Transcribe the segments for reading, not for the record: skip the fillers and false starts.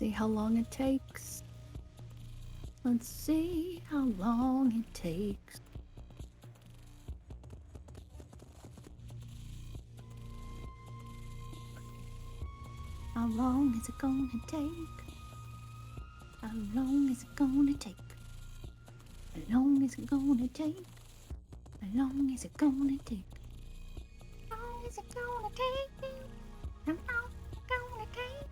see how long it takes. Let's see how long it takes. How long is it gonna take? How long is it gonna take? How long is it gonna take? How long is it gonna take? How long is it gonna take? How long is it gonna take?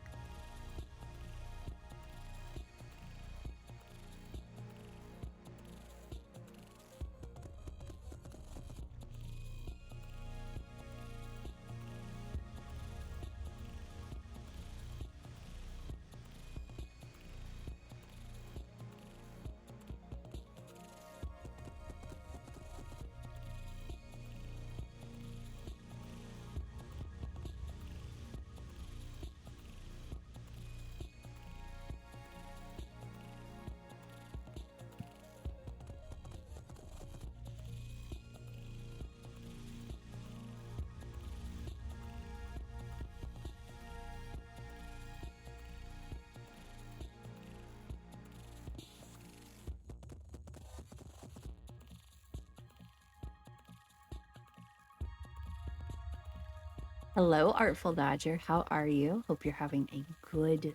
Hello, Artful Dodger. How are you? Hope you're having a good,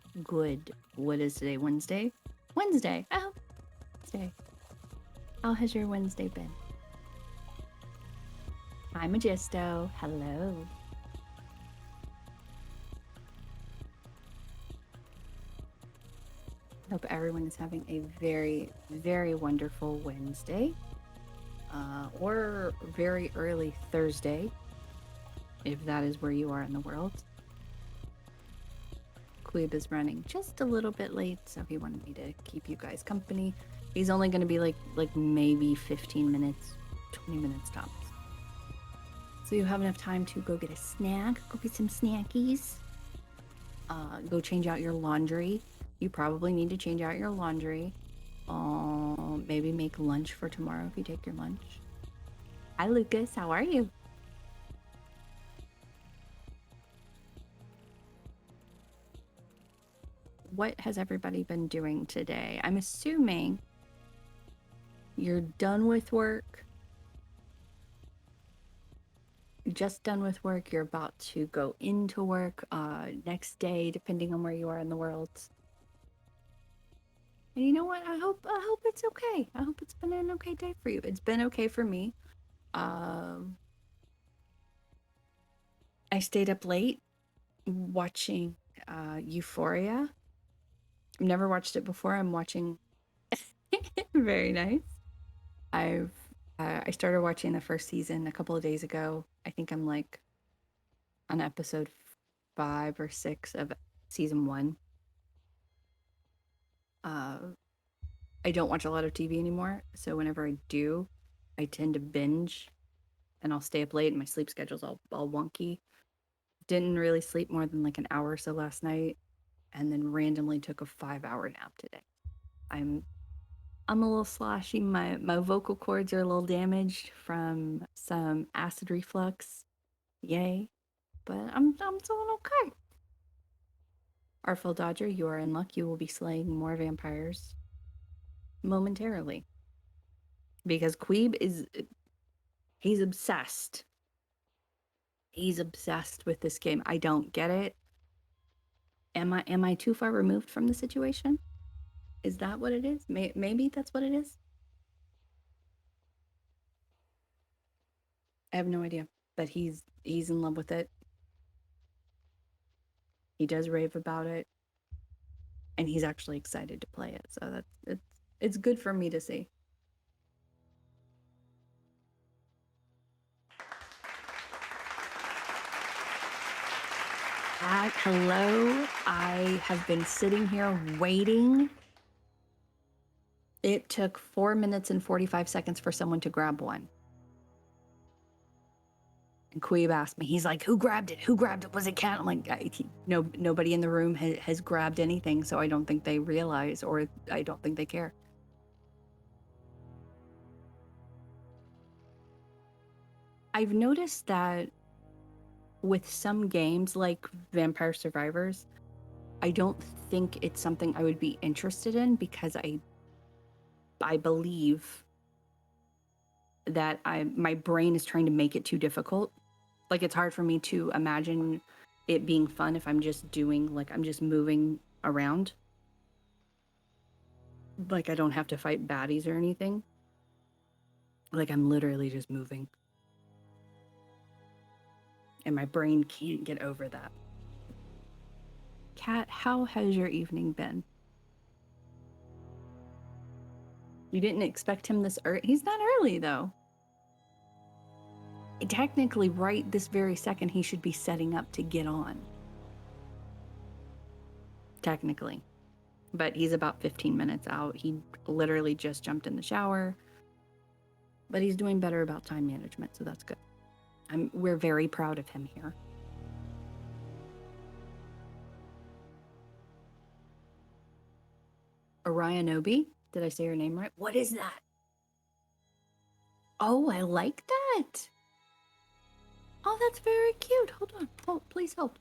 what is today, Wednesday? Wednesday. Oh, Wednesday. How has your Wednesday been? Hi, Magisto. Hello. Hope everyone is having a very, very wonderful Wednesday. Or very early Thursday, if that is where you are in the world. McQueeb is running just a little bit late, so he wanted me to keep you guys company. He's only going to be like maybe 15 minutes, 20 minutes tops. So you have enough time to go get a snack, go get some snackies, go change out your laundry. You probably need to change out your laundry. Maybe make lunch for tomorrow if you take your lunch. Hi, Lucas. How are you? What has everybody been doing today? I'm assuming you're done with work. You're just done with work. You're about to go into work next day, depending on where you are in the world. And you know what? I hope it's okay. I hope it's been an okay day for you. It's been okay for me. I stayed up late watching Euphoria. I've never watched it before. I'm watching. Very nice. I started watching the first season a couple of days ago. I think I'm like on episode 5 or 6 of season 1. I don't watch a lot of TV anymore, so whenever I do, I tend to binge, and I'll stay up late, and my sleep schedule's all wonky. Didn't really sleep more than like an hour or so last night, and then randomly took a 5-hour nap today. I'm a little sloshy. My vocal cords are a little damaged from some acid reflux. Yay. But I'm doing okay. Artful Dodger, you are in luck. You will be slaying more vampires momentarily. Because Queeb he's obsessed. He's obsessed with this game. I don't get it. Am I too far removed from the situation? Is that what it is? Maybe that's what it is. I have no idea. But he's in love with it. He does rave about it. And he's actually excited to play it. So it's good for me to see. Hello. I have been sitting here waiting. It took 4 minutes and 45 seconds for someone to grab one. And Queeb asked me, he's like, who grabbed it? Who grabbed it? Was it Cat? I'm like, nobody in the room has grabbed anything, so I don't think they realize, or I don't think they care. I've noticed that with some games like Vampire Survivors, I don't think it's something I would be interested in because I believe that my brain is trying to make it too difficult. Like, it's hard for me to imagine it being fun if I'm just doing, like, I'm just moving around. Like, I don't have to fight baddies or anything. Like, I'm literally just moving. And my brain can't get over that. Kat, how has your evening been? You didn't expect him this early? He's not early, though. Technically, right this very second, he should be setting up to get on. Technically. But he's about 15 minutes out. He literally just jumped in the shower. But he's doing better about time management, so that's good. We're very proud of him here. Orianobi? Did I say your name right? What is that? Oh, I like that. Oh, that's very cute. Hold on. Hold, please hold.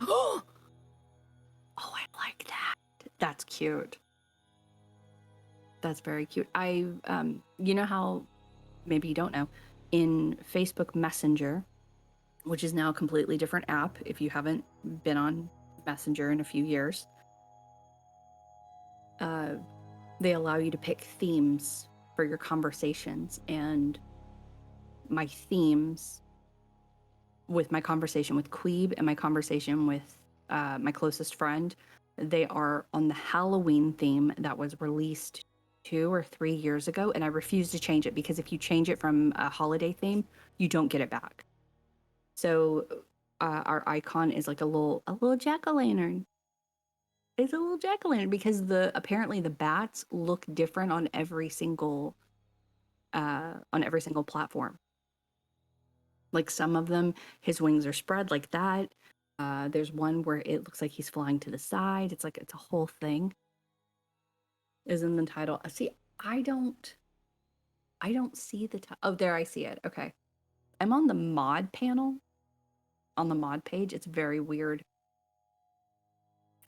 Oh, I like that. That's cute. That's very cute. You know how, maybe you don't know, in Facebook Messenger, which is now a completely different app if you haven't been on Messenger in a few years, they allow you to pick themes for your conversations. And my themes with my conversation with McQueeb and my conversation with my closest friend, they are on the Halloween theme that was released 2 or 3 years ago, and I refuse to change it because if you change it from a holiday theme, you don't get it back. So our icon is like a little jack-o'-lantern. It's a little jack-o'-lantern because apparently the bats look different on every single platform. Like, some of them, his wings are spread like that. There's one where it looks like he's flying to the side. It's like, it's a whole thing. Is in the title. See, I don't see the title. Oh, there, I see it. Okay. I'm on the mod panel, on the mod page. It's very weird.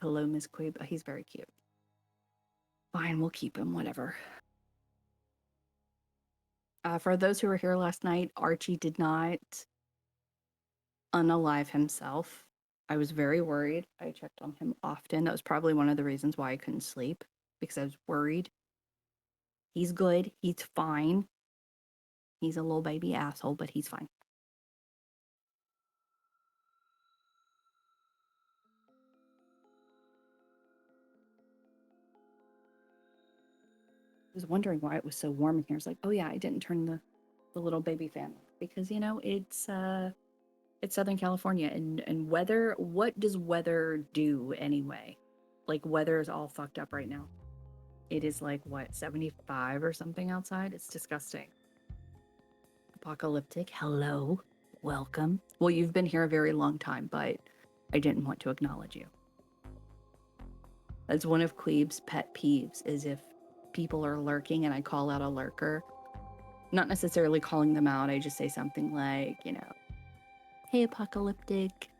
Hello, Miss Quabe. He's very cute. Fine, we'll keep him, whatever. For those who were here last night, Archie did not unalive himself. I was very worried. I checked on him often. That was probably one of the reasons why I couldn't sleep, because I was worried. He's good. He's fine. He's a little baby asshole, but he's fine. I was wondering why it was so warm in here. I was like, oh yeah, I didn't turn the little baby fan on because, you know, it's Southern California, and weather, what does weather do anyway? Like, weather is all fucked up right now. It is like, what, 75 or something outside? It's disgusting. Apocalyptic, hello, welcome. Well, you've been here a very long time, but I didn't want to acknowledge you. That's one of Queeb's pet peeves, is if people are lurking and I call out a lurker. Not necessarily calling them out, I just say something like, you know, hey, Apocalyptic,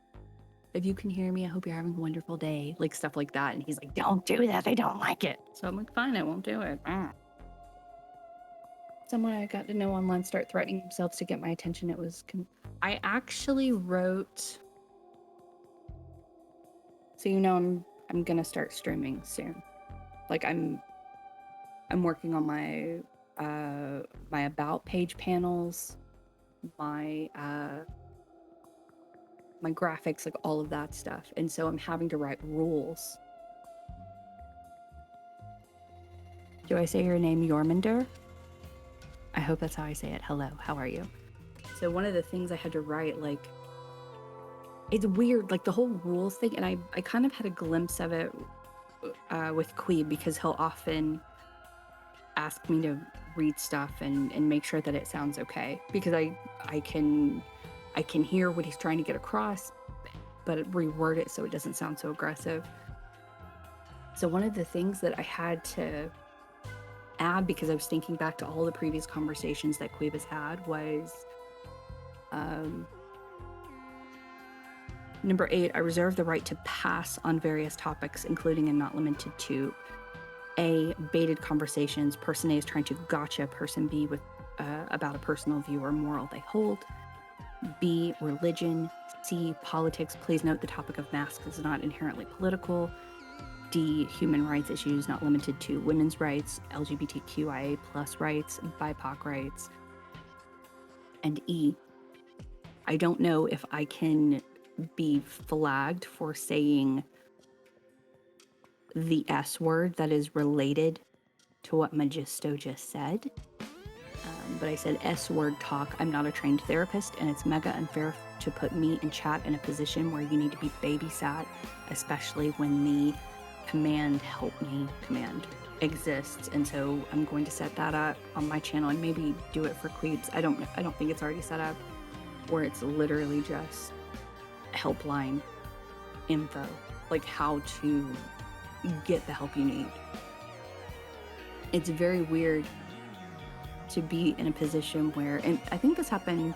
if you can hear me, I hope you're having a wonderful day. Like, stuff like that. And he's like, don't do that, I don't like it. So I'm like, fine, I won't do it. Someone I got to know online start threatening themselves to get my attention. It was... I actually wrote... So, you know, I'm gonna start streaming soon. Like, I'm working on my my about page panels, my my graphics, like all of that stuff. And so I'm having to write rules. Do I say your name Yormander? I hope that's how I say it. Hello, how are you? So one of the things I had to write, like, it's weird, like the whole rules thing, and I kind of had a glimpse of it with Queeb, because he'll often ask me to read stuff and make sure that it sounds okay, because I can hear what he's trying to get across, but reword it so it doesn't sound so aggressive. So one of the things that I had to add, because I was thinking back to all the previous conversations that Queeb has had, was Number 8, I reserve the right to pass on various topics, including and not limited to A, baited conversations, person A is trying to gotcha person B with about a personal view or moral they hold. B, religion. C, politics. Please note the topic of masks is not inherently political. D, human rights issues not limited to women's rights, LGBTQIA plus rights, BIPOC rights. And E, I don't know if I can be flagged for saying the S word that is related to what Magisto just said. But I said S word talk. I'm not a trained therapist, and it's mega unfair to put me in chat in a position where you need to be babysat, especially when the help me command exists. And so I'm going to set that up on my channel and maybe do it for Queebs. I don't think it's already set up, where it's literally just helpline info, like how to get the help you need. It's very weird to be in a position where, and I think this happened,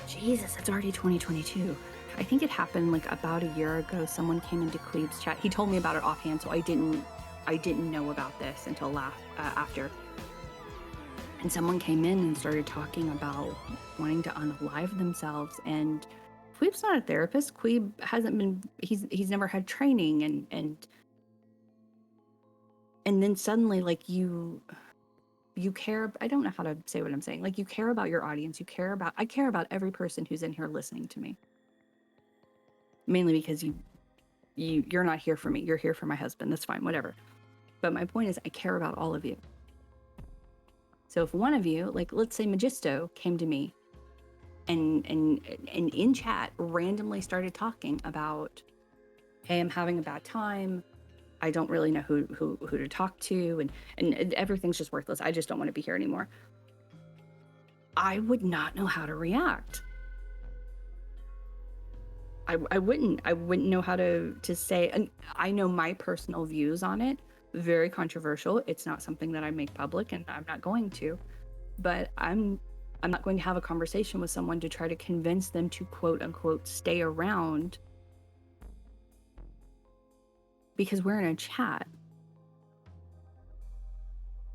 Jesus, it's already 2022. I think it happened like about a year ago. Someone came into Queeb's chat. He told me about it offhand, so I didn't know about this until after. And someone came in and started talking about wanting to unalive themselves. And Queeb's not a therapist. Queeb hasn't been. He's never had training, and then suddenly, like, you care. I don't know how to say what I'm saying. Like, you care about your audience. I care about every person who's in here listening to me. Mainly because you're not here for me. You're here for my husband. That's fine, whatever. But my point is, I care about all of you. So if one of you, like, let's say Magisto came to me and in chat randomly started talking about, hey, I'm having a bad time. I don't really know who to talk to, and everything's just worthless. I just don't want to be here anymore. I would not know how to react. I wouldn't know how to say, and I know my personal views on it, very controversial. It's not something that I make public, and I'm not going to, but I'm not going to have a conversation with someone to try to convince them to quote unquote stay around because we're in a chat.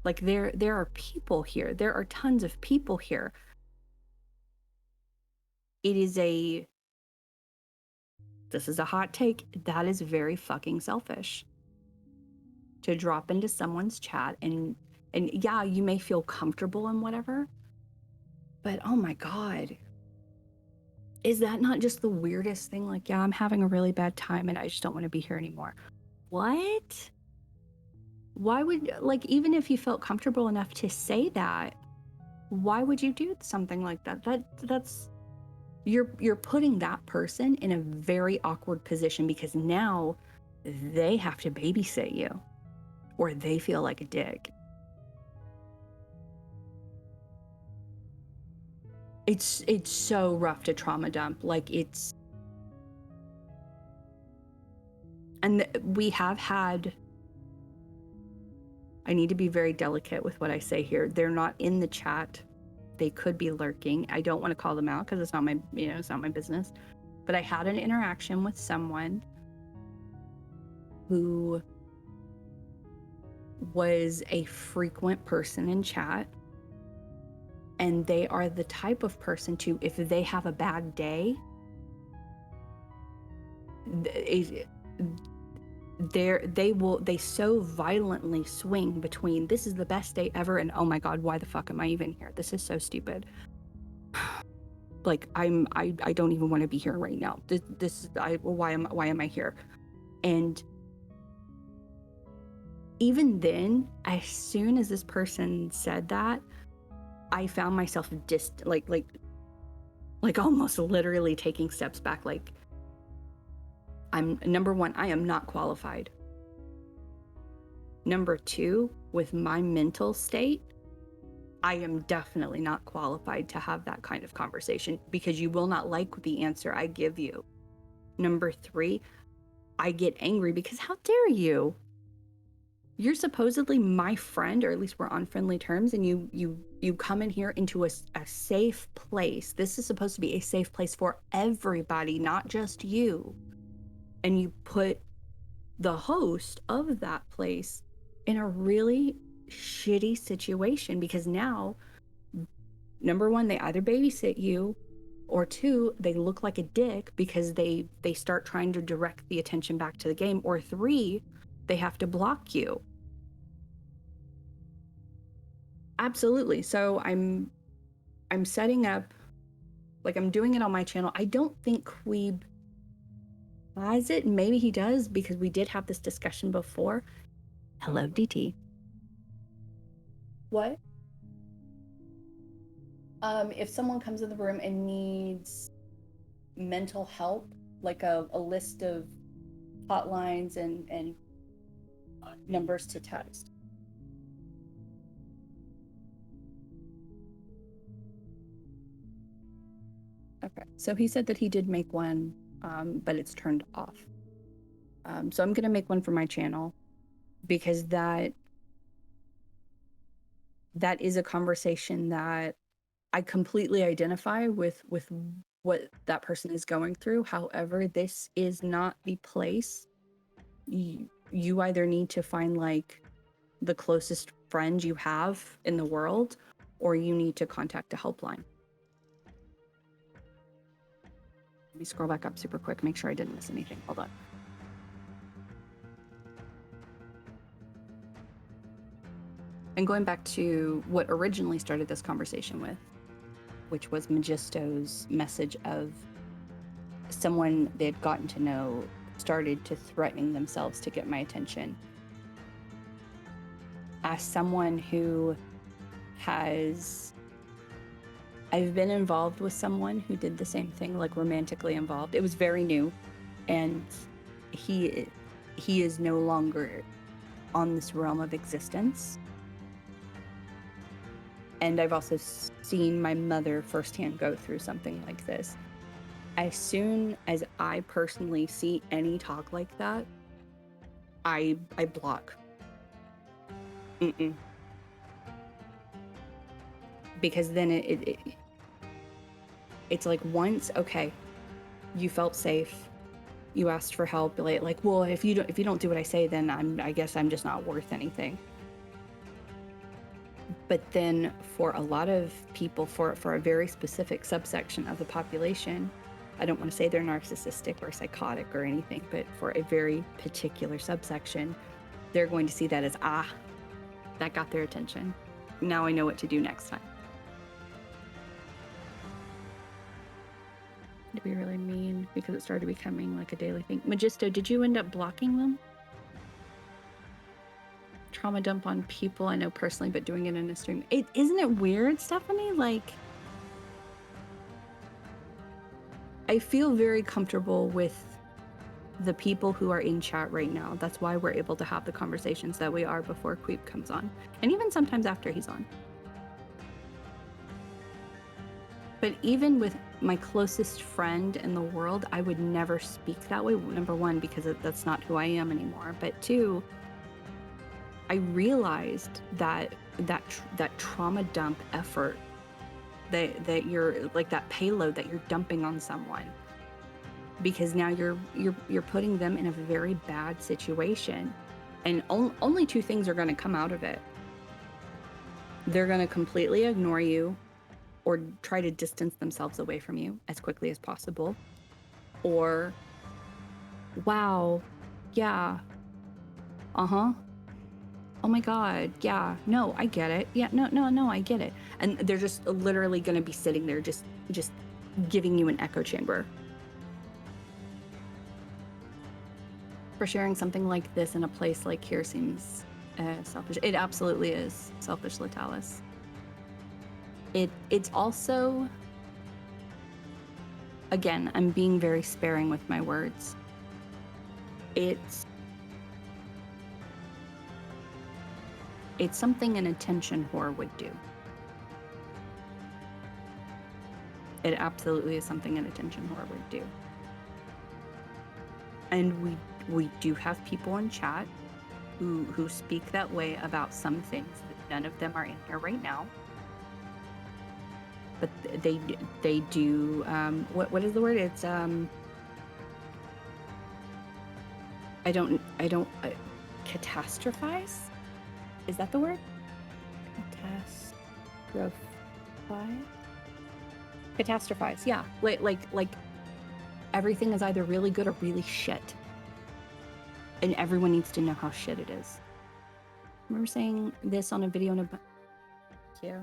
Like, there are people here. There are tons of people here. This is a hot take. That is very fucking selfish. To drop into someone's chat and yeah, you may feel comfortable and whatever, but oh my God. Is that not just the weirdest thing? Like, yeah, I'm having a really bad time and I just don't want to be here anymore. What? Why would, like, even if you felt comfortable enough to say that, why would you do something like that? That's you're putting that person in a very awkward position because now they have to babysit you or they feel like a dick. It's so rough to trauma dump. Like, and we have had, I need to be very delicate with what I say here. They're not in the chat. They could be lurking. I don't want to call them out because it's not my, it's not my business. But I had an interaction with someone who was a frequent person in chat. And they are the type of person to, if they have a bad day, they so violently swing between this is the best day ever and oh my God, why the fuck am I even here? This is so stupid. Like, I don't even want to be here right now. Why am I here? And even then, as soon as this person said that, I found myself like almost literally taking steps back. Like, number one, I am not qualified. Number two, with my mental state, I am definitely not qualified to have that kind of conversation because you will not like the answer I give you. Number three, I get angry because how dare you? You're supposedly my friend, or at least we're on friendly terms, and you come in here into a safe place. This is supposed to be a safe place for everybody, not just you. And you put the host of that place in a really shitty situation, because now, number one, they either babysit you, or two, they look like a dick because they start trying to direct the attention back to the game, or three, they have to block you. Absolutely. So I'm setting up, like, I'm doing it on my channel. I don't think McQueeb has it. Maybe he does, because we did have this discussion before. Hello, DT. What? If someone comes in the room and needs mental help, like a list of hotlines and numbers to text. Okay, so he said that he did make one, but it's turned off. So I'm gonna make one for my channel, because that is a conversation that I completely identify with what that person is going through. However, this is not the place. You either need to find, like, the closest friend you have in the world, or you need to contact a helpline. Let me scroll back up super quick, make sure I didn't miss anything. Hold on. And going back to what originally started this conversation with, which was Magisto's message of someone they had gotten to know started to threatening themselves to get my attention. As someone who I've been involved with someone who did the same thing, like romantically involved. It was very new, and he is no longer on this realm of existence. And I've also seen my mother firsthand go through something like this. As soon as I personally see any talk like that, I block. Because then it's like, once, okay, you felt safe, you asked for help, like, well, if you don't do what I say, then I guess I'm just not worth anything. But then for a lot of people, for a very specific subsection of the population, I don't want to say they're narcissistic or psychotic or anything, but for a very particular subsection, they're going to see that as, that got their attention. Now I know what to do next time. To be really mean, because it started becoming like a daily thing. Magisto, did you end up blocking them? Trauma dump on people I know personally, but doing it in a stream. Isn't it weird, Stephanie? Like, I feel very comfortable with the people who are in chat right now. That's why we're able to have the conversations that we are before McQueeb comes on, and even sometimes after he's on. But even with my closest friend in the world, I would never speak that way. Number one, because that's not who I am anymore. But two, I realized that trauma dump effort, that you're like, that payload that you're dumping on someone, because now you're putting them in a very bad situation, and only two things are going to come out of it. They're going to completely ignore you, or try to distance themselves away from you as quickly as possible, or, wow, yeah, oh my God, yeah, no, I get it. Yeah, no, I get it. And they're just literally going to be sitting there just giving you an echo chamber. For sharing something like this in a place like here seems selfish. It absolutely is selfish, Latalis. It's also, again, I'm being very sparing with my words. It's something an attention whore would do. It absolutely is something an attention whore would do. And we do have people in chat who speak that way about some things. None of them are in here right now, but they do. What is the word? It's I don't catastrophize. Is that the word? Catastrophize. Catastrophize. Yeah, like everything is either really good or really shit, and everyone needs to know how shit it is. I remember saying this on a video and I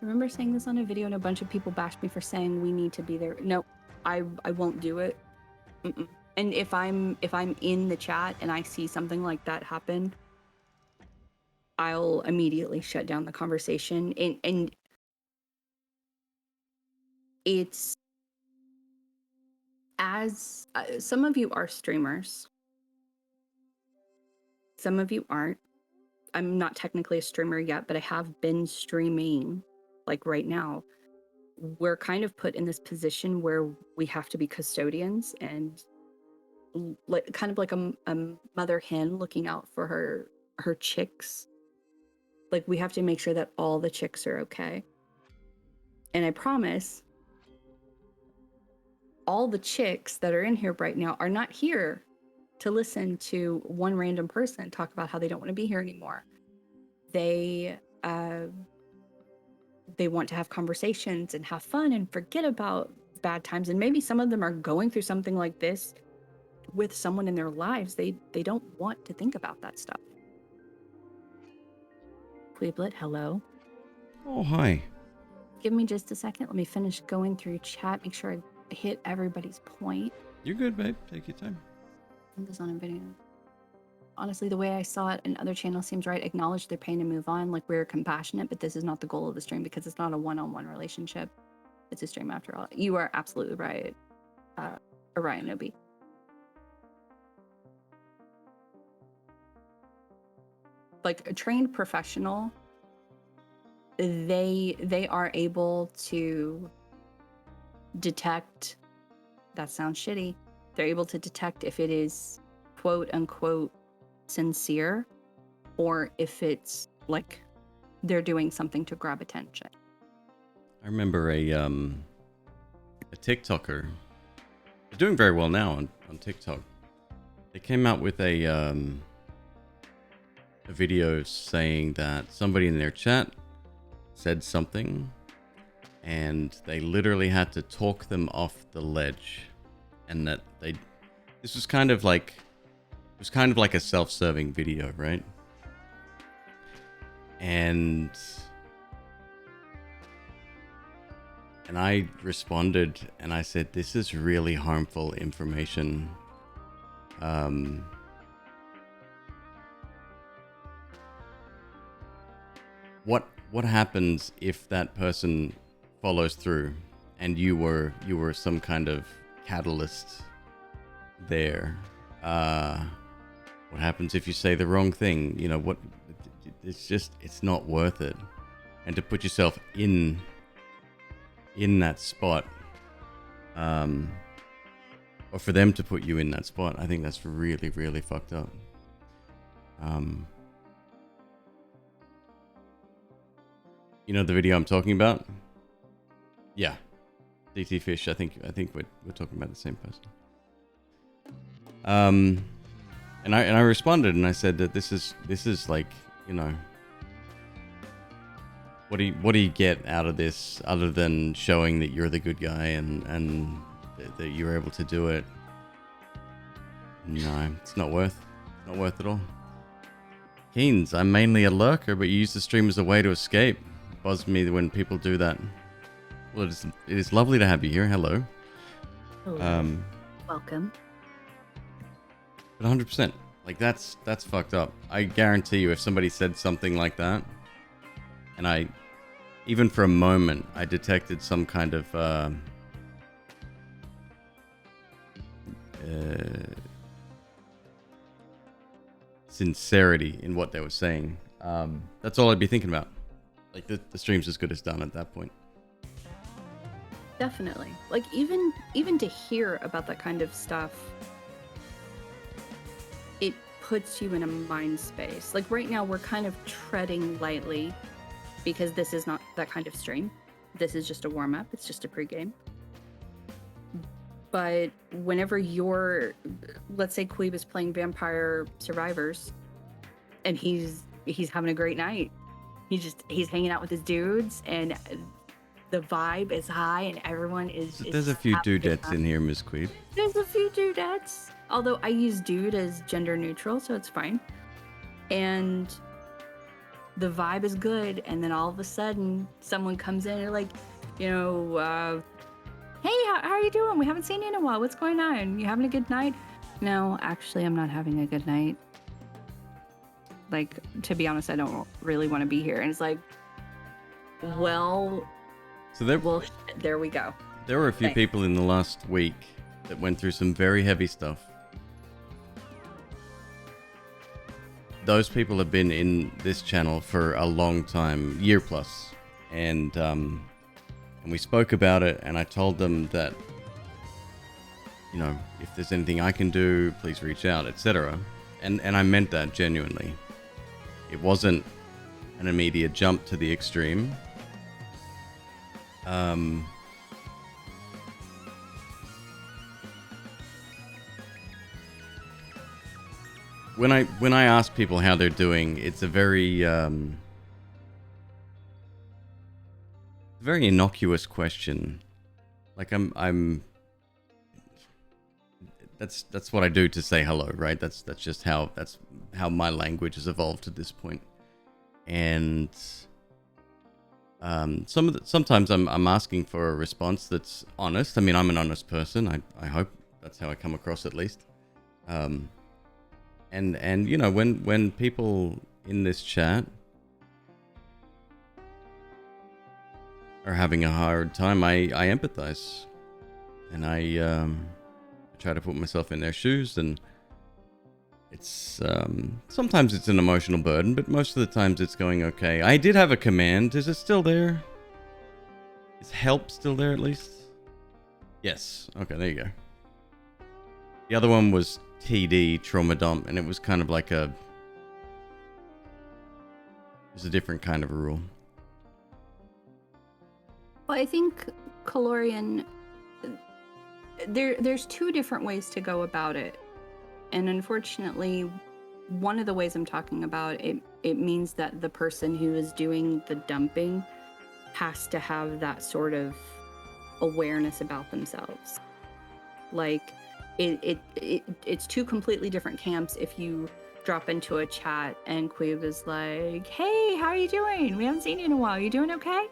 remember saying this on a video and a bunch of people bashed me for saying we need to be there. No, I won't do it. Mm-mm. And if I'm in the chat and I see something like that happen, I'll immediately shut down the conversation. And it's as some of you are streamers, some of you aren't. I'm not technically a streamer yet, but I have been streaming like right now. We're kind of put in this position where we have to be custodians and kind of like a mother hen looking out for her chicks. Like we have to make sure that all the chicks are okay. And I promise all the chicks that are in here right now are not here to listen to one random person talk about how they don't want to be here anymore. They want to have conversations and have fun and forget about bad times. And maybe some of them are going through something like this with someone in their lives. They don't want to think about that stuff. Queeblet, hello. Oh, hi. Give me just a second. Let me finish going through chat. Make sure I hit everybody's point. You're good, babe. Take your time. This on a video. Honestly, the way I saw it, another channel seems right. Acknowledge their pain and move on. Like we're compassionate, but this is not the goal of the stream because it's not a one-on-one relationship. It's a stream after all. You are absolutely right, Orion Nobi. Like a trained professional, they are able to detect. That sounds shitty. They're able to detect if it is quote unquote sincere or if it's like they're doing something to grab attention. I remember a TikToker. They're doing very well now on TikTok. They came out with a video saying that somebody in their chat said something and they literally had to talk them off the ledge, and that this was kind of like a self-serving video, right? And I responded and I said, this is really harmful information. What happens if that person follows through and you were some kind of catalyst there? What happens if you say the wrong thing? You know, what? It's not worth it. And to put yourself in that spot, or for them to put you in that spot, I think that's really, really fucked up. You know the video I'm talking about? Yeah, DT Fish. I think we're talking about the same person. And I responded and I said that this is like, you know, what do you get out of this other than showing that you're the good guy and that you're able to do it? No, it's not worth it all. Keynes, I'm mainly a lurker, but you use the stream as a way to escape. It bothers me when people do that. Well, it is lovely to have you here. Hello. Hello. Welcome. But 100%, like that's fucked up. I guarantee you, if somebody said something like that, and I, even for a moment, I detected some kind of sincerity in what they were saying, that's all I'd be thinking about. Like the stream's as good as done at that point. Definitely. Like even to hear about that kind of stuff, it puts you in a mind space. Like right now, we're kind of treading lightly because this is not that kind of stream. This is just a warm up. It's just a pregame. But whenever let's say Queeb is playing Vampire Survivors, and he's having a great night. He's hanging out with his dudes, and the vibe is high, and everyone is. There's a few dudettes in here, Miss Queeb. There's a few dudettes. Although I use dude as gender neutral, so it's fine. And the vibe is good, and then all of a sudden, someone comes in and like, hey, how are you doing? We haven't seen you in a while. What's going on? You having a good night? No, actually, I'm not having a good night. Like, to be honest, I don't really want to be here. And it's like, well, so there we go. There were a few people in the last week that went through some very heavy stuff. Those people have been in this channel for a long time, year plus, and we spoke about it, and I told them that, if there's anything I can do, please reach out, etc. And I meant that genuinely. It wasn't an immediate jump to the extreme. When I ask people how they're doing, it's a very very innocuous question. Like I'm that's what I do to say hello, right? That's how my language has evolved to this point. And sometimes I'm asking for a response that's honest. I mean, I'm an honest person. I hope that's how I come across, at least. And when people in this chat are having a hard time, I empathize, and I try to put myself in their shoes, and it's sometimes it's an emotional burden, but most of the times it's going okay. I did have a command. Is it still there? Is help still there, at least? Yes. Okay, there you go. The other one was TD, trauma dump, and it was kind of like it was a different kind of a rule. Well, I think Calorian, there's two different ways to go about it. And unfortunately, one of the ways I'm talking about, it means that the person who is doing the dumping has to have that sort of awareness about themselves. Like, it's two completely different camps if you drop into a chat and Queeb is like, hey, how are you doing? We haven't seen you in a while. Are you doing okay?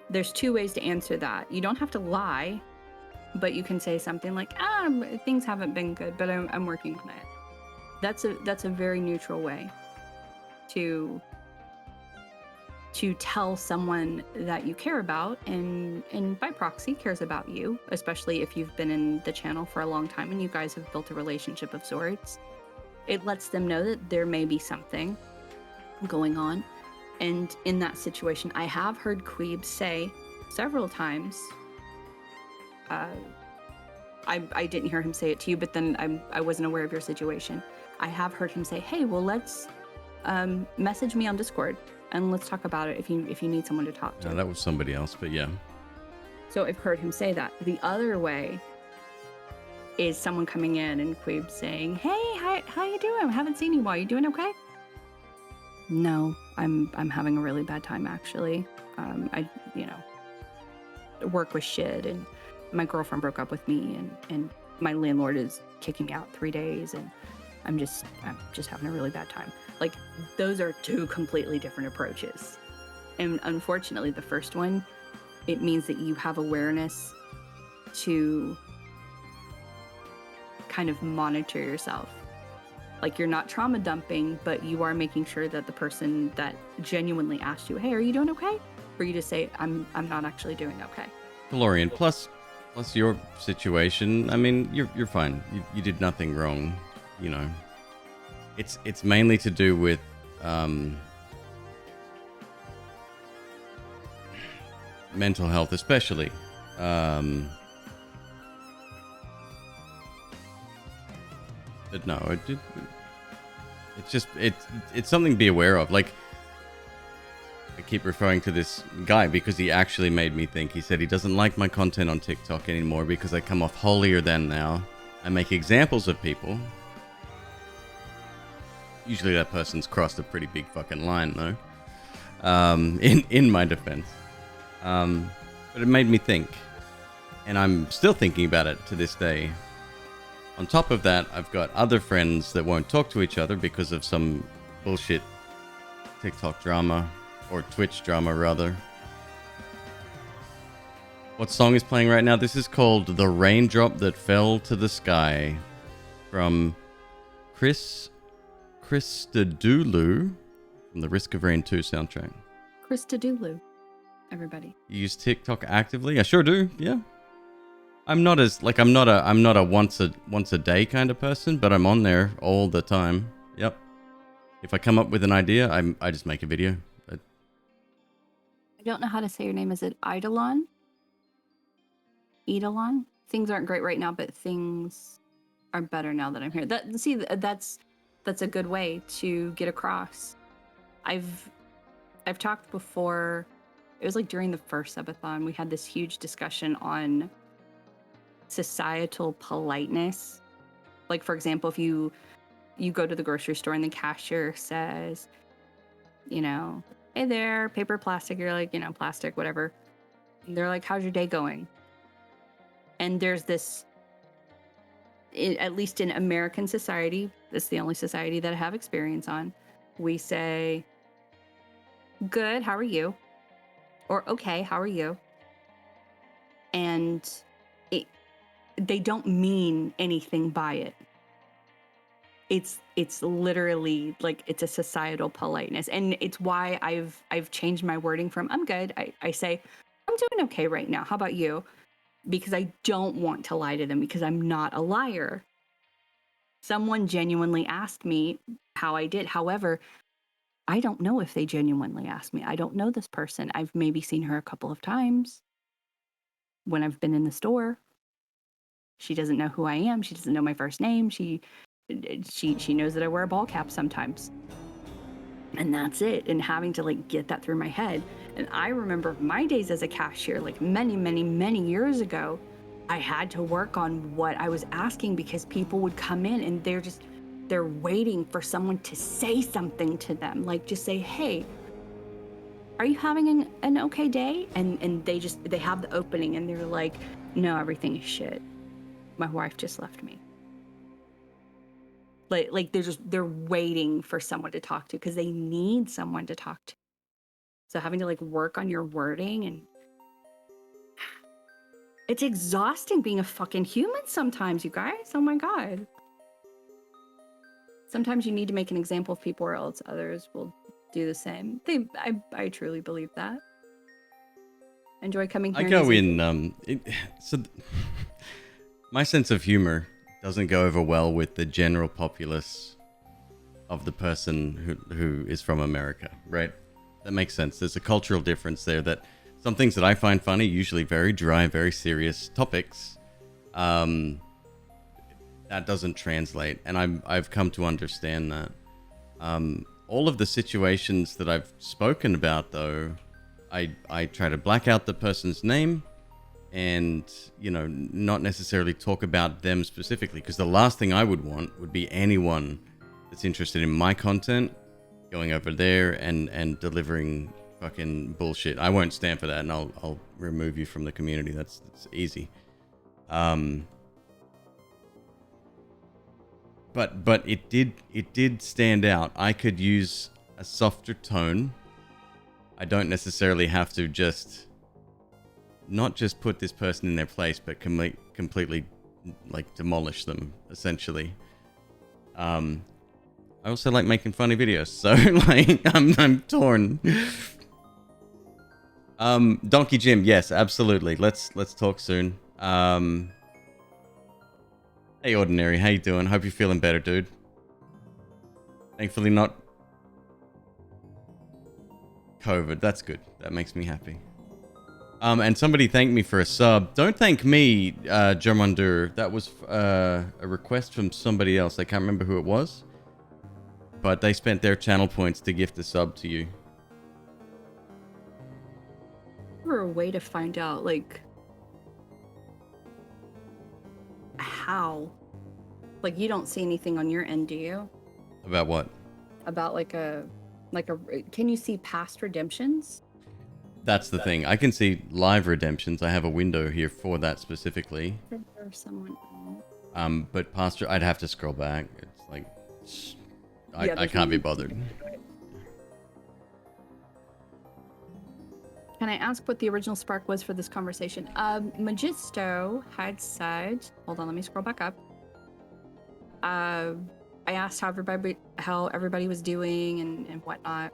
There's two ways to answer that. You don't have to lie, but you can say something like, things haven't been good, but I'm working on it. That's a very neutral way to tell someone that you care about and by proxy cares about you, especially if you've been in the channel for a long time and you guys have built a relationship of sorts. It lets them know that there may be something going on. And in that situation, I have heard Queeb say several times, I didn't hear him say it to you, but then I wasn't aware of your situation. I have heard him say, hey, well, let's message me on Discord and let's talk about it if you need someone to talk to. No, that was somebody else, but yeah. So I've heard him say that. The other way is someone coming in and Queeb saying, hey, how you doing? I haven't seen you in a while. You doing okay? No, I'm having a really bad time, actually. Work was shit, and my girlfriend broke up with me, and my landlord is kicking me out 3 days, and I'm just having a really bad time. Like, those are two completely different approaches. And unfortunately, the first one, it means that you have awareness to kind of monitor yourself. Like, you're not trauma dumping, but you are making sure that the person that genuinely asked you, hey, are you doing okay? For you to say, I'm not actually doing okay. Valorian, plus your situation, I mean, you're fine. You did nothing wrong, you know. It's mainly to do with mental health, especially. But no, it's just it's something to be aware of. Like, I keep referring to this guy because he actually made me think. He said he doesn't like my content on TikTok anymore because I come off holier than now. I make examples of people. Usually that person's crossed a pretty big fucking line, though. In my defense. But it made me think. And I'm still thinking about it to this day. On top of that, I've got other friends that won't talk to each other because of some bullshit TikTok drama. Or Twitch drama, rather. What song is playing right now? This is called The Raindrop That Fell to the Sky. From Christodoulou. From the Risk of Rain 2 soundtrack. Christodoulou, everybody. You use TikTok actively? I sure do, yeah. I'm not a once a day kind of person, but I'm on there all the time. Yep. If I come up with an idea, I just make a video. I don't know how to say your name. Is it Eidolon? Eidolon? Things aren't great right now, but things are better now that I'm here. That's a good way to get across. I've talked before. It was like during the first subathon, we had this huge discussion on societal politeness. Like, for example, if you go to the grocery store and the cashier says, you know, hey there, paper, plastic. You're like, you know, plastic, whatever. And they're like, how's your day going? And there's this, at least in American society, this is the only society that I have experience on. We say, good, how are you? Or okay, how are you? And they don't mean anything by it. It's literally like it's a societal politeness, and it's why I've changed my wording from I'm good. I say I'm doing okay right now. How about you? Because I don't want to lie to them because I'm not a liar. Someone genuinely asked me how I did. However, I don't know if they genuinely asked me. I don't know this person. I've maybe seen her a couple of times when I've been in the store. She doesn't know who I am. She doesn't know my first name. She knows that I wear a ball cap sometimes. And that's it. And having to like get that through my head. And I remember my days as a cashier, like many, many, many years ago, I had to work on what I was asking because people would come in and they're waiting for someone to say something to them. Like just say, hey, are you having an okay day? And they have the opening and they're like, no, everything is shit. My wife just left me. Like they're waiting for someone to talk to because they need someone to talk to. So having to like work on your wording, and it's exhausting being a fucking human sometimes, you guys. Oh my God. Sometimes you need to make an example of people or else others will do the same. I truly believe that. Enjoy coming here. I go in my sense of humor doesn't go over well with the general populace of the person who is from America, right? That makes sense. There's a cultural difference there that some things that I find funny, usually very dry, very serious topics, that doesn't translate. And I've come to understand that. All of the situations that I've spoken about, though, I try to black out the person's name and, you know, not necessarily talk about them specifically, because the last thing I would want would be anyone that's interested in my content going over there and delivering fucking bullshit. I won't stand for that, and I'll remove you from the community. That's easy. But it did stand out. I could use a softer tone. I don't necessarily have to not just put this person in their place, but completely like demolish them, essentially. I also like making funny videos, so like I'm torn. Donkey Jim, yes, absolutely. Let's talk soon. Hey Ordinary, how you doing? Hope you're feeling better, dude. Thankfully not COVID. That's good. That makes me happy. And somebody thanked me for a sub. Don't thank me, Germundur. That was a request from somebody else. I can't remember who it was. But they spent their channel points to gift a sub to you. Or a way to find out, like, how? Like, you don't see anything on your end, do you? About what? About can you see past redemptions? That's the thing. I can see live redemptions. I have a window here for that specifically. Or someone else? But past, I'd have to scroll back. It's like, Yeah, I can't be bothered. Can I ask what the original spark was for this conversation? Magisto had said, hold on, let me scroll back up. I asked how everybody was doing and whatnot.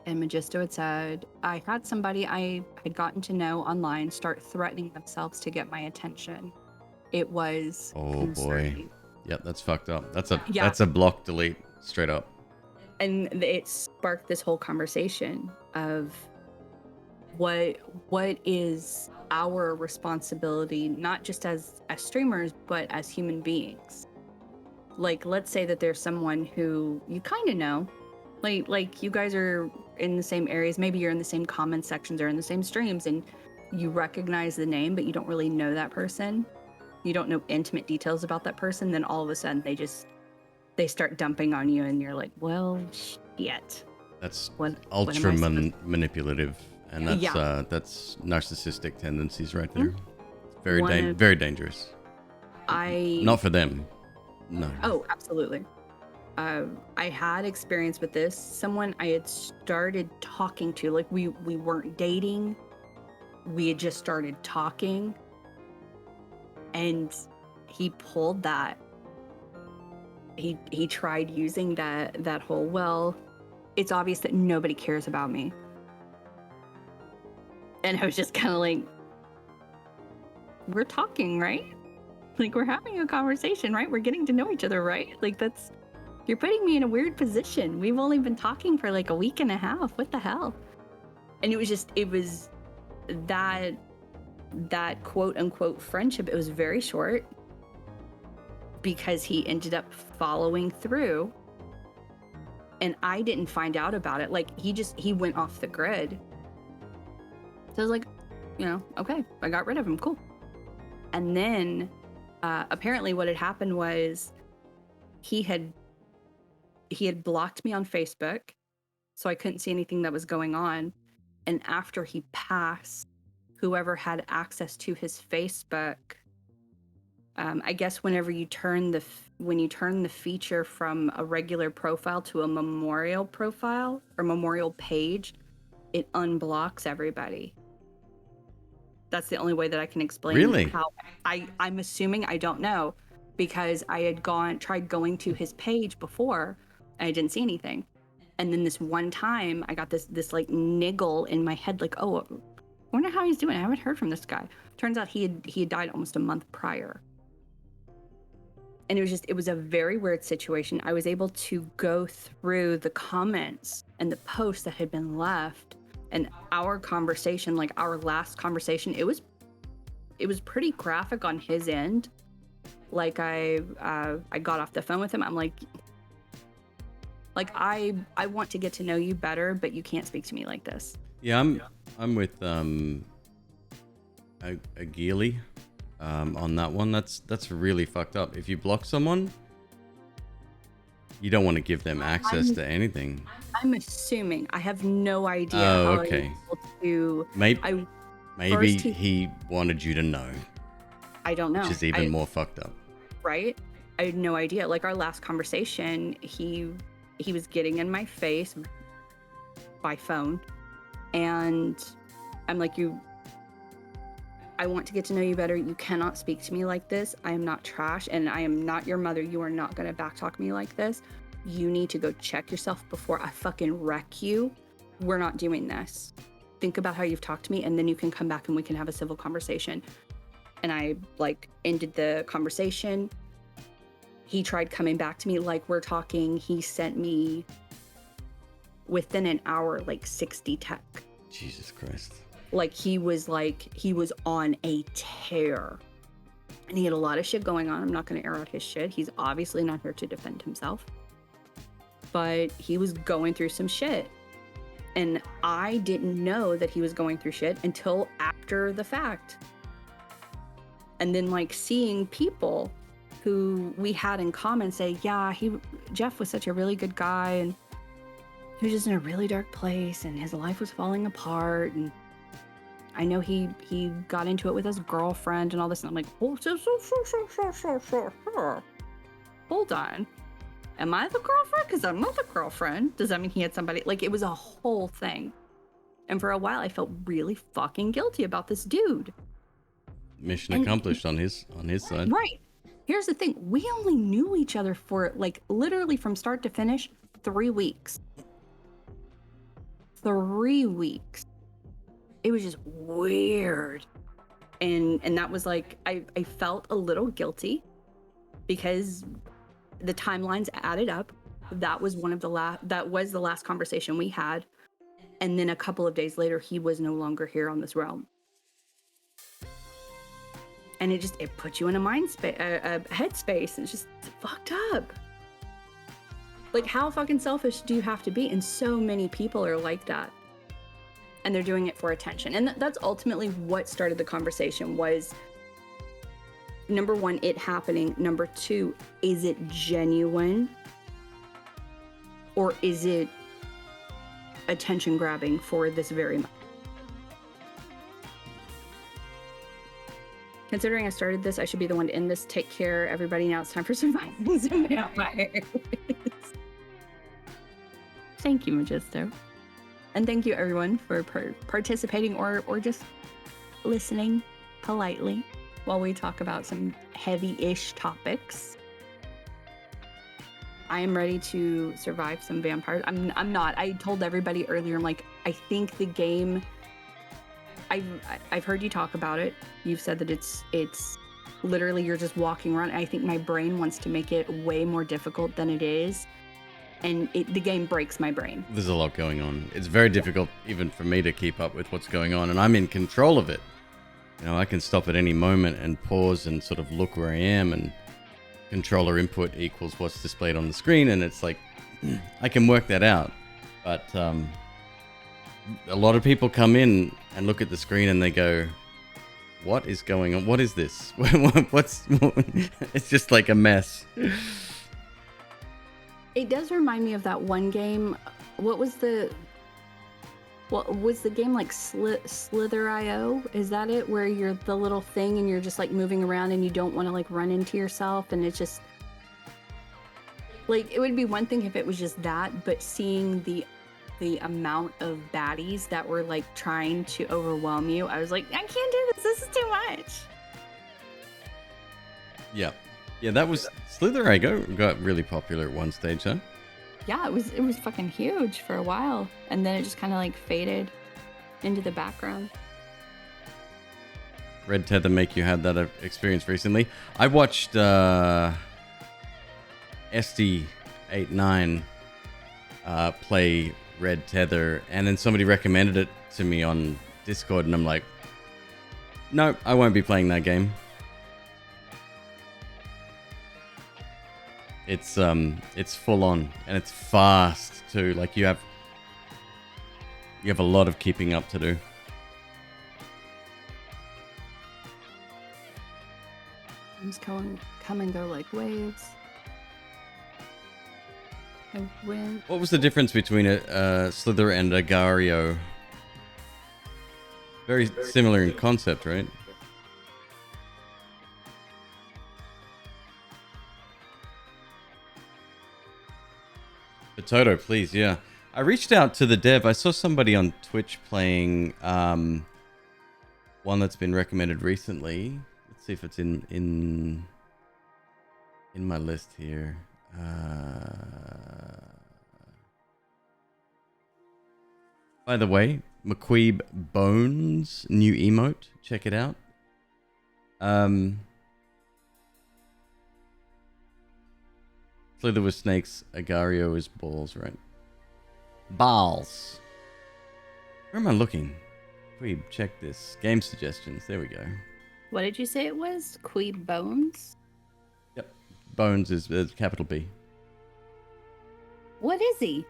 And Magisto had said, I had somebody I had gotten to know online start threatening themselves to get my attention. It was concerning. Boy. Yep, that's fucked up. That's a block delete, straight up. And it sparked this whole conversation of what is our responsibility, not just as streamers, but as human beings. Like, let's say that there's someone who you kind of know, like you guys are in the same areas, maybe you're in the same comment sections or in the same streams, and you recognize the name, but you don't really know that person. You don't know intimate details about that person. Then all of a sudden they start dumping on you, and you're like, well, shit. That's ultra manipulative, and that's Yeah. That's narcissistic tendencies right there. Mm-hmm. It's very dangerous. Not for them. No. Oh, absolutely. I had experience with this. Someone I had started talking to, like we weren't dating. We had just started talking, and he pulled that. He tried using that whole, well, it's obvious that nobody cares about me. And I was just kind of like, we're talking, right? Like, we're having a conversation, right? We're getting to know each other, right? Like, you're putting me in a weird position. We've only been talking for like a week and a half. What the hell? And it was that quote unquote friendship. It was very short because he ended up following through, and I didn't find out about it. Like, he went off the grid. So I was like, okay, I got rid of him. Cool. And then apparently what had happened was he had blocked me on Facebook, so I couldn't see anything that was going on. And after he passed, whoever had access to his Facebook, I guess whenever you turn the feature from a regular profile to a memorial profile or memorial page, it unblocks everybody. That's the only way that I can explain Really? how I'm assuming. I don't know, because I had tried going to his page before and I didn't see anything. And then this one time I got this like niggle in my head, like, oh, I wonder how he's doing. I haven't heard from this guy. Turns out he had died almost a month prior. And it was a very weird situation. I was able to go through the comments and the posts that had been left, and our conversation, like our last conversation, it was pretty graphic on his end. Like I got off the phone with him. I'm like I want to get to know you better, but you can't speak to me like this. Yeah, I'm with Agili on that one. That's really fucked up. If you block someone, you don't want to give them access to anything. I'm assuming. I have no idea how okay. I was able to. Maybe he wanted you to know. I don't know. Which is even more fucked up. Right? I had no idea. Like our last conversation, he was getting in my face by phone, and I'm like, I want to get to know you better. You cannot speak to me like this. I am not trash, and I am not your mother. You are not going to backtalk me like this. You need to go check yourself before I fucking wreck you. We're not doing this. Think about how you've talked to me, and then you can come back and we can have a civil conversation. And I ended the conversation. He tried coming back to me like we're talking. He sent me within an hour 60 tech. Jesus Christ. Like he was on a tear. And he had a lot of shit going on. I'm not going to air out his shit. He's obviously not here to defend himself. But he was going through some shit. And I didn't know that he was going through shit until after the fact. And then like seeing people who we had in common say, yeah, Jeff was such a really good guy, and he was just in a really dark place and his life was falling apart, and I know he got into it with his girlfriend and all this, and I'm like, oh, hold on. Am I the girlfriend? Because I'm not the girlfriend. Does that mean he had somebody? Like, it was a whole thing. And for a while, I felt really fucking guilty about this dude. Mission accomplished on his side. Right. Here's the thing. We only knew each other for, like, literally from start to finish, 3 weeks. 3 weeks. It was just weird. And that was like, I felt a little guilty because the timelines added up. That was the last conversation we had. And then a couple of days later, he was no longer here on this realm. And it puts you in a headspace, and it's just fucked up. Like, how fucking selfish do you have to be? And so many people are like that. And they're doing it for attention. And that's ultimately what started the conversation was, number one, it happening. Number two, is it genuine? Or is it attention grabbing for this very moment? Considering I started this, I should be the one to end this. Take care, everybody. Now it's time for some violence and vampires. Thank you, Magisto. And thank you, everyone, for participating or just listening politely while we talk about some heavy-ish topics. I am ready to survive some vampires. I'm not. I told everybody earlier, I'm like, I think the game... I've heard you talk about it. You've said that it's literally you're just walking around. I think my brain wants to make it way more difficult than it is. And the game breaks my brain. There's a lot going on. It's very difficult even for me to keep up with what's going on, and I'm in control of it. You know, I can stop at any moment and pause and sort of look where I am, and controller input equals what's displayed on the screen, and it's like, I can work that out. But a lot of people come in and look at the screen and they go, what is going on? What is this? It's just like a mess. It does remind me of that one game. What was the game like Slither.io? Is that it? Where you're the little thing and you're just like moving around and you don't want to like run into yourself, and it's just like, it would be one thing if it was just that, but seeing the amount of baddies that were like trying to overwhelm you, I was like, I can't do this. This is too much. Yeah, that was Slither.io got really popular at one stage, huh? Yeah, it was fucking huge for a while, and then it just kind of like faded into the background. Red Tether make you had that experience recently? I watched SD89 play Red Tether, and then somebody recommended it to me on Discord, and I'm like, nope, I won't be playing that game. It's full on, and it's fast too. Like you have a lot of keeping up to do. Things come and go like waves. What was the difference between a Slither and a Agario? Very similar in concept, right? Potato, please, yeah. I reached out to the dev. I saw somebody on Twitch playing one that's been recommended recently. Let's see if it's in my list here. By the way, McQueeb Bones new emote. Check it out. Slither with snakes. Agario is balls, right? Balls. Where am I looking? McQueeb, check this. Game suggestions. There we go. What did you say it was? McQueeb Bones? Yep. Bones is capital B. What is he?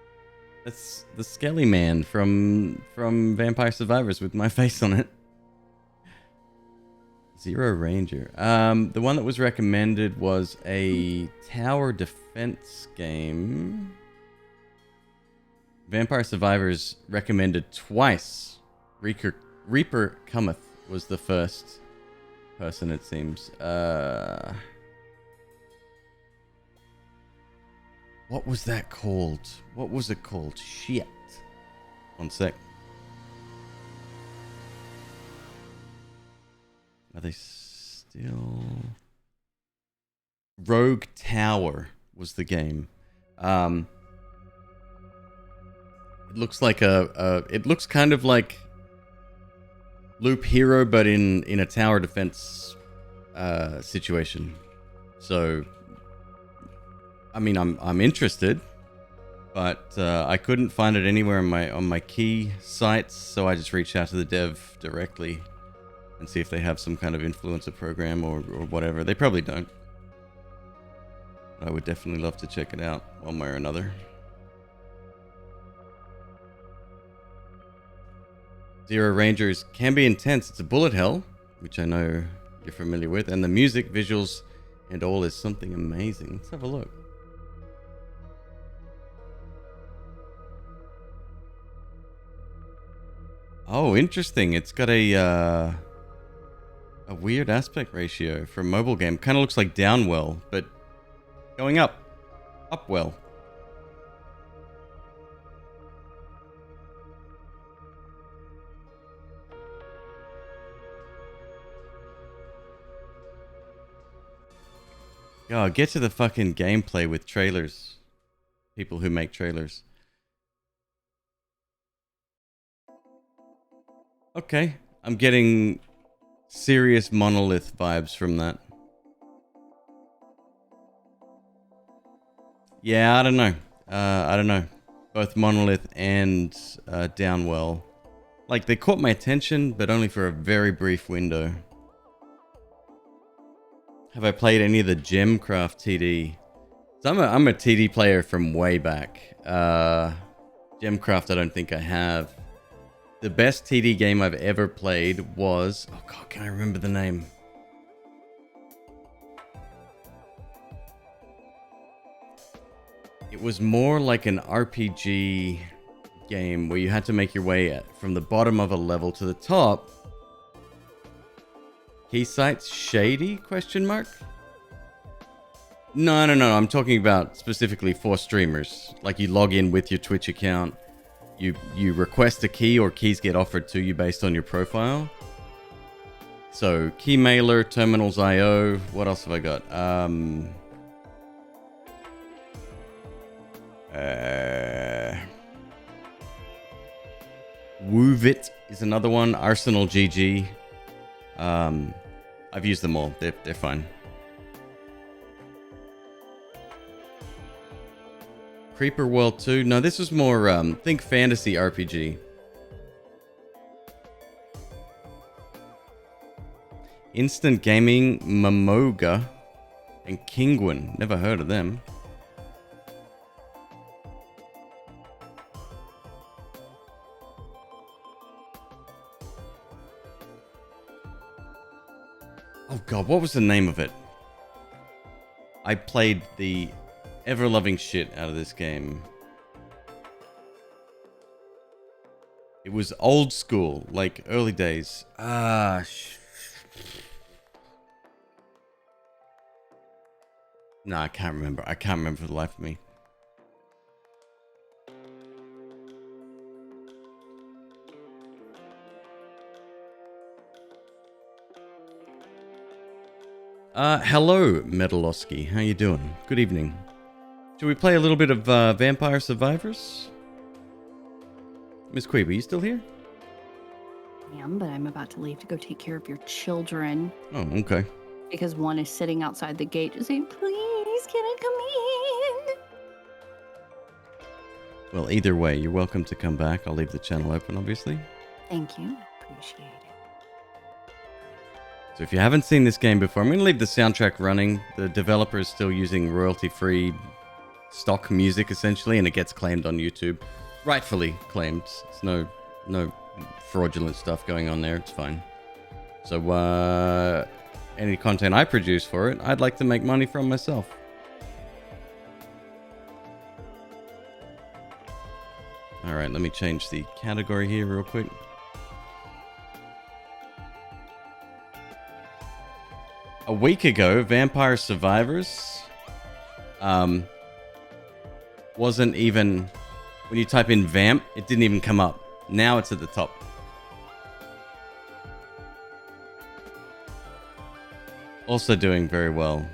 That's the Skelly Man from Vampire Survivors with my face on it. Zero Ranger. The one that was recommended was a tower defense game. Vampire Survivors recommended twice. Reaper Cometh was the first person, it seems. What was that called? What was it called? Shit. One sec. Are they still... Rogue Tower was the game. It looks like it looks kind of like Loop Hero, but in a tower defense situation. So, I mean, I'm interested, but I couldn't find it anywhere on my key sites, so I just reached out to the dev directly and see if they have some kind of influencer program or whatever. They probably don't. But I would definitely love to check it out one way or another. Zero Rangers can be intense. It's a bullet hell, which I know you're familiar with, and the music, visuals, and all is something amazing. Let's have a look. Oh, interesting. It's got a weird aspect ratio for a mobile game. Kind of looks like Downwell, but going up. Upwell. Oh, get to the fucking gameplay with trailers. People who make trailers. Okay, I'm getting serious Monolith vibes from that. Yeah, I don't know. I don't know. Both Monolith and Downwell. Like, they caught my attention, but only for a very brief window. Have I played any of the Gemcraft TD? So I'm a TD player from way back. Gemcraft I don't think I have. The best TD game I've ever played was... Oh god, can I remember the name? It was more like an RPG game where you had to make your way from the bottom of a level to the top. Key sites shady? Question mark? No. I'm talking about specifically for streamers. Like, you log in with your Twitch account. You request a key, or keys get offered to you based on your profile. So, key mailer, terminals IO. What else have I got? Woovit is another one. Arsenal GG. I've used them all. They're fine. Creeper World 2. No, this was more think fantasy RPG. Instant Gaming, Momoga, and Kingwin. Never heard of them. Oh god, what was the name of it? I played the ever-loving shit out of this game. It was old school, like early days. No, I can't remember. I can't remember for the life of me. Hello, Metalowski. How you doing? Good evening. Should we play a little bit of Vampire Survivors? Miss Queeb, are you still here? I am, but I'm about to leave to go take care of your children. Oh, okay. Because one is sitting outside the gate just saying, please, can I come in? Well, either way, you're welcome to come back. I'll leave the channel open, obviously. Thank you. appreciate it. So if you haven't seen this game before, I'm going to leave the soundtrack running. The developer is still using royalty-free stock music, essentially, and it gets claimed on YouTube. Rightfully claimed. It's no fraudulent stuff going on there. It's fine. So any content I produce for it, I'd like to make money from myself. All right, let me change the category here real quick. A week ago, Vampire Survivors wasn't even, when you type in vamp, it didn't even come up. Now it's at the top. Also doing very well,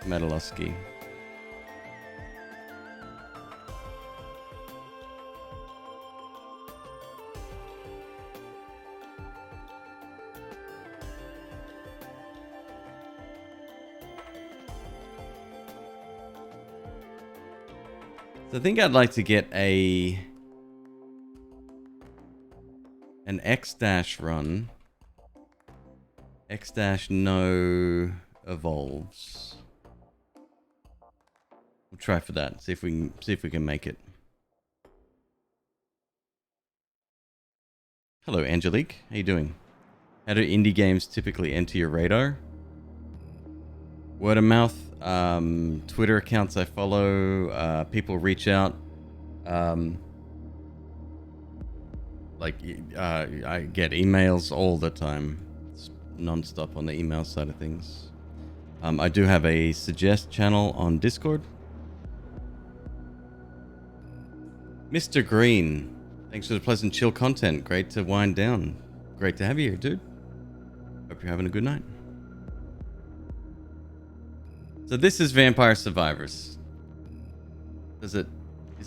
Metaluski. I think I'd like to get an X- run. X- no evolves. We'll try for that. See if we can make it. Hello, Angelique. How you doing? How do indie games typically enter your radar? Word of mouth, Twitter accounts I follow, people reach out. I get emails all the time. It's non-stop on the email side of things. I do have a suggest channel on Discord. Mr. Green, thanks for the pleasant chill content. Great to wind down. Great to have you here, dude. Hope you're having a good night. So this is Vampire Survivors. Is it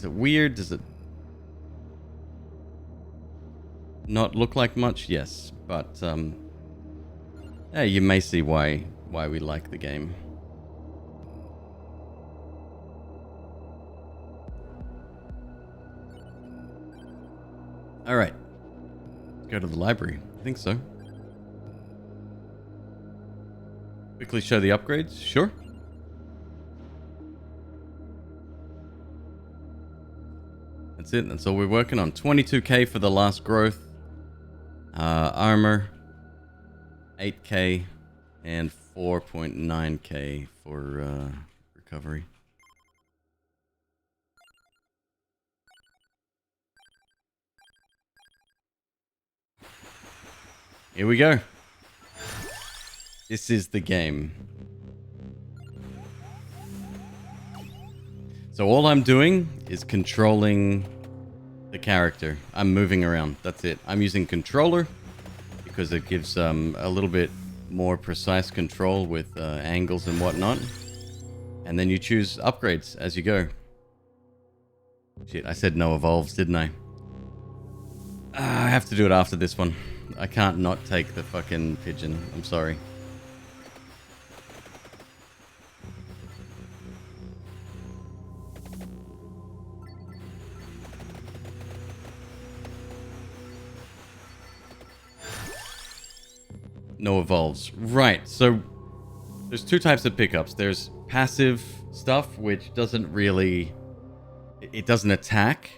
weird? Does it not look like much? Yes, but yeah, you may see why we like the game. All right, let's go to the library. I think so. Quickly show the upgrades. Sure. That's it. That's all we're working on. 22k for the last growth. Armor. 8k. And 4.9k for recovery. Here we go. This is the game. So all I'm doing is controlling the character. I'm moving around. That's it. I'm using controller because it gives a little bit more precise control with angles and whatnot. And then you choose upgrades as you go. Shit, I said no evolves, didn't I? I have to do it after this one. I can't not take the fucking pigeon. I'm sorry. No evolves. Right, so there's two types of pickups. There's passive stuff, which doesn't really... It doesn't attack.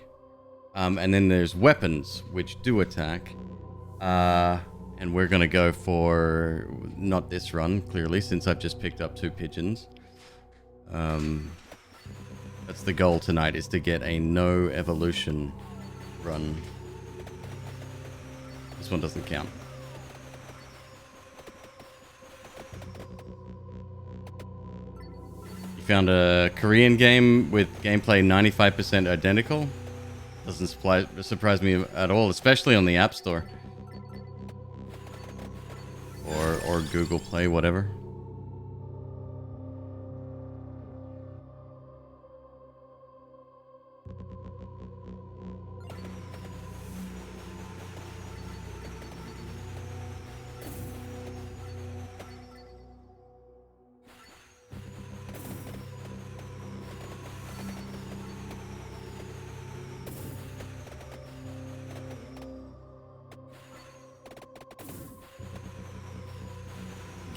And then there's weapons, which do attack. And we're going to go for... Not this run, clearly, since I've just picked up 2 pigeons. That's the goal tonight, is to get a no evolution run. This one doesn't count. Found a Korean game with gameplay 95% identical. Doesn't surprise me at all, especially on the App Store. Or Google Play, whatever.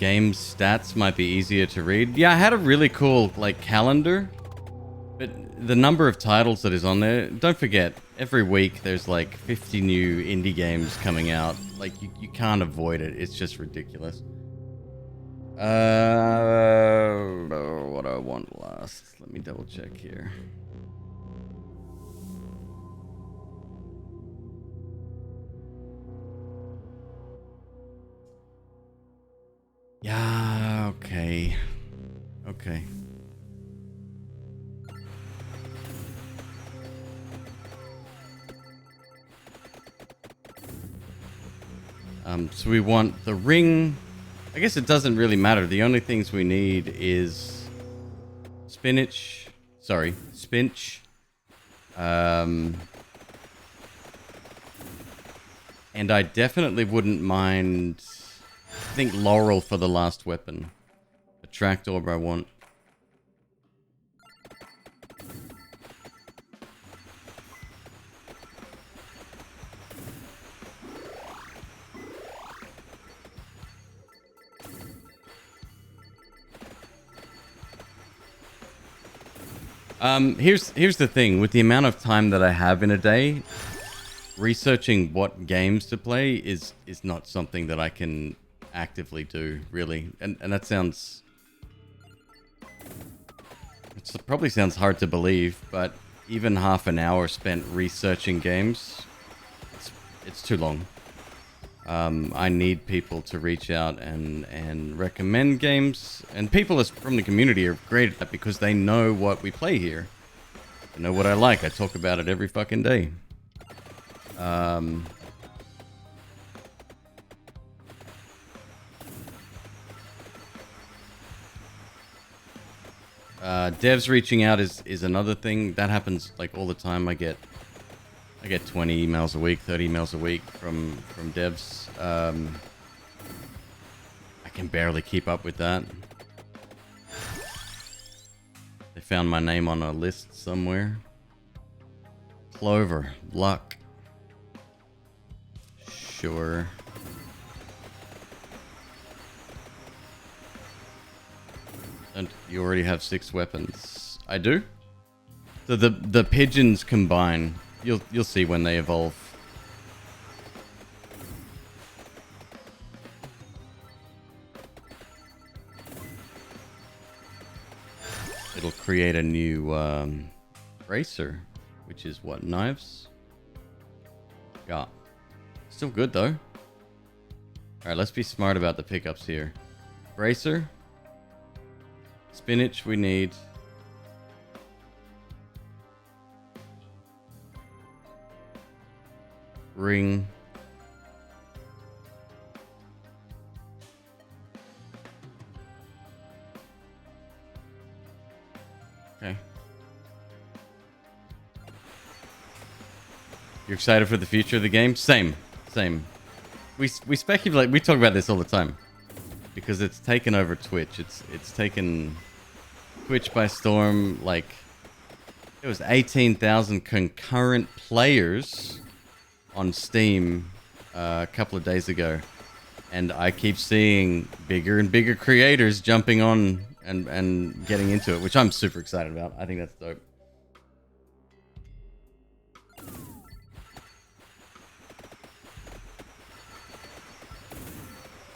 game stats might be easier to read. Yeah, I had a really cool like calendar, but the number of titles that is on there, don't forget, every week there's like 50 new indie games coming out. Like you can't avoid it. It's just ridiculous. What do I want last? Let me double check here. Yeah, okay. Okay. So we want the ring. I guess it doesn't really matter. The only things we need is spinach. Sorry, spinch. And I definitely wouldn't mind, I think, laurel for the last weapon. Attract orb I want. Here's the thing. With the amount of time that I have in a day, researching what games to play is not something that I can actively do, really. And that sounds... It probably sounds hard to believe, but even half an hour spent researching games, it's too long. I need people to reach out and recommend games. And people from the community are great at that because they know what we play here. They know what I like. I talk about it every fucking day. Devs reaching out is another thing. That happens like all the time. I get 20 emails a week, 30 emails a week from devs. I can barely keep up with that. They found my name on a list somewhere. Clover, luck. Sure. And you already have 6 weapons. I do? So the pigeons combine. You'll see when they evolve. It'll create a new bracer, which is what, knives? Yeah. Still good though. Alright, let's be smart about the pickups here. Bracer. Spinach we need. Ring. Okay. You're excited for the future of the game? Same. We speculate. We talk about this all the time because it's taken over Twitch. It's taken Twitch by storm. Like, it was 18,000 concurrent players on Steam a couple of days ago, and I keep seeing bigger and bigger creators jumping on and getting into it, which I'm super excited about. I think that's dope.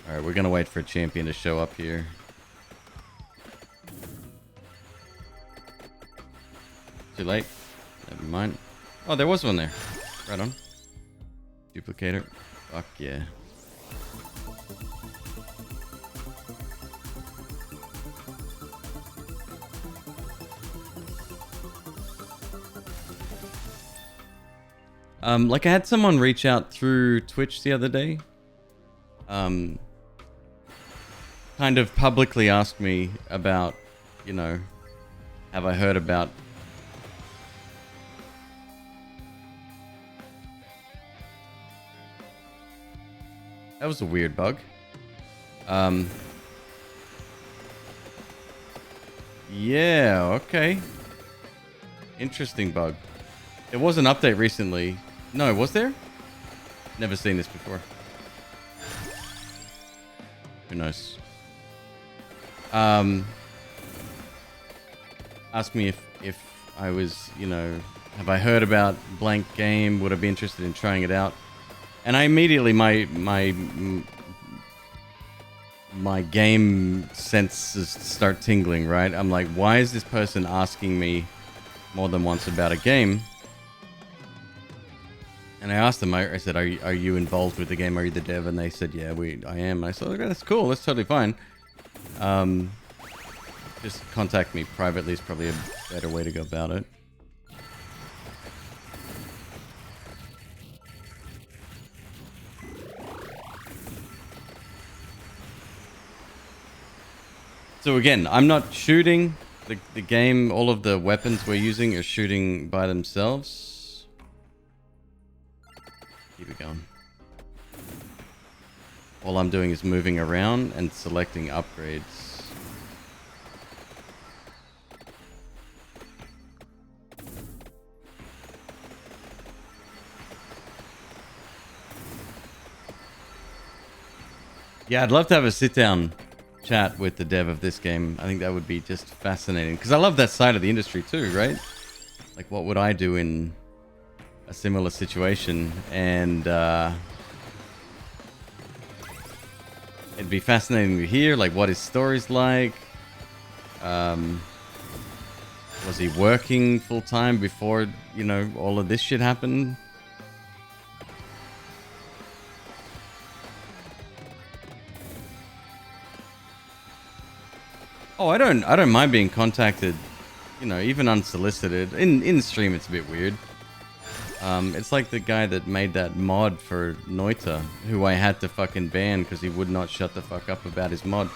Alright, we're gonna wait for a champion to show up here. Too late? Never mind. Oh, there was one there. Right on. Duplicator. Fuck yeah. Like I had someone reach out through Twitch the other day. Kind of publicly ask me about, you know, have I heard about that was a weird bug. Yeah, okay. Interesting bug. There was an update recently. No, was there? Never seen this before. Who knows? Um, asked me if I was, you know, have I heard about blank game? Would I be interested in trying it out? And I immediately my game senses start tingling, right? I'm like, why is this person asking me more than once about a game? And I asked them, I said, are you involved with the game? Are you the dev? And they said, yeah, I am. And I said, okay, that's cool. That's totally fine. Just contact me privately is probably a better way to go about it. So again, I'm not shooting. The game, all of the weapons we're using are shooting by themselves. Keep it going. All I'm doing is moving around and selecting upgrades. Yeah, I'd love to have a sit-down chat with the dev of this game. I think that would be just fascinating. Because I love that side of the industry too, right? Like, what would I do in a similar situation? And it'd be fascinating to hear, like, what his story's like. Was he working full-time before, you know, all of this shit happened? Oh, I don't mind being contacted, you know, even unsolicited. In stream, it's a bit weird. It's like the guy that made that mod for Noita, who I had to fucking ban because he would not shut the fuck up about his mod.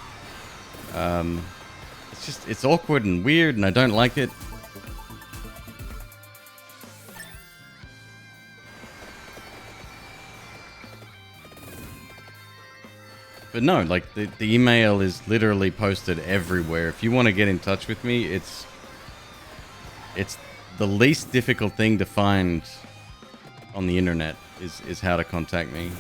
It's awkward and weird, and I don't like it. But no, like, the email is literally posted everywhere. If you want to get in touch with me, it's the least difficult thing to find on the internet is how to contact me.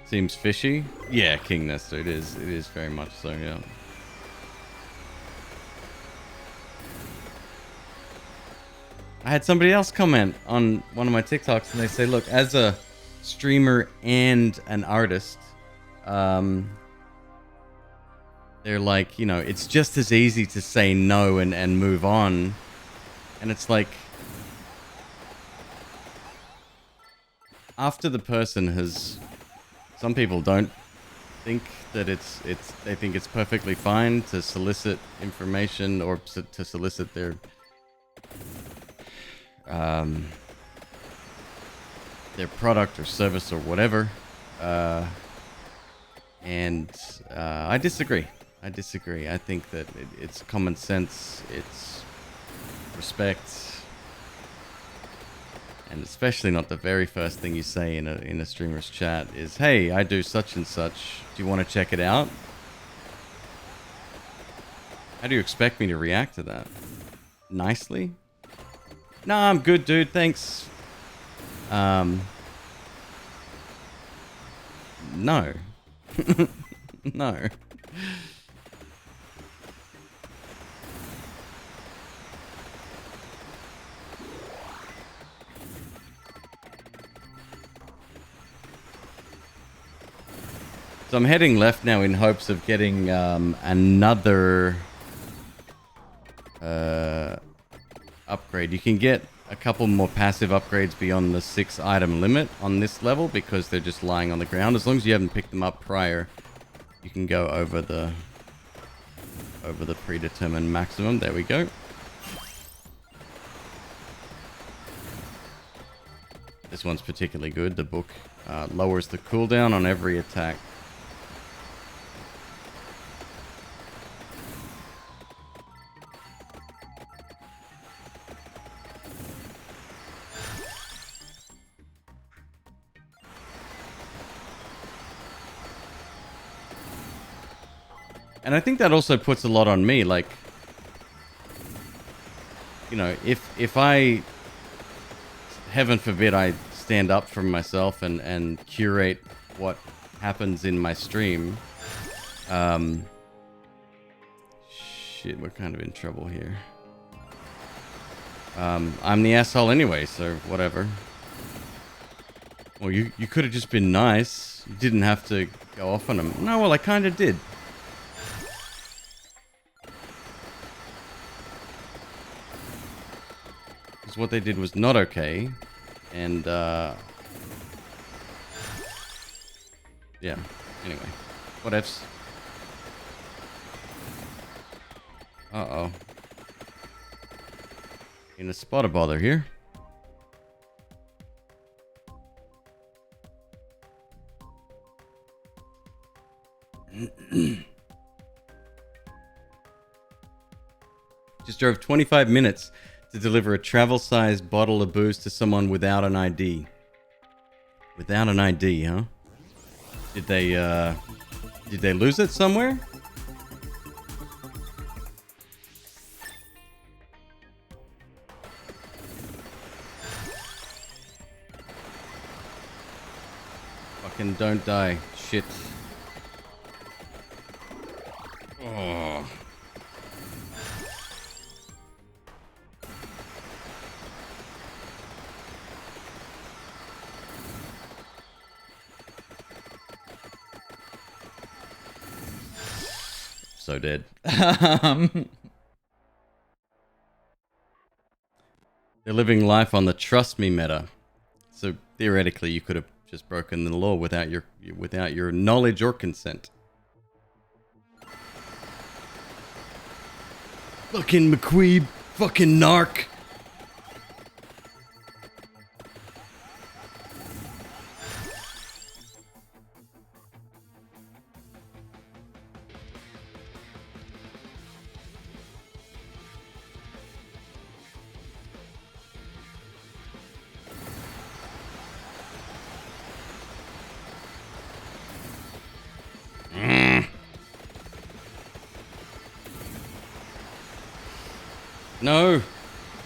Seems fishy. Yeah, King Nestor. It is very much so, yeah. I had somebody else comment on one of my TikToks, and they say, look, as a streamer and an artist, they're like, you know, it's just as easy to say no and move on. And it's like, after the person has... Some people don't think that they think it's perfectly fine to solicit information or to solicit their product or service or whatever. And I disagree. I think that it's common sense. It's respect. And especially not the very first thing you say in a streamer's chat is, hey, I do such and such. Do you want to check it out? How do you expect me to react to that? Nicely? Nah, I'm good, dude. Thanks. No. No. So I'm heading left now in hopes of getting another upgrade. You can get a couple more passive upgrades beyond the 6 item limit on this level because they're just lying on the ground. As long as you haven't picked them up prior, you can go over the predetermined maximum. There we go. This one's particularly good. The book lowers the cooldown on every attack. And I think that also puts a lot on me, like, you know, if I, heaven forbid, I stand up for myself and curate what happens in my stream, shit, we're kind of in trouble here. I'm the asshole anyway, so whatever. Well, you could have just been nice. You didn't have to go off on him. No, well, I kind of did. Because what they did was not okay. And, yeah. Anyway. Whatevs. Uh-oh. In a spot of bother here. Just drove 25 minutes to deliver a travel-sized bottle of booze to someone without an ID. Without an ID, huh? Did they lose it somewhere? Fucking don't die. Shit. Oh. So dead. They're living life on the trust me meta. So theoretically, you could have just broken the law without your knowledge or consent. Fucking McQueeb, fucking narc. No!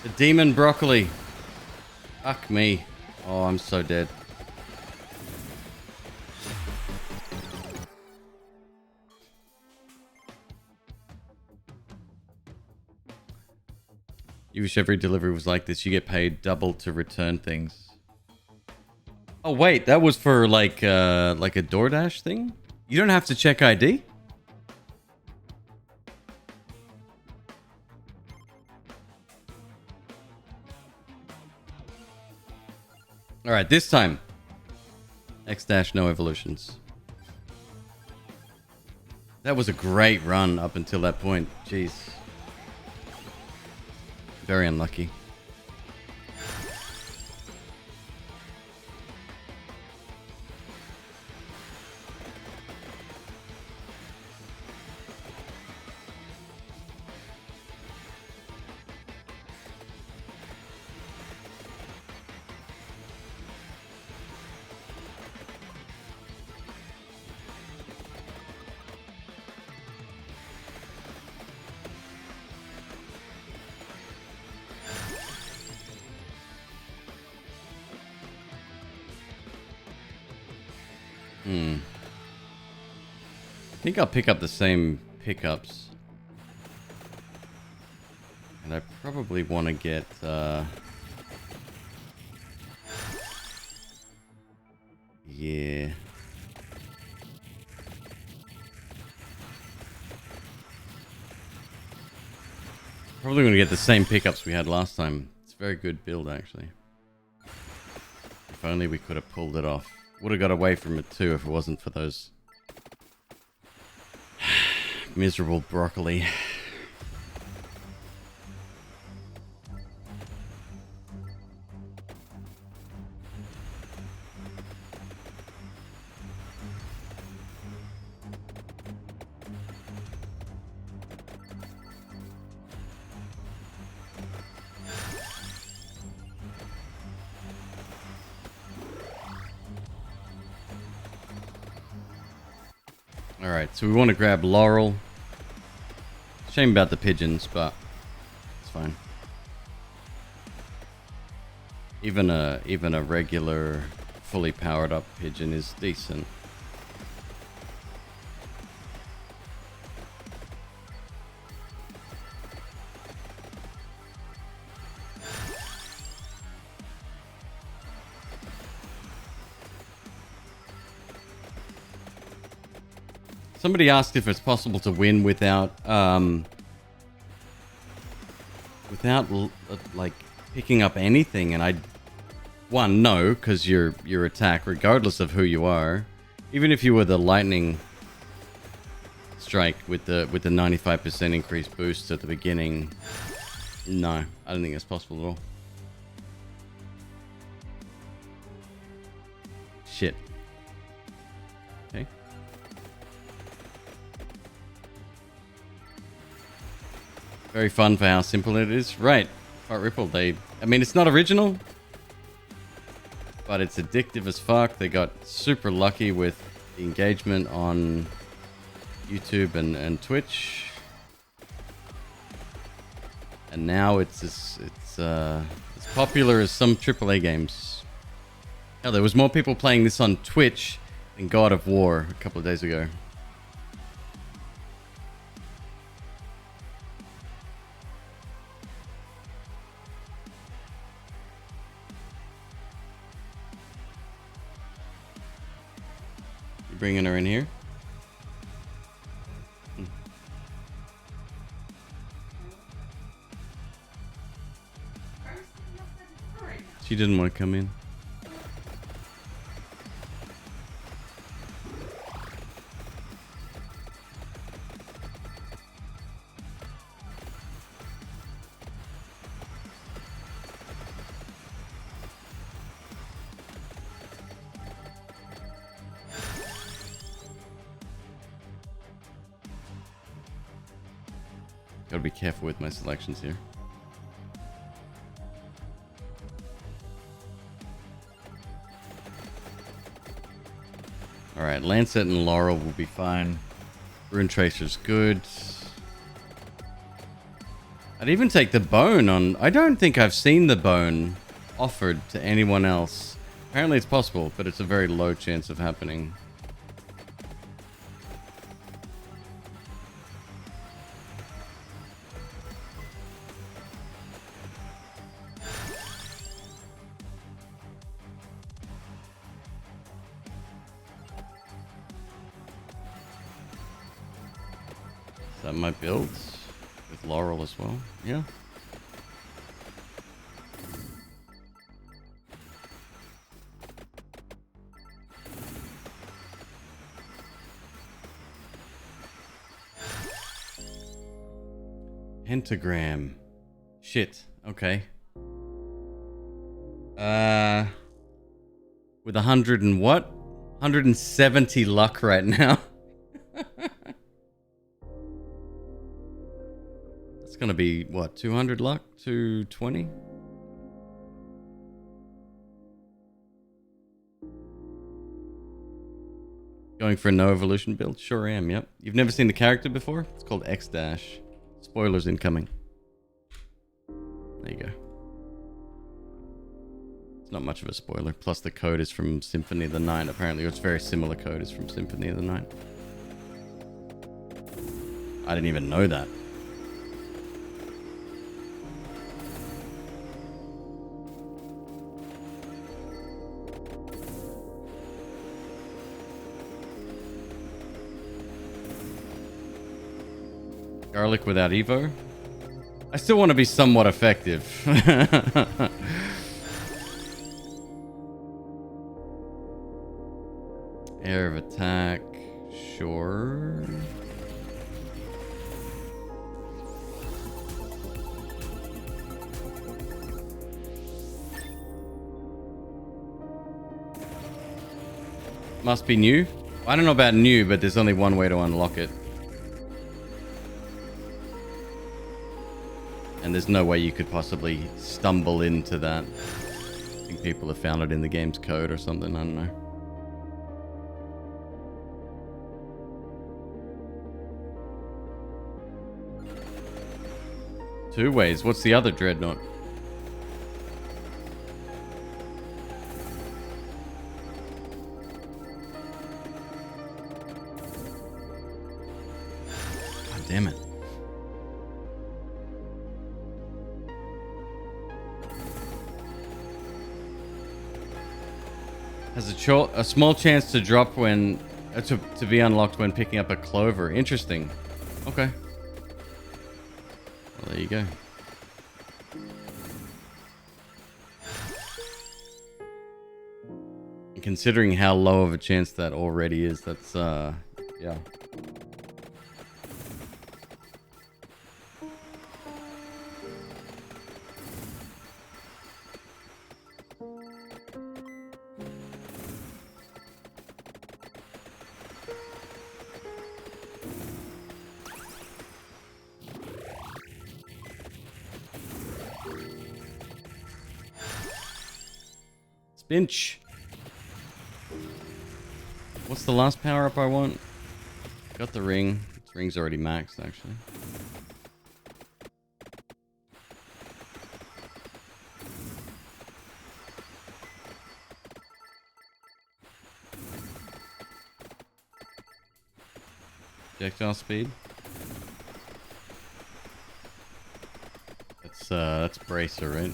The demon broccoli. Fuck me. Oh, I'm so dead. You wish every delivery was like this. You get paid double to return things. Oh, wait. That was for like a DoorDash thing? You don't have to check ID? Alright, this time. X- no evolutions. That was a great run up until that point. Jeez. Very unlucky. I think I'll pick up the same pickups. And I probably want to get, yeah. Probably going to get the same pickups we had last time. It's a very good build, actually. If only we could have pulled it off. Would have got away from it too if it wasn't for those miserable broccoli. Alright, so we want to grab Laurel. Shame about the pigeons, but it's fine. Even a regular, fully powered up pigeon is decent. Somebody asked if it's possible to win without like picking up anything, and no, because your attack, regardless of who you are, even if you were the lightning strike with the 95% increased boost at the beginning, no, I don't think it's possible at all. Shit. Okay. Very fun for how simple it is. Right. Fart Ripple, I mean, it's not original, but it's addictive as fuck. They got super lucky with the engagement on YouTube and Twitch. And now it's as popular as some AAA games. Hell, there was more people playing this on Twitch than God of War a couple of days ago. Bringing her in here. She didn't want to come in. Gotta be careful with my selections here. Alright, Lancet and Laurel will be fine. Rune Tracer's good. I'd even take the bone on... I don't think I've seen the bone offered to anyone else. Apparently it's possible, but it's a very low chance of happening. That might build with Laurel as well. Yeah. Pentagram. Shit. Okay. With 100 and what? 170 luck right now. It's gonna be what, 200 luck? 220? Going for a no evolution build? Sure am, yep. You've never seen the character before? It's called X-Dash. Spoilers incoming. There you go. It's not much of a spoiler. Plus the code is from Symphony of the Night, apparently. It's very similar code is from Symphony of the Night. I didn't even know that. Garlic without Evo? I still want to be somewhat effective. Air of attack. Sure. Must be new. I don't know about new, but there's only one way to unlock it. And there's no way you could possibly stumble into that. I think people have found it in the game's code or something. I don't know. Two ways. What's the other dreadnought? God damn it. Has a small chance to drop when to be unlocked when picking up a clover. Interesting. Okay. Well, there you go. And considering how low of a chance that already is, that's yeah. Spinch. What's the last power up I want? Got the ring. This ring's already maxed, actually. Projectile speed. That's bracer, right?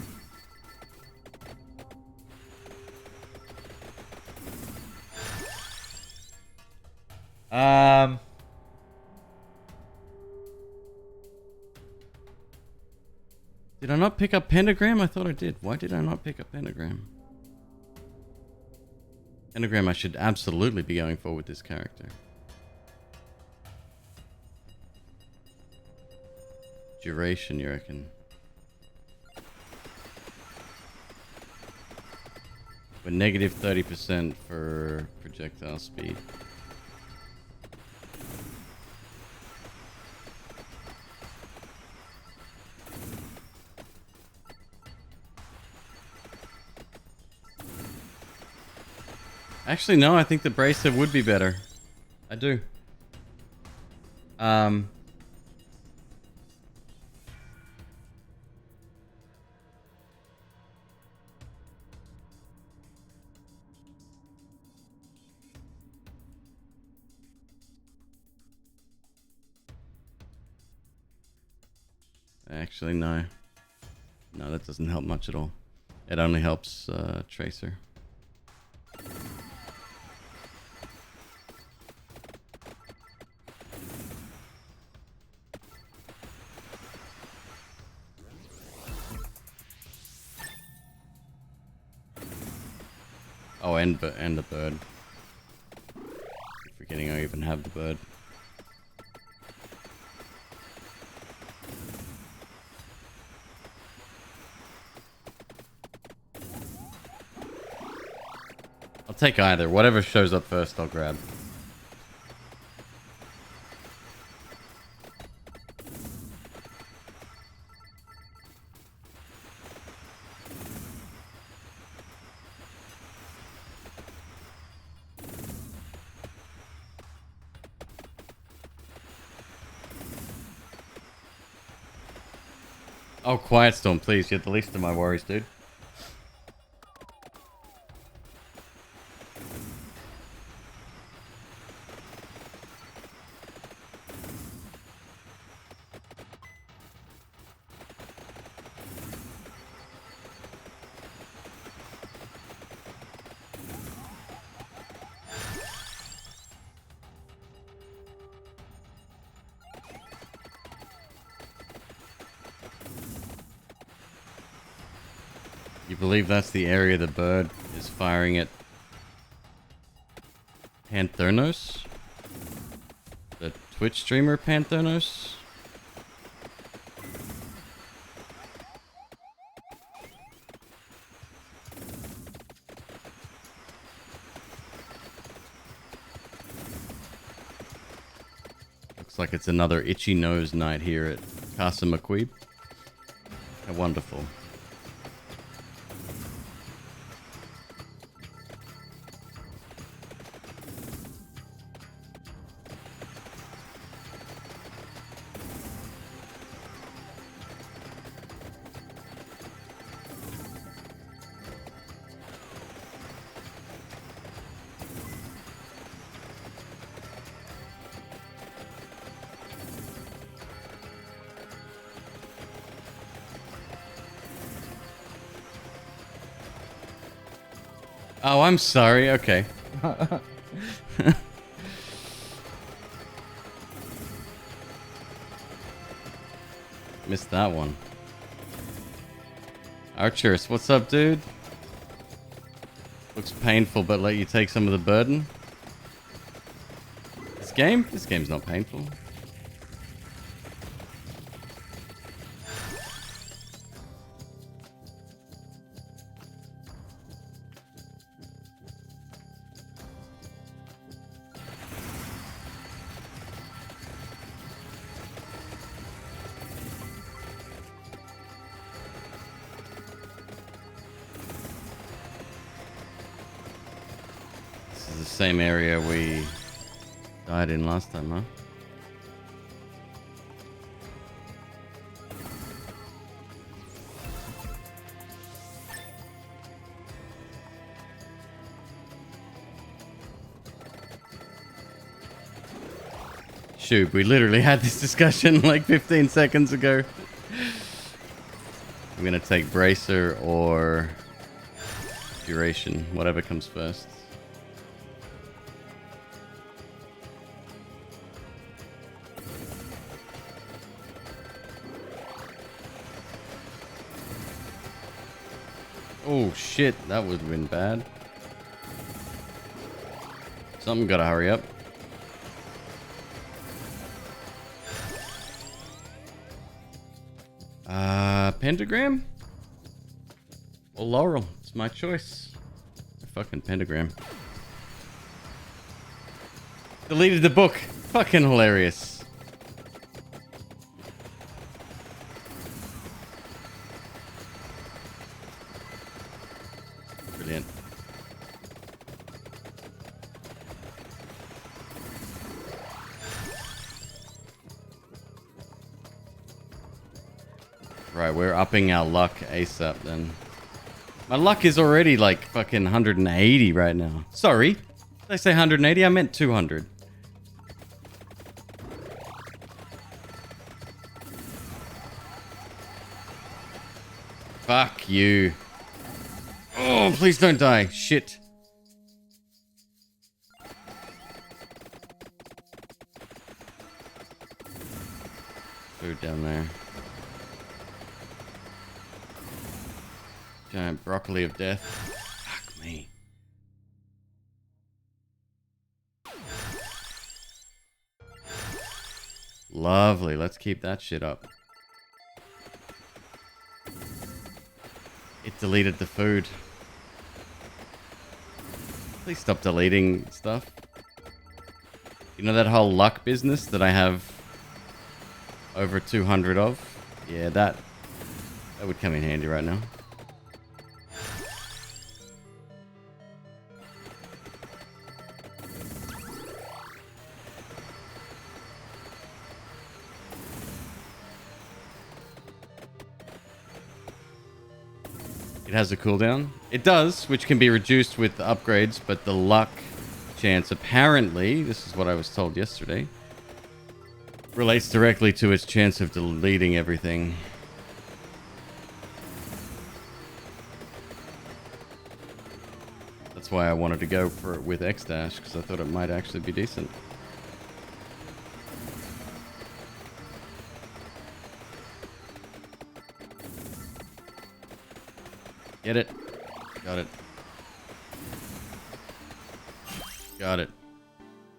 Did I not pick up pentagram? I thought I did. Why did I not pick up pentagram? Pentagram I should absolutely be going for with this character. Duration, you reckon? We're negative 30% for projectile speed. Actually, no, I think the bracer would be better. I do. Actually, no. No, that doesn't help much at all. It only helps Tracer. Oh, and the bird. Forgetting I even have the bird. I'll take either. Whatever shows up first, I'll grab. Oh, Quiet Storm, please. You're the least of my worries, dude. You believe that's the area the bird is firing at Panthernos? The Twitch streamer Panthernos? Looks like it's another itchy nose night here at Casa McQueeb. How wonderful. Oh, I'm sorry. Okay. Missed that one. Archers, what's up, dude? Looks painful, but let you take some of the burden. This game's not painful. This is the same area we died in last time, huh? Shoot, we literally had this discussion like 15 seconds ago. I'm gonna take Bracer or Duration, whatever comes first. Oh shit, that would have been bad. Something gotta hurry up. Pentagram? Or Laurel? It's my choice. A fucking Pentagram. Deleted the book. Fucking hilarious. Brilliant. Right, we're upping our luck ASAP then. My luck is already like fucking 180 right now. Sorry. Did I say 180? I meant 200. Fuck you. Oh, please don't die. Shit. Food down there. Giant broccoli of death. Fuck me. Lovely. Let's keep that shit up. It deleted the food. Please stop deleting stuff. You know that whole luck business that I have over 200 of? Yeah, that would come in handy right now. It has a cooldown. It does, which can be reduced with upgrades, but the luck chance, apparently, this is what I was told yesterday, relates directly to its chance of deleting everything. That's why I wanted to go for it with X-Dash, because I thought it might actually be decent. Get it. Got it. Got it.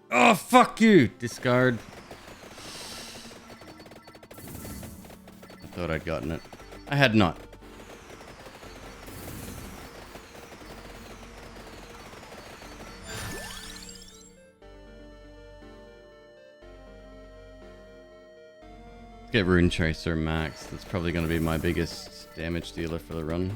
Oh, fuck you! Discard. I thought I'd gotten it. I had not. Let's get Rune Tracer max. That's probably going to be my biggest damage dealer for the run.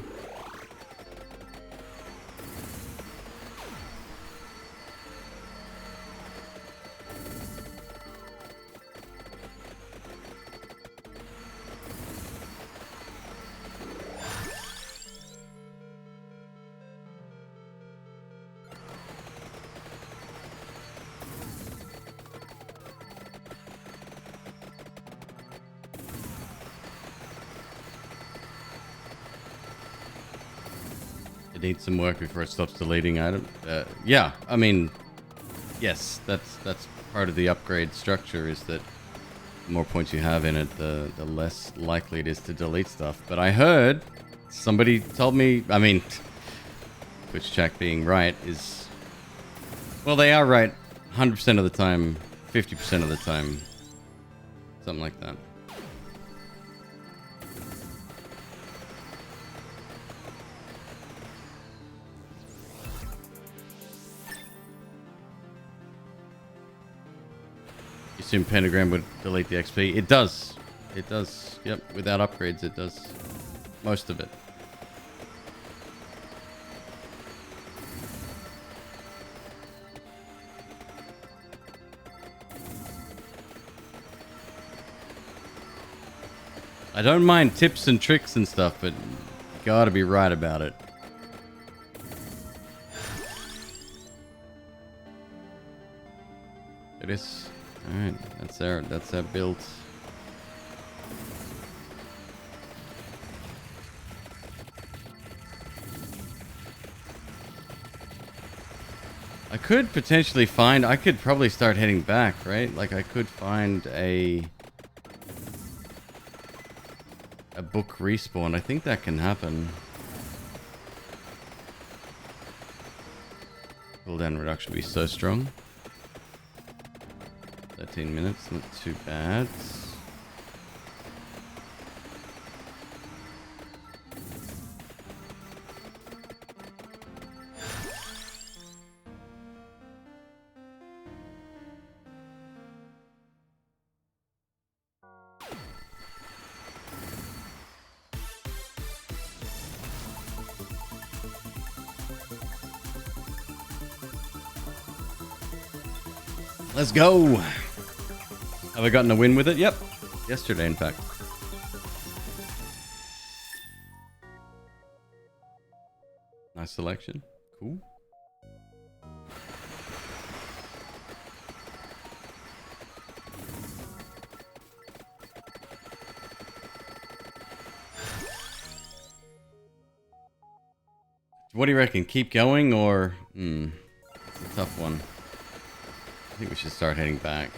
It needs some work before it stops deleting items. Yeah, I mean, yes, that's part of the upgrade structure, is that the more points you have in it, the less likely it is to delete stuff. But I heard, somebody told me, I mean, Twitch chat being right is, well, they are right 100% of the time, 50% of the time, something like that. You assume Pentagram would delete the XP? It does. It does. Yep. Without upgrades, it does most of it. I don't mind tips and tricks and stuff, but you gotta be right about it. It is. Alright, that's our build. I could potentially find, I could probably start heading back, right? Like I could find a book respawn. I think that can happen. Cooldown reduction would be so strong. 13 minutes, not too bad. Let's go. Have I gotten a win with it? Yep. Yesterday, in fact. Nice selection. Cool. What do you reckon? Keep going or... it's a tough one. I think we should start heading back.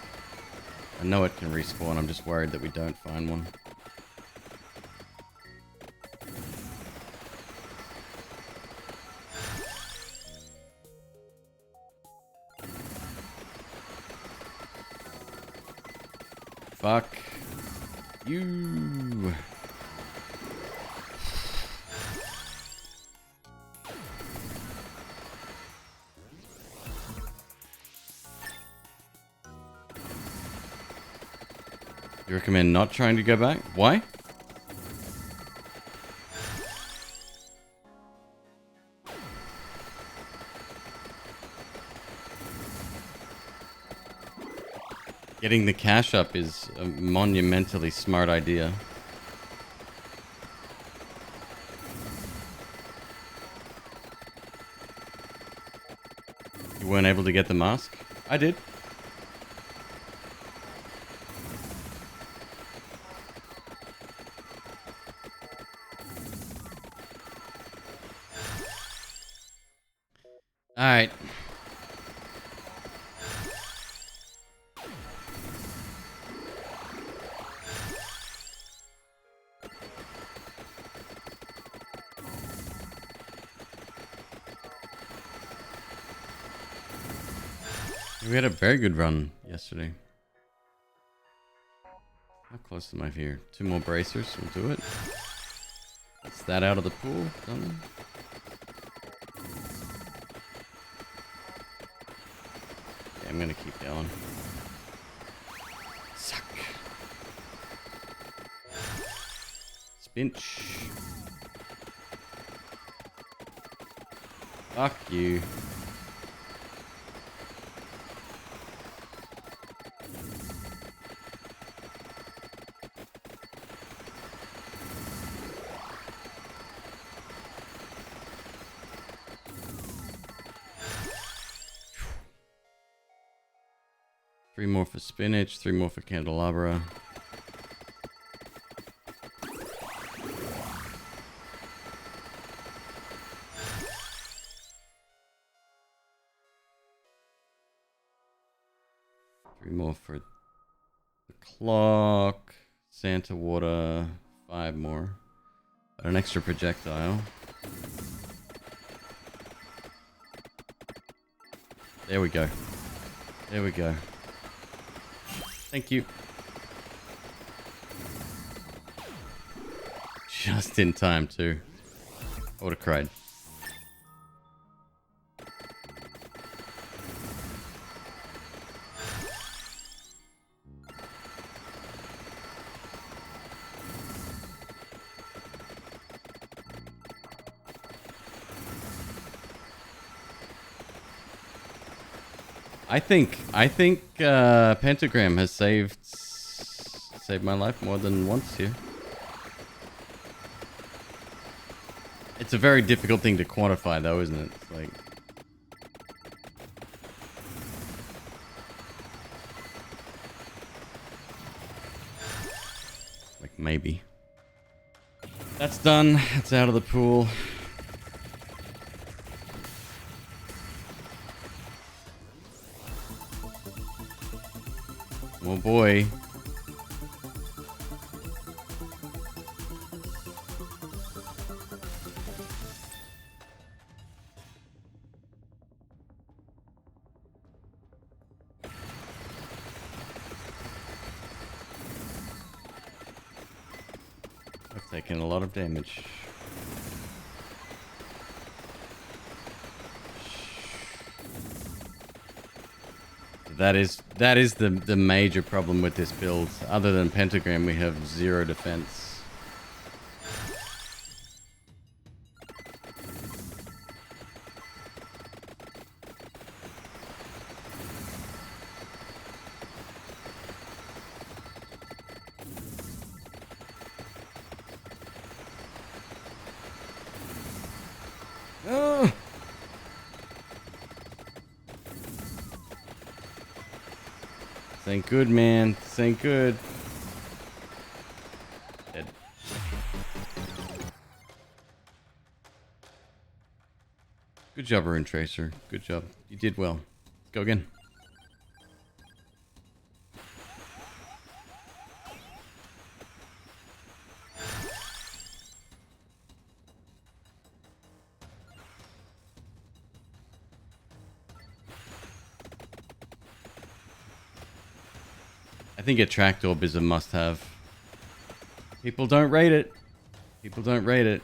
I know it can respawn. I'm just worried that we don't find one. Fuck you. You recommend not trying to go back? Why? Getting the cash up is a monumentally smart idea. You weren't able to get the mask? I did. Alright. We had a very good run yesterday. How close am I here? 2 more bracers, we'll do it. That's that out of the pool. Done. Yeah, I'm gonna keep going. Suck. Spinch. Fuck you. Three more for spinach, 3 more for candelabra. 3 more for the clock. Santa water. 5 more. An extra projectile. There we go. There we go. Thank you. Just in time, too. I would have cried. I think Pentagram has saved my life more than once here. It's a very difficult thing to quantify, though, isn't it? It's like maybe. That's done. It's out of the pool. Oh boy. I've taken a lot of damage. That is the major problem with this build. Other than Pentagram, we have 0 defense. Oh! This ain't good, man. This ain't good. Dead. Good job, Rune Tracer. Good job. You did well. Go again. I think a tracked orb is a must-have. People don't rate it. People don't rate it.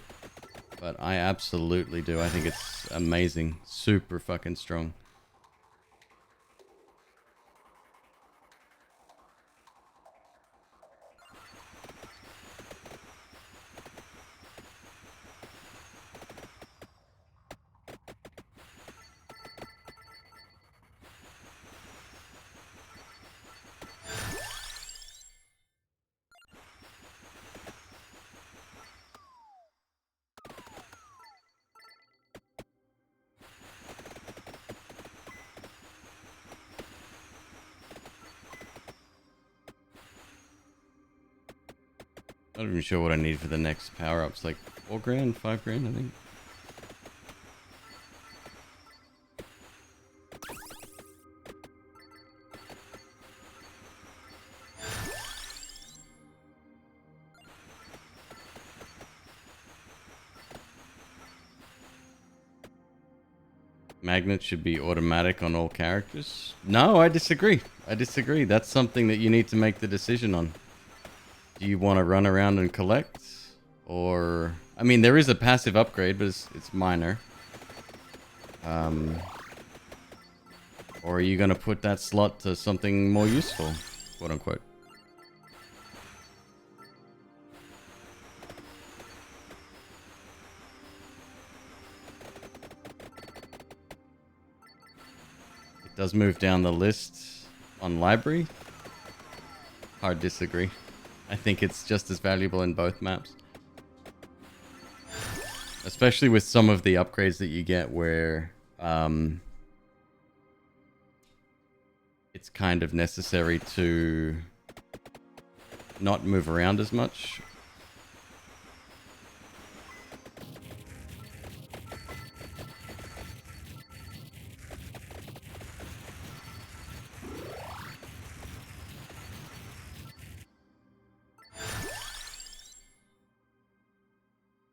But I absolutely do. I think it's amazing. Super fucking strong. Not even sure what I need for the next power-ups. Like 4 grand, 5 grand, I think. Magnets should be automatic on all characters. No, I disagree. I disagree. That's something that you need to make the decision on. Do you want to run around and collect? Or... I mean, there is a passive upgrade, but it's minor. Or are you going to put that slot to something more useful? Quote unquote. It does move down the list on library. Hard disagree. I think it's just as valuable in both maps. Especially with some of the upgrades that you get where it's kind of necessary to not move around as much.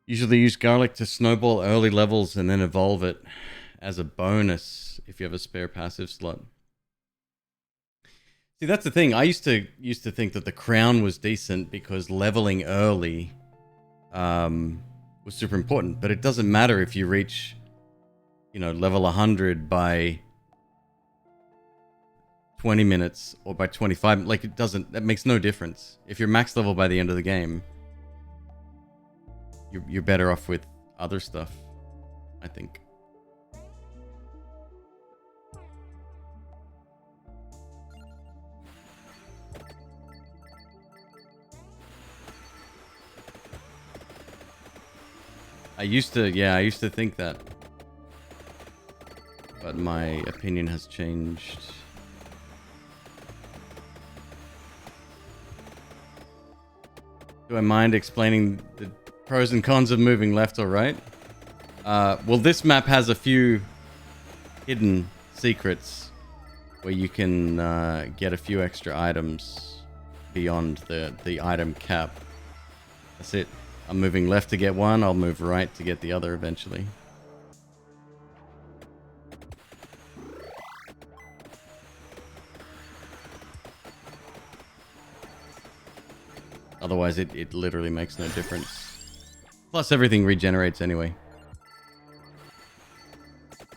Usually use garlic to snowball early levels and then evolve it as a bonus if you have a spare passive slot. See, that's the thing. I used to think that the crown was decent because leveling early was super important, but it doesn't matter if you reach, level 100 by 20 minutes or by 25. Like, that makes no difference. If you're max level by the end of the game, you're better off with other stuff, I think. I used to think that, but my opinion has changed. Do I mind explaining the pros and cons of moving left or right? Well, this map has a few hidden secrets where you can get a few extra items beyond the item cap. That's it. I'm moving left to get one, I'll move right to get the other eventually. Otherwise, it literally makes no difference. Plus, everything regenerates anyway.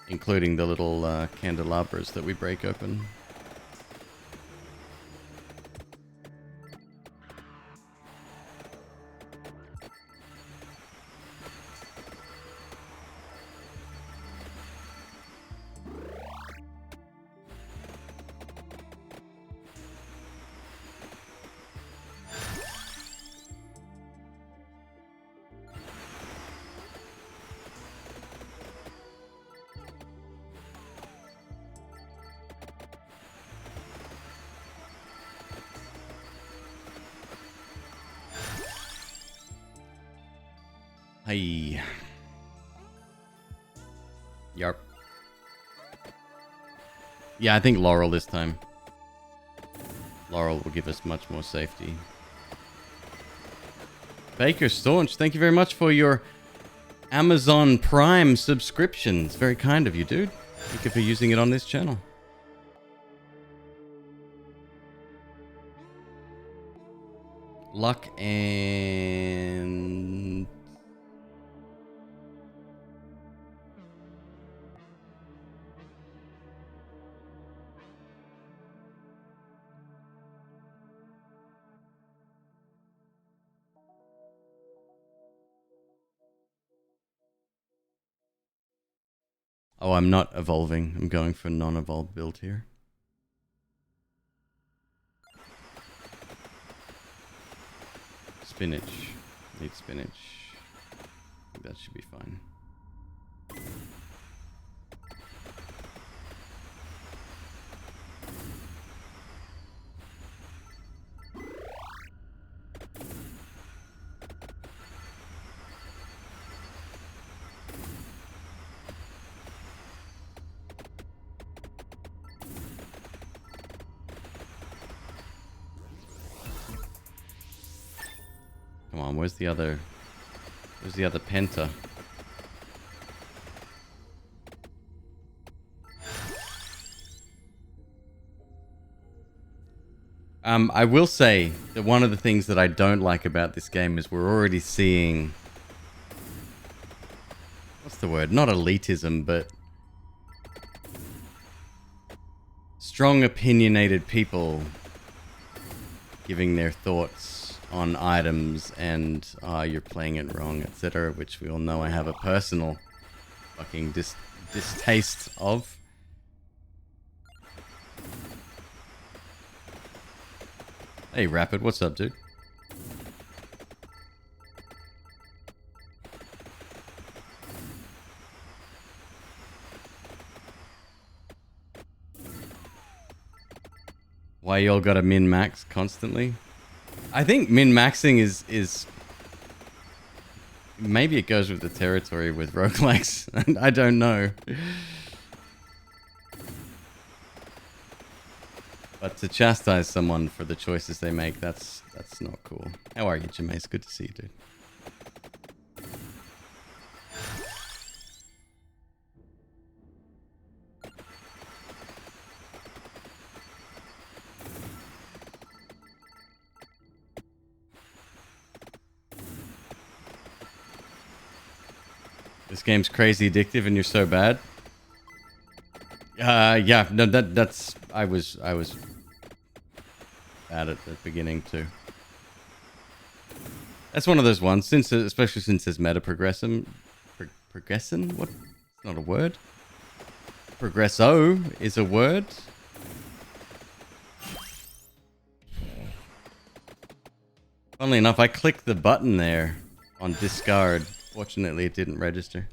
Including the little candelabras that we break open. Hey. Yarp. Yeah, I think Laurel this time. Laurel will give us much more safety. Baker Staunch, thank you very much for your Amazon Prime subscriptions. Very kind of you, dude. Thank you for using it on this channel. Luck and... Oh, I'm not evolving. I'm going for non-evolved build here. Spinach. Need spinach. I think that should be fine. Come on, where's the other penta? I will say that one of the things that I don't like about this game is we're already seeing... What's the word? Not elitism, but... strong opinionated people giving their thoughts on items and you're playing it wrong, etc., which we all know I have a personal fucking distaste of. Hey Rapid, what's up, dude? Why y'all gotta min-max constantly? I think min-maxing is... Maybe it goes with the territory with roguelikes. I don't know. But to chastise someone for the choices they make, that's not cool. How are you, Jameis? Good to see you, dude. This game's crazy addictive and you're so bad. Yeah, no, that's I was bad at the beginning too. That's one of those ones, especially since there's meta progression. Progression? What? It's not a word. Progresso is a word. Funnily enough, I clicked the button there on discard. Fortunately, it didn't register.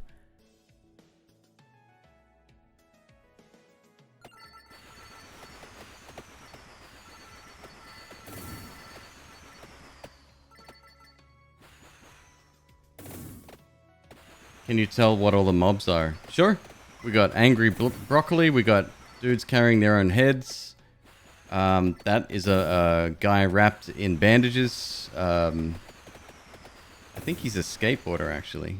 Can you tell what all the mobs are? Sure. We got angry broccoli. We got dudes carrying their own heads. That is a guy wrapped in bandages. I think he's a skateboarder, actually.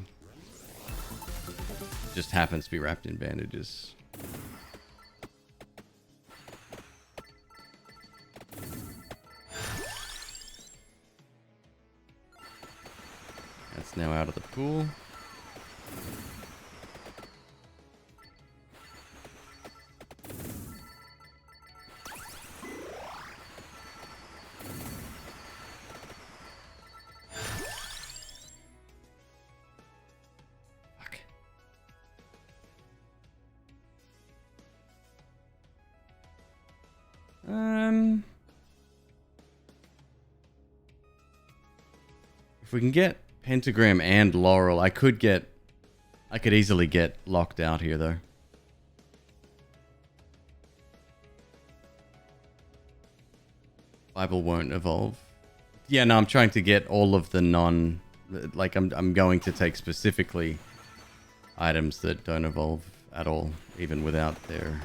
Just happens to be wrapped in bandages. That's now out of the pool. If we can get Pentagram and Laurel, I could easily get locked out here though. Bible won't evolve. Yeah, no, I'm trying to get all of the like I'm going to take specifically items that don't evolve at all, even without their,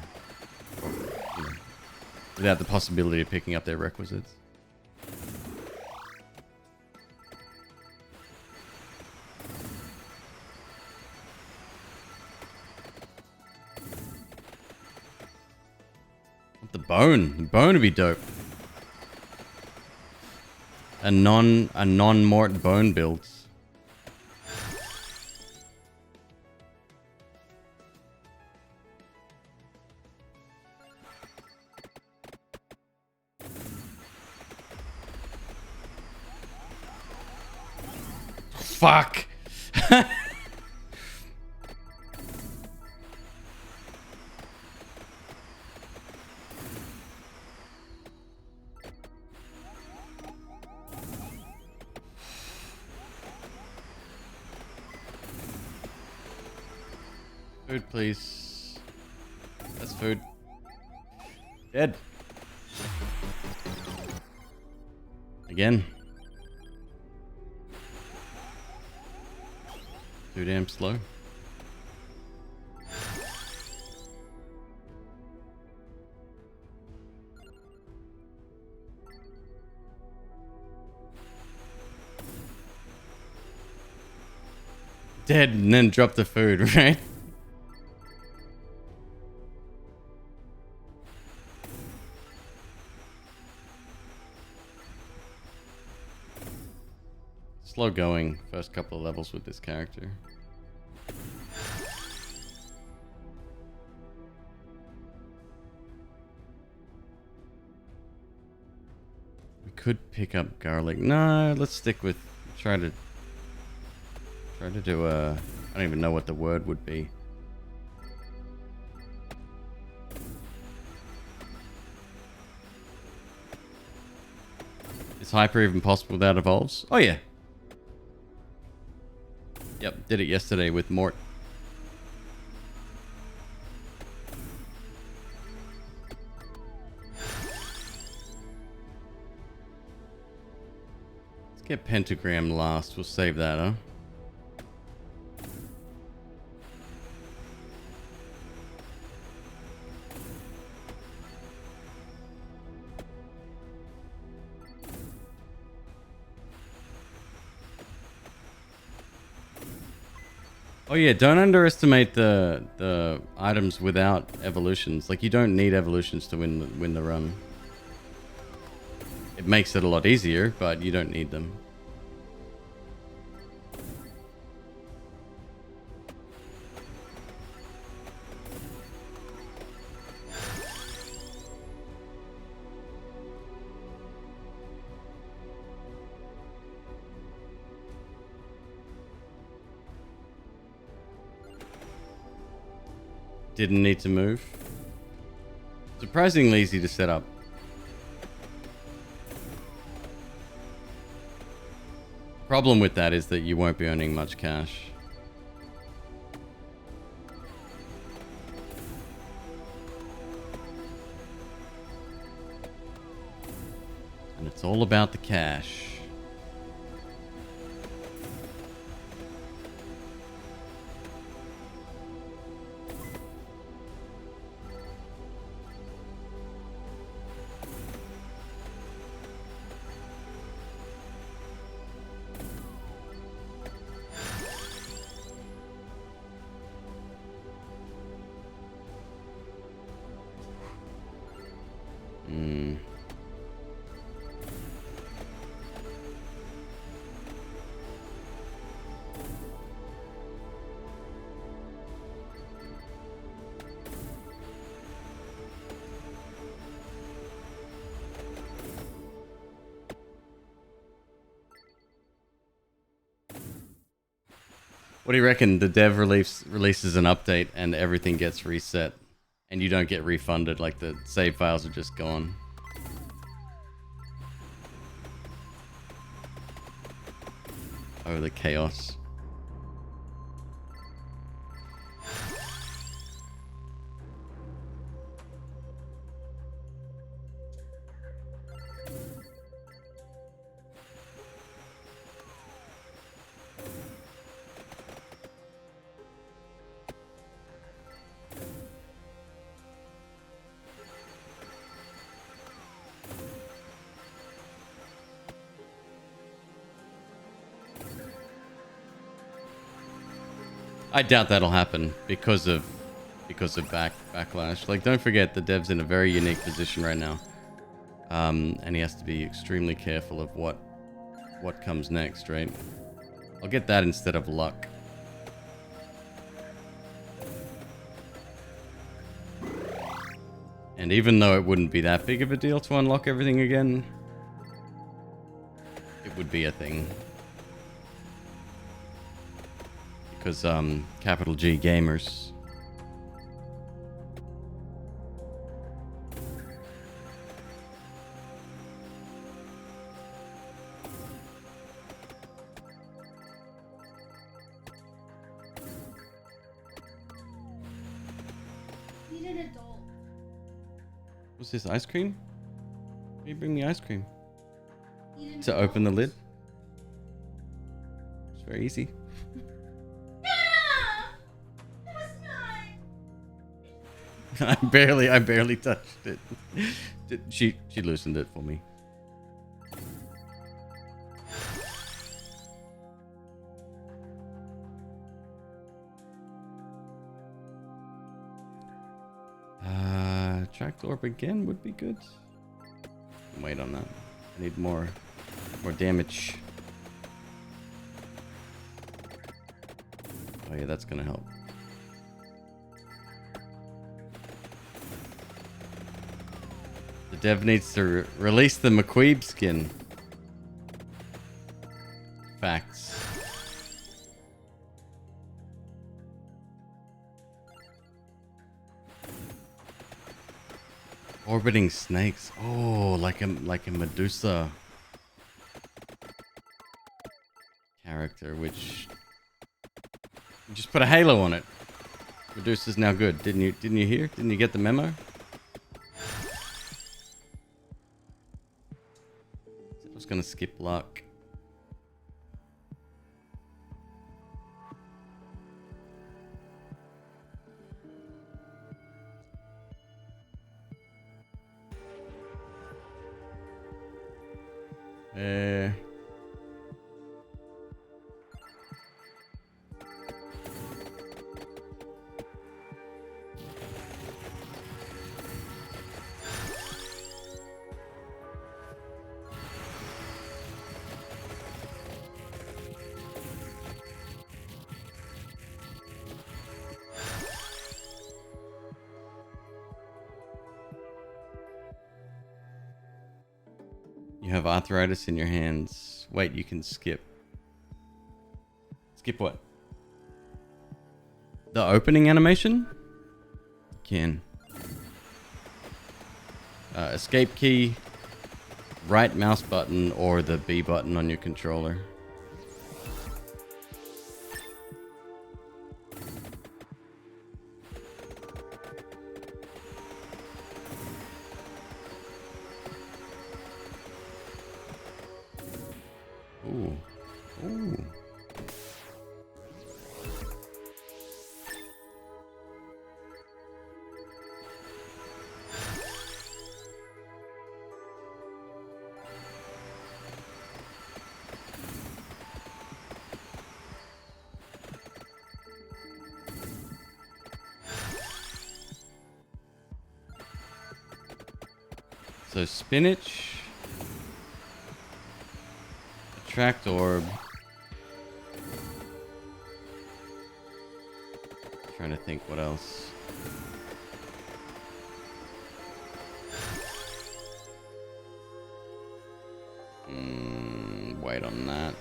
without the possibility of picking up their requisites. The bone would be dope. A non-mort bone builds. Fuck. Food, please. That's food. Dead. Again. Too damn slow. Dead and then drop the food, right? Slow going first couple of levels with this character. We could pick up garlic. No, let's stick with try to do a, I don't even know what the word would be. Is hyper even possible without evolves? Oh yeah. Yep, did it yesterday with Mort. Let's get Pentagram last. We'll save that, huh? Oh yeah, don't underestimate the items without evolutions. Like, you don't need evolutions to win the run. It makes it a lot easier, but you don't need them. didn't need to move. Surprisingly easy to set up. Problem with that is that you won't be earning much cash. And it's all about the cash. What do you reckon? The dev releases an update and everything gets reset and you don't get refunded, like the save files are just gone. Oh, the chaos. I doubt that'll happen because of backlash. Like, don't forget the dev's in a very unique position right now, and he has to be extremely careful of what comes next. Right? I'll get that instead of luck. And even though it wouldn't be that big of a deal to unlock everything again, it would be a thing. Because, capital G gamers. Need an adult. What's this, ice cream? Why do you bring me ice cream? Need an To adult. open the lid? It's very easy. That was mine. I barely touched it. She loosened it for me. Tracked orb again would be good. Wait on that. I need more damage. Oh yeah, that's gonna help. The dev needs to release the McQueeb skin. Facts. Orbiting snakes. Oh, like a Medusa character, which you just put a halo on it. Medusa's now good. Didn't you hear? Didn't you get the memo? I was gonna skip luck. You have arthritis in your hands. Wait, you can skip. Skip what? The opening animation? can. Escape key, right mouse button, or the B button on your controller. Ooh. Ooh. So spinach, attract orb. Trying to think what else. Wait on that.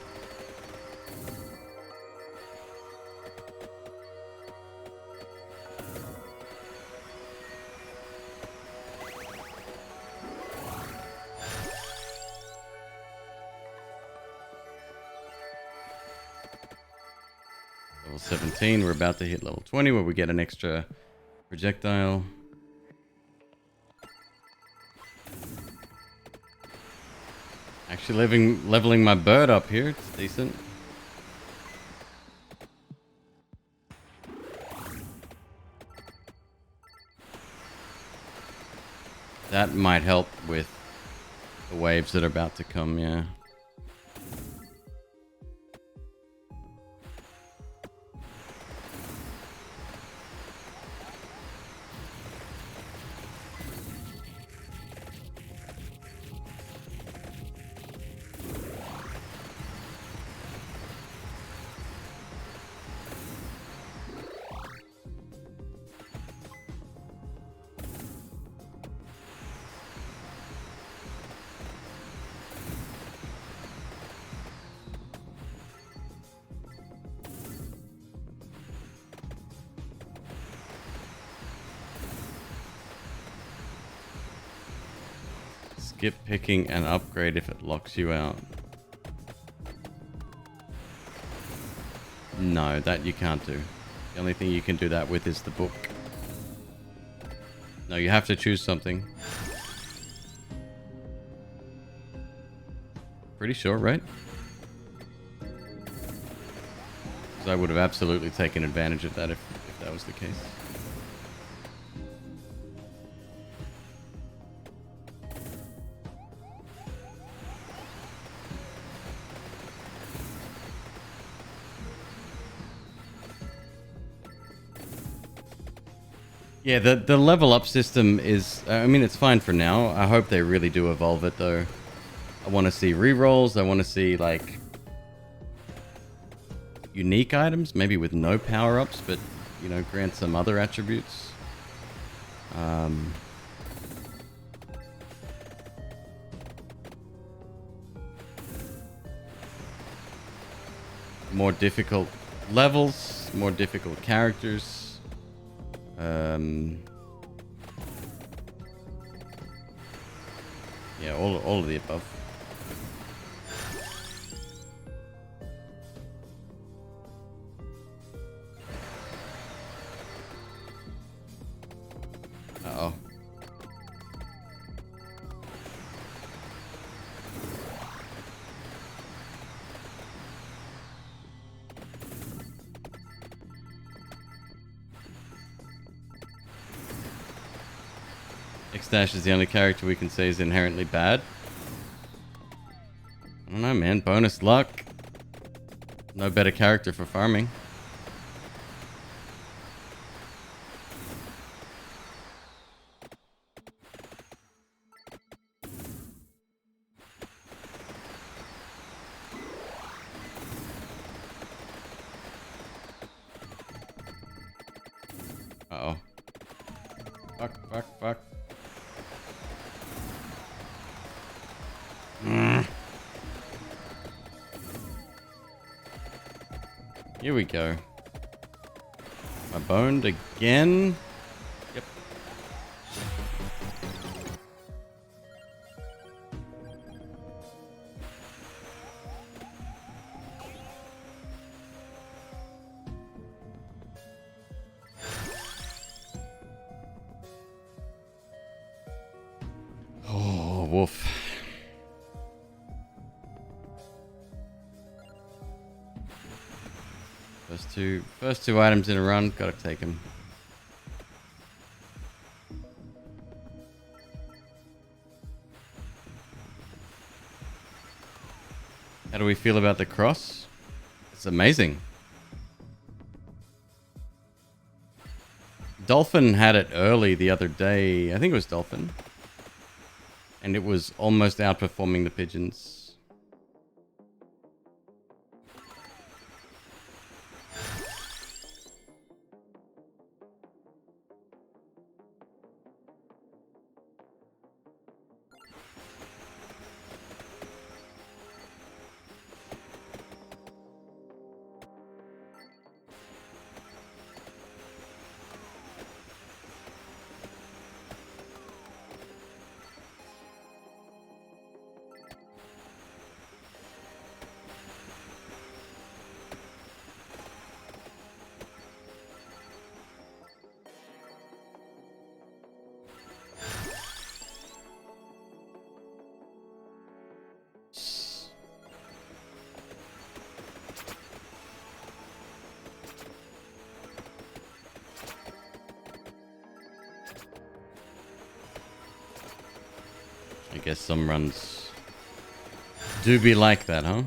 Level 17, we're about to hit level 20 where we get an extra projectile. Actually leveling my bird up here, it's decent. That might help with the waves that are about to come, yeah. Skip picking and upgrade if it locks you out. No, that you can't do. The only thing you can do that with is the book. No, you have to choose something. Pretty sure, right? Because I would have absolutely taken advantage of that if that was the case. Yeah, the level up system is, I mean, it's fine for now. I hope they really do evolve it, though. I want to see rerolls. I want to see, like, unique items, maybe with no power-ups, but, you know, grant some other attributes. More difficult levels, more difficult characters. Yeah, all of the above. Uh-oh. X-Dash is the only character we can say is inherently bad. I don't know, man. Bonus luck. No better character for farming. Uh-oh. Fuck. Here we go. I boned again. Yep. woof. First two items in a run, gotta take them. How do we feel about the cross? It's amazing. Dolphin had it early the other day. I think it was Dolphin. And it was almost outperforming the pigeons. I guess some runs do be like that, huh?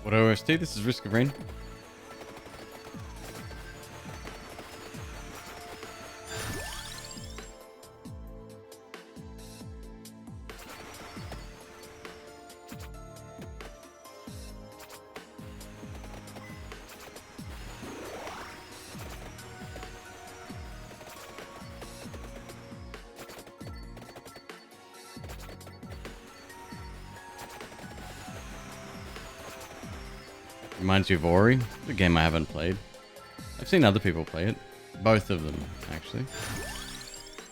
What OST? This is Risk of Rain. Reminds you of Ori, the game I haven't played. I've seen other people play it. Both of them, actually.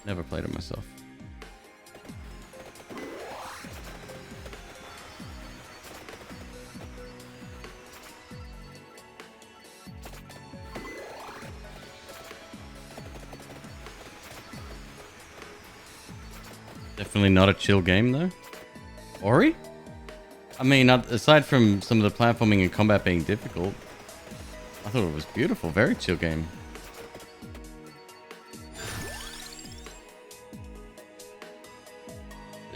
Never played it myself. Definitely not a chill game, though. Ori? I mean, aside from some of the platforming and combat being difficult, I thought it was beautiful. Very chill game.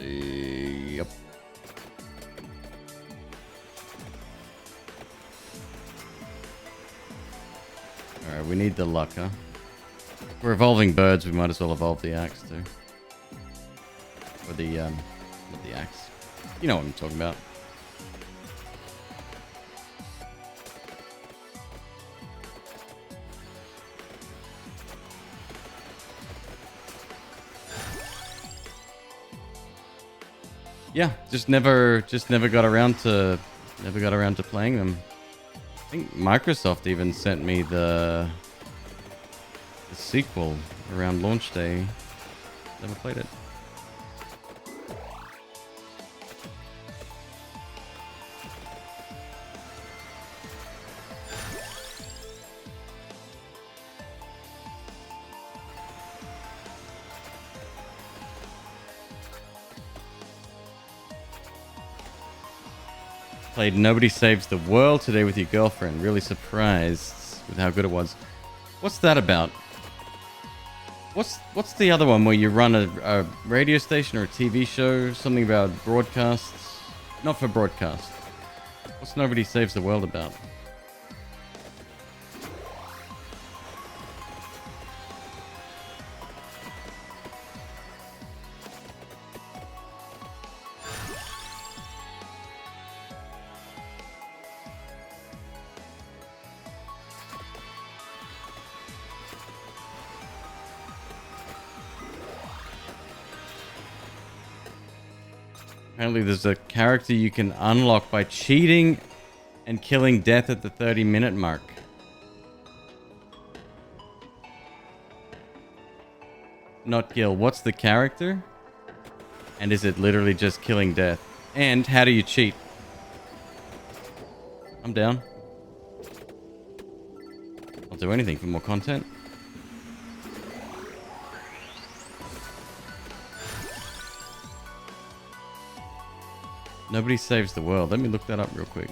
Yep. Alright, we need the luck, huh? If we're evolving birds, we might as well evolve the axe, too. Or the, not the axe. You know what I'm talking about. Yeah, just never got around to playing them. I think Microsoft even sent me the sequel around launch day. Never played it. Played Nobody Saves the World today with your girlfriend. Really surprised with how good it was. What's that about? What's the other one where you run a radio station or a TV show? Something about broadcasts? Not for broadcast. What's Nobody Saves the World about? Apparently there's a character you can unlock by cheating and killing death at the 30-minute mark. Not Gil, what's the character? And is it literally just killing death? And how do you cheat? I'm down. I'll do anything for more content. Nobody saves the world. Let me look that up real quick.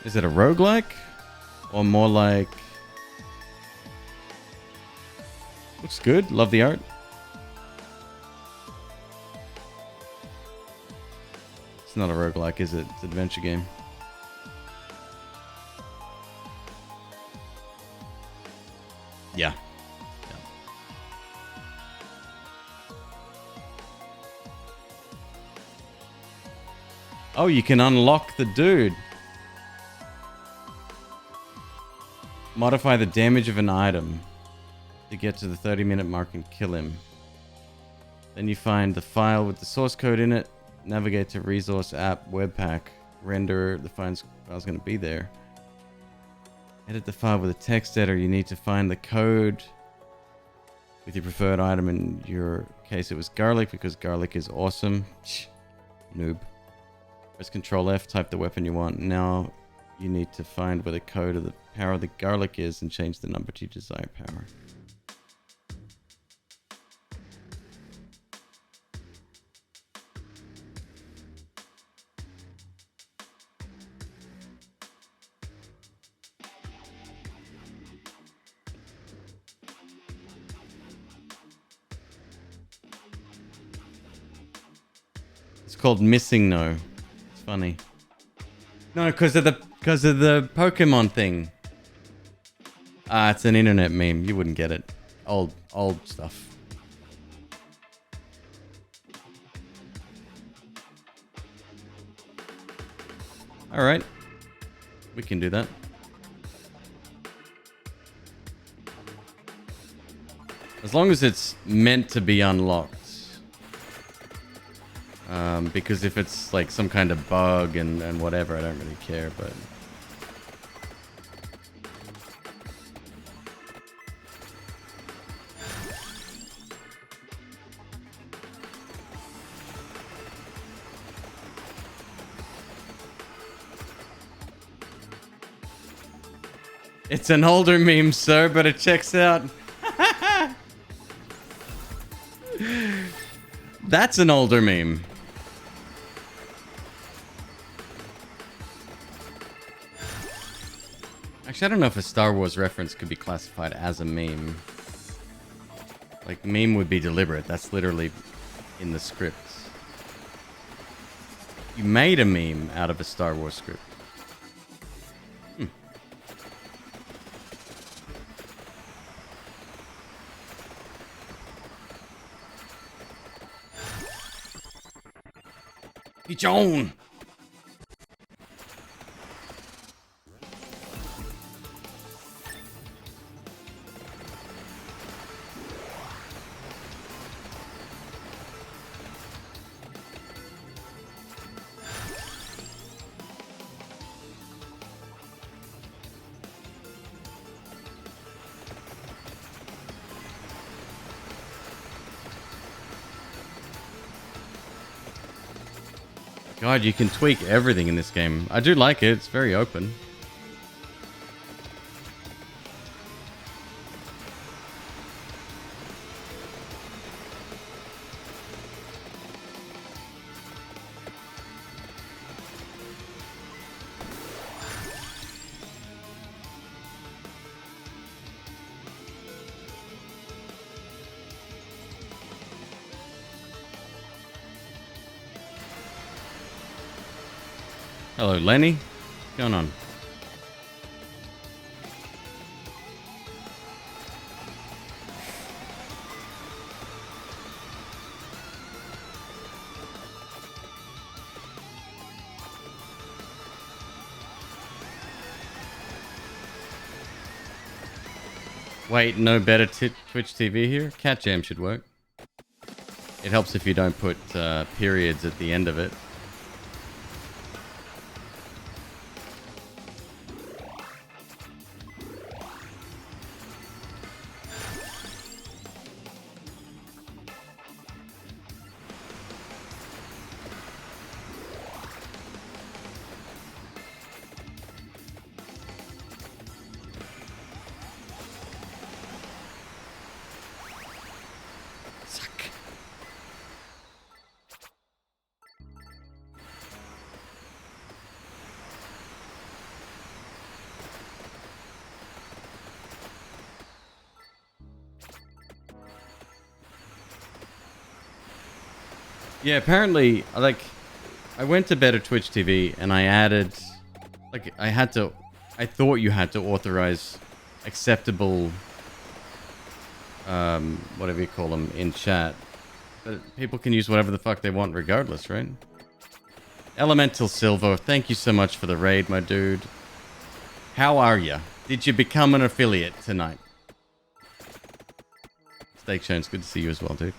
Is it a roguelike? Or more like... Looks good. Love the art. It's not a roguelike, is it? It's an adventure game. Yeah. Oh, you can unlock the dude. Modify the damage of an item to get to the 30-minute mark and kill him. Then you find the file with the source code in it. Navigate to resource app webpack. Render the file's going to be there. Edit the file with a text editor. You need to find the code with your preferred item. In your case, it was garlic because garlic is awesome. Noob. Press Control F. Type the weapon you want. Now you need to find where the code of the power of the garlic is and change the number to your desired power. It's called Missing No. It's funny. No, because of the Pokemon thing. Ah, it's an internet meme. You wouldn't get it. Old stuff. All right, we can do that. As long as it's meant to be unlocked. Because if it's like some kind of bug and whatever, I don't really care, but... It's an older meme, sir, but it checks out. That's an older meme. Actually, I don't know if a Star Wars reference could be classified as a meme. Like, meme would be deliberate. That's literally in the script. You made a meme out of a Star Wars script. It's on! God, you can tweak everything in this game. I do like it. It's very open. Hello, Lenny. What's going on? Wait, no better Twitch TV here? Cat Jam should work. It helps if you don't put periods at the end of it. Yeah, apparently, like, I went to Better Twitch TV and I added, like, I thought you had to authorize acceptable, whatever you call them, in chat. But people can use whatever the fuck they want regardless, right? Elemental Silver, thank you so much for the raid, my dude. How are you? Did you become an affiliate tonight? Steak Shane's good to see you as well, dude.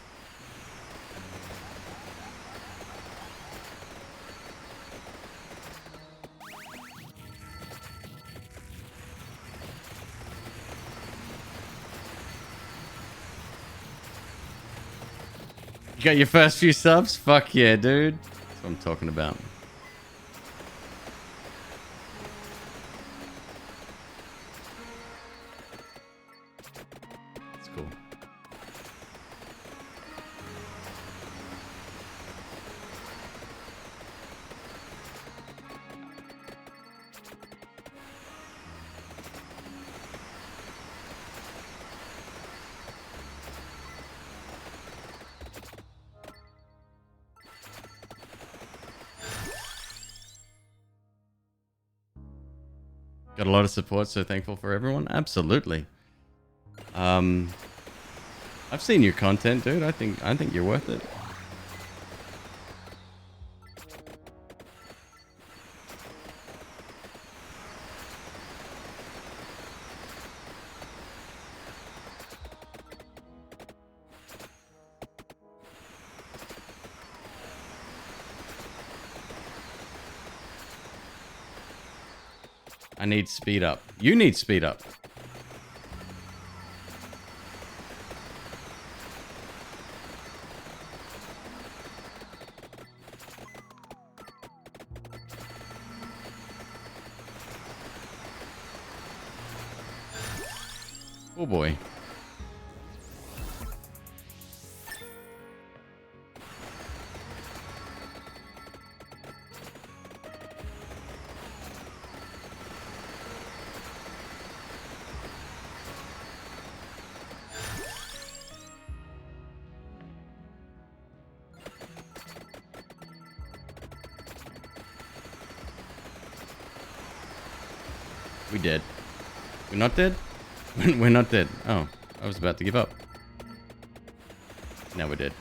You got your first few subs? Fuck yeah, dude. That's what I'm talking about. That's cool. Got a lot of support, so thankful for everyone. Absolutely. I've seen your content, dude. I think you're worth it. I need speed up. You need speed up. Oh boy. We dead. We're not dead? We're not dead. Oh, I was about to give up. Now we're dead.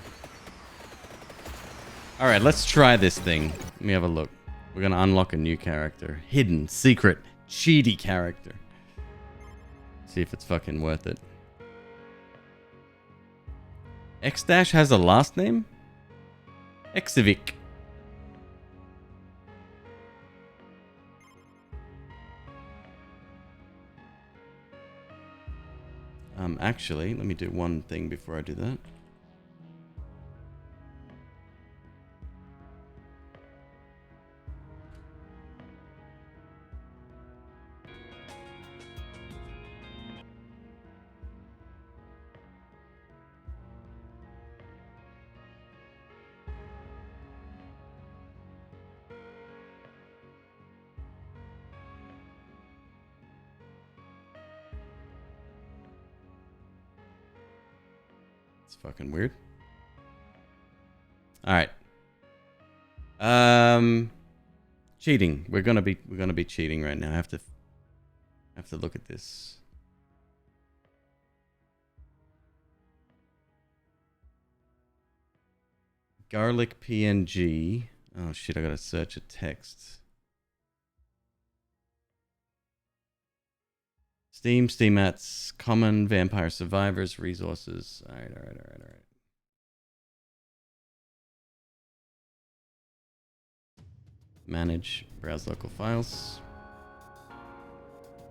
Alright, let's try this thing. Let me have a look. We're gonna unlock a new character. Hidden, secret, cheaty character. See if it's fucking worth it. X-Dash has a last name? Exivik. Actually, let me do one thing before I do that. It's fucking weird. All right. Cheating. We're gonna be cheating right now. I have to look at this. Garlic PNG. Oh shit! I gotta search a text. Steam mats, common, vampire survivors, resources. Alright. Manage, browse local files.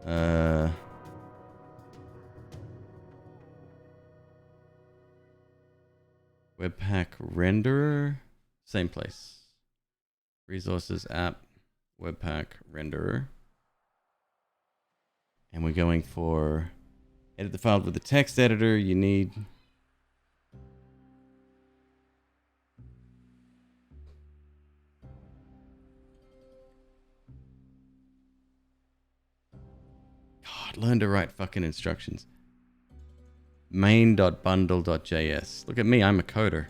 Webpack renderer, same place. Resources, app, webpack renderer. And we're going for edit the file with the text editor. You need God, learn to write fucking instructions. Main.bundle.js. Look at me, I'm a coder.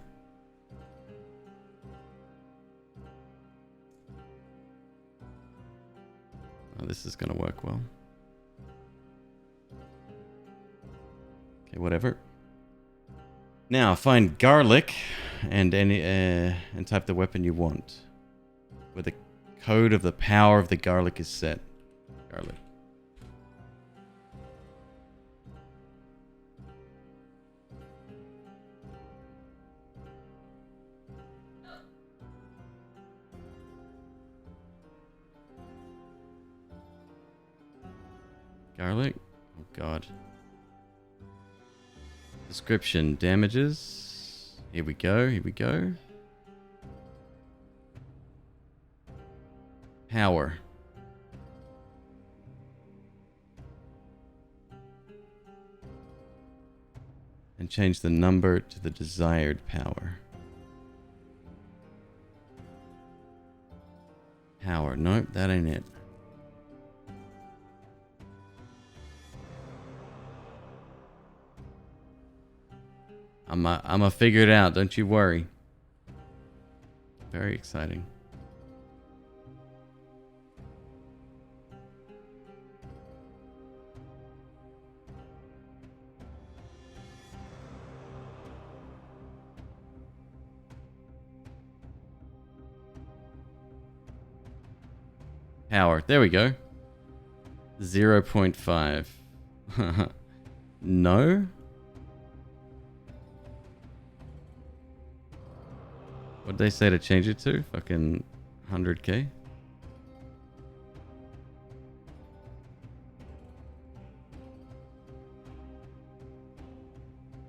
Oh, this is gonna work well. Okay, whatever. Now find garlic and type the weapon you want, where the code of the power of the garlic is set. Garlic. Garlic? Oh god. Description, damages. Here we go. Power. And change the number to the desired power. Power. Nope, that ain't it. I'ma figure it out, don't you worry. Very exciting. Power. There we go. 0.5. No? What'd they say to change it to? Fucking 100k?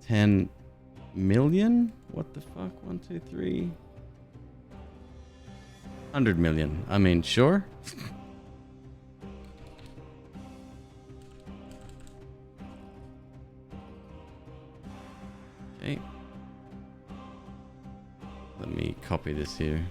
$10 million? What the fuck? 1, 2, 3. 100 million. I mean, sure. Okay. Let me copy this here.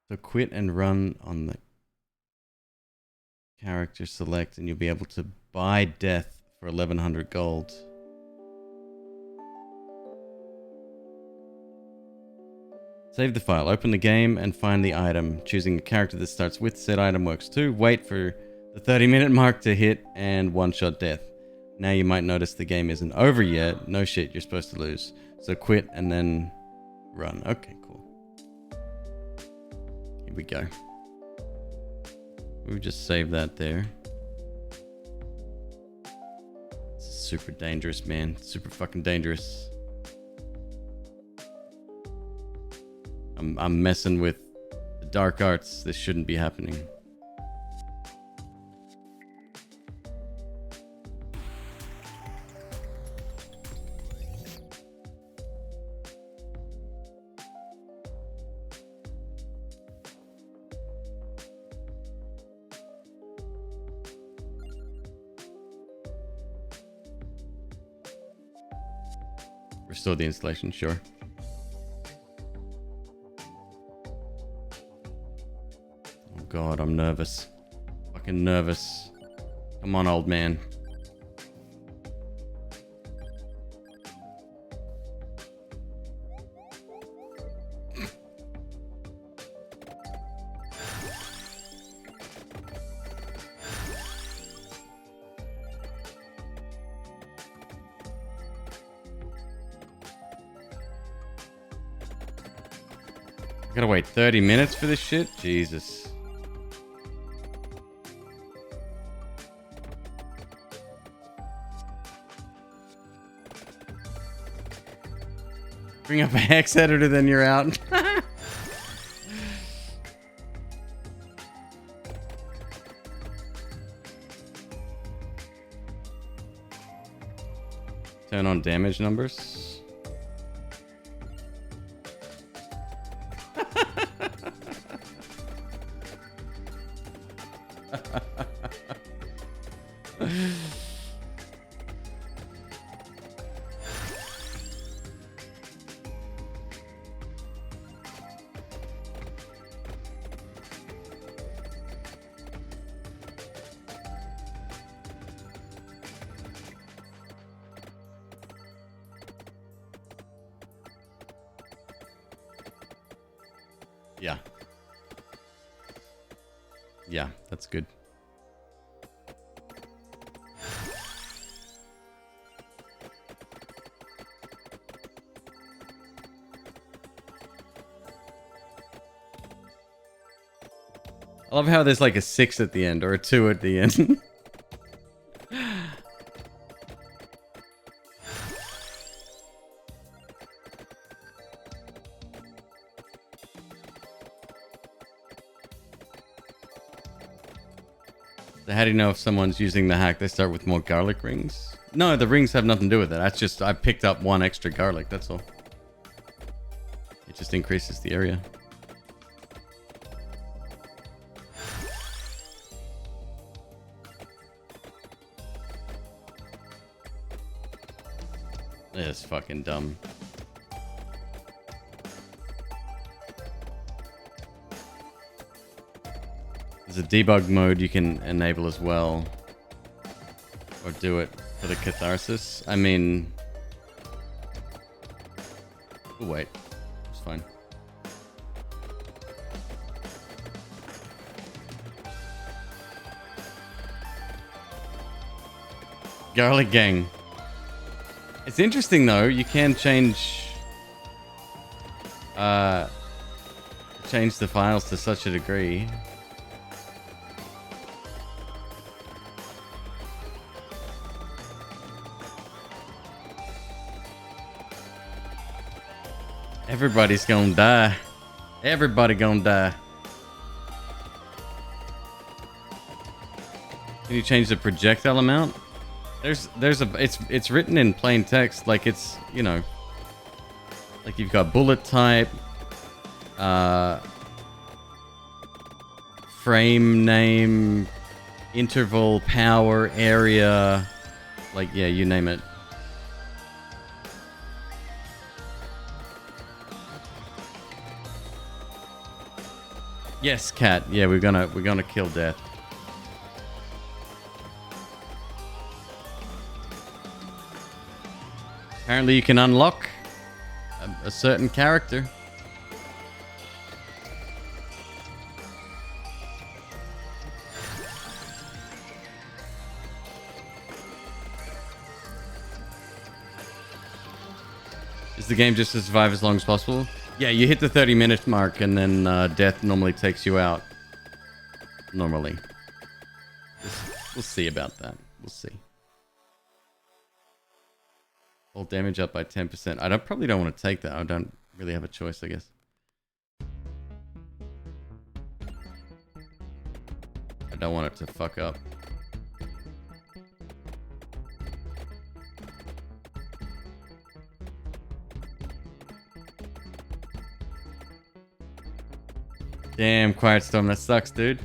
So quit and run on the character select and you'll be able to buy death for 1100 gold. Save the file, open the game and find the item. Choosing a character that starts with said item works too. Wait for the 30-minute mark to hit and one-shot death. Now you might notice the game isn't over yet. No shit, you're supposed to lose. So quit and then run. Okay, cool. Here we go. We'll just save that there. This is super dangerous, man. Super fucking dangerous. I'm messing with the dark arts. This shouldn't be happening. Restore the installation, sure. Oh god, I'm nervous. Fucking nervous. Come on, old man. gotta wait 30 minutes for this shit? Jesus. Bring up a hex editor, then you're out. Turn on damage numbers. Yeah. Yeah, that's good. I love how there's like a 6 at the end or a 2 at the end. So how do you know if someone's using the hack? They start with more garlic rings? No, the rings have nothing to do with it. That's just, I picked up 1 extra garlic, that's all. It just increases the area. It's fucking dumb. There's a debug mode you can enable as well. Or do it for the catharsis. I mean... Oh, wait. It's fine. Garlic Gang. It's interesting though, you can change the files to such a degree. Everybody's gonna die. Everybody gonna die. Can you change the projectile amount? It's written in plain text, like it's, you know, like you've got bullet type, frame name, interval, power, area, like, yeah, you name it. Yes, cat. Yeah, we're gonna kill death. Apparently you can unlock a certain character. Is the game just to survive as long as possible? Yeah, you hit the 30-minute mark and then death normally takes you out. Normally. We'll see about that. We'll see. All damage up by 10%. I probably don't want to take that. I don't really have a choice, I guess. I don't want it to fuck up. Damn, Quiet Storm, that sucks, dude.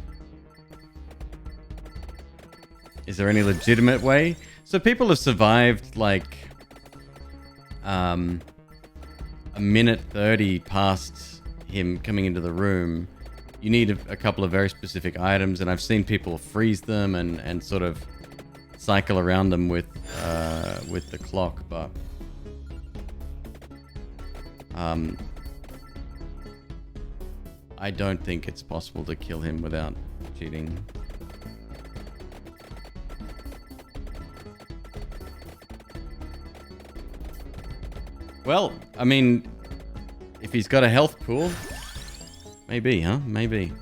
Is there any legitimate way? So people have survived, like... a minute 30 past him coming into the room. You need a couple of very specific items, and I've seen people freeze them and sort of cycle around them with the clock, but I don't think it's possible to kill him without cheating. Well, I mean, if he's got a health pool, Maybe, huh? Maybe.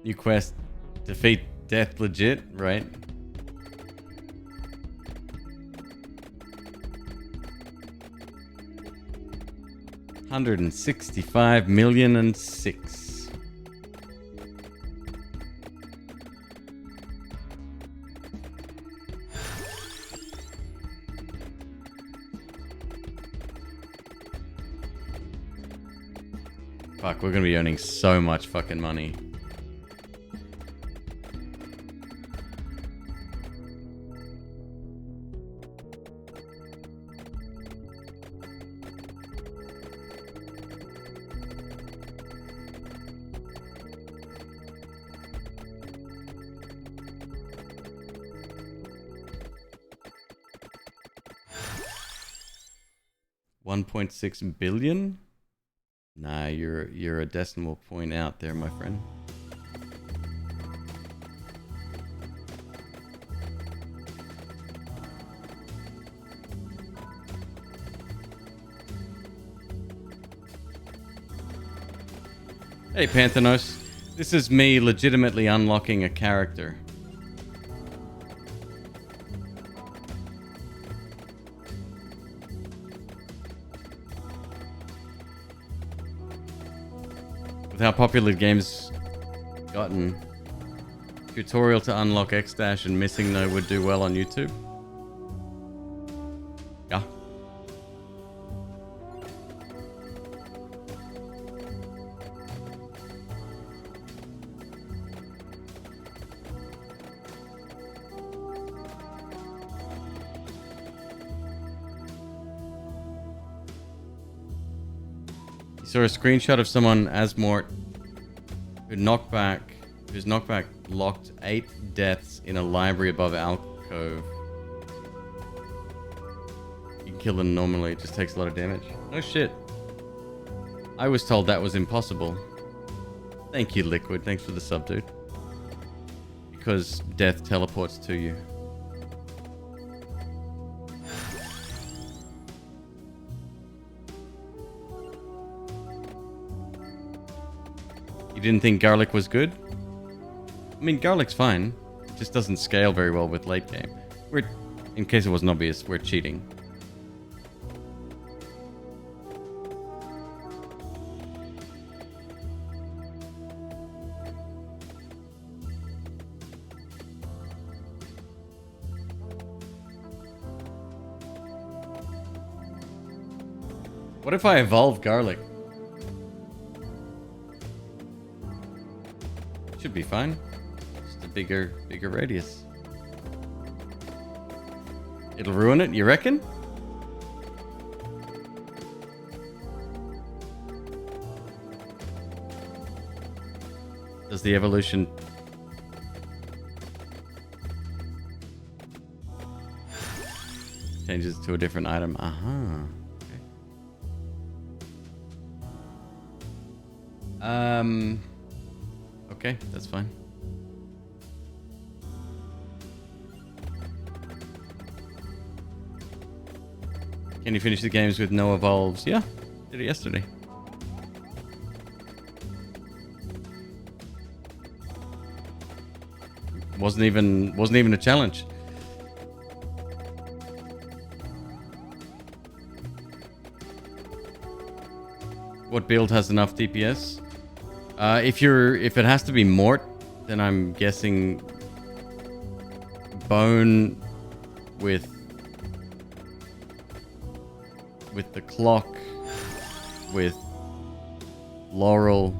New quest. Defeat death legit, right? $165,000,006. Fuck, we're gonna be earning so much fucking money. $1.6 billion? Nah, you're a decimal point out there, my friend. Hey, Panthenos. This is me legitimately unlocking a character. With how popular the game's gotten, tutorial to unlock X-Dash and Missing No would do well on YouTube. Yeah. Saw a screenshot of someone Asmort whose knockback locked 8 deaths in a library above alcove. You can kill them normally, it just takes a lot of damage. No shit. I was told that was impossible. Thank you, Liquid. Thanks for the sub, dude. Because death teleports to you. You didn't think garlic was good? I mean, garlic's fine. It just doesn't scale very well with late game. In case it wasn't obvious, we're cheating. What if I evolve garlic? Should be fine. Just a bigger radius. It'll ruin it, you reckon? Does the evolution... changes to a different item? Aha. Okay. Okay, that's fine. Can you finish the games with no evolves? Yeah, did it yesterday. Wasn't even a challenge. What build has enough DPS? If it has to be Mort, then I'm guessing Bone with the clock, with Laurel,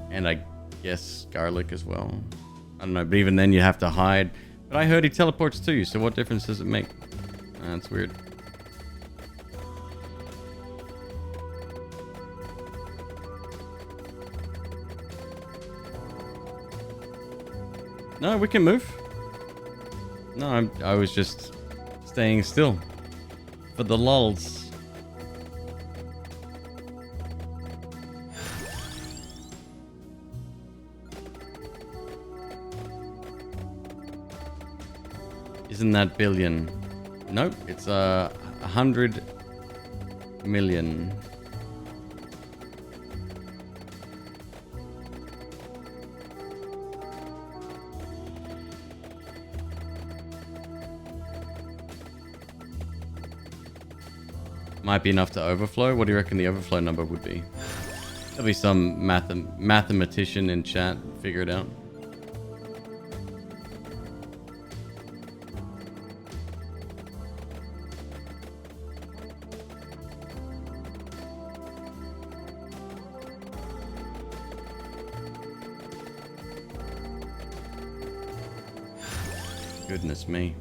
and I guess Garlic as well. I don't know, but even then you have to hide. But I heard he teleports to you, so what difference does it make? That's weird. No, we can move. No, I was just staying still for the lulz. Isn't that billion? Nope, it's 100 million. Might be enough to overflow. What do you reckon the overflow number would be? There'll be some mathematician in chat figure it out. Goodness me.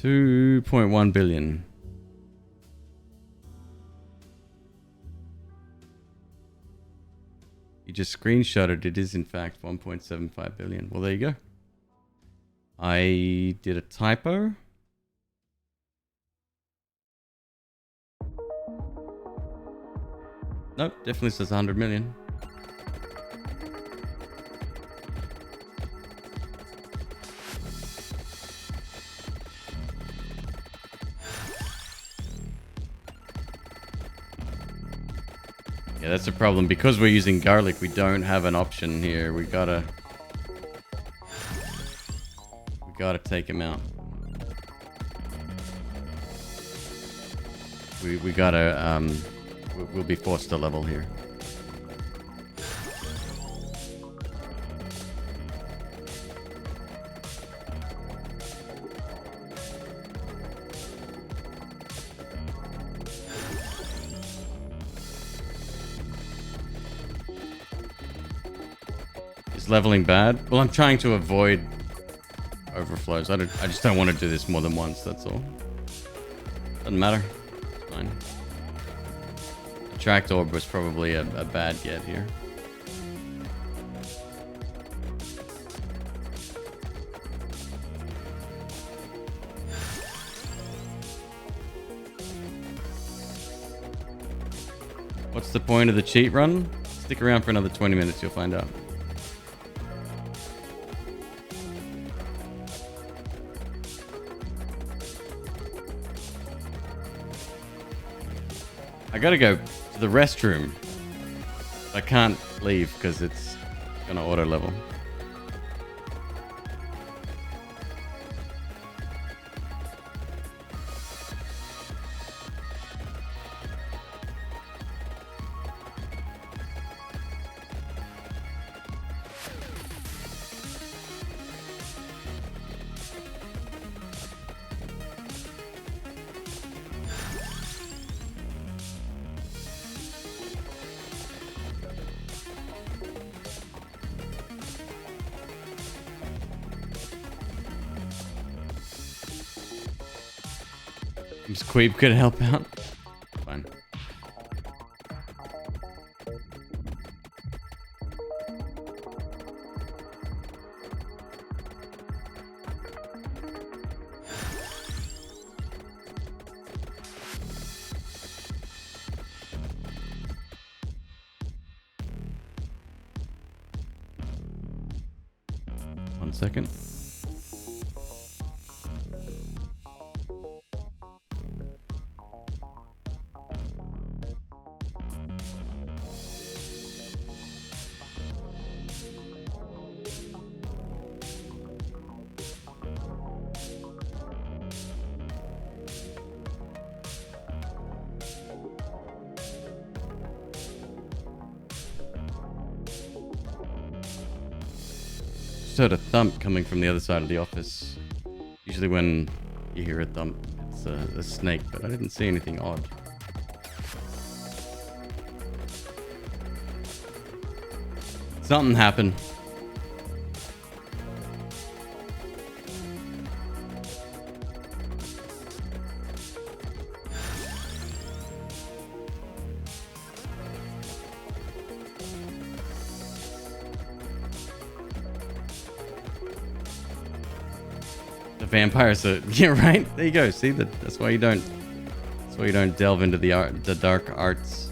$2.1 billion. You just screenshotted. It is in fact 1.75 billion. Well, there you go. I did a typo. Nope, definitely says 100 million. Yeah, that's a problem. Because we're using garlic, we don't have an option here. We gotta take him out. We gotta we'll be forced to level here. Is leveling bad? Well, I'm trying to avoid overflows. I just don't want to do this more than once, that's all. Doesn't matter. It's fine. Attract orb was probably a bad get here. What's the point of the cheat run? Stick around for another 20 minutes, you'll find out. I gotta go to the restroom. I can't leave because it's gonna auto level. McQueeb could help out. Fine. One second. Just heard a thump coming from the other side of the office. Usually when you hear a thump, it's a snake, but I didn't see anything odd. Something happened. vampires are... Yeah, right? There you go. See, that's why you don't... That's why you don't delve into the dark arts.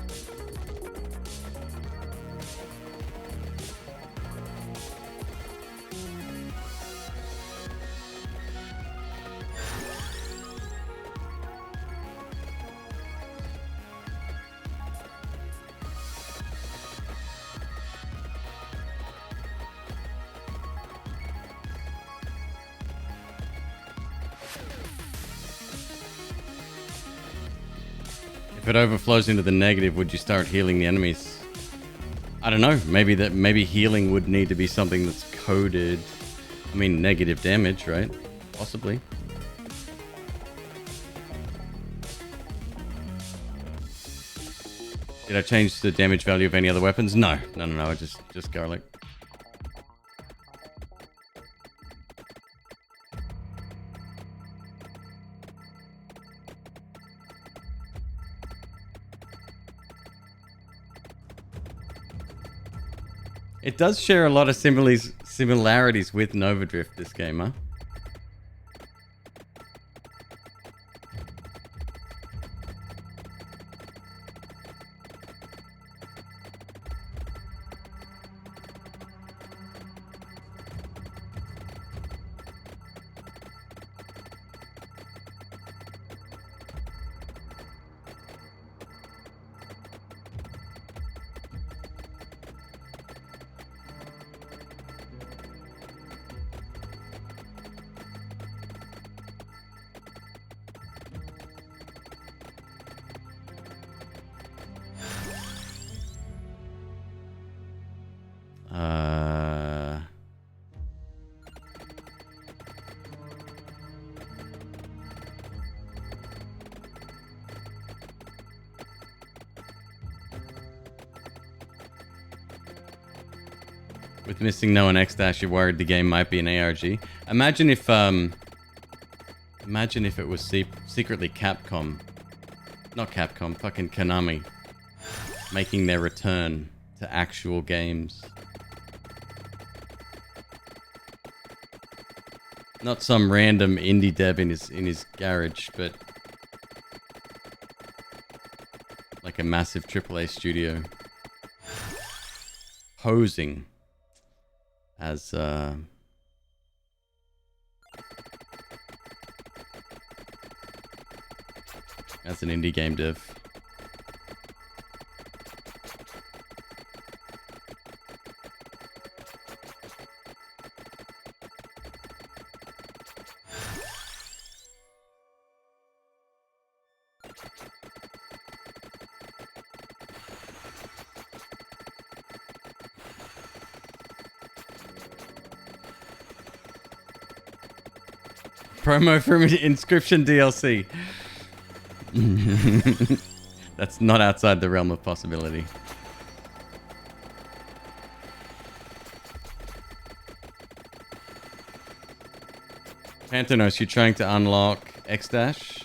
If it overflows into the negative, would you start healing the enemies? I don't know. Maybe healing would need to be something that's coded. I mean, negative damage, right? Possibly. Did I change the damage value of any other weapons? No. I just garlic. It does share a lot of similarities with Nova Drift, this game, huh? With missing no and X-Dash, you're worried the game might be an ARG. Imagine if it was secretly Capcom. Not Capcom, fucking Konami. Making their return to actual games. Not some random indie dev in his garage, but like a massive AAA studio posing as an indie game dev. Promo from Inscription DLC. That's not outside the realm of possibility. Pantanos, you're trying to unlock X-Dash?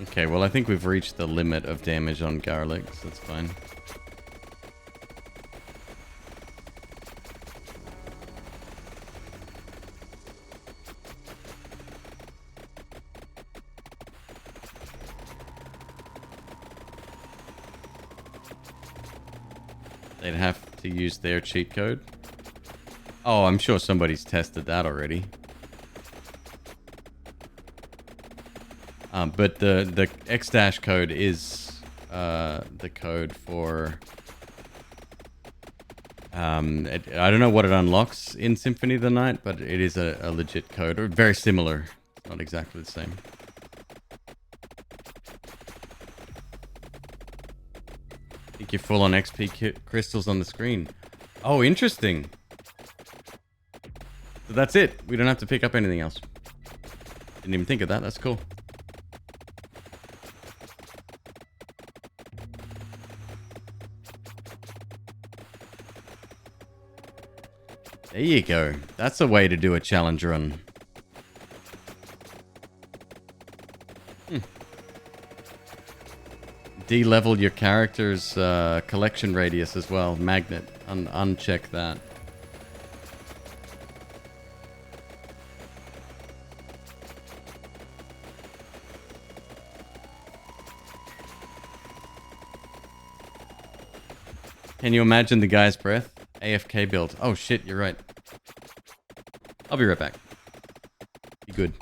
Okay, well I think we've reached the limit of damage on garlic, so that's fine. They'd have to use their cheat code. Oh, I'm sure somebody's tested that already. But the X- code is the code for... I don't know what it unlocks in Symphony of the Night, but it is a legit code, or very similar. Not exactly the same. I think you're full on XP crystals on the screen. Oh, interesting. So that's it. We don't have to pick up anything else. Didn't even think of that. That's cool. There you go. That's a way to do a challenge run. De-level your character's collection radius as well. Magnet. Uncheck that. Can you imagine the guy's breath? AFK build. Oh shit, you're right. I'll be right back. Be good.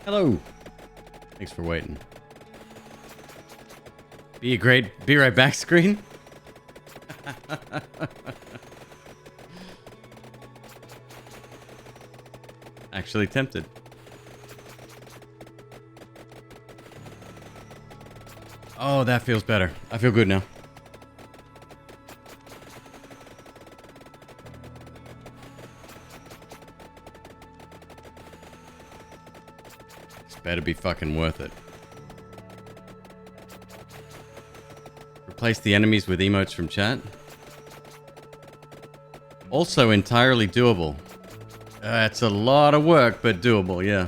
Hello. Thanks for waiting. Be right back screen. Actually tempted. Oh, that feels better. I feel good now. This better be fucking worth it. Replace the enemies with emotes from chat. Also entirely doable. It's a lot of work, but doable, yeah.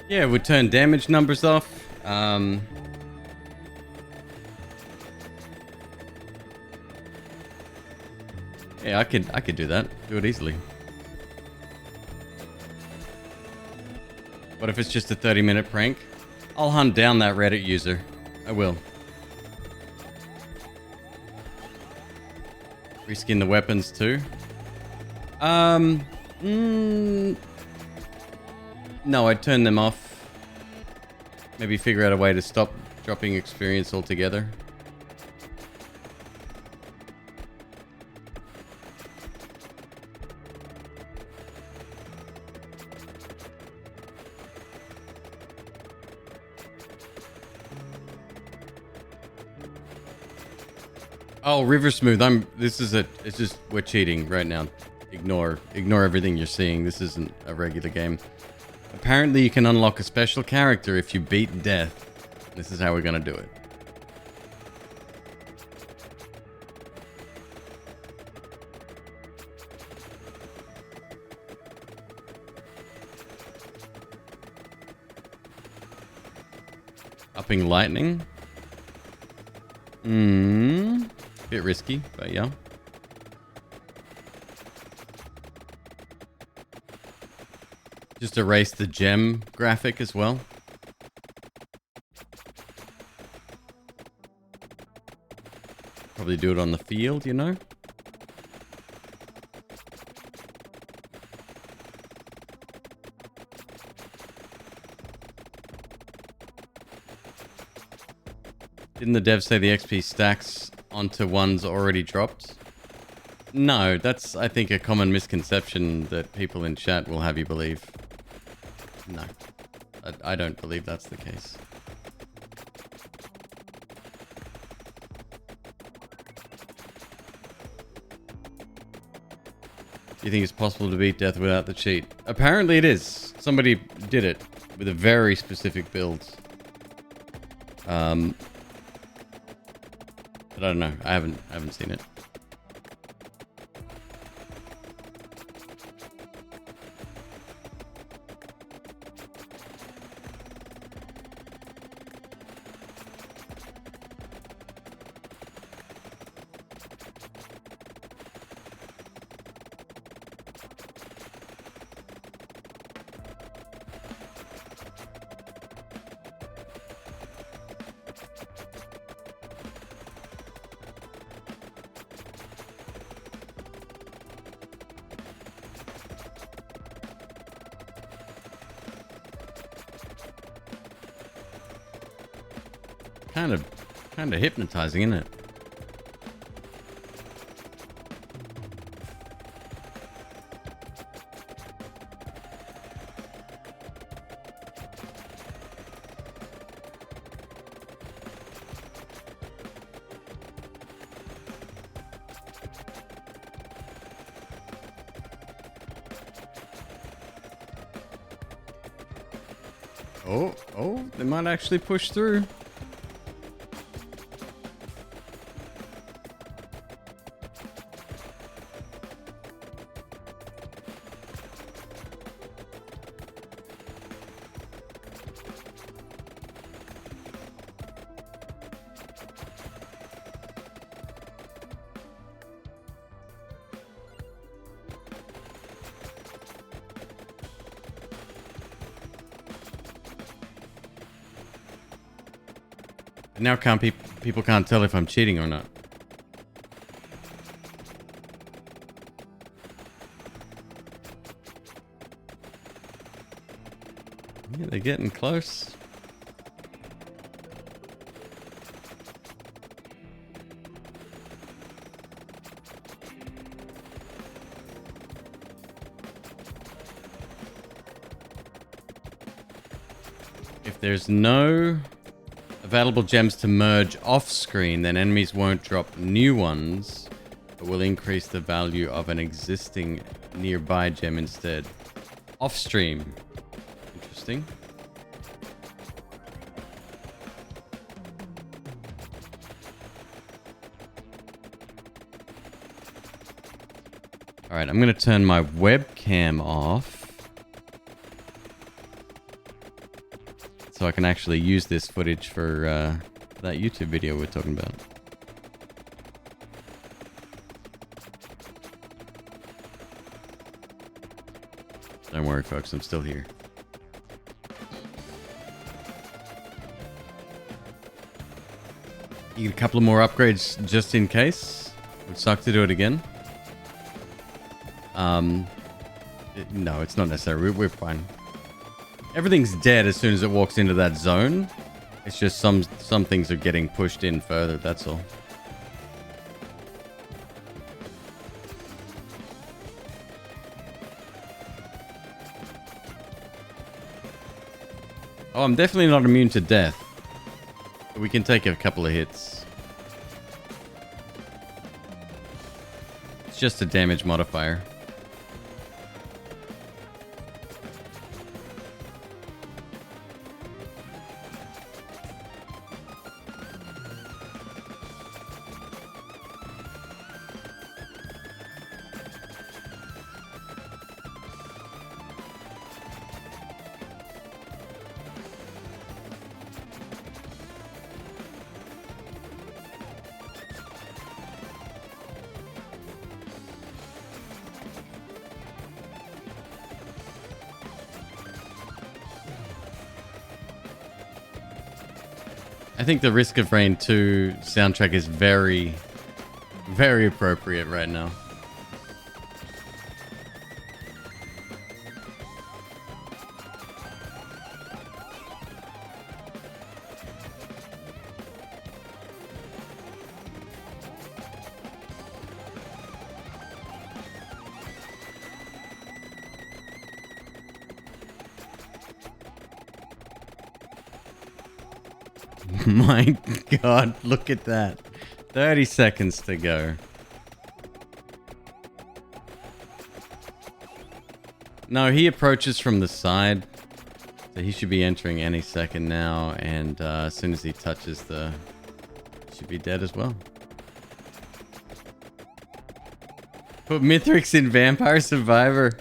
Yeah, it would turn damage numbers off. Yeah, I could do that. Do it easily. What if it's just a 30-minute prank? I'll hunt down that Reddit user. I will. Reskin the weapons too. No, I'd turn them off. Maybe figure out a way to stop dropping experience altogether. Oh, River Smooth. It's just, we're cheating right now. Ignore everything you're seeing. This isn't a regular game. Apparently you can unlock a special character if you beat death. This is how we're gonna do it. Upping lightning? Bit risky, but yeah. Just erase the gem graphic as well. Probably do it on the field, you know? Didn't the devs say the XP stacks onto ones already dropped? No, that's, I think, a common misconception that people in chat will have you believe. No, I don't believe that's the case. You think it's possible to beat death without the cheat? Apparently it is. Somebody did it with a very specific build. But I don't know. I haven't seen it. Kind of hypnotizing, isn't it? Oh, they might actually push through. Now people can't tell if I'm cheating or not. getting close. If there's no available gems to merge off screen, then enemies won't drop new ones, but will increase the value of an existing nearby gem instead. Off stream. Interesting. Alright, I'm going to turn my webcam off so I can actually use this footage for that YouTube video we're talking about. Don't worry, folks, I'm still here. You get a couple of more upgrades just in case. Would suck to do it again. No, it's not necessary. We're fine. Everything's dead as soon as it walks into that zone. It's just some things are getting pushed in further, that's all. Oh, I'm definitely not immune to death. But we can take a couple of hits. It's just a damage modifier. I think the Risk of Rain 2 soundtrack is very, very appropriate right now. My God, look at that. 30 seconds to go. No, he approaches from the side. So he should be entering any second now. And as soon as he touches the... should be dead as well. Put Mithrix in Vampire Survivor.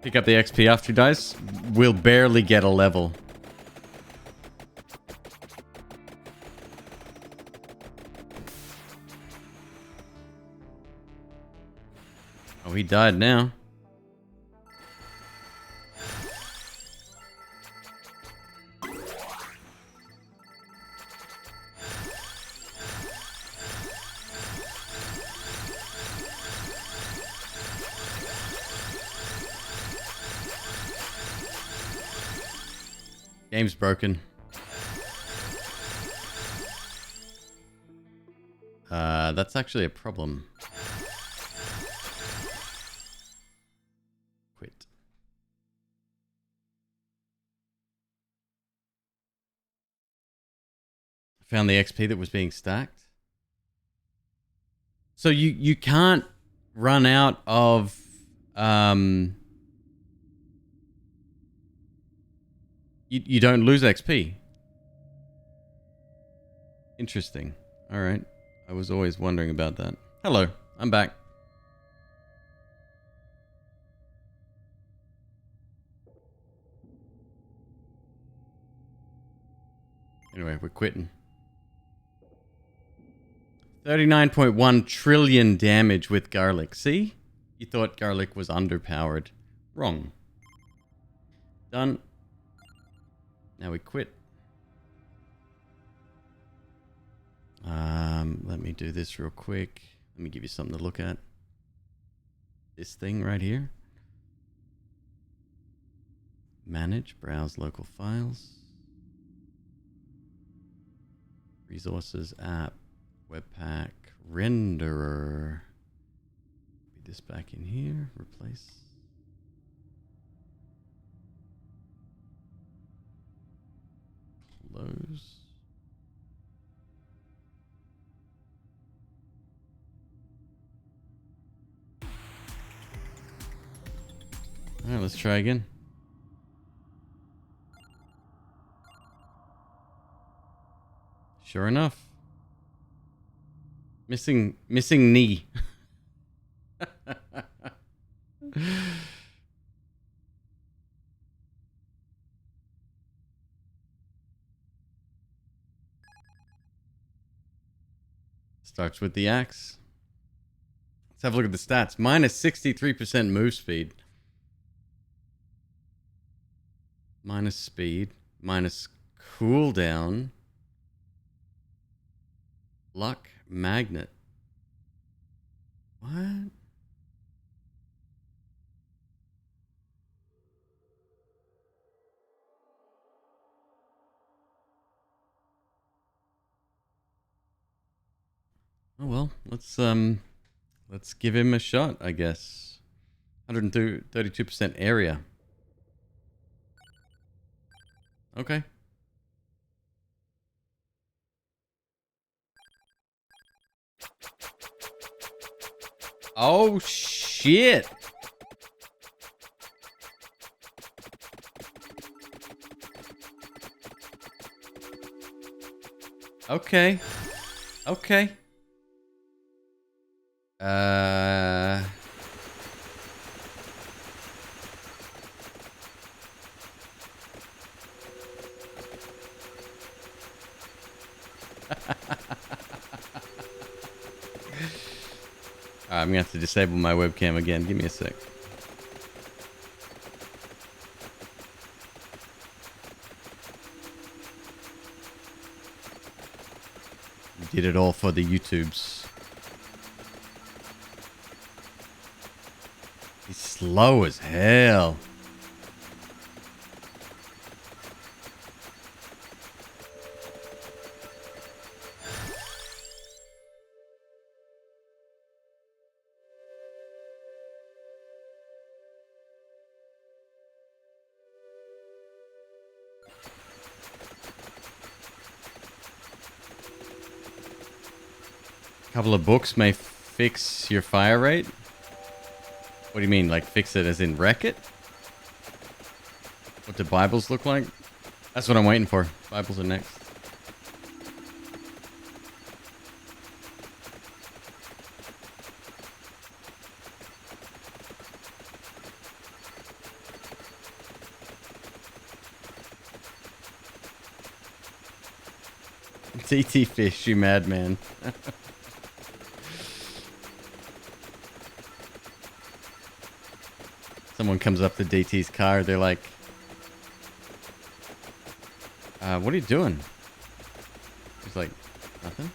Pick up the XP after he dies. We'll barely get a level. Oh, he died now. Game's broken. That's actually a problem. Quit. Found the XP that was being stacked. So you can't run out of You don't lose XP. Interesting. All right. I was always wondering about that. Hello, I'm back. Anyway, we're quitting. 39.1 trillion damage with garlic. See? You thought garlic was underpowered. Wrong. Done. Now we quit. Let me do this real quick. Let me give you something to look at. this thing right here. Manage, browse local files. Resources, app, webpack, renderer. Be this back in here, replace. Close. All right, let's try again. Sure enough. Missing knee. Starts with the axe. Let's have a look at the stats. Minus 63% move speed. Minus speed. Minus cooldown. Luck magnet. What? Oh well, let's give him a shot, I guess. 132% area. Okay. Oh shit. Okay. Okay. I'm gonna have to disable my webcam again. Give me a sec. We did it all for the YouTubes. He's slow as hell. Couple of books may fix your fire rate. What do you mean, like fix it as in wreck it? What do Bibles look like? That's what I'm waiting for. Bibles are next. TT Fish, you madman. Someone comes up to DT's car, they're like, what are you doing? He's like, nothing.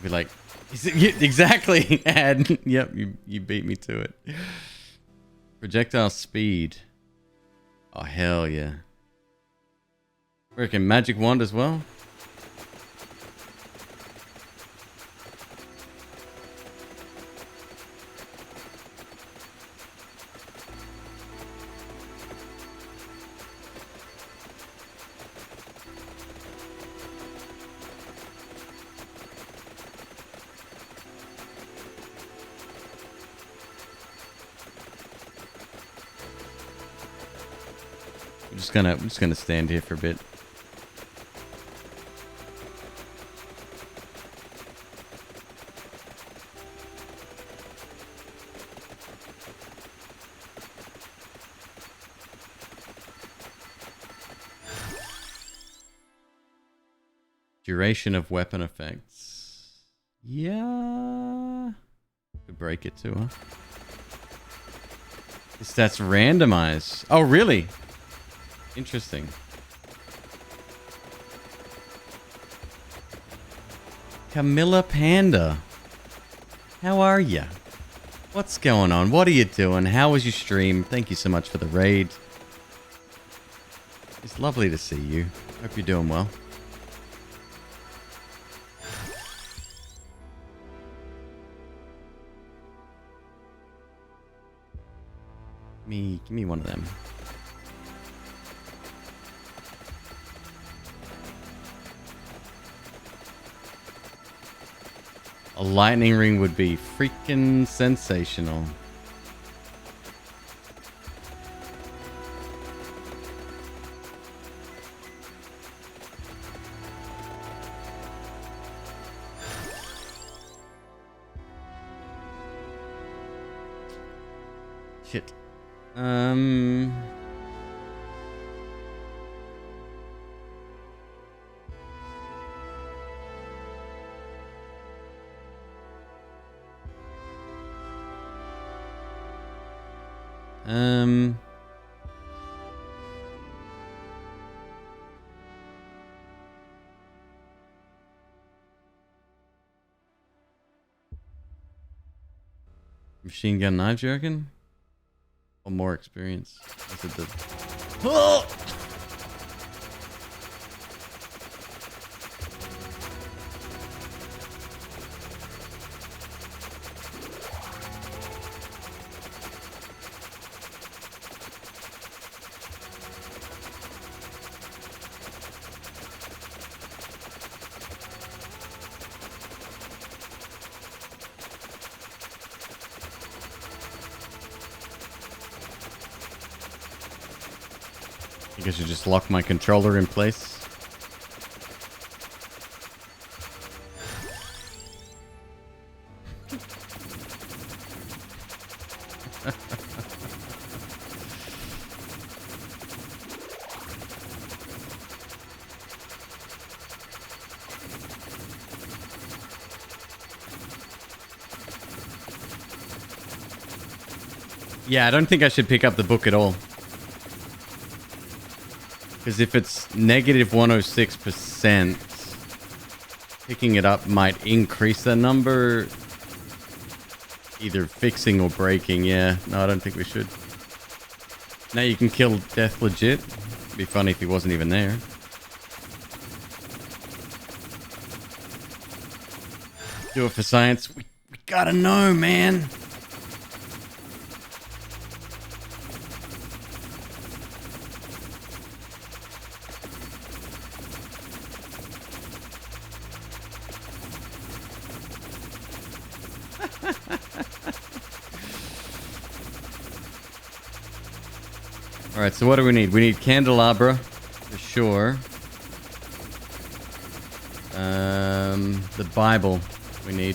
Be like, exactly, Ad. Yep, you beat me to it. Projectile speed. Oh, hell yeah. Freaking magic wand as well. I'm just gonna stand here for a bit. Duration of weapon effects. Yeah. Could break it too, huh? That's randomized. Oh, really? Interesting. Camilla Panda. How are ya? What's going on? What are you doing? How was your stream? Thank you so much for the raid. It's lovely to see you. Hope you're doing well. Give me one of them. A lightning ring would be freaking sensational. Shit. Machine gun knives, you reckon? Or more experience? Is it the... Oh! I guess you just lock my controller in place. Yeah, I don't think I should pick up the book at all. Because if it's negative 106%, picking it up might increase that number. Either fixing or breaking, yeah. No, I don't think we should. Now you can kill Death legit. It'd be funny if he wasn't even there. Do it for science. We gotta know, man. Alright, so what do we need? We need candelabra, for sure. The Bible we need.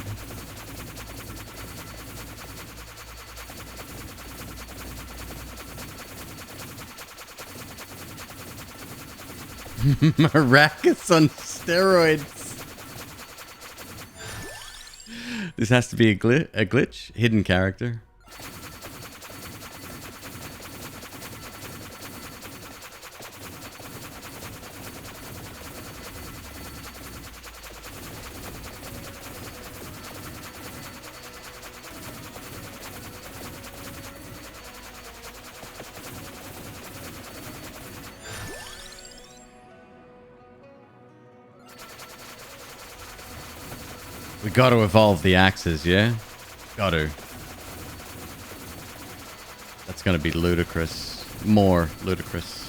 Maracas on steroids. This has to be a glitch? Hidden character. We got to evolve the axes, yeah? Got to. That's going to be ludicrous. More ludicrous.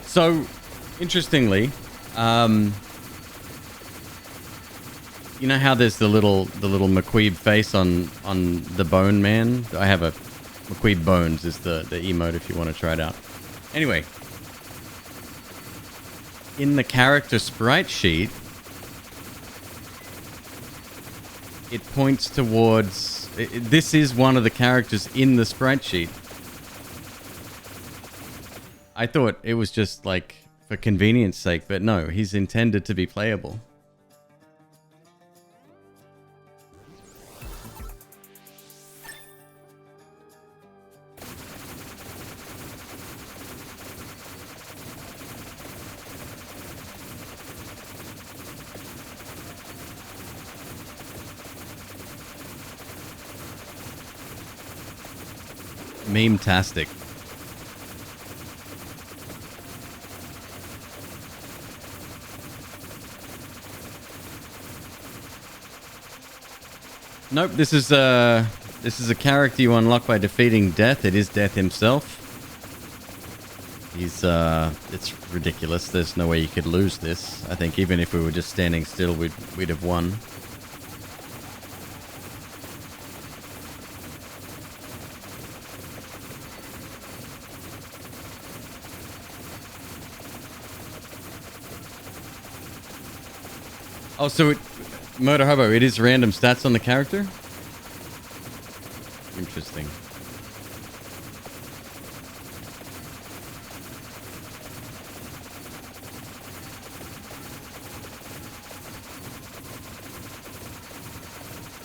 So, interestingly, you know how there's the little McQueeb face on the Bone Man? I have a McQueeb Bones is the emote if you want to try it out. Anyway, in the character sprite sheet, it points towards... this is one of the characters in the sprite sheet. I thought it was just like for convenience sake, but no, he's intended to be playable. Meme-tastic. Nope, this is a character you unlock by defeating Death. It is Death himself. He's it's ridiculous. There's no way you could lose this. I think even if we were just standing still, we'd have won. Oh, so Murder Hobo, it is random stats on the character? Interesting.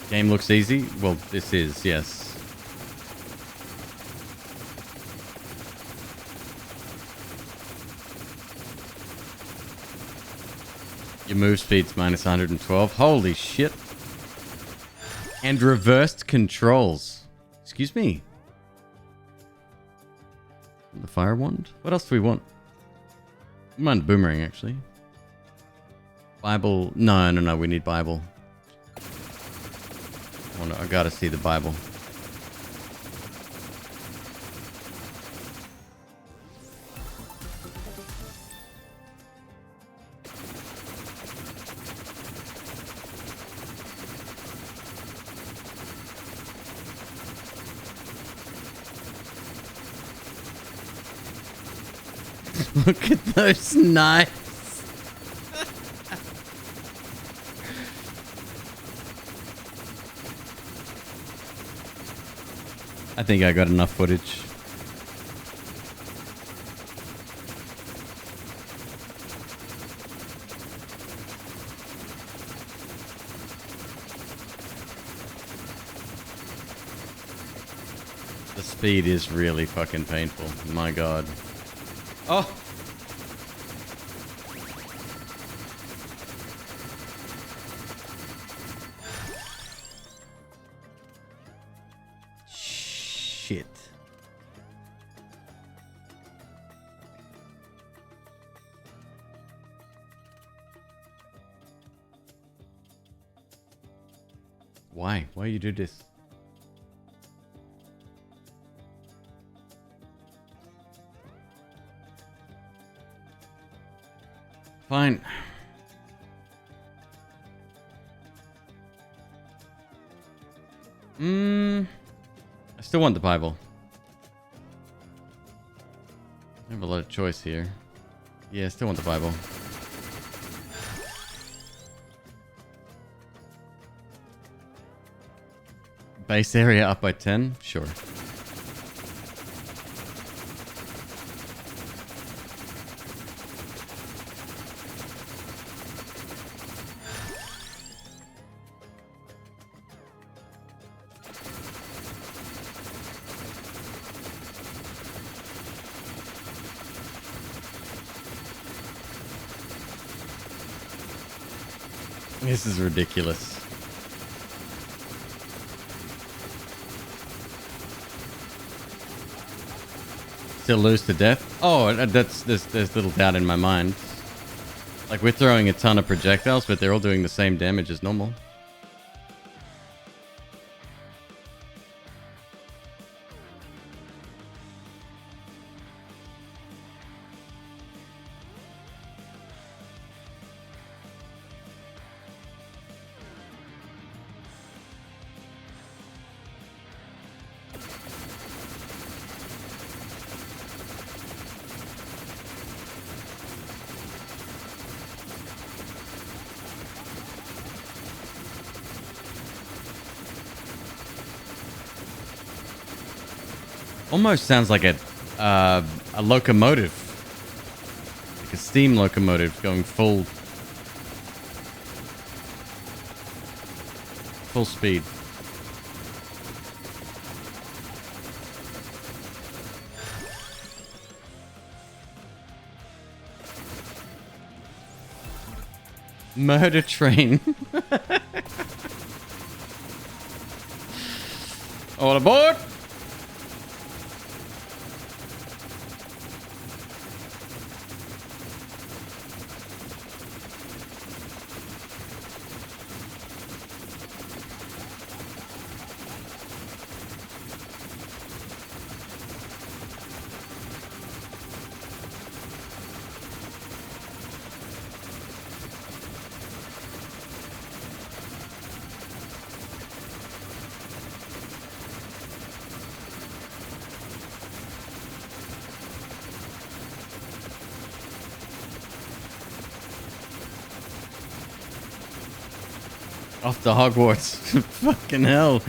Game looks easy? Well, this is, yes. Your move speed's minus 112. Holy shit. And reversed controls. Excuse me. The fire wand? What else do we want? We mind boomerang, actually. Bible. No. We need Bible. Oh, no, I gotta see the Bible. Look at those knives. I think I got enough footage. The speed is really fucking painful. My god. Oh! Shit. Why? Why you do this? Fine. I still want the Bible. I have a lot of choice here. Yeah, I still want the Bible. Base area up by 10? Sure. This is ridiculous. Still lose to death? Oh, there's little doubt in my mind. Like, we're throwing a ton of projectiles, but they're all doing the same damage as normal. Almost sounds like a locomotive, like a steam locomotive going full speed. Murder train. All aboard. Off to Hogwarts. Fucking hell.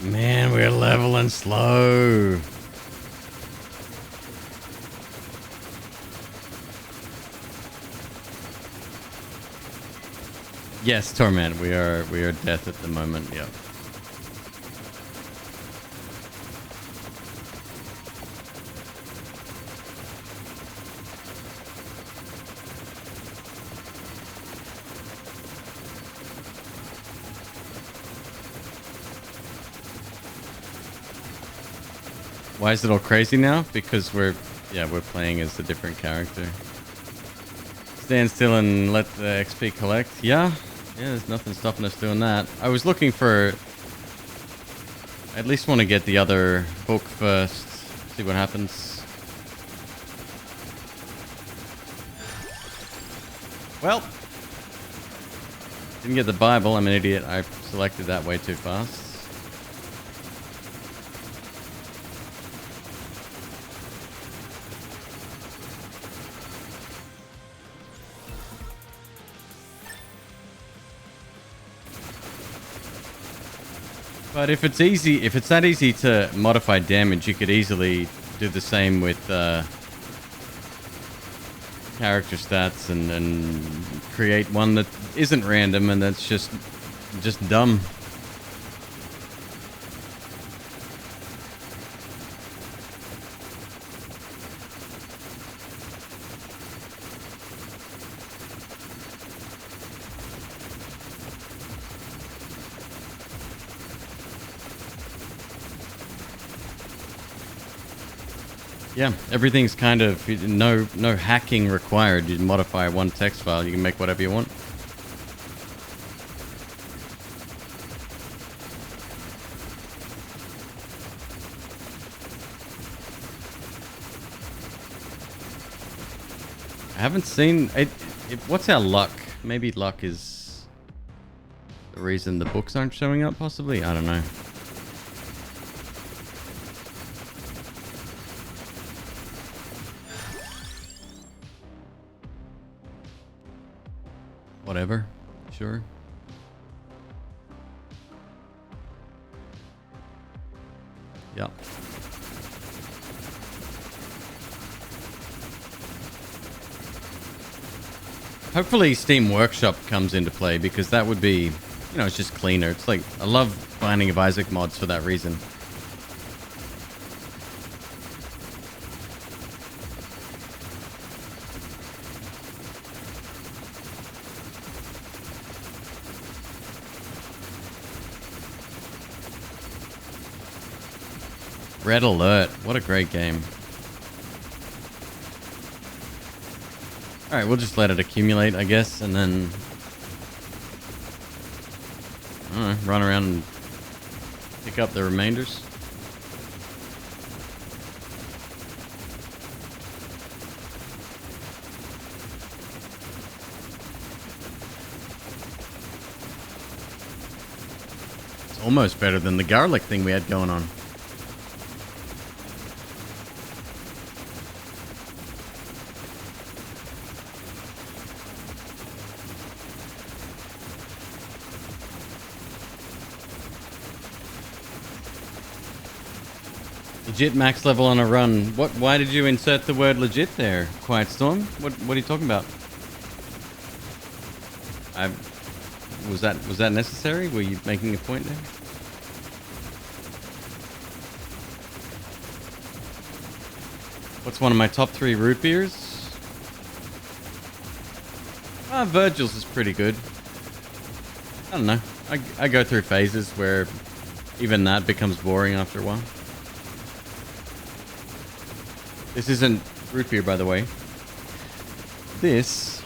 Man, we're leveling slow. Yes, Torment. We are death at the moment. Yep. Why is it all crazy now? Because we're playing as a different character. Stand still and let the XP collect. Yeah, there's nothing stopping us doing that. I was looking for... I at least want to get the other book first. See what happens. Well, didn't get the Bible. I'm an idiot. I selected that way too fast. But if it's that easy to modify damage, you could easily do the same with character stats and create one that isn't random and that's just dumb. Yeah, everything's kind of no hacking required. You modify one text file, you can make whatever you want. I haven't seen it. What's our luck? Maybe luck is the reason the books aren't showing up, possibly? I don't know. Whatever. Sure. Yeah. Hopefully Steam Workshop comes into play because that would be, it's just cleaner. It's like, I love Binding of Isaac mods for that reason. Red Alert. What a great game. Alright, we'll just let it accumulate, I guess, and then... I don't know, run around and pick up the remainders. It's almost better than the garlic thing we had going on. Legit max level on a run. What? Why did you insert the word legit there, Quiet Storm? What are you talking about? I was that necessary? Were you making a point there? What's one of my top 3 root beers? Virgil's is pretty good. I don't know. I go through phases where even that becomes boring after a while. This isn't root beer, by the way. This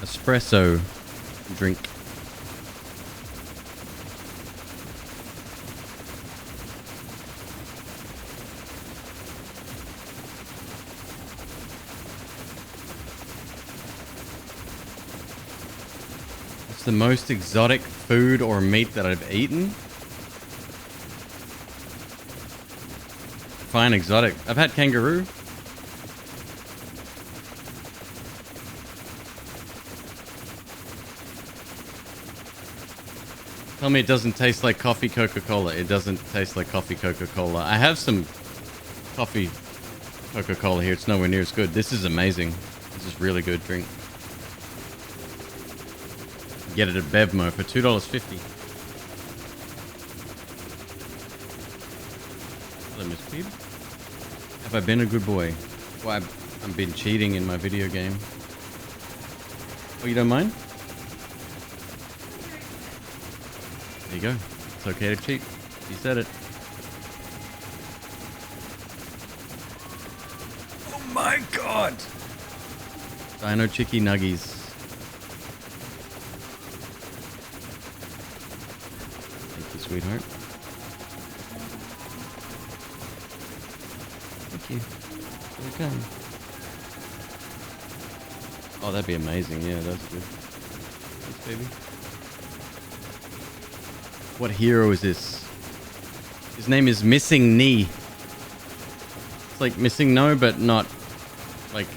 espresso drink. It's the most exotic food or meat that I've eaten. Fine, exotic. I've had kangaroo. Tell me it doesn't taste like coffee Coca-Cola. It doesn't taste like coffee Coca-Cola. I have some coffee Coca-Cola here. It's nowhere near as good. This is amazing. This is really good drink. Get it at Bevmo for $2.50. Hello, Miss McQueeb. Have I been a good boy? Why, I've been cheating in my video game. Oh, you don't mind? There you go. It's okay to cheat. You said it. Oh my god! Dino Chicky Nuggies. Thank you, sweetheart. Thank you. Here we come. Oh, that'd be amazing. Yeah, that's good. Thanks, baby. What hero is this? His name is Missing Knee. It's like Missing No, but not like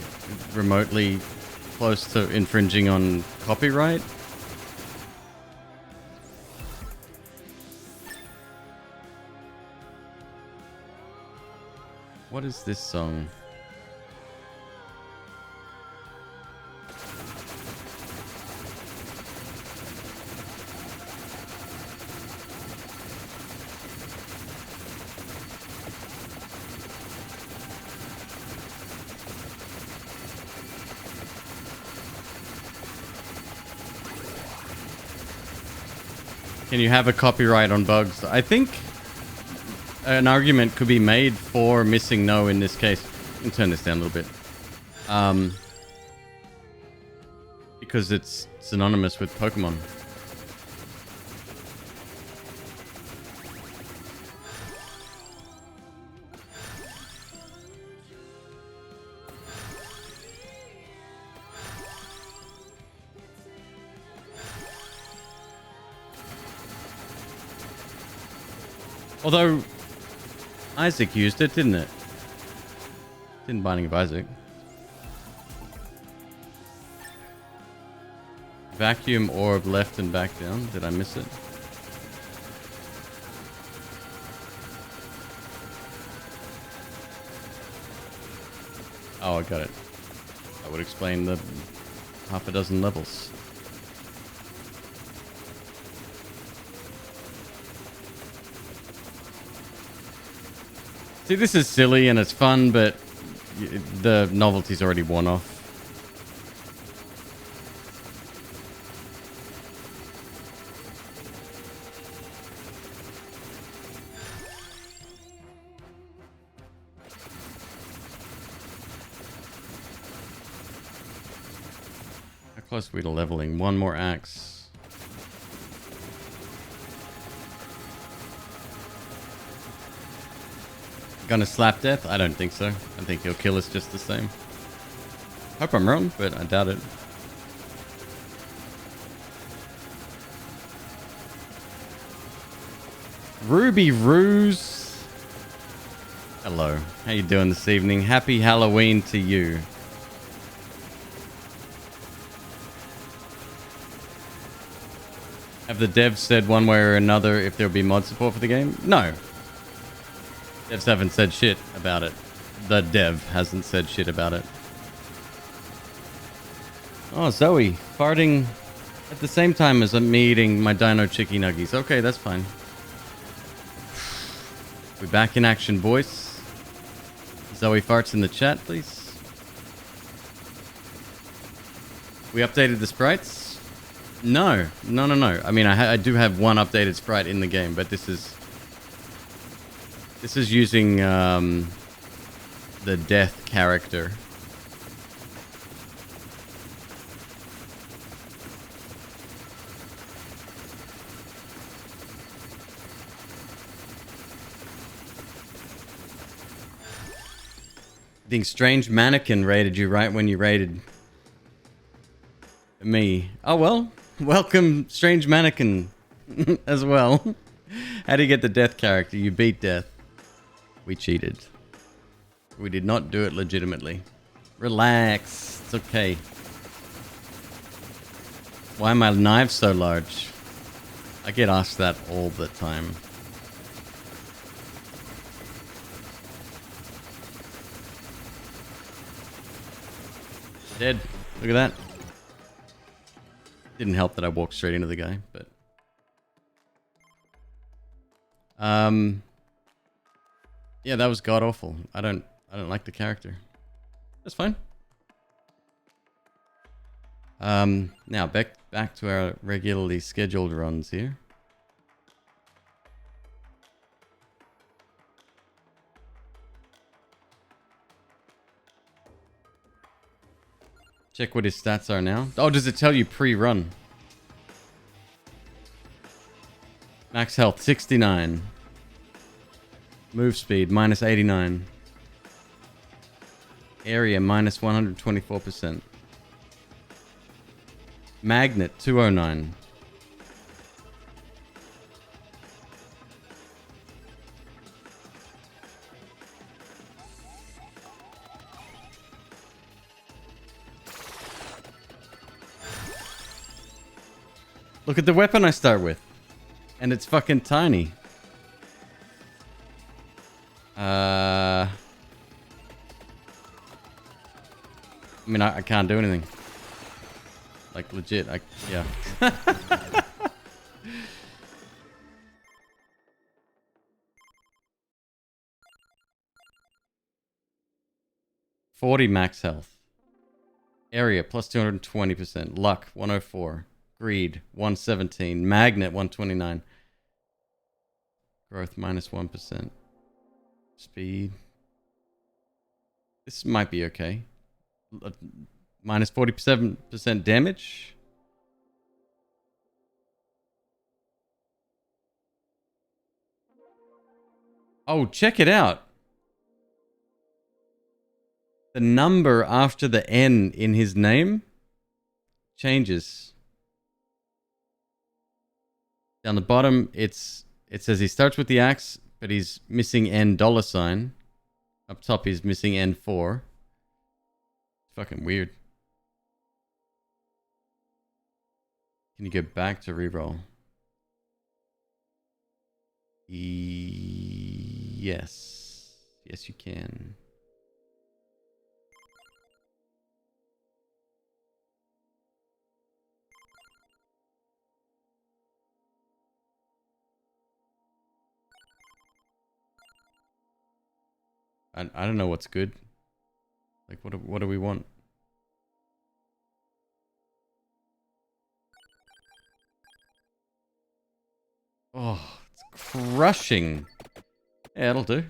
remotely close to infringing on copyright. What is this song? Can you have a copyright on bugs? I think an argument could be made for Missing No in this case. I can turn this down a little bit. Because it's synonymous with Pokemon. Although Isaac used it, didn't it? Didn't Binding of Isaac. Vacuum orb left and back down. Did I miss it? Oh, I got it. That would explain the half a dozen levels. See, this is silly and it's fun, but the novelty's already worn off. How close are we to leveling? One more axe. Gonna slap death? I don't think so. I think he'll kill us just the same. Hope I'm wrong, but I doubt it. Ruby Ruse. Hello. How you doing this evening? Happy Halloween to you. Have the devs said one way or another if there'll be mod support for the game? No. Devs haven't said shit about it. The dev hasn't said shit about it. Oh, Zoe, farting at the same time as I'm eating my Dino Chicky Nuggies. Okay, that's fine. We're back in action, boys. Zoe farts in the chat, please. We updated the sprites? No. I mean, I do have one updated sprite in the game, but this is using the death character. I think Strange Mannequin raided you right when you raided me. Oh well, welcome Strange Mannequin as well. How do you get the death character? You beat death. We cheated. We did not do it legitimately. Relax, it's okay. Why are my knives so large? I get asked that all the time. Dead. Look at that. Didn't help that I walked straight into the guy, but yeah, that was god awful. I don't like the character. That's fine. Now back to our regularly scheduled runs here. Check what his stats are now. Oh, does it tell you pre-run? Max health, 69. Move speed, minus 89. Area, minus 124%. Magnet, 209. Look at the weapon I start with. And it's fucking tiny. I mean, I can't do anything. Like, legit, yeah. 40 max health. Area, plus 220%. Luck, 104. Greed, 117. Magnet, 129. Growth, minus 1%. Speed. This might be okay. Minus 47% damage. Oh, check it out. The number after the N in his name changes. Down the bottom, it says he starts with the axe, but he's missing N $sign. Up top, he's missing N4. It's fucking weird. Can you go back to reroll? Yes. Yes, you can. I don't know what's good. Like, what do we want? Oh, it's crushing. Yeah, it'll do.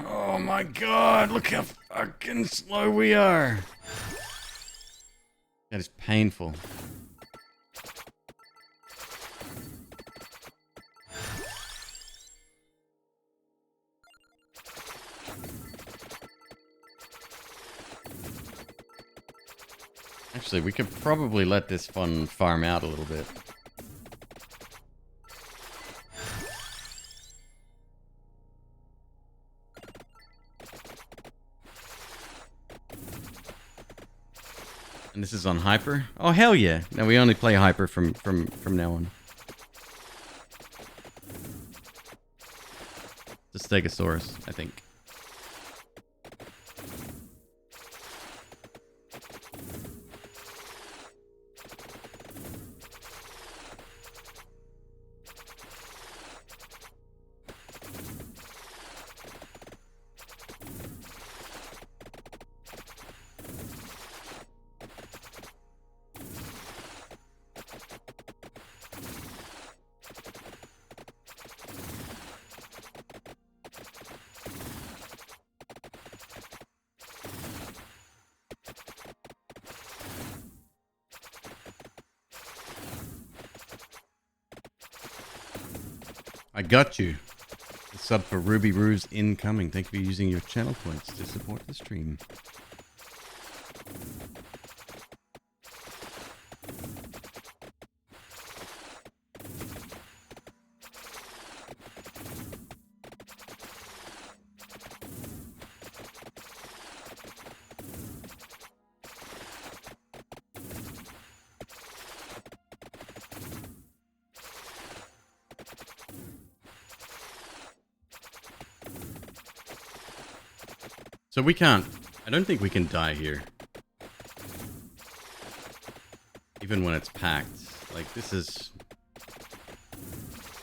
Oh my god, look how fucking slow we are. That is painful. Actually, we could probably let this fun farm out a little bit. And this is on Hyper? Oh, hell yeah. No, we only play Hyper from now on. The Stegosaurus, I think. I got you. The sub for Ruby Ruse incoming. Thank you for using your channel points to support the stream. So we can't. I don't think we can die here. Even when it's packed. Like, this is...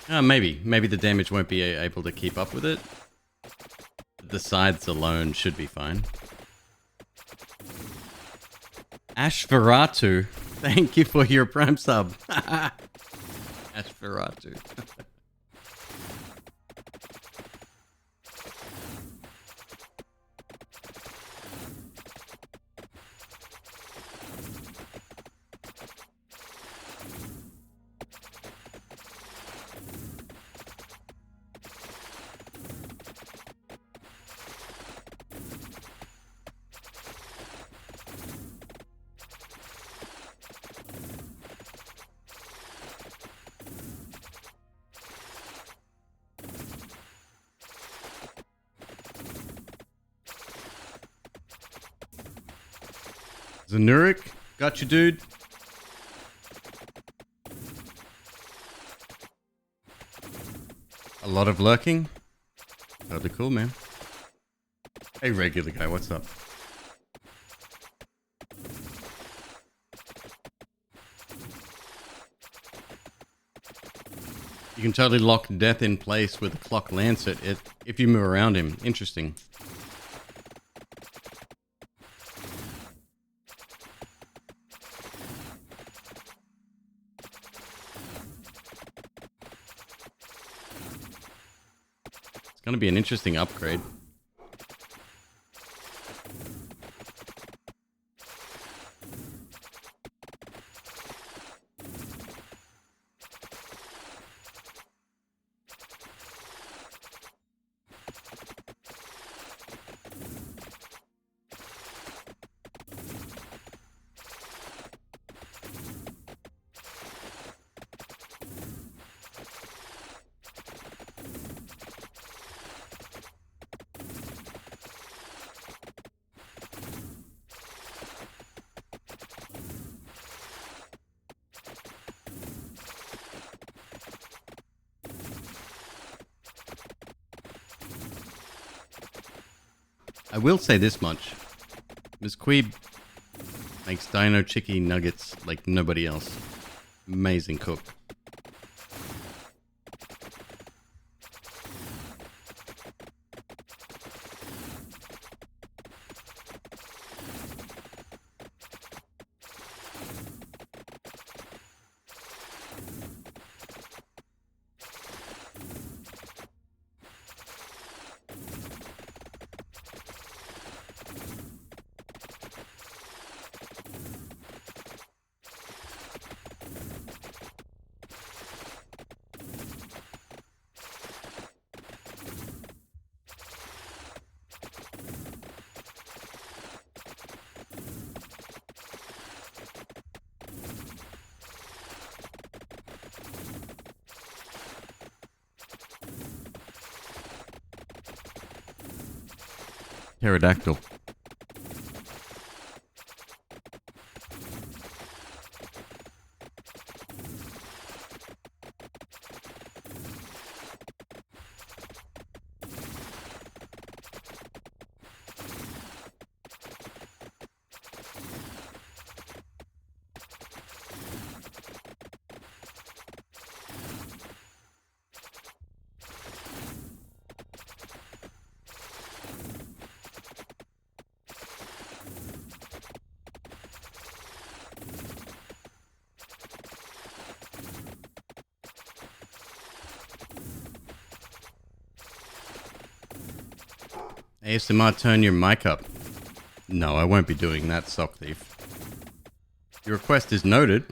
maybe. Maybe the damage won't be able to keep up with it. The sides alone should be fine. Ashvaratu, thank you for your prime sub. Ashvaratu. Zanurik, got you, dude. A lot of lurking. Totally cool, man. Hey, regular guy, what's up? You can totally lock death in place with a clock lancet if you move around him. Interesting. It's going to be an interesting upgrade. I will say this much. McQueeb makes dino chicky nuggets like nobody else. Amazing cook. Pterodactyl. ASMR, turn your mic up. No, I won't be doing that, sock thief. Your request is noted.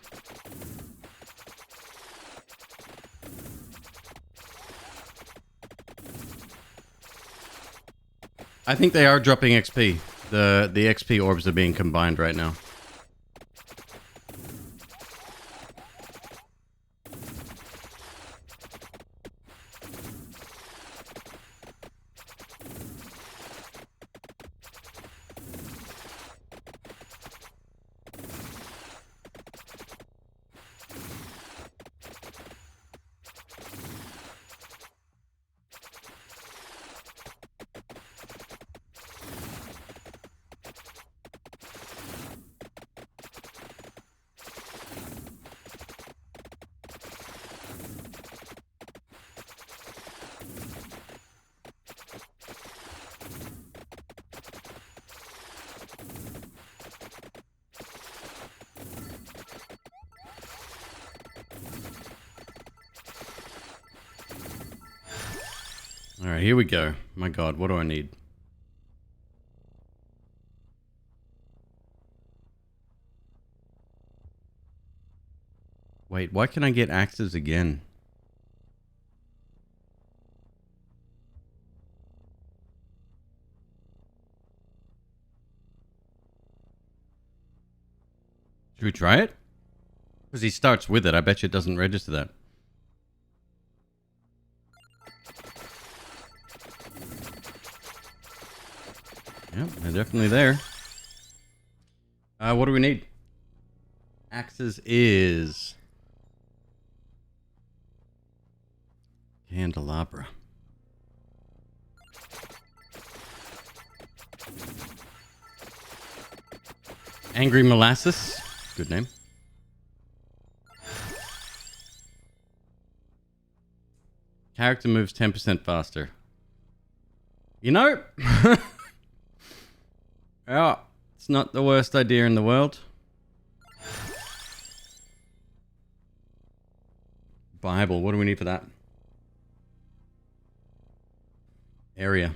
I think they are dropping XP. The XP orbs are being combined right now. Alright, here we go. My god, what do I need? Wait, why can I get axes again? Should we try it? Because he starts with it. I bet you it doesn't register that. Yep, they're definitely there. What do we need? Axes is... candelabra. Angry Molasses. Good name. Character moves 10% faster. You know... yeah, it's not the worst idea in the world. Bible, what do we need for that? Area.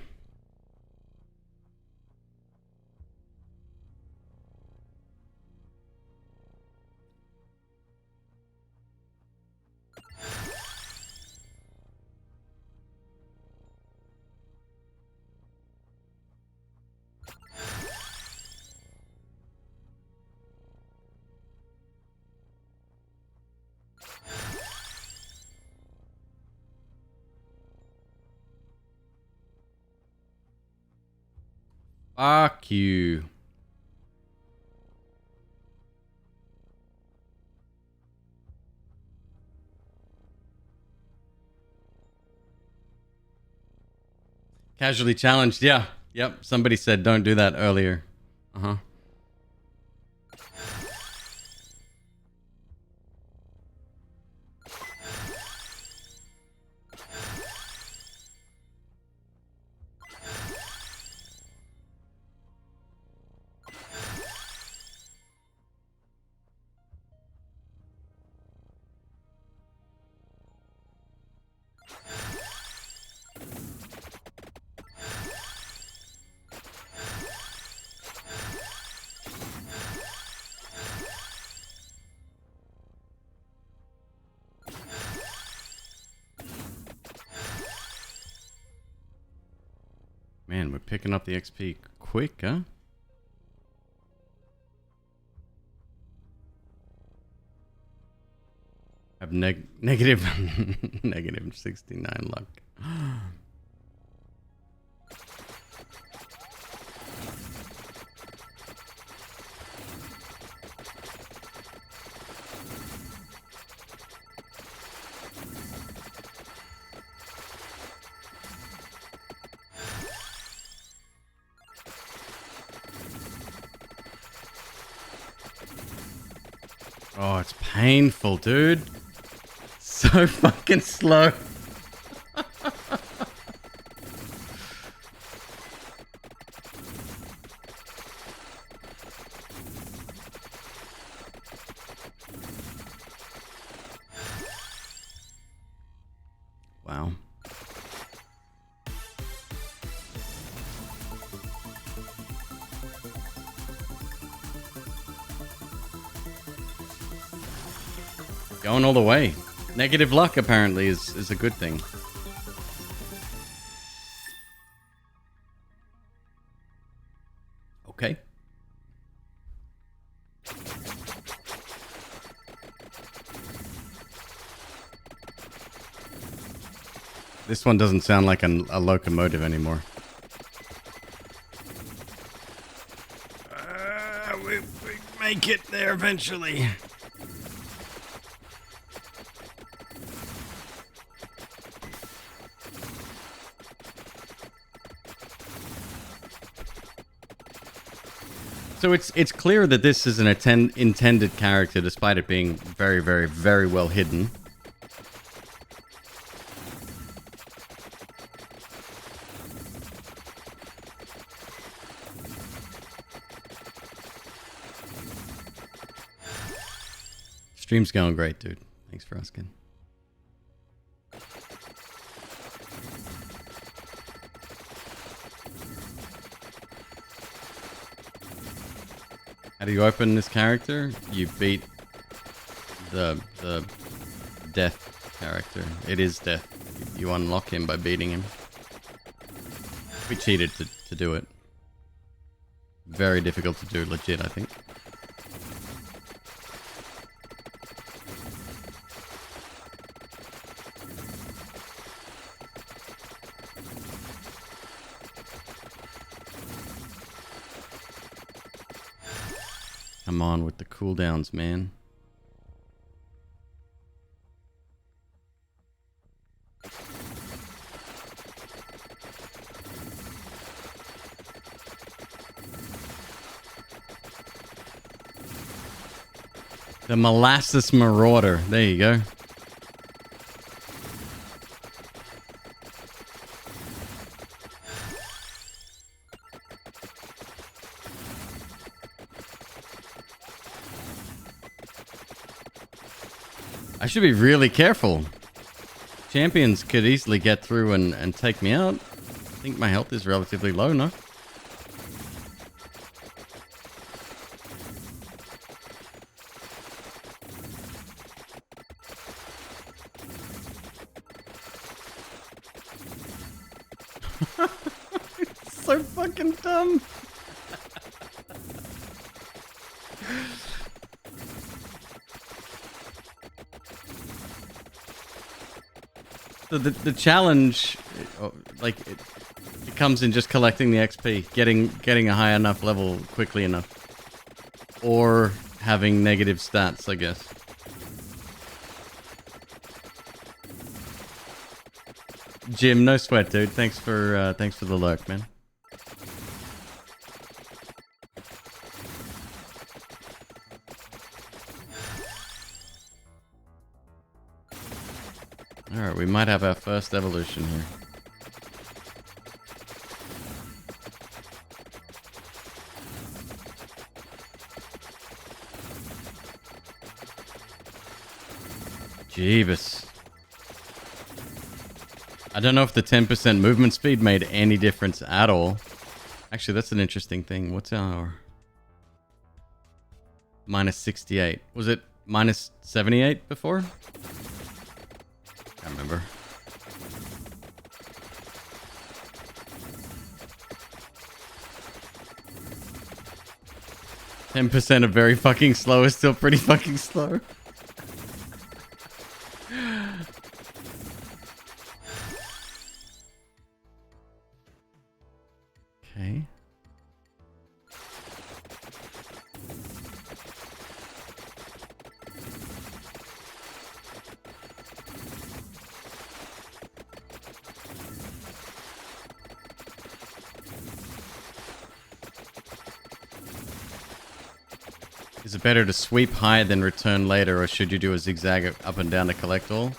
Fuck you. Casually challenged, yeah. Yep, somebody said don't do that earlier. Uh-huh. Man, we're picking up the XP quick, huh? Have negative negative 69 luck. Oh, it's painful, dude. So fucking slow. Wow. Going all the way. Negative luck, apparently, is a good thing. Okay. This one doesn't sound like a locomotive anymore. We make it there eventually. So it's clear that this is an intended character, despite it being very, very, very well hidden. Stream's going great, dude. Thanks for asking. How do you open this character? You beat the death character. It is death. You unlock him by beating him. We cheated to do it. Very difficult to do, legit, I think. Come on with the cooldowns, man. The Molasses Marauder. There you go. I should be really careful. Champions could easily get through and take me out. I think my health is relatively low, no? It's so fucking dumb. So the challenge, like, it comes in just collecting the XP, getting a high enough level quickly enough, or having negative stats, I guess. Jim, no sweat, dude. Thanks for the lurk, man. Alright, we might have our first evolution here. Jeebus. I don't know if the 10% movement speed made any difference at all. Actually, that's an interesting thing. What's our... Minus 68. Was it minus 78 before? I remember. %10 of very fucking slow is still pretty fucking slow. Okay. Is it better to sweep high than return later, or should you do a zigzag up and down to collect all?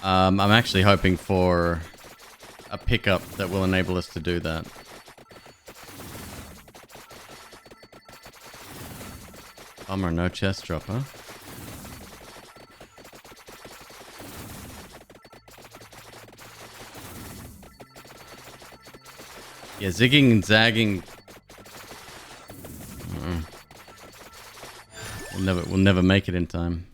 I'm actually hoping for a pickup that will enable us to do that. Bummer, no chest drop, huh? Yeah, zigging and zagging. We'll never make it in time.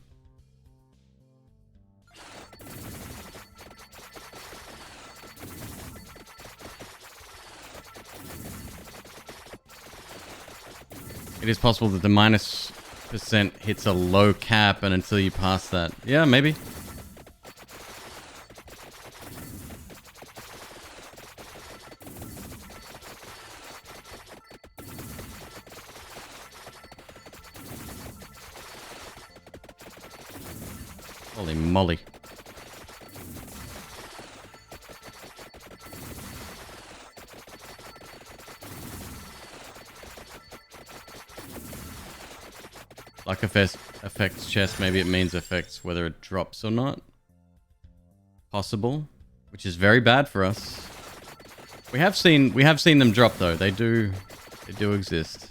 It is possible that the minus percent hits a low cap, and until you pass that... Yeah, maybe. Holy moly. Luck affects chest, maybe it means affects whether it drops or not. Possible. Which is very bad for us. We have seen them drop though. They do exist.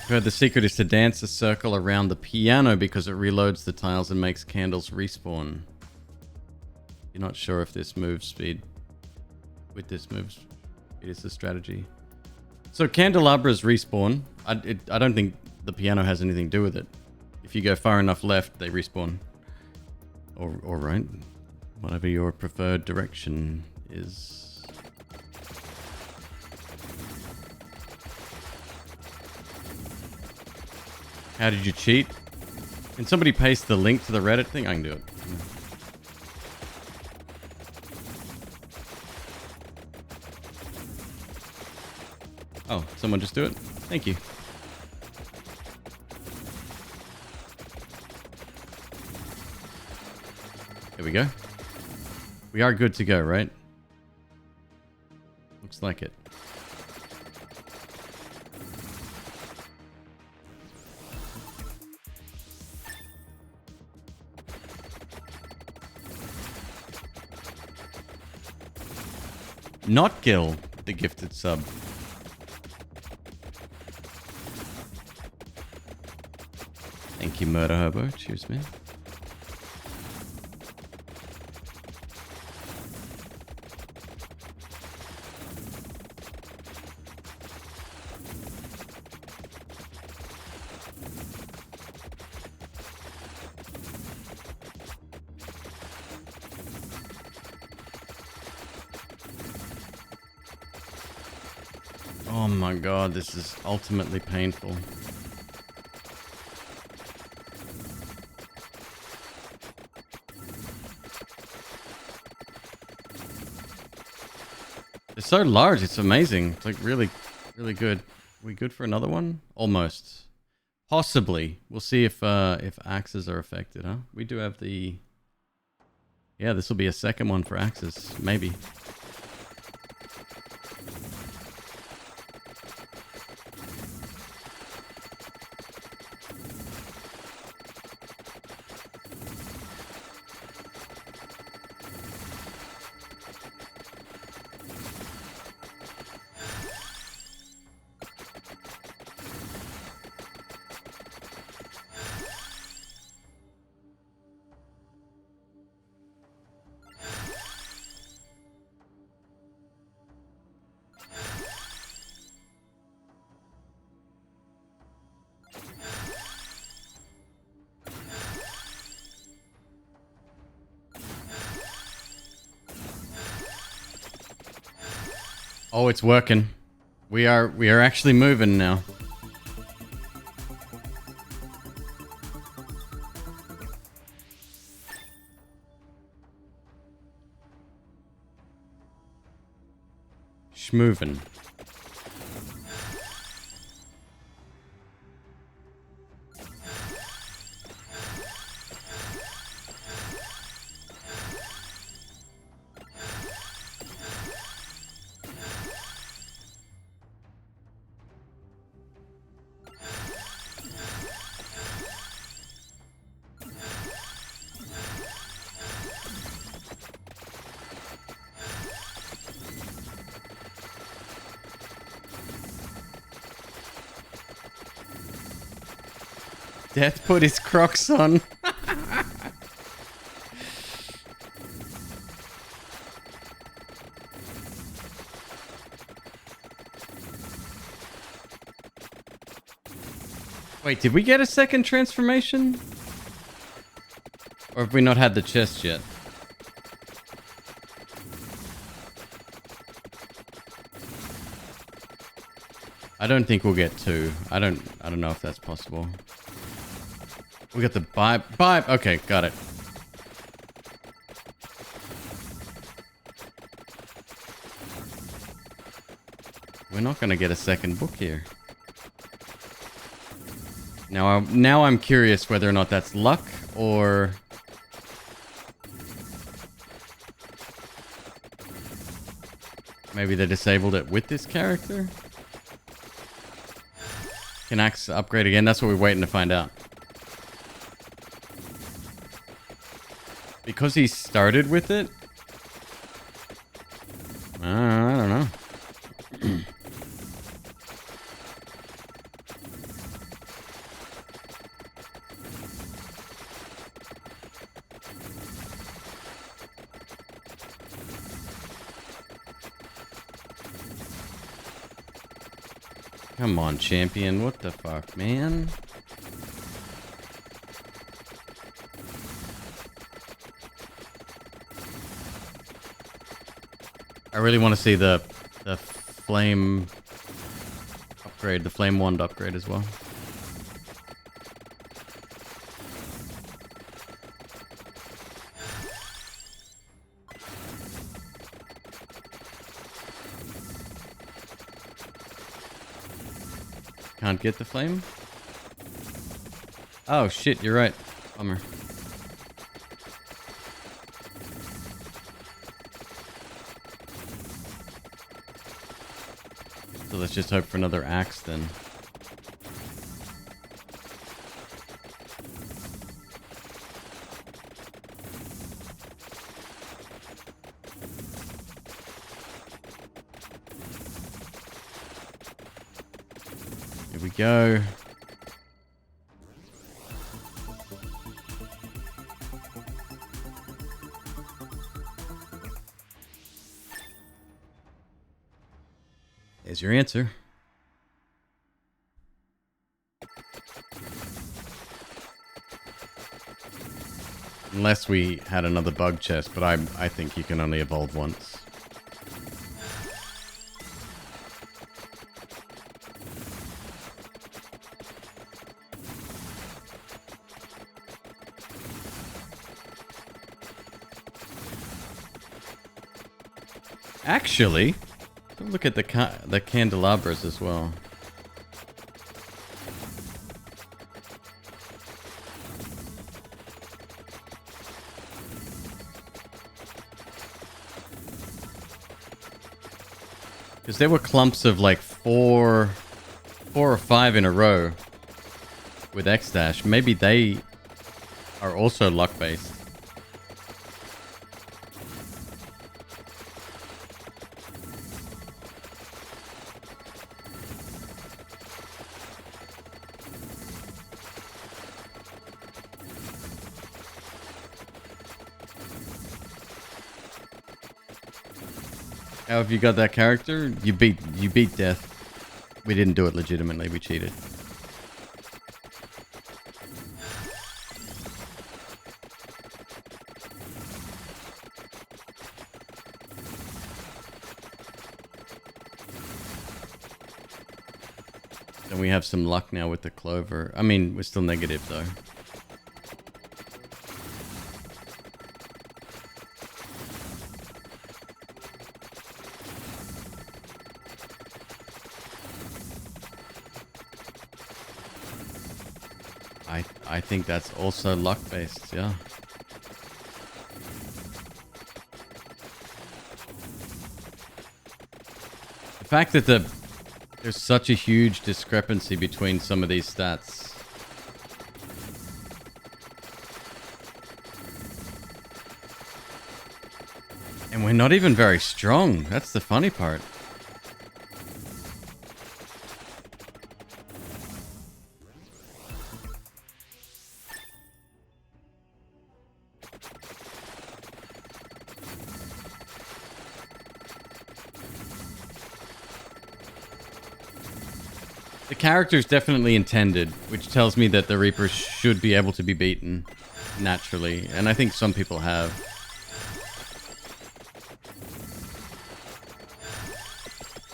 The secret is to dance a circle around the piano because it reloads the tiles and makes candles respawn. You're not sure if this move speed... With this move speed is the strategy. So candelabras respawn. I don't think the piano has anything to do with it. If you go far enough left, they respawn. Or right. Whatever your preferred direction is. How did you cheat? Can somebody paste the link to the Reddit thing? I can do it. Oh, someone just do it? Thank you. There we go. We are good to go, right? Looks like it. Not Gil, the gifted sub. Thank you, Murder Hobo. Cheers, man. Oh my god, this is ultimately painful. It's so large, it's amazing. It's like really, really good. We good for another one? Almost. Possibly. We'll see if axes are affected, huh? We do have the... Yeah, this will be a second one for axes. Maybe. Oh, it's working. We are actually moving now. Schmovin'. Death put his Crocs on. Wait, did we get a second transformation? Or have we not had the chest yet? I don't think we'll get two. I don't know if that's possible. We got the vibe. Okay, got it. We're not gonna get a second book here. Now I'm curious whether or not that's luck or maybe they disabled it with this character. Can Axe upgrade again? That's what we're waiting to find out. Because he started with it? I don't know. Come on, champion. What the fuck, man? I really want to see the flame upgrade, the flame wand upgrade as well. Can't get the flame? Oh shit, you're right. Bummer. So let's just hope for another axe then. Here we go. There's your answer. Unless we had another bug chest, but I think you can only evolve once. Actually, look at the candelabras as well. Because there were clumps of like four or five in a row with X-Dash. Maybe they are also luck-based. How have you got that character? You beat death. We didn't do it legitimately, we cheated. Then we have some luck now with the clover. I mean, we're still negative though. I think that's also luck-based, yeah. The fact that there's such a huge discrepancy between some of these stats. And we're not even very strong. That's the funny part. The character is definitely intended, which tells me that the Reaper should be able to be beaten naturally, and I think some people have.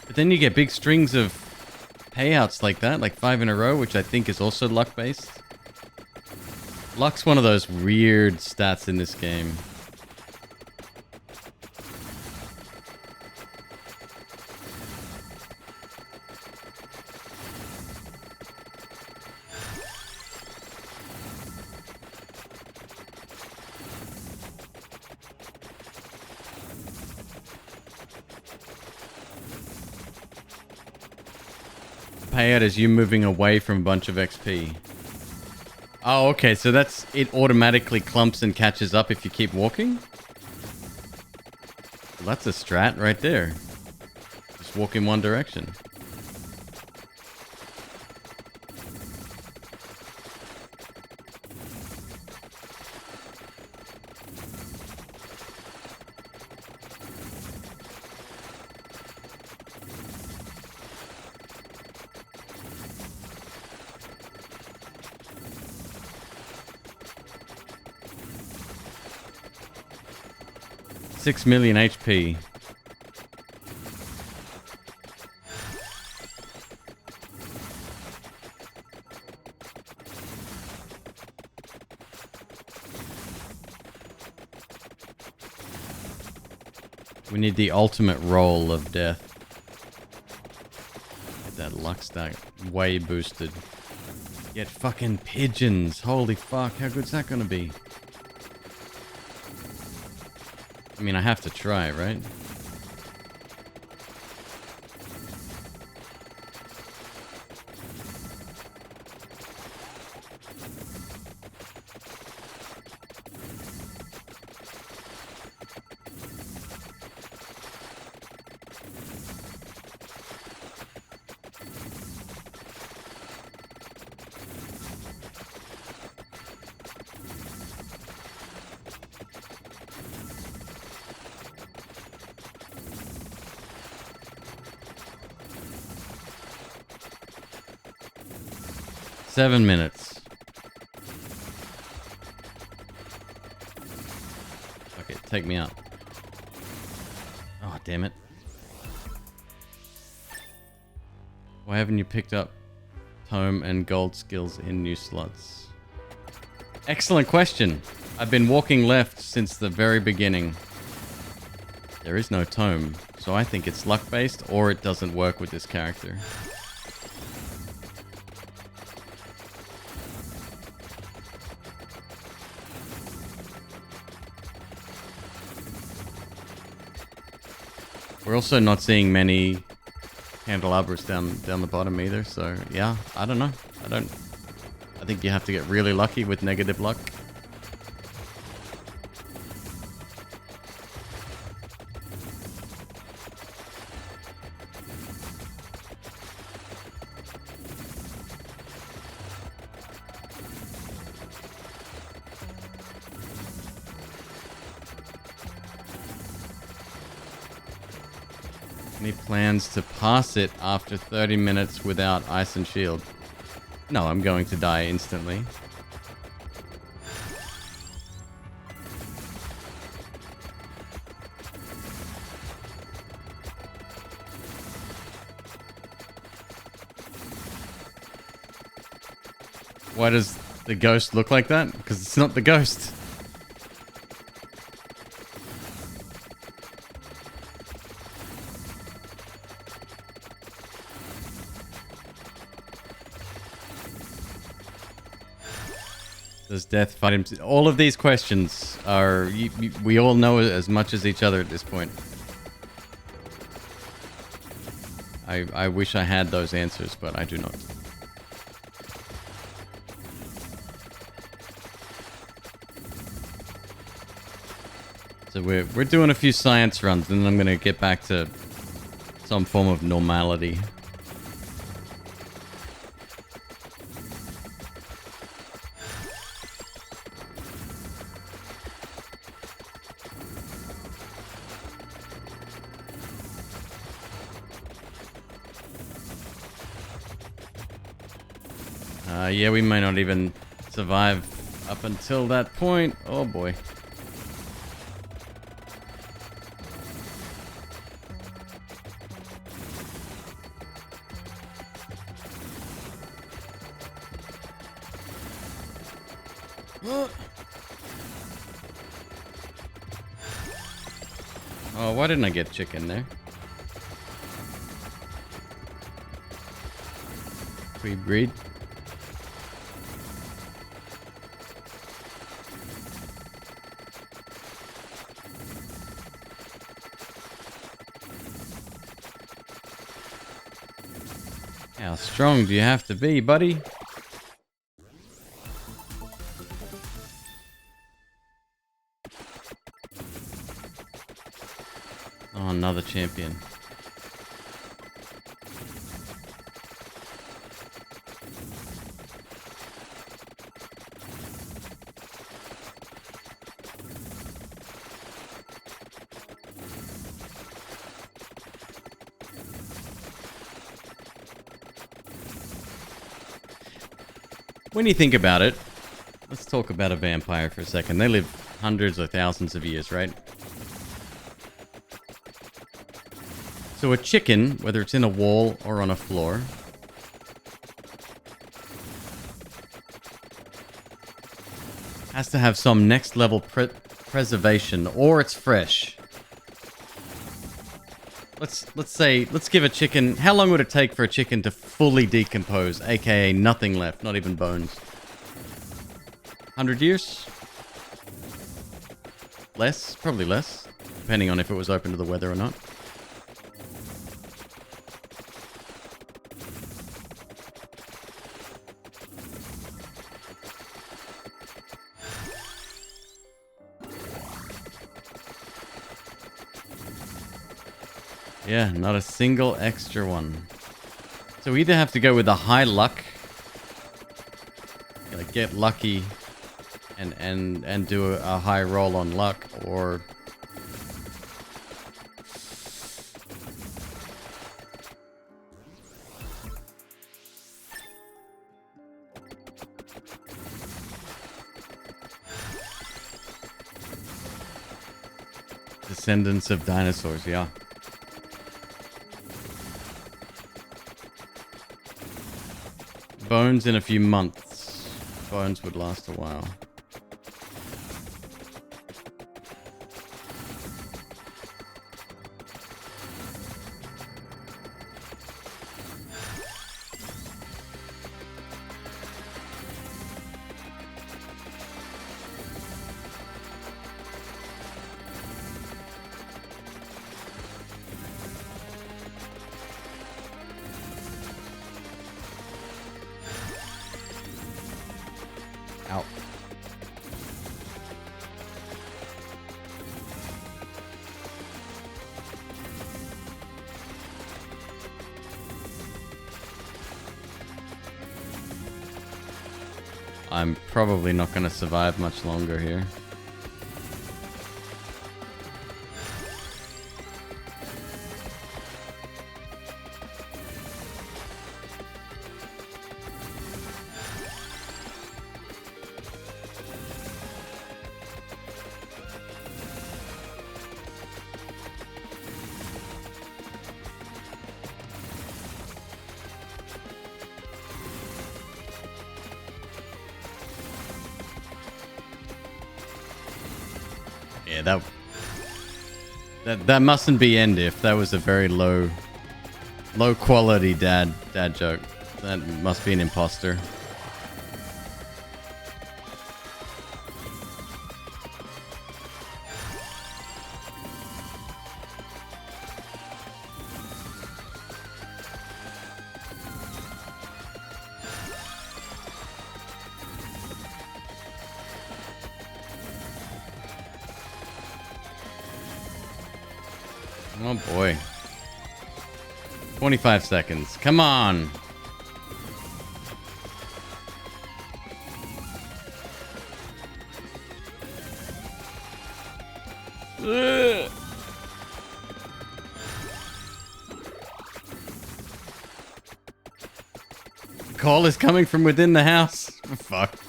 But then you get big strings of payouts like that, like 5 in a row, which I think is also luck-based. Luck's one of those weird stats in this game. Payout is you moving away from a bunch of XP. Oh, okay, so that's... it automatically clumps and catches up if you keep walking? Well, that's a strat right there. Just walk in one direction. $6 million HP. We need the ultimate roll of death. Get that luck stack way boosted. Get fucking pigeons. Holy fuck, how good's that gonna be? I mean, I have to try, right? Seven minutes. Okay, take me out. Oh, damn it. Why haven't you picked up tome and gold skills in new slots? Excellent question. I've been walking left since the very beginning. There is no tome, so I think it's luck-based or it doesn't work with this character. We're also not seeing many candelabras down the bottom either, so yeah, I don't know. I think you have to get really lucky with negative luck. Any plans to pass it after 30 minutes without ice and shield? No, I'm going to die instantly. Why does the ghost look like that? Because it's not the ghost. Does death fight him? All of these questions are... we all know as much as each other at this point. I wish I had those answers, but I do not. So we're doing a few science runs, and then I'm going to get back to some form of normality. Yeah, we might not even survive up until that point. Oh boy. Oh, why didn't I get chicken there? McQueeb greed. How strong do you have to be, buddy? Oh, another champion. When you think about it, let's talk about a vampire for a second. They live hundreds or thousands of years, right? So a chicken, whether it's in a wall or on a floor, has to have some next level preservation, or it's fresh. Let's give a chicken. How long would it take for a chicken to fully decompose, aka nothing left, not even bones? 100 years? Less? Probably less, depending on if it was open to the weather or not. Yeah, not a single extra one. So we either have to go with the high luck, like get lucky and do a high roll on luck, or descendants of dinosaurs, yeah. Bones in a few months. Bones would last a while. Out. I'm probably not going to survive much longer here. Yeah, that mustn't be end if that was a very low quality dad joke. That must be an imposter. Oh boy. 25 seconds. Come on. Ugh. call is coming from within the house. We're fucked.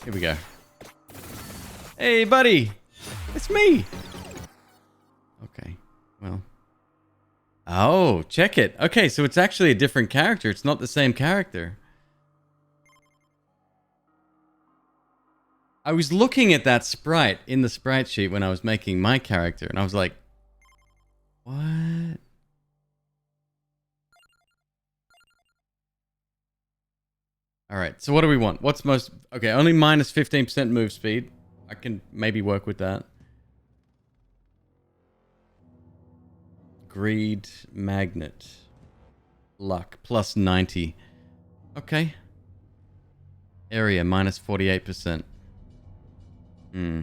Here we go. Hey, buddy. It's me. Okay, well. Oh, check it. Okay, so it's actually a different character. It's not the same character. I was looking at that sprite in the sprite sheet when I was making my character, and I was like, what? Alright, so what do we want? What's most... Okay, only minus 15% move speed. I can maybe work with that. Greed, magnet, luck, plus 90. Okay. Area, minus 48%. Hmm.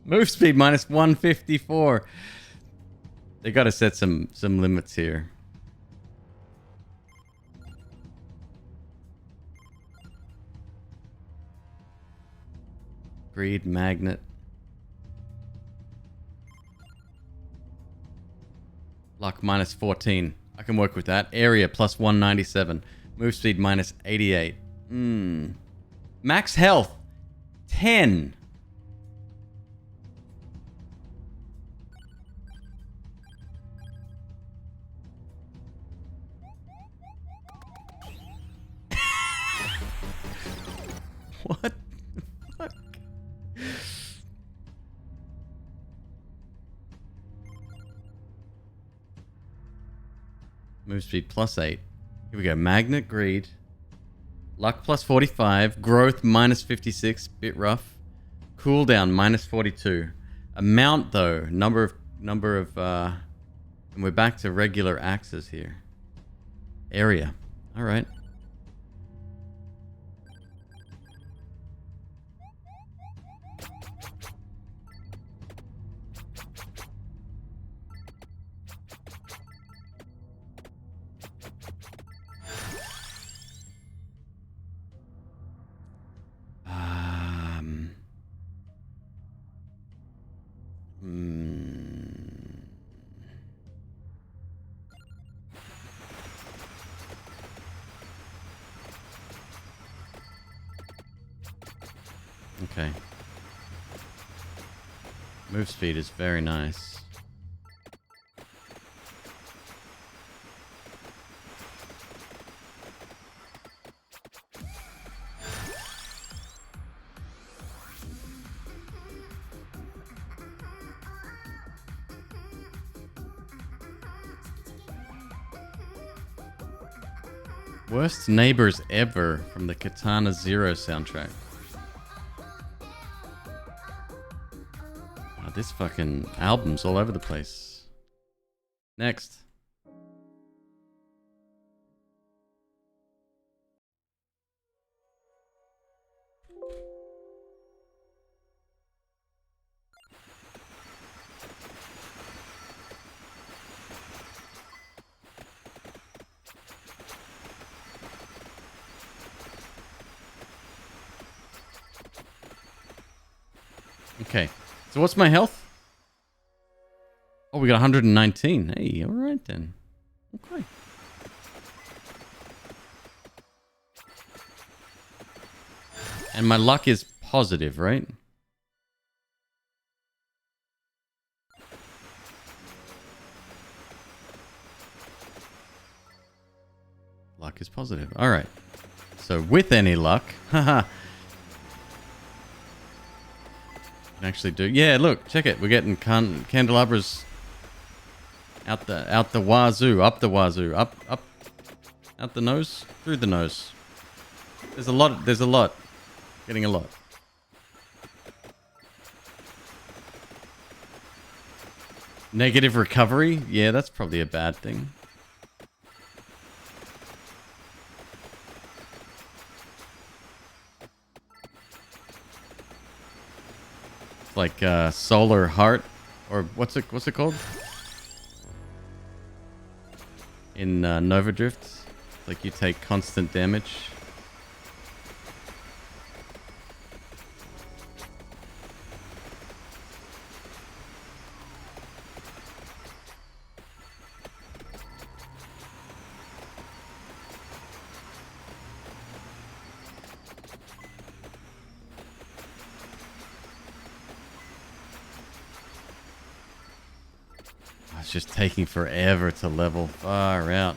Move speed minus 154. They gotta set some limits here. Greed, magnet. Luck minus 14. I can work with that. Area plus 197. Move speed minus 88. Max health 10. What the fuck? Move speed plus 8. Here we go. Magnet, greed. Luck plus 45. Growth minus 56. Bit rough. Cooldown minus 42. Amount though. Number of and we're back to regular axes here. Area. Alright. Okay. Move speed is very nice. Worst Neighbors Ever from the Katana Zero soundtrack. Oh, this fucking album's all over the place. Next. Okay, so what's my health? Oh, we got 119. Hey, all right then. Okay. And my luck is positive, right? Luck is positive. All right. So with any luck, haha. Actually do. Yeah, look, check it. We're getting candelabras out the wazoo, up the wazoo, up out the nose, through the nose. There's a lot. Getting a lot. Negative recovery? Yeah, that's probably a bad thing. like solar heart, or what's it called? In Nova Drift, like you take constant damage. It's just taking forever to level. Far out.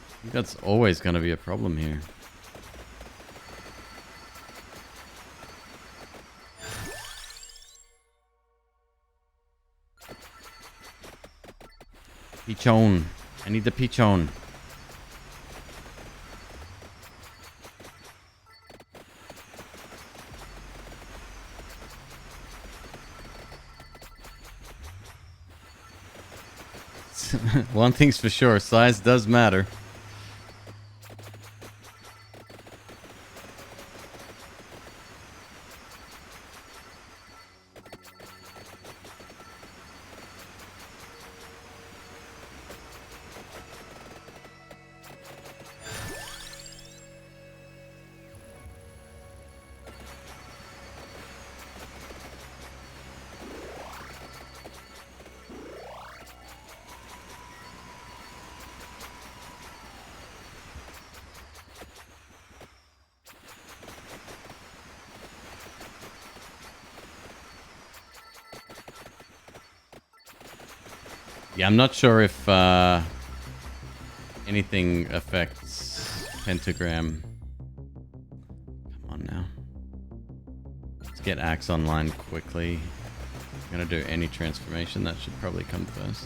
I think that's always going to be a problem here. Pichon. I need the pichon. One thing's for sure, size does matter. Yeah, I'm not sure if anything affects pentagram. Come on now. Let's get Axe online quickly. I'm gonna do any transformation. That should probably come first.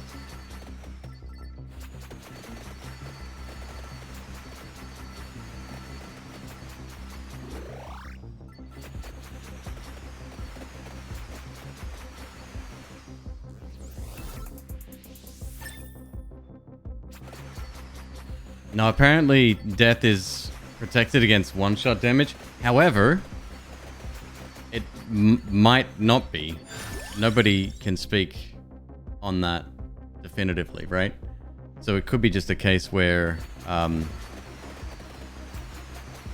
Now, apparently, death is protected against one-shot damage. However, it might not be. Nobody can speak on that definitively, right? So it could be just a case where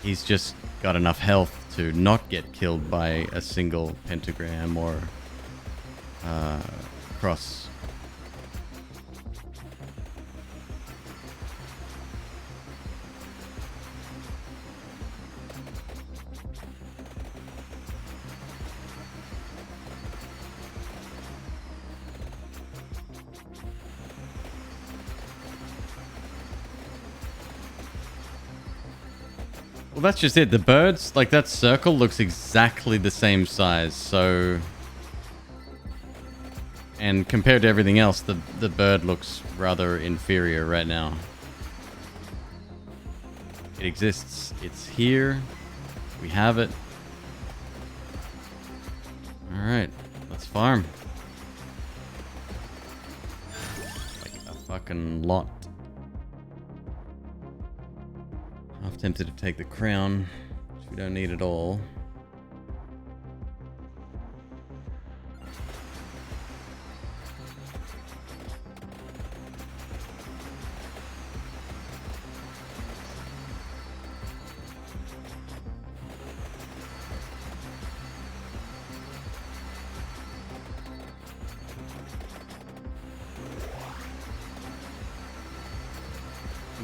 he's just got enough health to not get killed by a single pentagram or cross. Well, that's just it. The birds, like that circle looks exactly the same size, so... And compared to everything else, the bird looks rather inferior right now. It exists. It's here. We have it. Alright, let's farm. Like a fucking lot. I'm tempted to take the crown, which we don't need at all.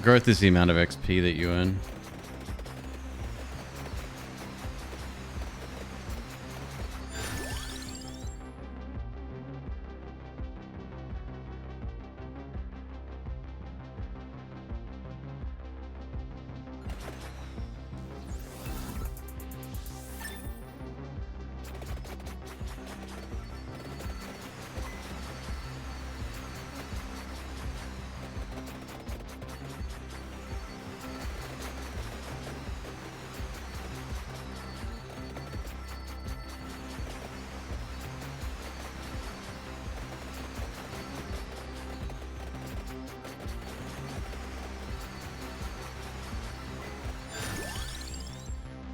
Growth is the amount of XP that you earn.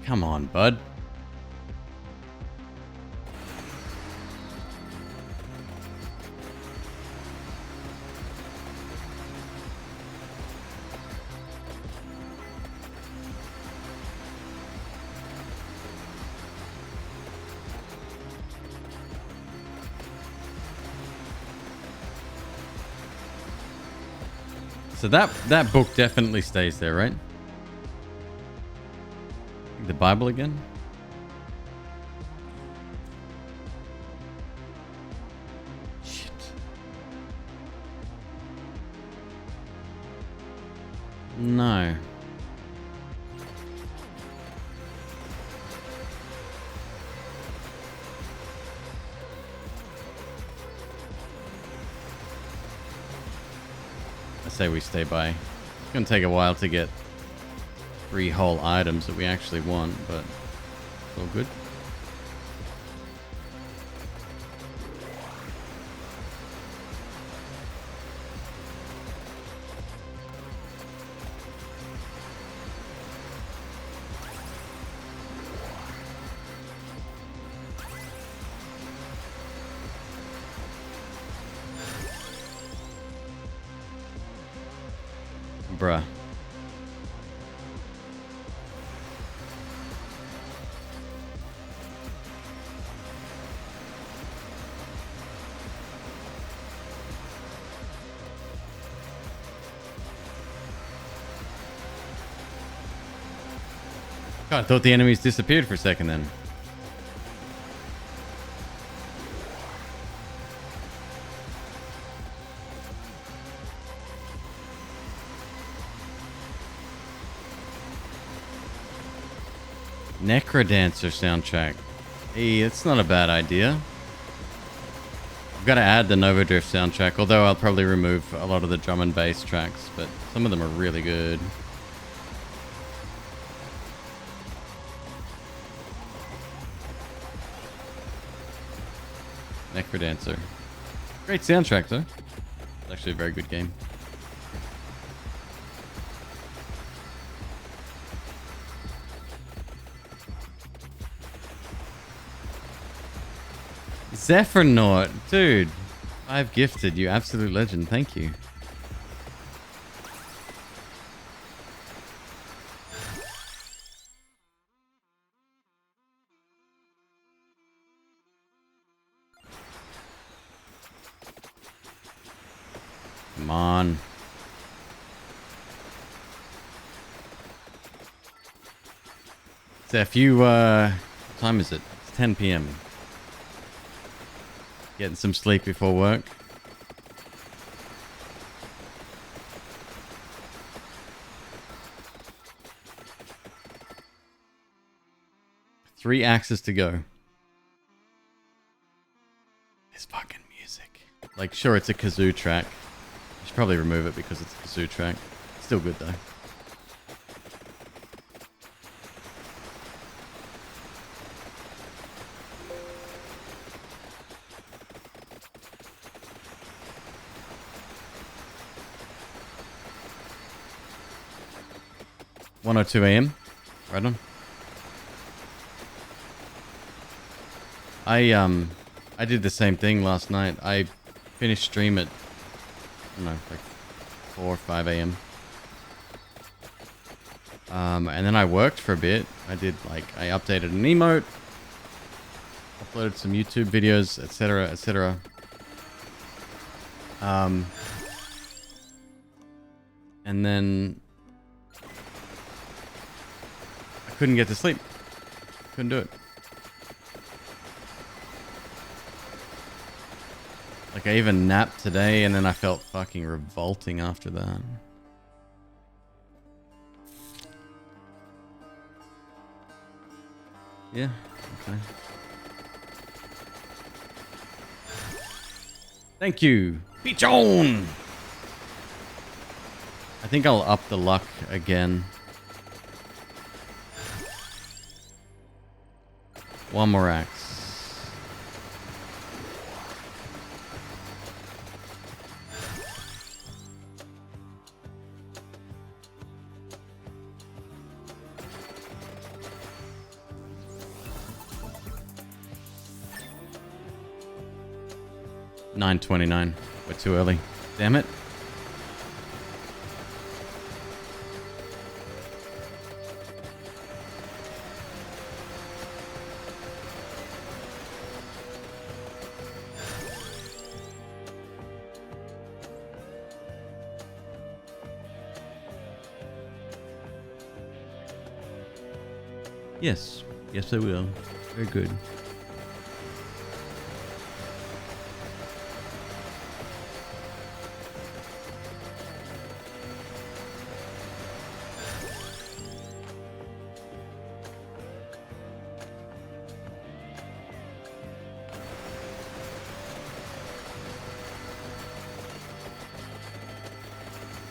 Come on, bud. So that book definitely stays there, right? The Bible again? Shit. No. I say we stay by. It's gonna take a while to get 3 whole items that we actually want, but it's all good. Bruh. God, I thought the enemies disappeared for a second then. Necrodancer soundtrack. Hey, it's not a bad idea. I've got to add the Nova Drift soundtrack, although I'll probably remove a lot of the drum and bass tracks, but some of them are really good. Necrodancer. Great soundtrack, though. It's actually a very good game. Zephyrnaut, dude. I've gifted you, absolute legend. Thank you. Come on. Zeph, you, what time is it? It's 10 p.m. Getting some sleep before work. Three axes to go. This fucking music. Like, sure, it's a kazoo track. I should probably remove it because it's a kazoo track. Still good, though. One or 2 a.m. Right on. I did the same thing last night. I finished stream at, I don't know, like 4 or 5 a.m. And then I worked for a bit. I updated an emote, uploaded some YouTube videos, etc., etc. And then I couldn't get to sleep. Couldn't do it. Like, I even napped today, and then I felt fucking revolting after that. Yeah, okay. Thank you. Pichon! I think I'll up the luck again. One more axe. $9.29. We're too early. Damn it. Yes. Yes, I will. Very good.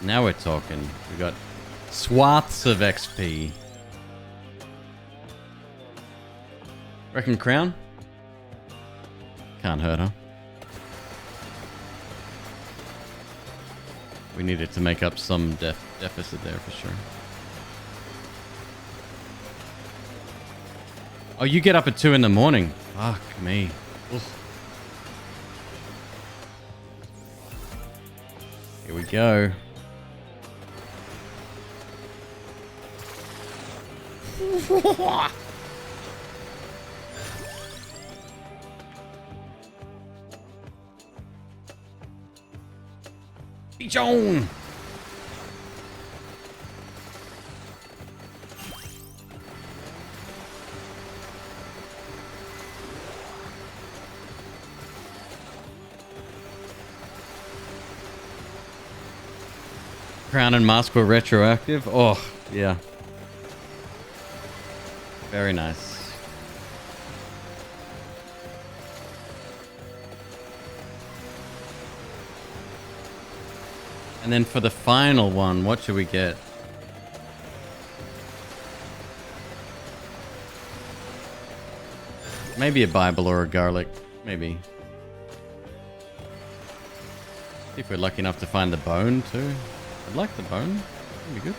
Now we're talking. We got swaths of XP. Reckon crown? Can't hurt, huh? We needed to make up some deficit there for sure. Oh, you get up at 2 in the morning. Fuck me. Oof. Here we go. Bichon! Crown and mask were retroactive? Oh, yeah. Very nice. And then for the final one, what should we get? Maybe a Bible or a garlic. Maybe. See if we're lucky enough to find the bone too. I'd like the bone. That'd be good.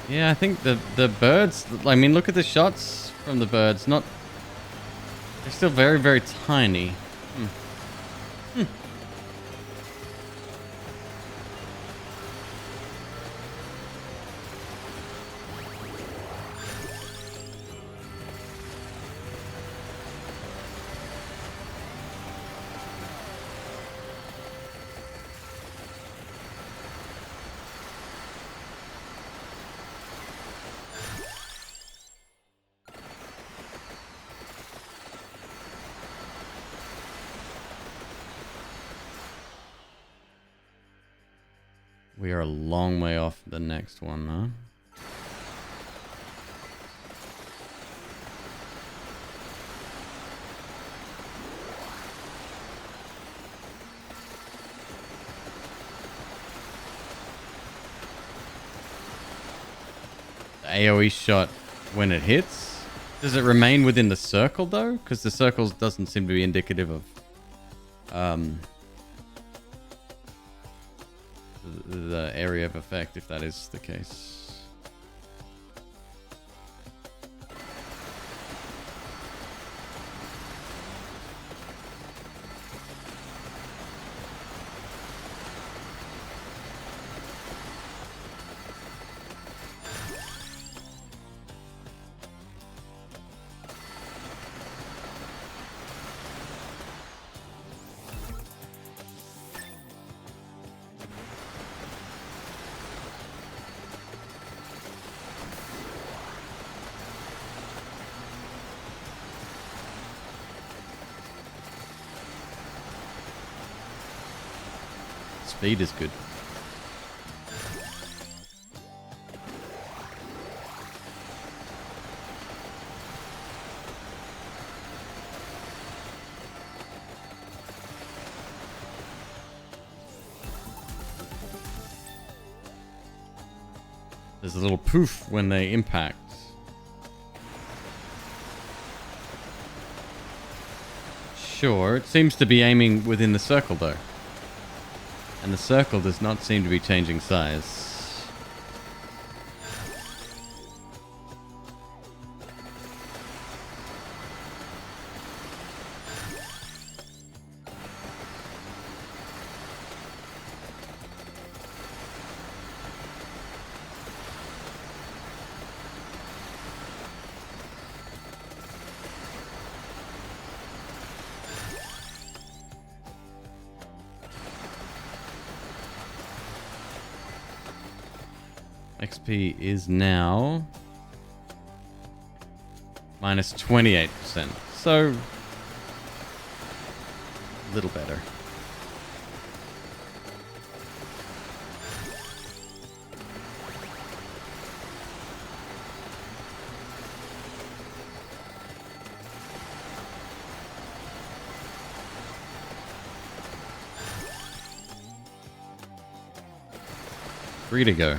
Yeah, I think the birds, I mean, look at the shots from the birds. They're still very, very tiny. We are a long way off the next one, huh? The AoE shot when it hits. Does it remain within the circle though? Because the circles doesn't seem to be indicative of the area of effect, if that is the case. Speed is good. There's a little poof when they impact. Sure, it seems to be aiming within the circle though. And the circle does not seem to be changing size. XP is now minus 28%. So, a little better. Free to go.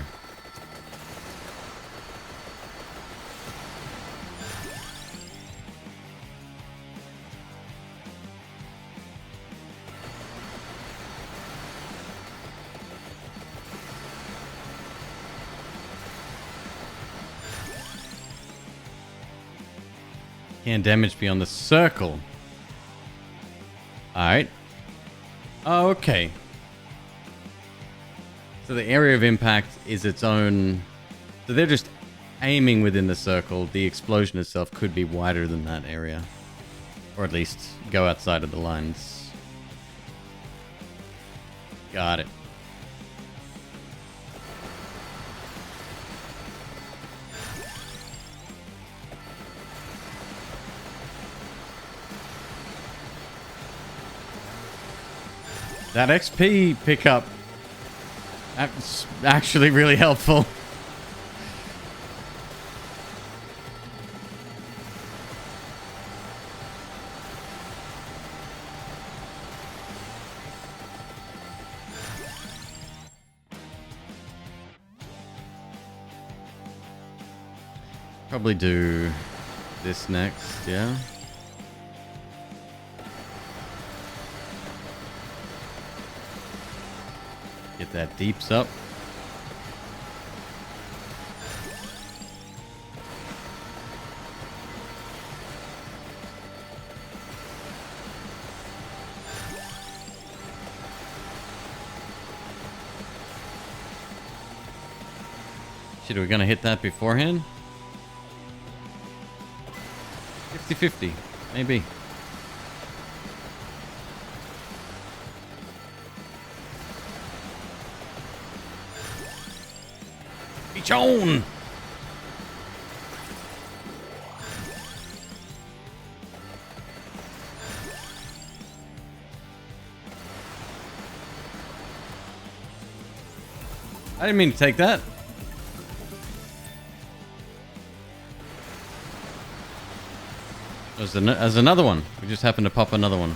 Can't damage beyond the circle. Alright. Oh, okay. So the area of impact is its own... So they're just aiming within the circle. The explosion itself could be wider than that area. Or at least go outside of the lines. Got it. That XP pickup, that's actually really helpful. Probably do this next, yeah. Get that deeps up. Shit, are we gonna hit that beforehand? 50-50, maybe. Pichon! I didn't mean to take that. There's another one. We just happened to pop another one.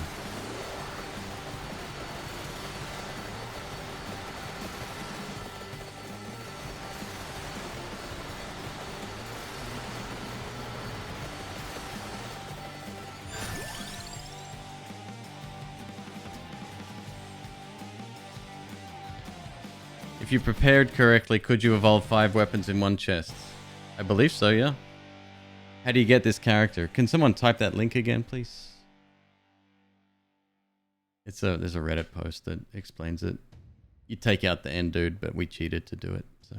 If you prepared correctly, could you evolve 5 weapons in one chest? I believe so, yeah. How do you get this character? Can someone type that link again, please? There's a Reddit post that explains it. You take out the end dude, but we cheated to do it, so.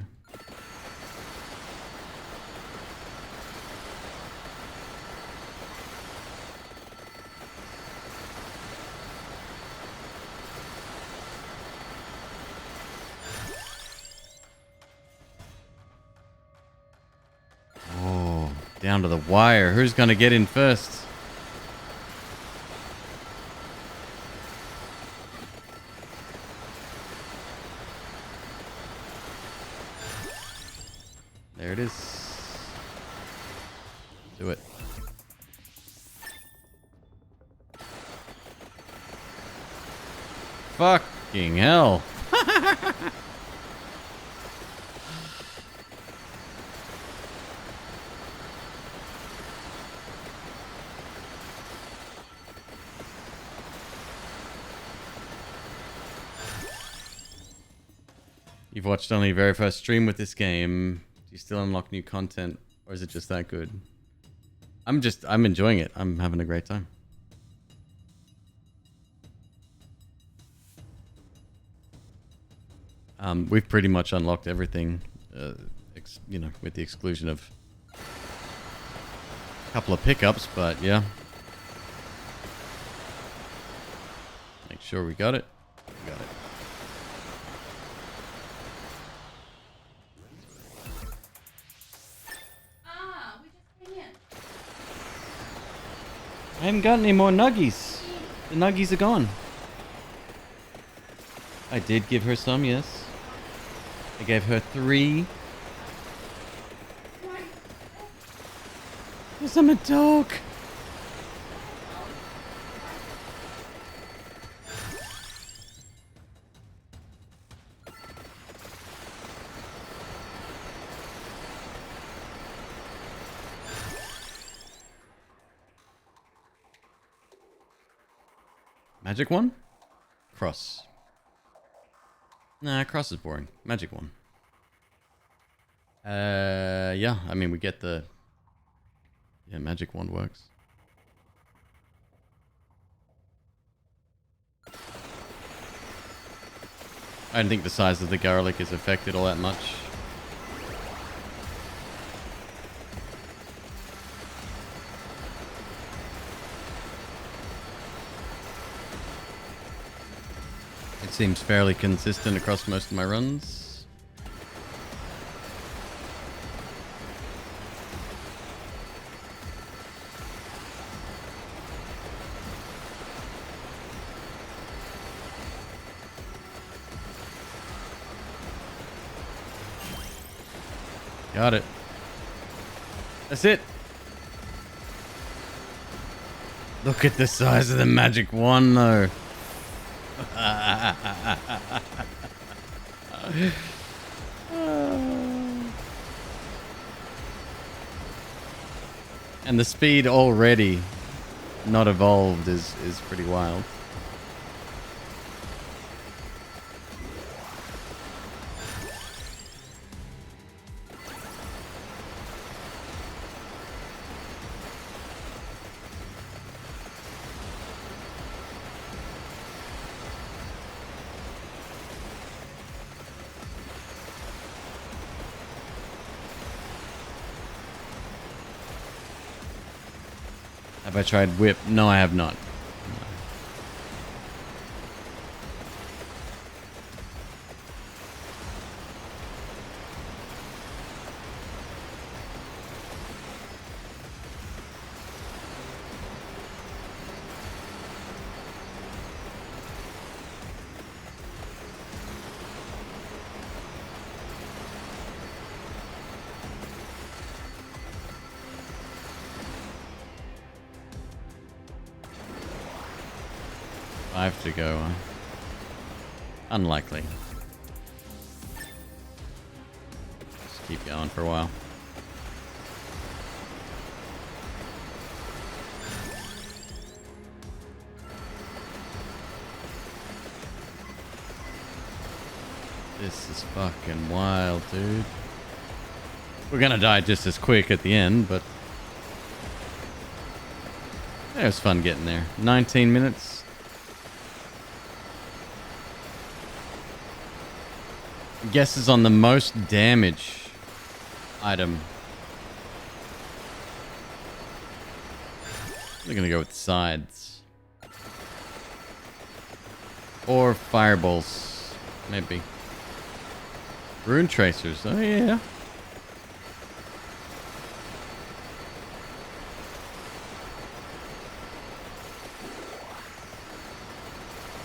Down to the wire. Who's going to get in first? There it is. Do it. Fucking hell. You've watched only your very first stream with this game. Do you still unlock new content, or is it just that good? I'm enjoying it. I'm having a great time. We've pretty much unlocked everything, you know, with the exclusion of a couple of pickups, but yeah. Make sure we got it. We got it. I haven't got any more nuggies. The nuggies are gone. I did give her some, yes. I gave her 3. Because I'm a dog. Magic one? Cross. Nah, cross is boring. Magic one. Yeah, I mean, we get the... Yeah, magic wand works. I don't think the size of the garlic is affected all that much. It seems fairly consistent across most of my runs. Got it. That's it. Look at the size of the magic wand, though. And the speed already not evolved is pretty wild. Have I tried whip? No, I have not. Five to go. Unlikely. Just keep going for a while. This is fucking wild, dude. We're gonna die just as quick at the end, but it was fun getting there. 19 minutes. Guesses on the most damage item. We're gonna go with sides. Or fireballs. Maybe. Rune tracers. Oh yeah.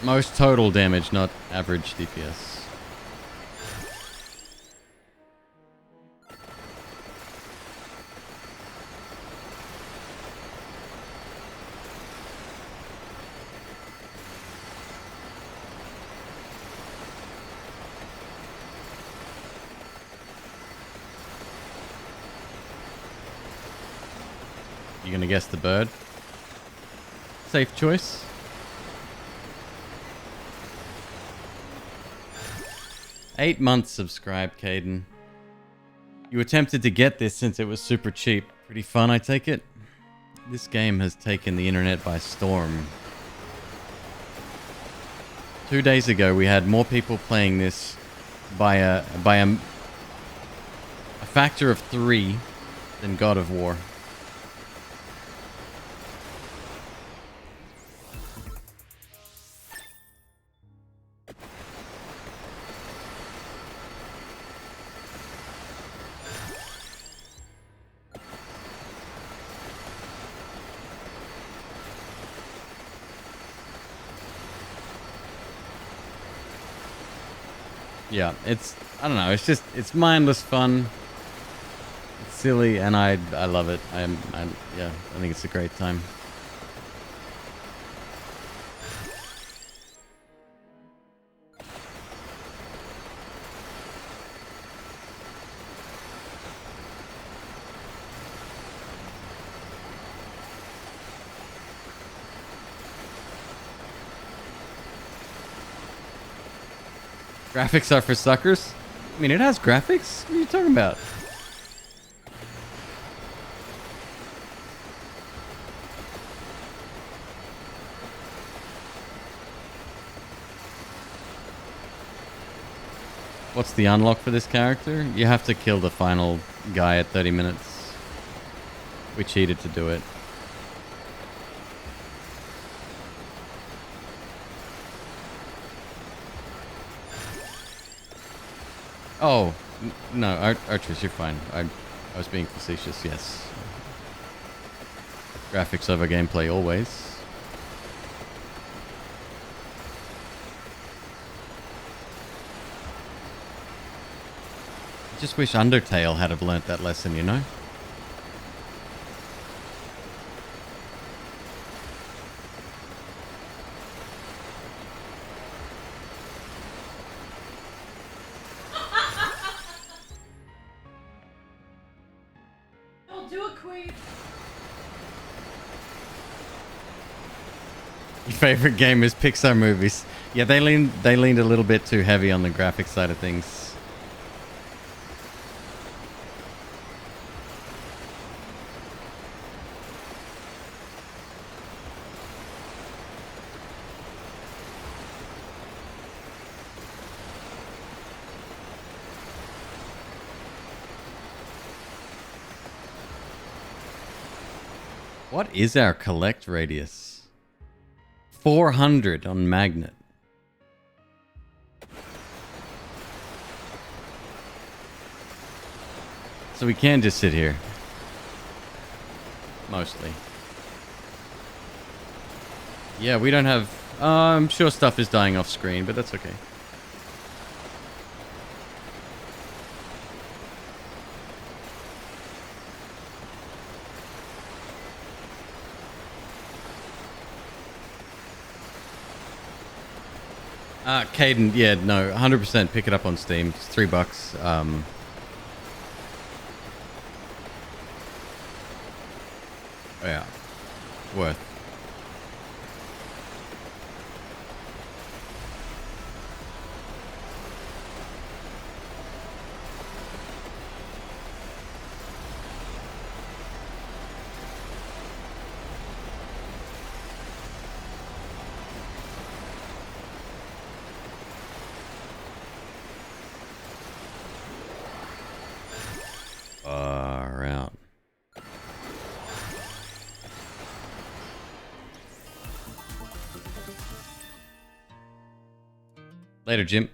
Most total damage, not average DPS. You gonna guess the bird? Safe choice. $8 months subscribed, Caden. You attempted to get this since it was super cheap. Pretty fun, I take it? This game has taken the internet by storm. 2 days ago, we had more people playing this by a factor of 3 than God of War. Yeah, it's, I don't know, it's mindless fun. It's silly, and I love it. Yeah, I think it's a great time. Graphics are for suckers? I mean, it has graphics? What are you talking about? What's the unlock for this character? You have to kill the final guy at 30 minutes. We cheated to do it. Oh, no, Archers, you're fine. I was being facetious, yes. Graphics over gameplay always. I just wish Undertale had have learnt that lesson, you know? Don't do it, Queen. Your favorite game is Pixar movies. Yeah, they leaned a little bit too heavy on the graphic side of things. What is our collect radius? 400 on magnet. So we can just sit here. Mostly. Yeah, we don't have... I'm sure stuff is dying off screen, but that's okay. Caden, yeah, no, 100% pick it up on Steam. It's $3. Yeah, worth. Far out. Later, Jim.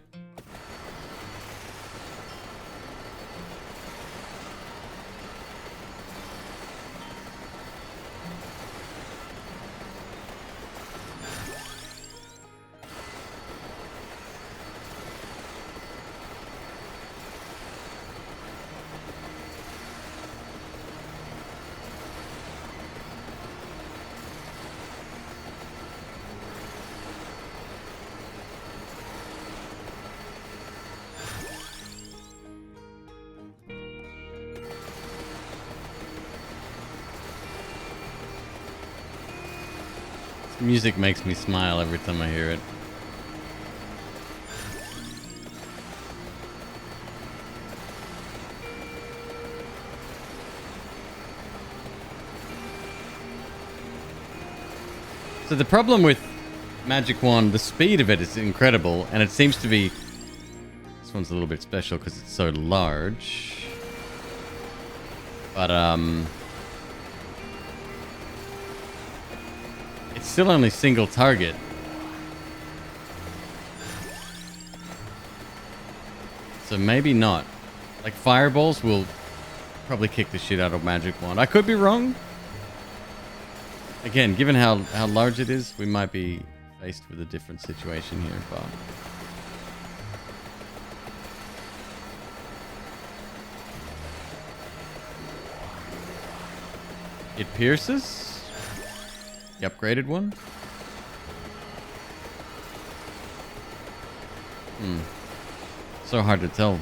Music makes me smile every time I hear it. So the problem with Magic Wand, the speed of it is incredible, and it seems to be... This one's a little bit special because it's so large. But, it's still only single target. So maybe not. Like, fireballs will probably kick the shit out of Magic Wand. I could be wrong. Again, given how large it is, we might be faced with a different situation here, but... It pierces? The upgraded one? So hard to tell.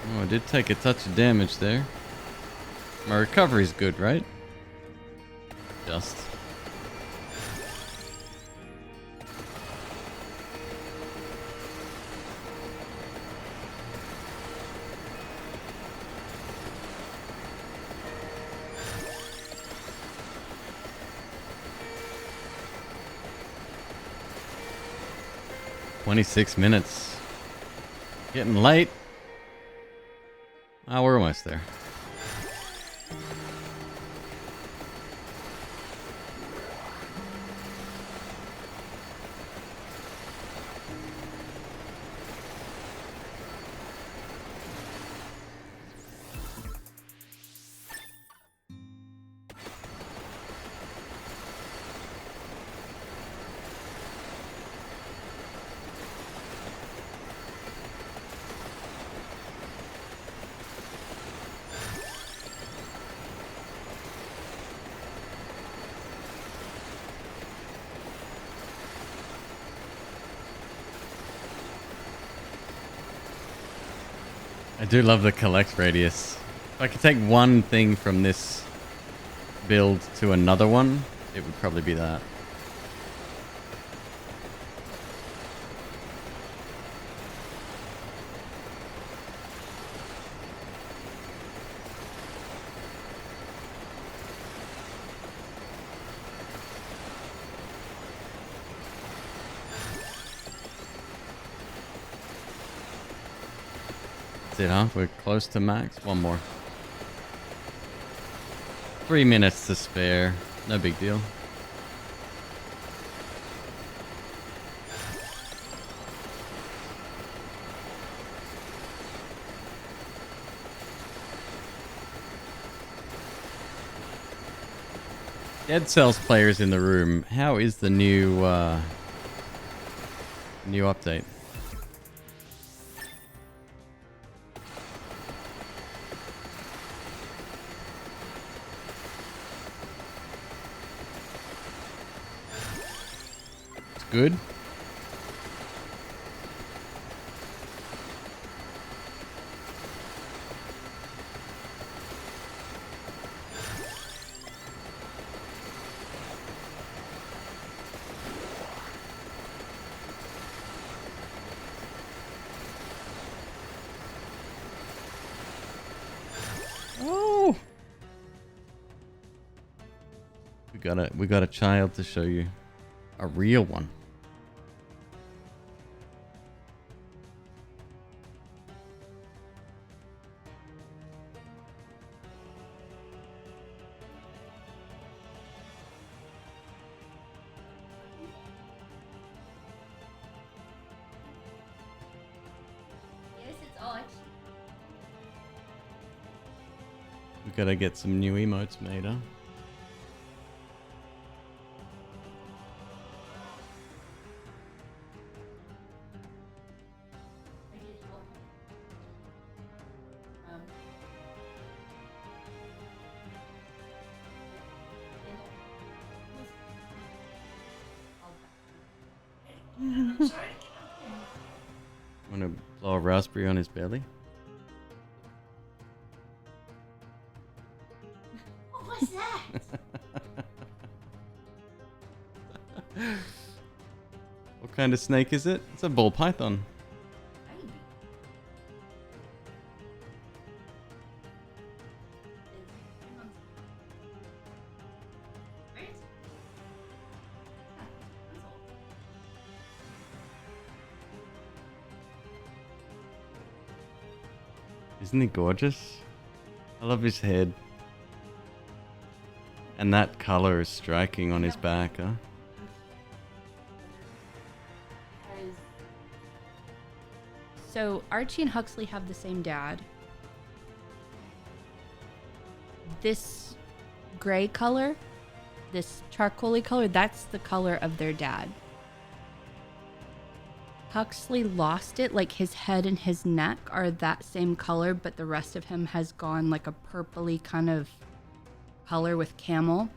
Oh, I did take a touch of damage there. My recovery's good, right? Just. $26. Getting late. Oh, we're almost there. I do love the collect radius. If I could take one thing from this build to another one, it would probably be that. That's it, huh? We're close to max. One more. 3 minutes to spare. No big deal. Dead Cells players in the room. How is the new update? It's good. Oh, we got a child to show you, a real one. Yes, it's Archie. We gotta get some new emotes made, huh? I did help him. I'm sorry. Wanna blow a raspberry on his belly? What was that? What kind of snake is it? It's a ball python. Maybe. Right? Yeah, that's all. Isn't he gorgeous? I love his head. And that color is striking on his back, huh? So Archie and Huxley have the same dad. This gray color, this charcoaly color, that's the color of their dad. Huxley lost it, like his head and his neck are that same color, but the rest of him has gone like a purpley kind of color with camel.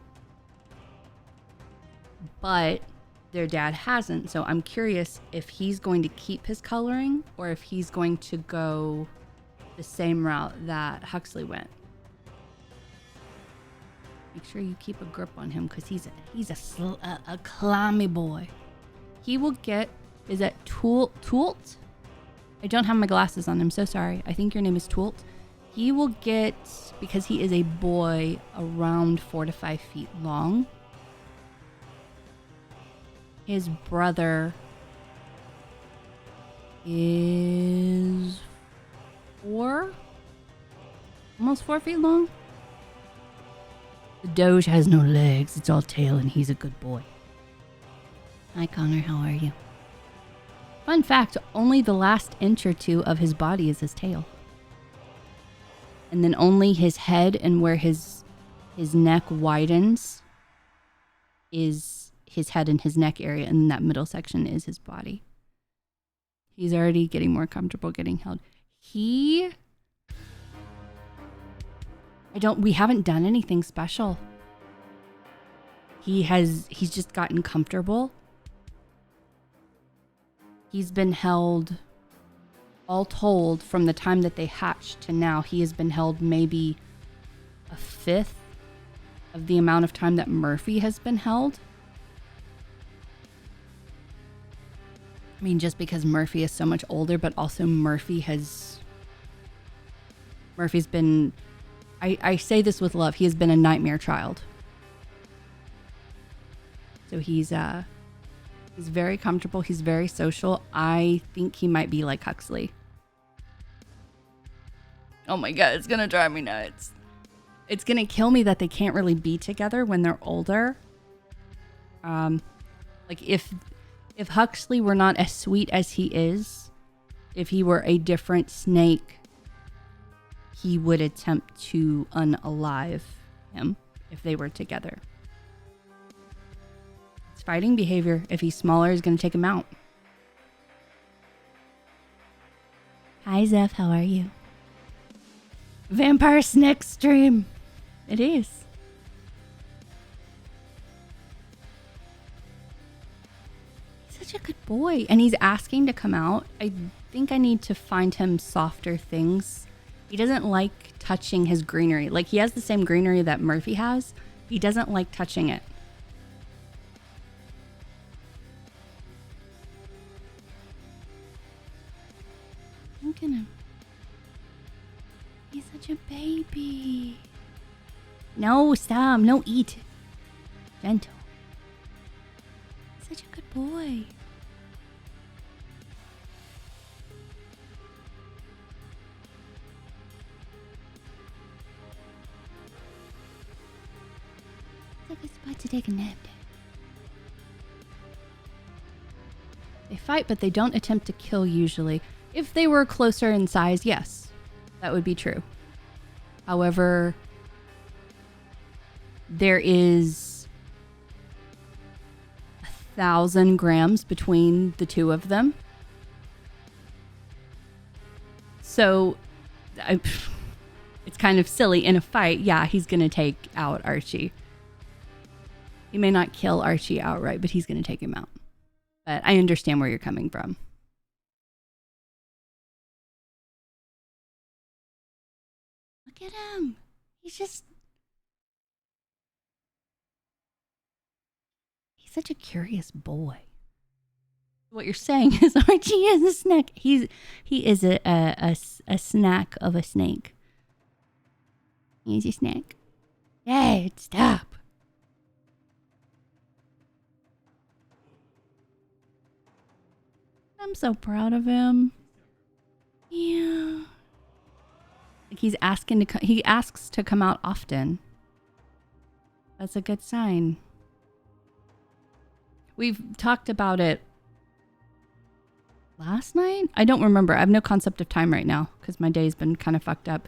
But their dad hasn't, so I'm curious if he's going to keep his coloring or if he's going to go the same route that Huxley went. Make sure you keep a grip on him because he's a clammy boy. He will get, is that Tult? I don't have my glasses on, I'm so sorry. I think your name is Tult. He will get, because he is a boy, around 4 to 5 feet long. His brother is 4, almost 4 feet long. The Doge has no legs, it's all tail, and he's a good boy. Hi Connor, how are you? Fun fact, only the last inch or two of his body is his tail. And then only his head and where his neck widens is his head and his neck area, and that middle section is his body. He's already getting more comfortable getting held. We haven't done anything special. He's just gotten comfortable. He's been held, all told, from the time that they hatched to now, he has been held maybe a fifth of the amount of time that Murphy has been held. I mean, just because Murphy is so much older, but also Murphy's been, I say this with love, he has been a nightmare child. So he's very comfortable, he's very social. I think he might be like Huxley. Oh my god, it's gonna drive me nuts. It's gonna kill me that they can't really be together when they're older. Like if Huxley were not as sweet as he is, if he were a different snake, he would attempt to unalive him if they were together. It's fighting behavior. If he's smaller, he's going to take him out. Hi, Zeph. How are you? Vampire Snake stream. It is. He's such a good boy. And he's asking to come out. I think I need to find him softer things. He doesn't like touching his greenery. Like, he has the same greenery that Murphy has. He doesn't like touching it. Look at him. He's such a baby. No, stop. No, eat. Gentle. Such a good boy. It's like a spot to take a nap. They fight, but they don't attempt to kill usually. If they were closer in size, yes, that would be true. However, there is 1,000 grams between the two of them. So it's kind of silly. In a fight, yeah, he's going to take out Archie. He may not kill Archie outright, but he's going to take him out. But I understand where you're coming from. Look at him. He's such a curious boy. What you're saying is Archie is a snack. He is a snack of a snake. He's a snack. Dad, stop. I'm so proud of him. Yeah. Like he asks to come out often. That's a good sign. We've talked about it last night? I don't remember. I have no concept of time right now because my day's been kind of fucked up.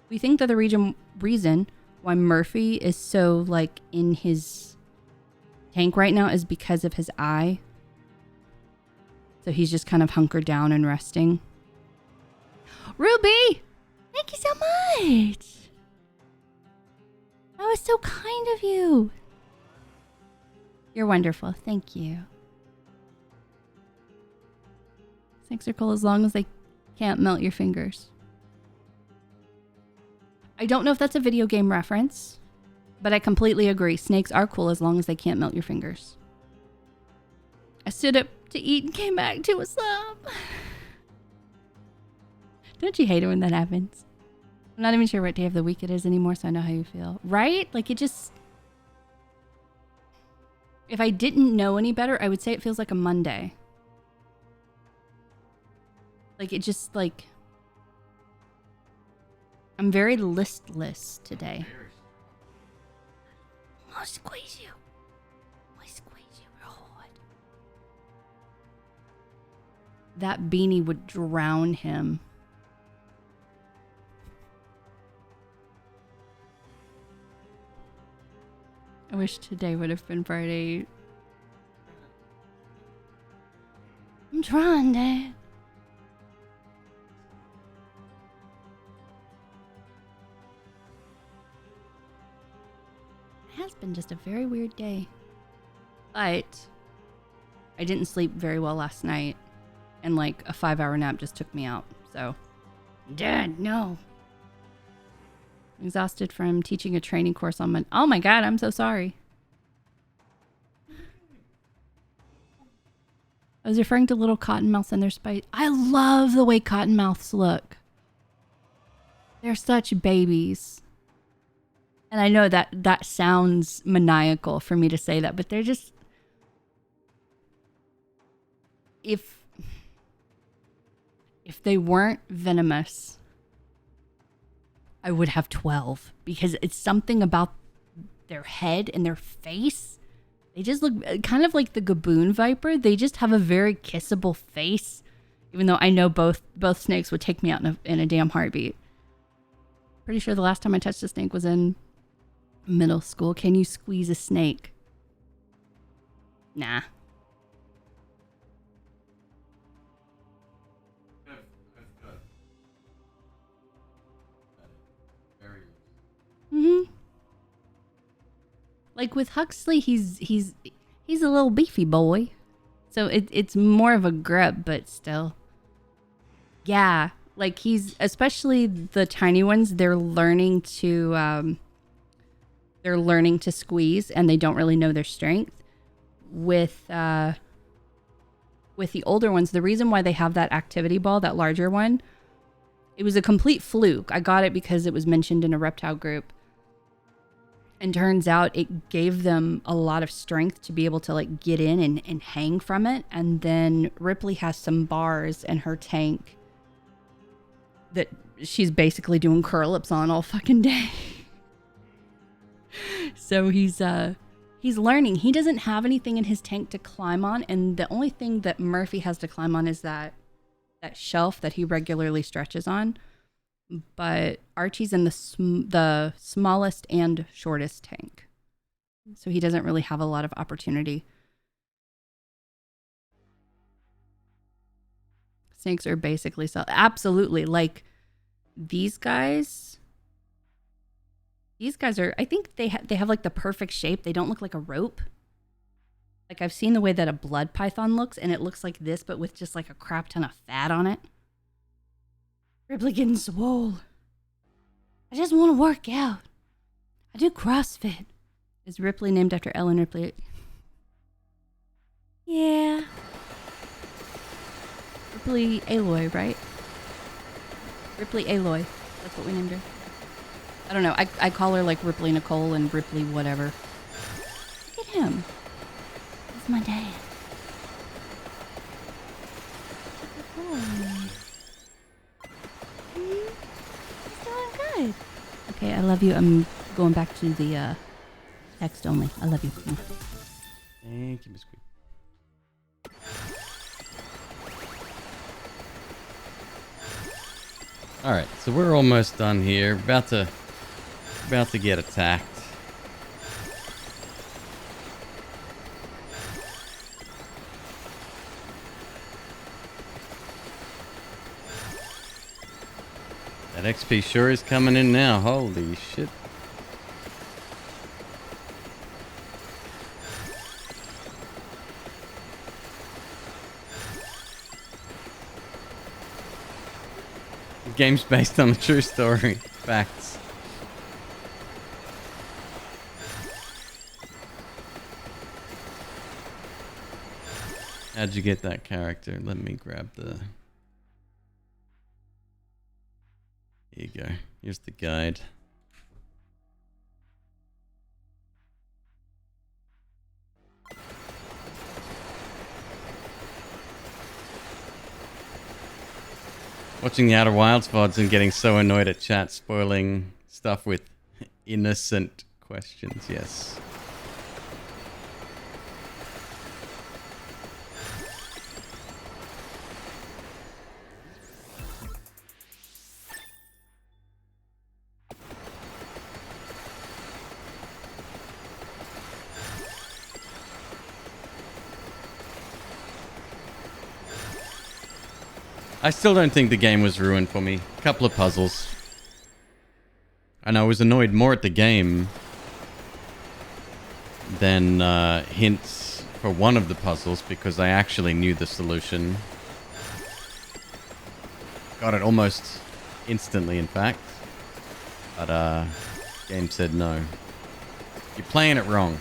We think that the reason why Murphy is so like in his tank right now is because of his eye. So he's just kind of hunkered down and resting. Ruby! Thank you so much! That was so kind of you. You're wonderful. Thank you. Snakes are cool as long as they can't melt your fingers. I don't know if that's a video game reference, but I completely agree. Snakes are cool as long as they can't melt your fingers. I stood up to eat and came back to a slump. Don't you hate it when that happens? I'm not even sure what day of the week it is anymore, so I know how you feel. Right? Like it just... If I didn't know any better, I would say it feels like a Monday. Like it just like... I'm very listless today. I'll squeeze you. I'll squeeze you real hard. That beanie would drown him. I wish today would have been Friday. I'm trying, Dad. It has been just a very weird day. But I didn't sleep very well last night. And like a 5-hour nap just took me out. So, Dad, no. Exhausted from teaching a training course on Monday. Oh my God, I'm so sorry. I was referring to little cottonmouths and their spite. I love the way cottonmouths look. They're such babies. And I know that sounds maniacal for me to say that, but they're just... If they weren't venomous, I would have 12 because it's something about their head and their face. They just look kind of like the Gaboon Viper. They just have a very kissable face, even though I know both snakes would take me out in a damn heartbeat. Pretty sure the last time I touched a snake was in middle school. Can you squeeze a snake? Nah. Mm-hmm. Like with Huxley, he's a little beefy boy, so it's more of a grub, but still, yeah. Like he's, especially the tiny ones, they're learning to squeeze, and they don't really know their strength. With the older ones, the reason why they have that activity ball, that larger one, it was a complete fluke. I got it because it was mentioned in a reptile group. And turns out it gave them a lot of strength to be able to like get in and hang from it. And then Ripley has some bars in her tank that she's basically doing curl-ups on all fucking day. So he's learning. He doesn't have anything in his tank to climb on. And the only thing that Murphy has to climb on is that shelf that he regularly stretches on. But Archie's in the smallest and shortest tank. So he doesn't really have a lot of opportunity. Snakes are basically absolutely like these guys. These guys are, I think they have like the perfect shape. They don't look like a rope. Like I've seen the way that a blood python looks, and it looks like this, but with just like a crap ton of fat on it. Ripley getting swole. I just want to work out. I do CrossFit. Is Ripley named after Ellen Ripley? Yeah. Ripley Aloy, right? Ripley Aloy. That's what we named her. I don't know. I call her like Ripley Nicole and Ripley whatever. Look at him. That's my dad. Good boy. I love you. I'm going back to the text only. I love you. Thank you, Miss Queen. Alright, so we're almost done here. About to get attacked. That XP sure is coming in now. Holy shit. The game's based on a true story. Facts. How'd you get that character? Let me grab the... Here you go. Here's the guide. Watching the Outer Wilds VODs and getting so annoyed at chat spoiling stuff with innocent questions, yes. I still don't think the game was ruined for me. A couple of puzzles. And I was annoyed more at the game than hints for one of the puzzles because I actually knew the solution. Got it almost instantly, in fact. But game said no. You're playing it wrong.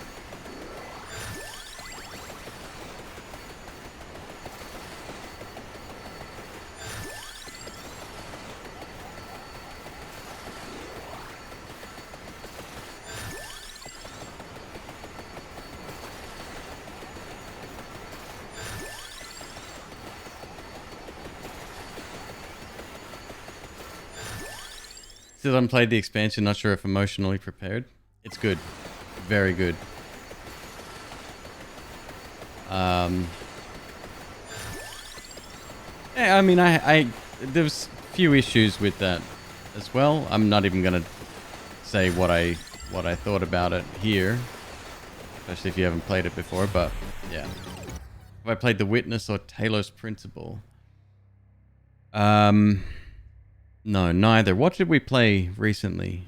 Still haven't played the expansion, not sure if emotionally prepared. It's good. Very good. Yeah, I mean, there's a few issues with that as well. I'm not even gonna say what I thought about it here, especially if you haven't played it before. But yeah, have I played The Witness or Talos Principle? No, neither. What did we play recently?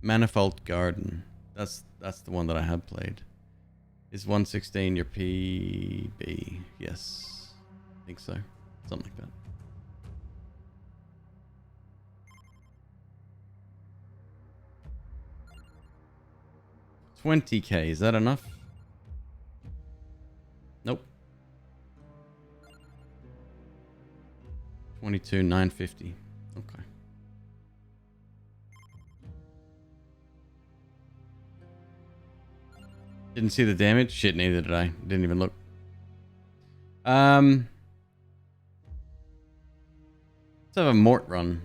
Manifold Garden. That's the one that I have played. Is 116 your PB? Yes. I think so. Something like that. 20k, is that enough? Nope. 22,950. Okay. Didn't see the damage? Shit, neither did I. Didn't even look. Let's have a Mort run.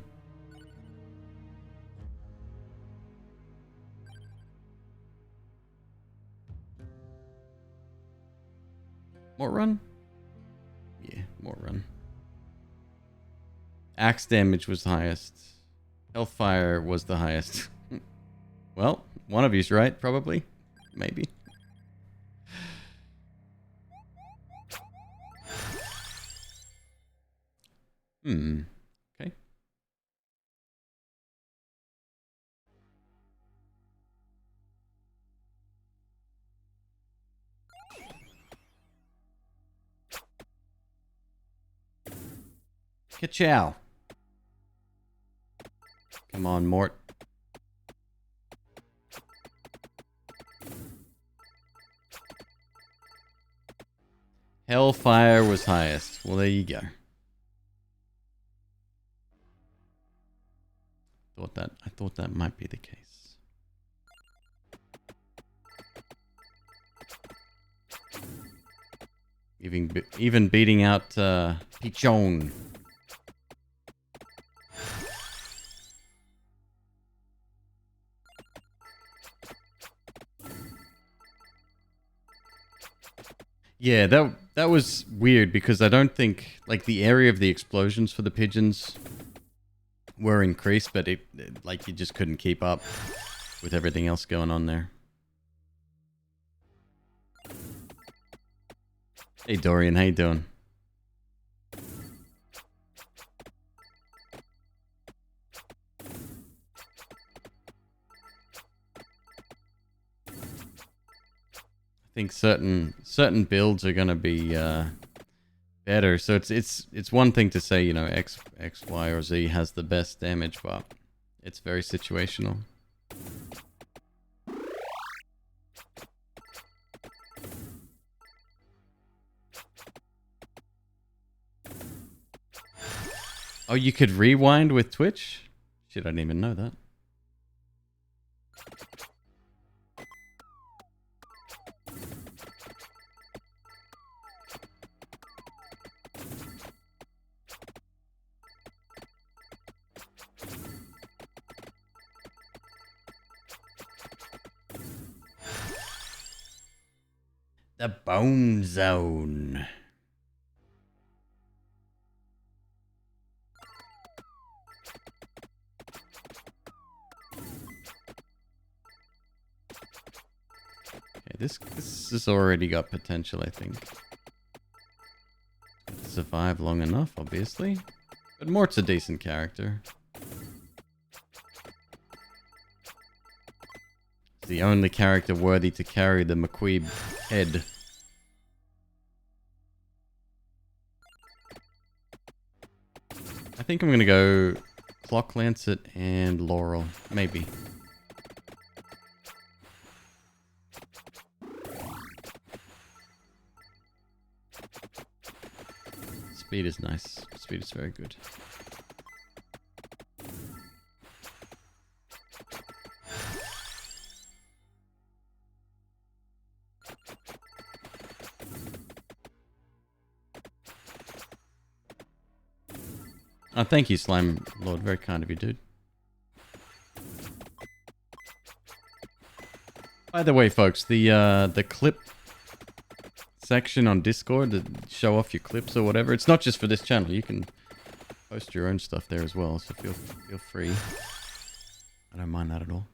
Mort run? Yeah, Mort run. Axe damage was the highest. Hellfire was the highest. Well, one of you's right, probably. Maybe. Okay. Ka-chow. Come on, Mort. Hellfire was highest. Well, there you go. I thought that might be the case. Even beating out Pichon. Yeah, that was weird because I don't think like the area of the explosions for the pigeons were increased, but like you just couldn't keep up with everything else going on there. Hey Dorian, how you doing? I think certain builds are gonna be better. So it's one thing to say, you know, X, Y, or Z has the best damage, but it's very situational. Oh, you could rewind with Twitch? Shit, I didn't even know that. The Bone Zone. Okay, this has already got potential, I think. Survive long enough, obviously. But Mort's a decent character. The only character worthy to carry the McQueeb head. I think I'm gonna go Clock Lancet and Laurel, maybe. Speed is nice. Speed is very good. Oh, thank you, Slime Lord. Very kind of you, dude. By the way, folks, the clip section on Discord to show off your clips or whatever, it's not just for this channel. You can post your own stuff there as well, so feel free. I don't mind that at all.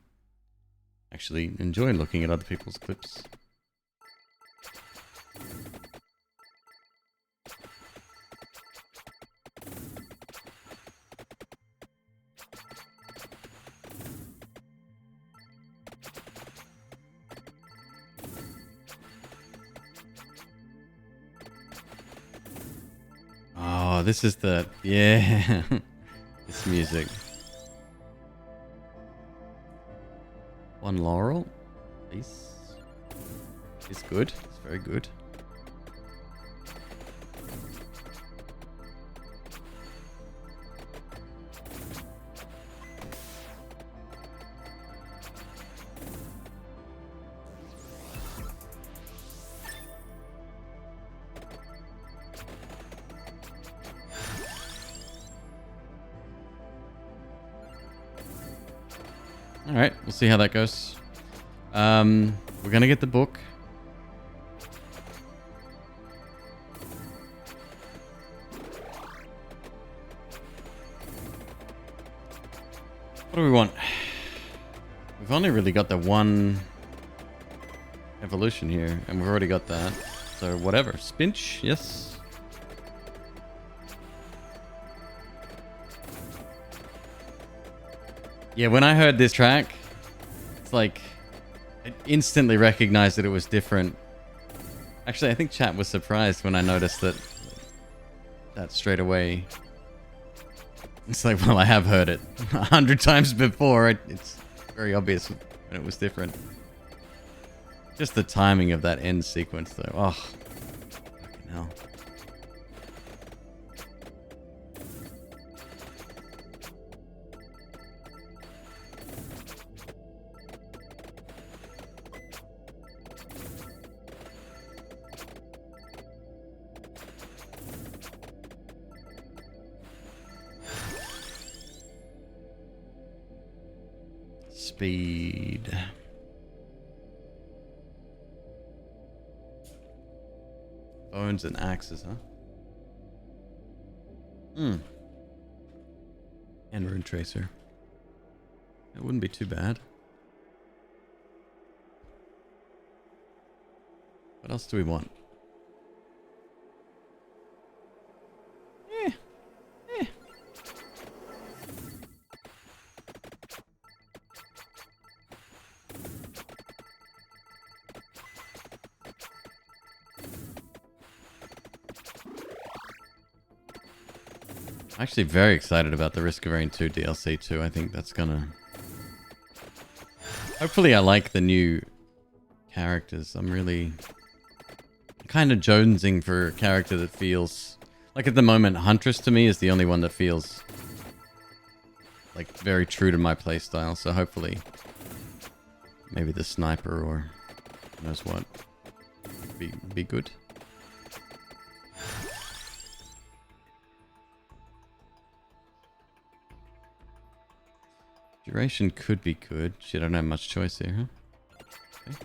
Actually, enjoy looking at other people's clips. Oh, this is the... Yeah. This music. One Laurel. Peace. It's good. It's very good. Alright, we'll see how that goes. We're gonna get the book. What do we want? We've only really got the one evolution here, and we've already got that. So whatever. Spinch, yes. Yeah, when I heard this track, it's like I instantly recognized that it was different. Actually, I think chat was surprised when I noticed that straight away. It's like, well, I have heard it 100 times before. It's very obvious when it was different. Just the timing of that end sequence, though. Oh, fucking hell. Speed. Bones and axes, huh? Hmm. And rune tracer. That wouldn't be too bad. What else do we want? Actually very excited about the Risk of Rain 2 DLC too. I think that's gonna... Hopefully I like the new characters. I'm really kind of jonesing for a character that feels... Like at the moment, Huntress to me is the only one that feels like very true to my playstyle. So hopefully maybe the sniper or who knows what be good. Duration could be good. Shit, I don't have much choice here, huh? Okay.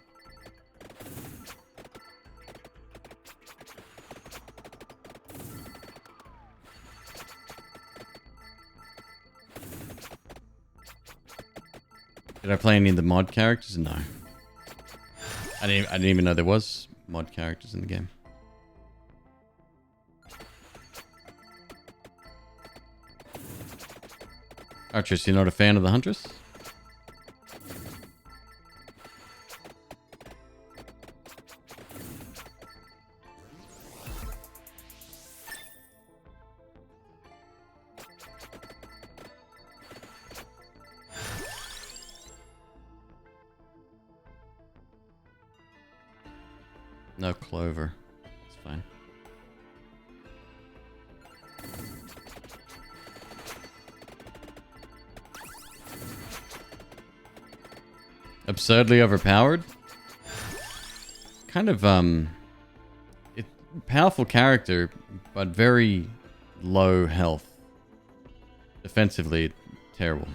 Did I play any of the mod characters? No. I didn't even know there was mod characters in the game. Archers, you're not a fan of the Huntress? No clover. It's fine. Absurdly overpowered? Kind of, powerful character, but very low health. Defensively, terrible.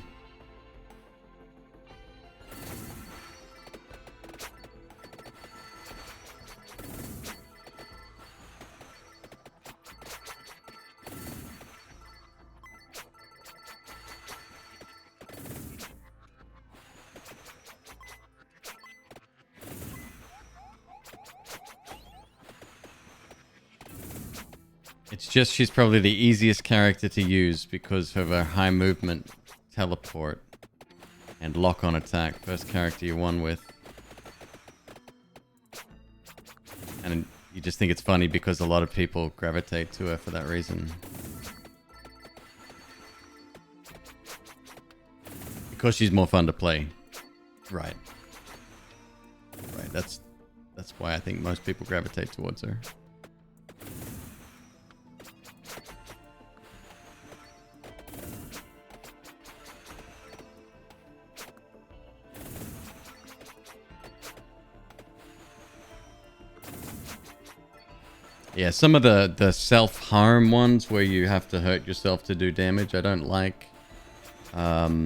It's just she's probably the easiest character to use because of her high movement, teleport, and lock-on attack. First character you won with. And you just think it's funny because a lot of people gravitate to her for that reason. Because she's more fun to play. Right. Right, that's why I think most people gravitate towards her. Yeah, some of the self-harm ones where you have to hurt yourself to do damage, I don't like. I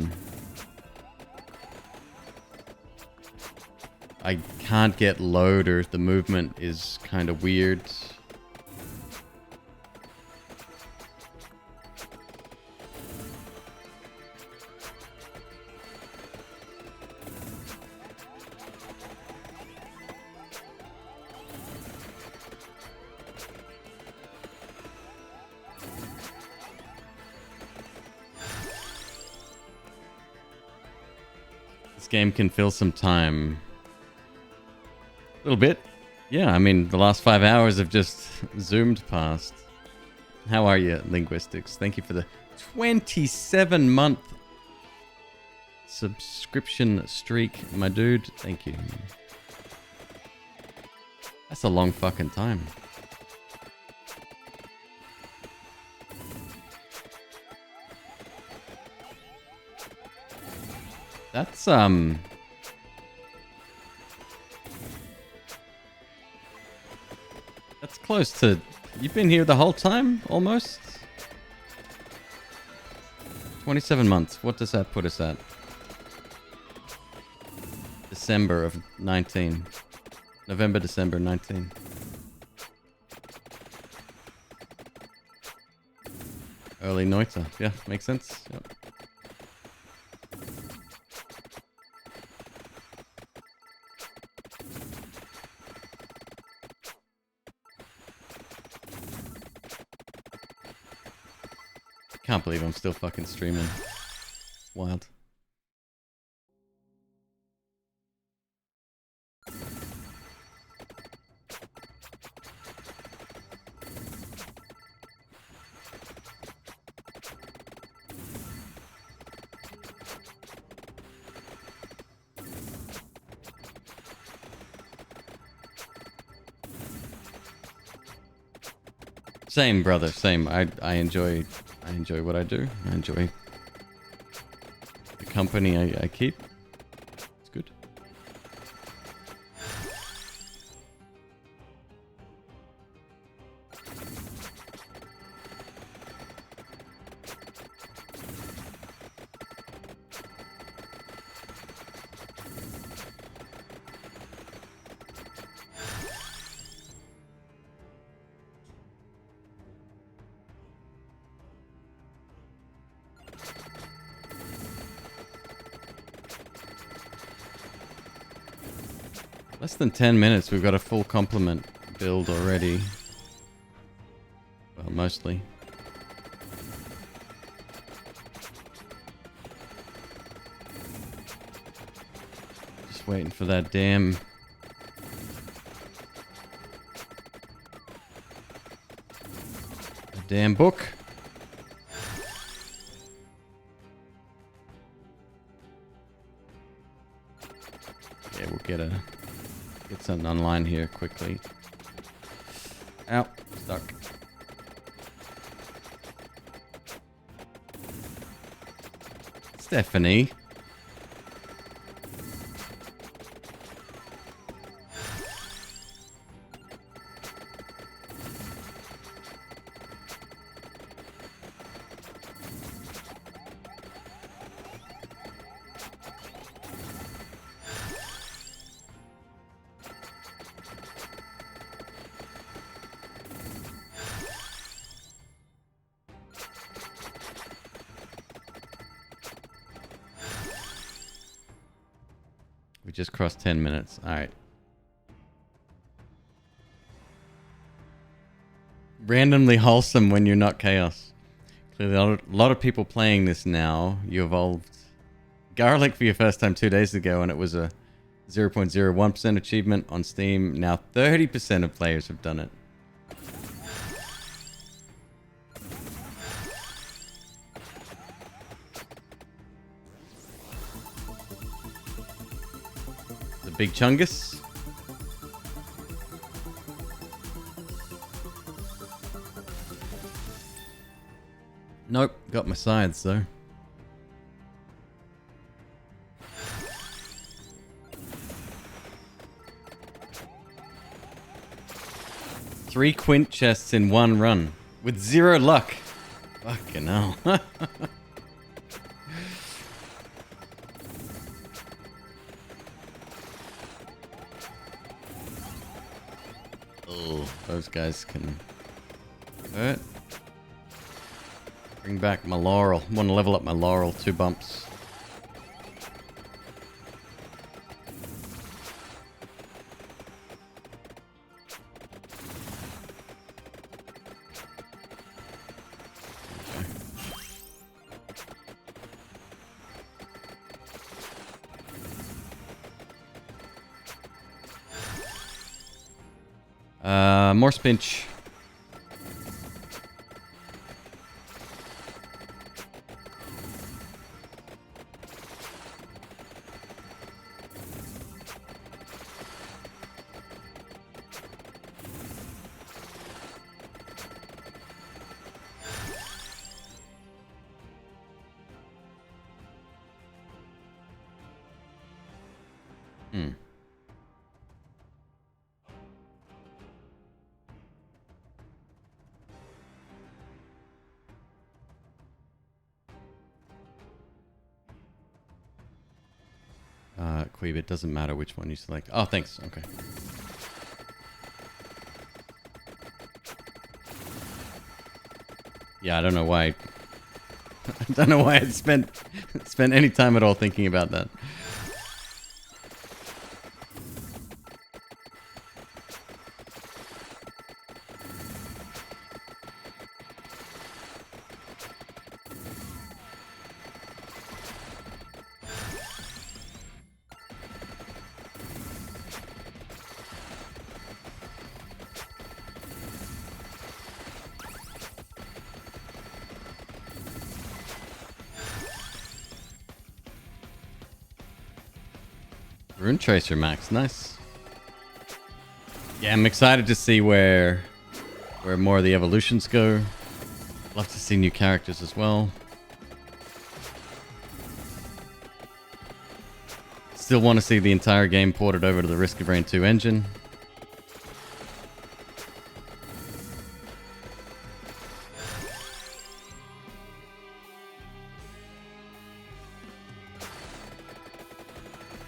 can't get load, or the movement is kind of weird. Game can fill some time. A little bit. Yeah, I mean, the last 5 hours have just zoomed past. How are you, Linguistics? Thank you for the 27-month subscription streak, my dude. Thank you. That's a long fucking time. That's, that's close to... You've been here the whole time, almost? 27 months. What does that put us at? December of 19. November, December 19. Early Noita. Yeah, makes sense. Yep. Can't believe I'm still fucking streaming. Wild. Same, brother. Same. I enjoy what I do. I enjoy the company I keep. It's good. Less than 10 minutes, we've got a full complement build already. Well, mostly. Just waiting for that damn... damn book. Yeah, we'll get something online here quickly. Ow, stuck. Stephanie. We just crossed 10 minutes. All right. Randomly wholesome when you're not chaos. Clearly, a lot of people playing this now. You evolved garlic for your first time 2 days ago, and it was a 0.01% achievement on Steam. Now 30% of players have done it. The big chungus. Nope, got my sides though. Three quint chests in one run with 0 luck. Fucking hell. Oh, those guys can hurt. Bring back my laurel. Want to level up my laurel. 2 bumps. More spinch. McQueeb, it doesn't matter which one you select. Oh, thanks. Okay. Yeah, I don't know why I don't know why I spent any time at all thinking about that. Rune Tracer Max, nice. Yeah, I'm excited to see where more of the evolutions go. Love to see new characters as well. Still want to see the entire game ported over to the Risk of Rain 2 engine.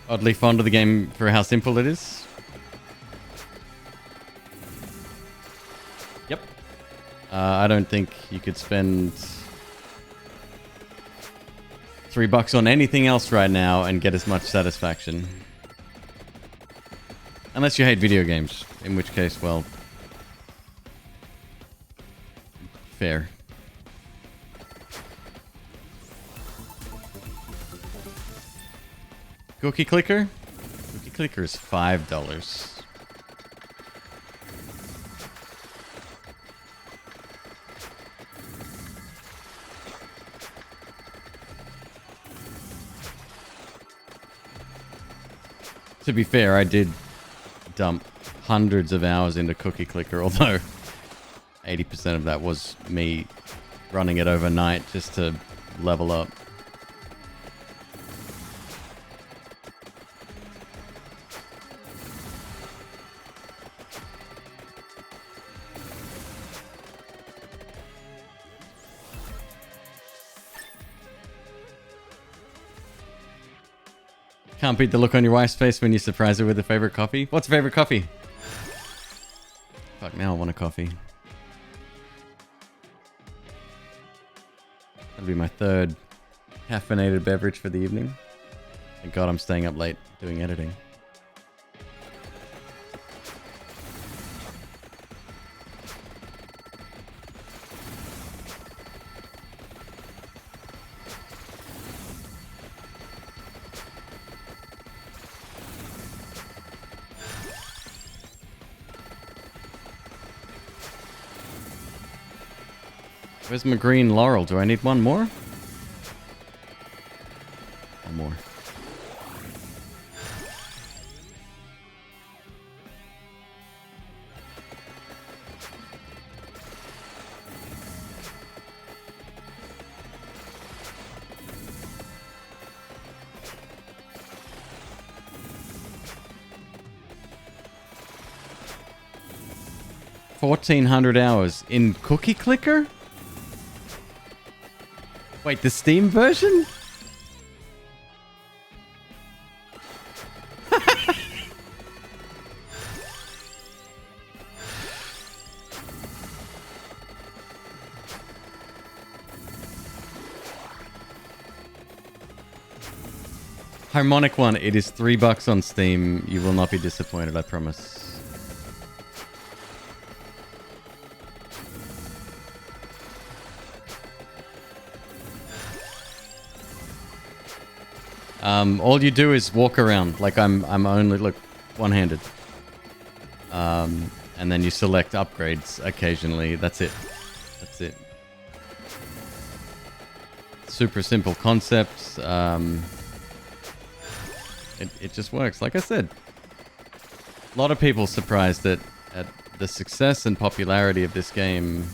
Oddly fond of the game for how simple it is. Yep. I don't think you could spend $3 on anything else right now and get as much satisfaction. Unless you hate video games, in which case, well, fair. Cookie Clicker? Cookie Clicker is $5. To be fair, I did dump hundreds of hours into Cookie Clicker, although 80% of that was me running it overnight just to level up. Can't beat the look on your wife's face when you surprise her with a favorite coffee. What's your favorite coffee? Fuck, now I want a coffee. That'll be my third caffeinated beverage for the evening. Thank God I'm staying up late doing editing. Where's my green laurel? Do I need one more? One more. $1,400 hours in Cookie Clicker? Wait, the Steam version? Harmonic one, it is $3 on Steam. You will not be disappointed, I promise. All you do is walk around like I'm only look one-handed, and then you select upgrades occasionally. That's it. That's it. Super simple concepts. It just works. Like I said, a lot of people surprised at the success and popularity of this game.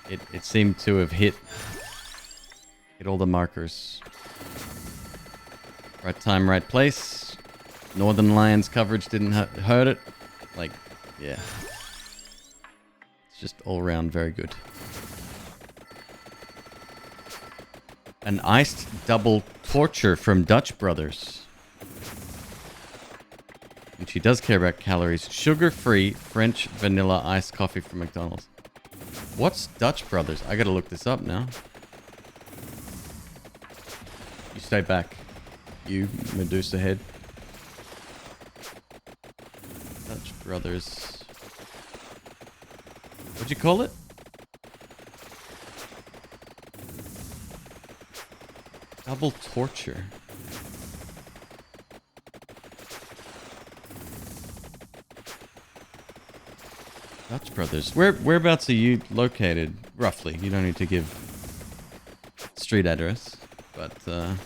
It seemed to have hit all the markers. Right time, right place. Northern Lions coverage didn't hurt it. Like, yeah. It's just all around very good. An iced double torture from Dutch Brothers. And she does care about calories. Sugar-free French vanilla iced coffee from McDonald's. What's Dutch Brothers? I gotta look this up now. You stay back. You, Medusa head. Dutch Brothers. What'd you call it? Double torture. Dutch Brothers. Whereabouts are you located? Roughly. You don't need to give street address. But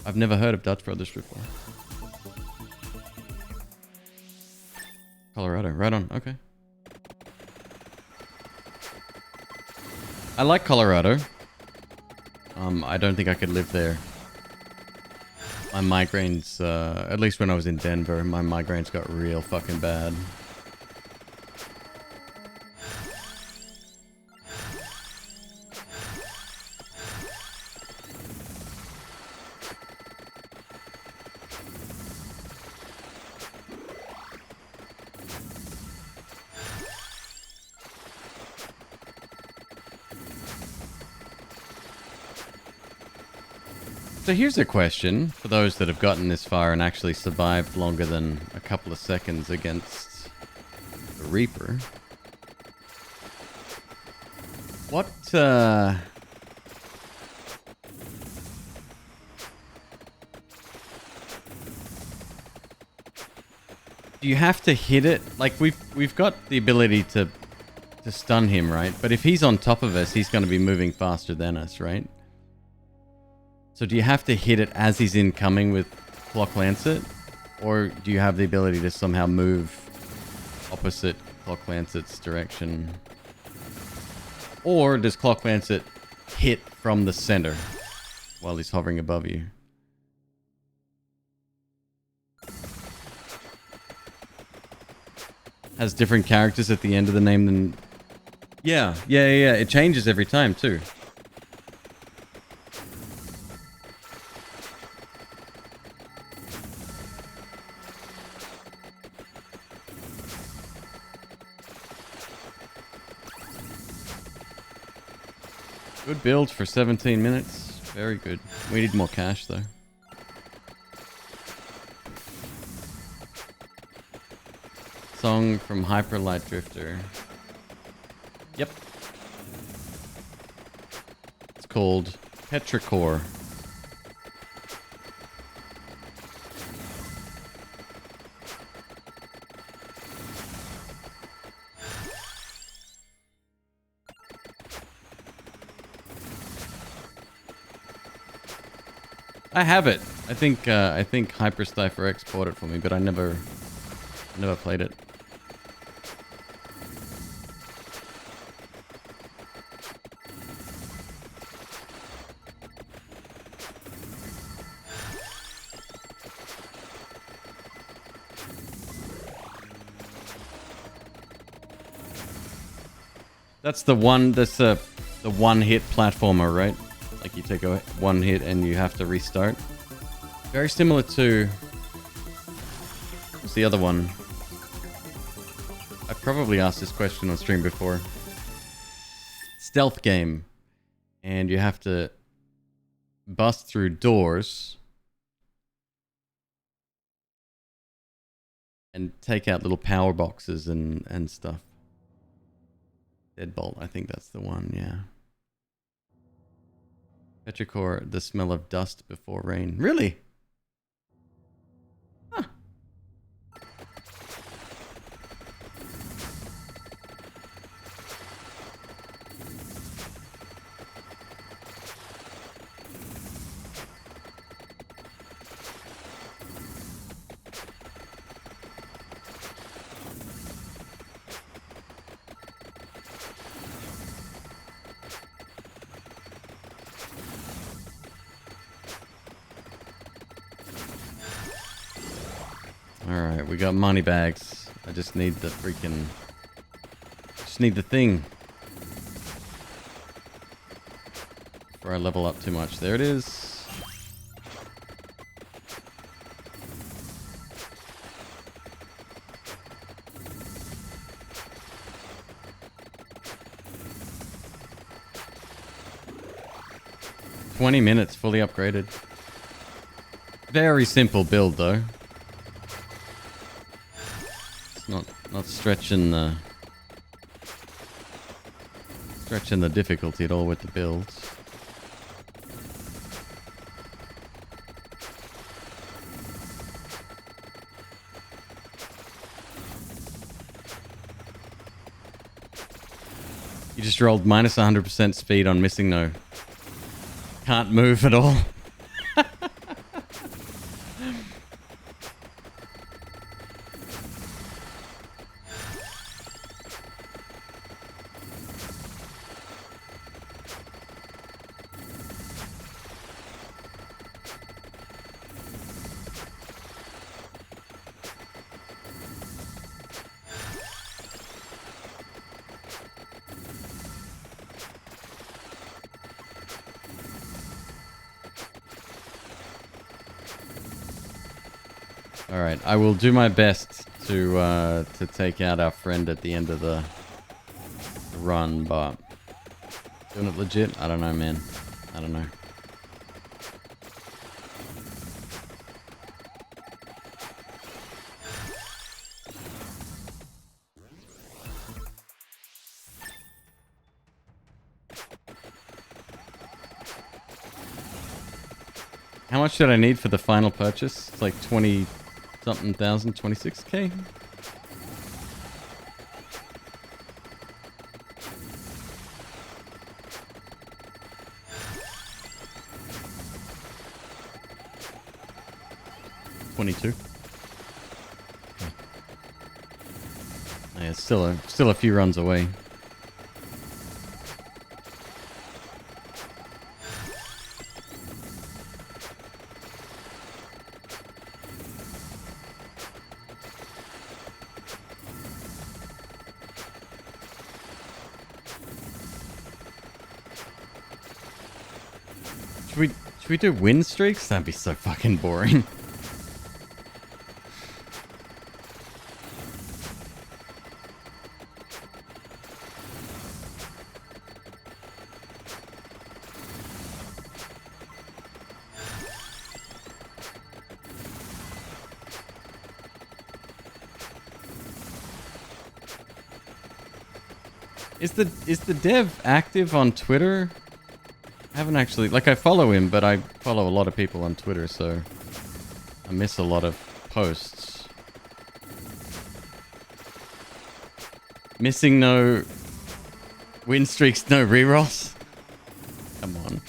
I've never heard of Dutch Brothers before. Colorado. Right on. Okay. I like Colorado. I don't think I could live there. My migraines, at least when I was in Denver, my migraines got real fucking bad. So here's a question for those that have gotten this far and actually survived longer than a couple of seconds against the Reaper. What, do you have to hit it? Like, we've got the ability to stun him, right? But if he's on top of us, he's going to be moving faster than us, right? So do you have to hit it as he's incoming with Clock Lancet? Or do you have the ability to somehow move opposite Clock Lancet's direction? Or does Clock Lancet hit from the center while he's hovering above you? Has different characters at the end of the name than... Yeah. It changes every time too. Good build for 17 minutes. Very good. We need more cash though. Song from Hyper Light Drifter. Yep. It's called Petrichor. I have it. I think Hyperstypher X bought it for me, but I never played it. That's the one hit platformer, right? Like you take a one hit and you have to restart. Very similar to... What's the other one? I've probably asked this question on stream before. Stealth game. And you have to bust through doors and take out little power boxes and stuff. Deadbolt, I think that's the one, yeah. Petrichor, the smell of dust before rain. Really? Huh. Alright, we got money bags. I just need the freaking... Just need the thing. Before I level up too much. There it is. $20 minutes, fully upgraded. Very simple build though. It's not stretching the difficulty at all with the builds. You just rolled minus 100% speed on missing no. Can't move at all. Alright, I will do my best to take out our friend at the end of the run, but doing it legit? I don't know, man. I don't know. How much did I need for the final purchase? It's like 20 something thousand, 26k? $22. Yeah, it's still a few runs away. Should we do win streaks? That'd be so fucking boring. Is the dev active on Twitter? I haven't actually, like, I follow him, but I follow a lot of people on Twitter, so I miss a lot of posts. Missing no win streaks, no rerolls. Come on.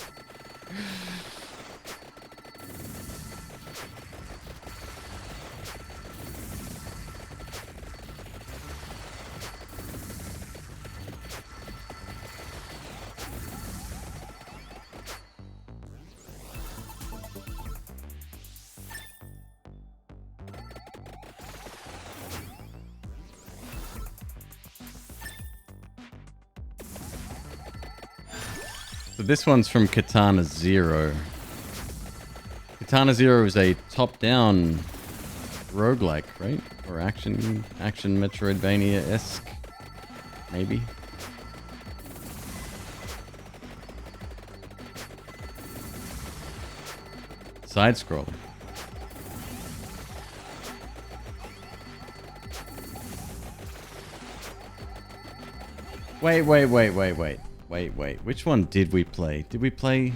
So this one's from Katana Zero. Katana Zero is a top-down roguelike, right? Or action Metroidvania-esque, maybe. Side-scroller. Wait. Which one did we play? Did we play...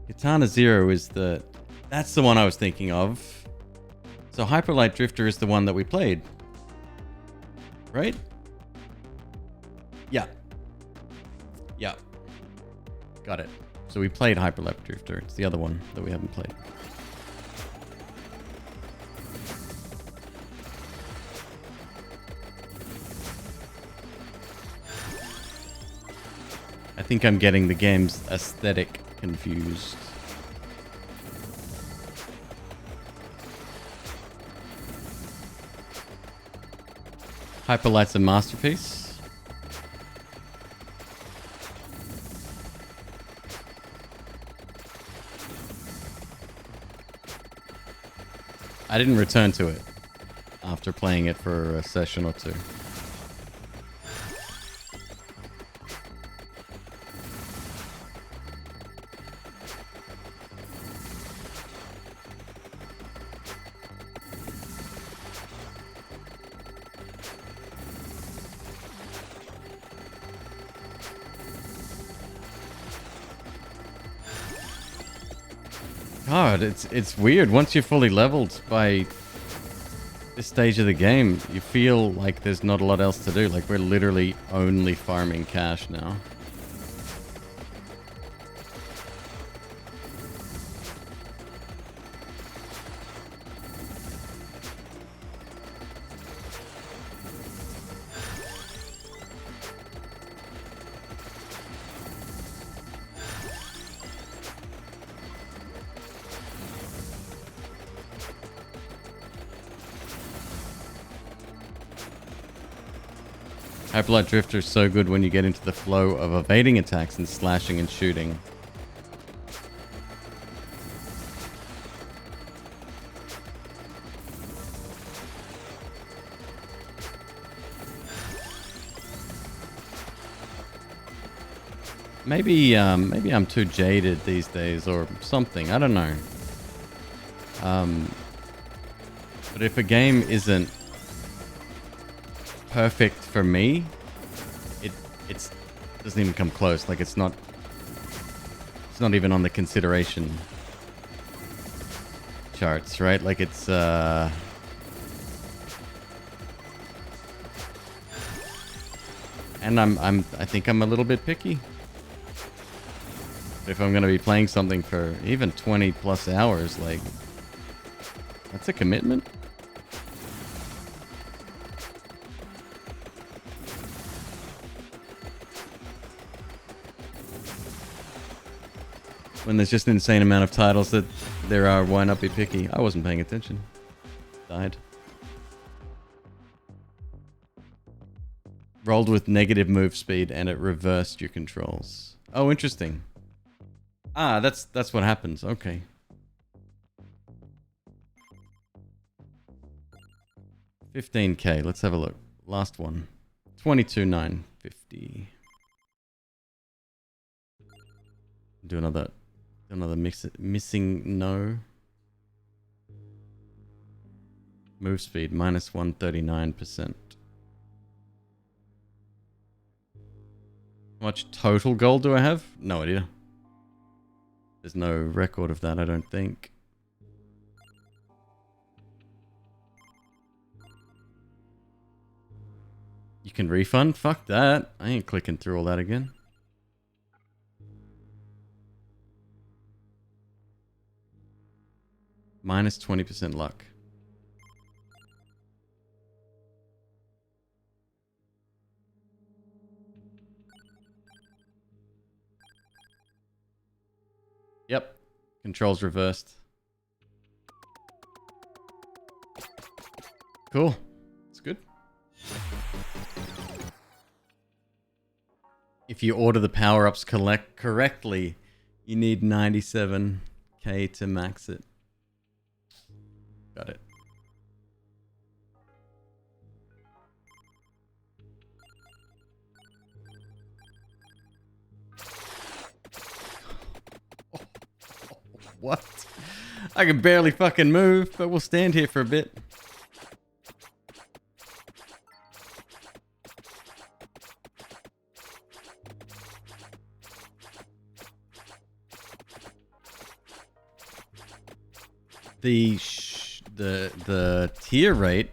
Katana Zero is the... That's the one I was thinking of. So Hyperlight Drifter is the one that we played. Right? Yeah. Yeah. Got it. So we played Hyperlight Drifter. It's the other one that we haven't played. I think I'm getting the game's aesthetic confused. Hyperlight's a masterpiece. I didn't return to it after playing it for a session or two. God, it's weird. Once you're fully leveled by this stage of the game, you feel like there's not a lot else to do. Like, we're literally only farming cash now. Hyperlight Drifter is so good when you get into the flow of evading attacks and slashing and shooting. Maybe I'm too jaded these days or something. I don't know. But if a game isn't perfect for me, it doesn't even come close. Like, it's not even on the consideration charts, right? Like, it's and I think I'm a little bit picky. If I'm going to be playing something for even 20 plus hours, like, that's a commitment. When there's just an insane amount of titles that there are, why not be picky? I wasn't paying attention. Died. Rolled with negative move speed and it reversed your controls. Oh, interesting. Ah, that's what happens. Okay. $15K. Let's have a look. Last one. 22,950. Do another missing no. Move speed minus 139%. How much total gold do I have? No idea. There's no record of that, I don't think. You can refund? Fuck that. I ain't clicking through all that again. Minus 20% luck. Yep. Controls reversed. Cool. It's good. If you order the power-ups correctly, you need 97K to max it. Got it. What? I can barely fucking move, but we'll stand here for a bit. The tier rate.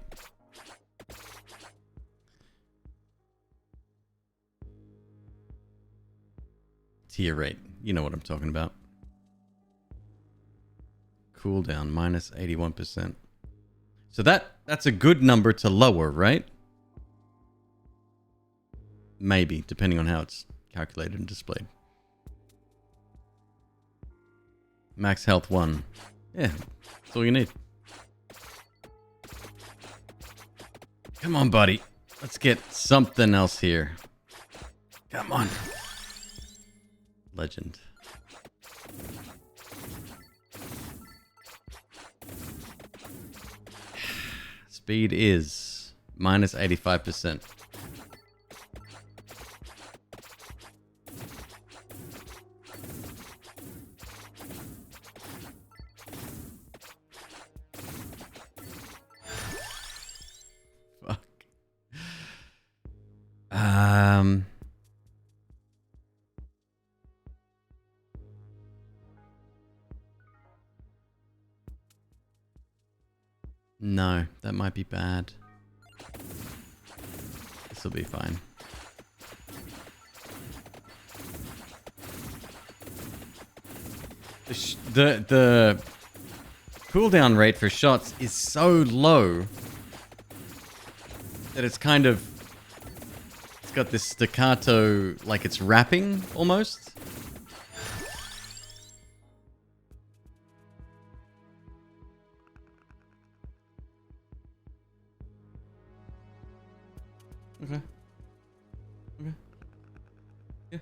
Tier rate. You know what I'm talking about. Cooldown minus 81%. So that's a good number to lower, right? Maybe, depending on how it's calculated and displayed. Max health 1. Yeah, that's all you need. Come on, buddy. Let's get something else here. Come on. Legend. Speed is minus 85%. Fuck. No, that might be bad. This will be fine. The cooldown rate for shots is so low that it's kind of... It's got this staccato, like it's rapping, almost. Okay. Okay. Yeah.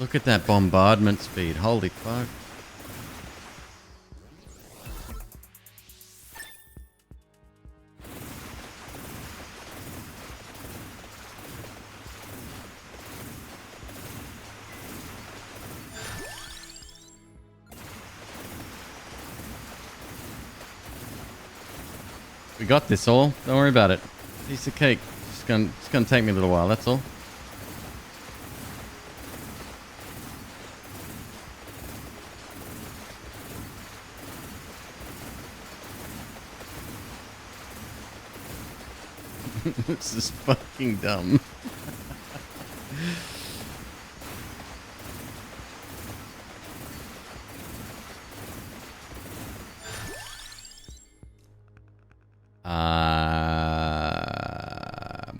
Look at that bombardment speed. Holy fuck. We got this all. Don't worry about it. Piece of cake. It's gonna take me a little while, that's all. This is fucking dumb.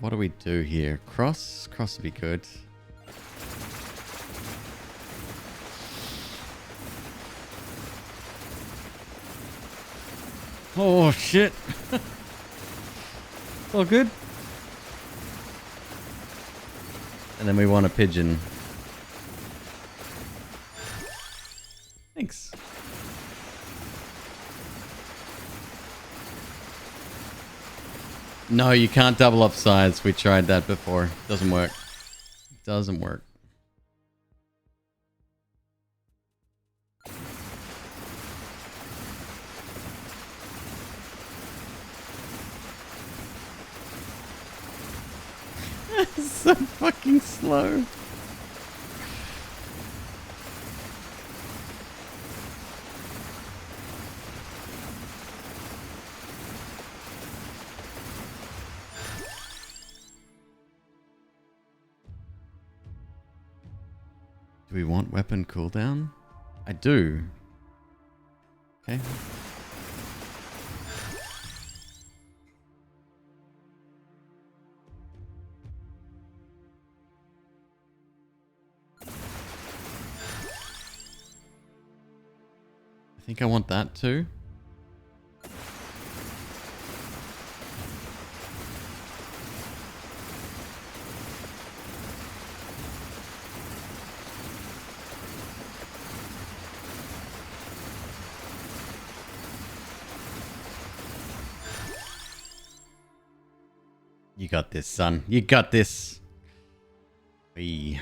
What do we do here? Cross? Cross would be good. Oh shit. All good. And then we want a pigeon. Thanks. No, you can't double up sides. We tried that before. Doesn't work. Doesn't work. So fucking slow. Do we want weapon cooldown? I do. Okay. I think I want that too. You got this, son. You got this. Wee.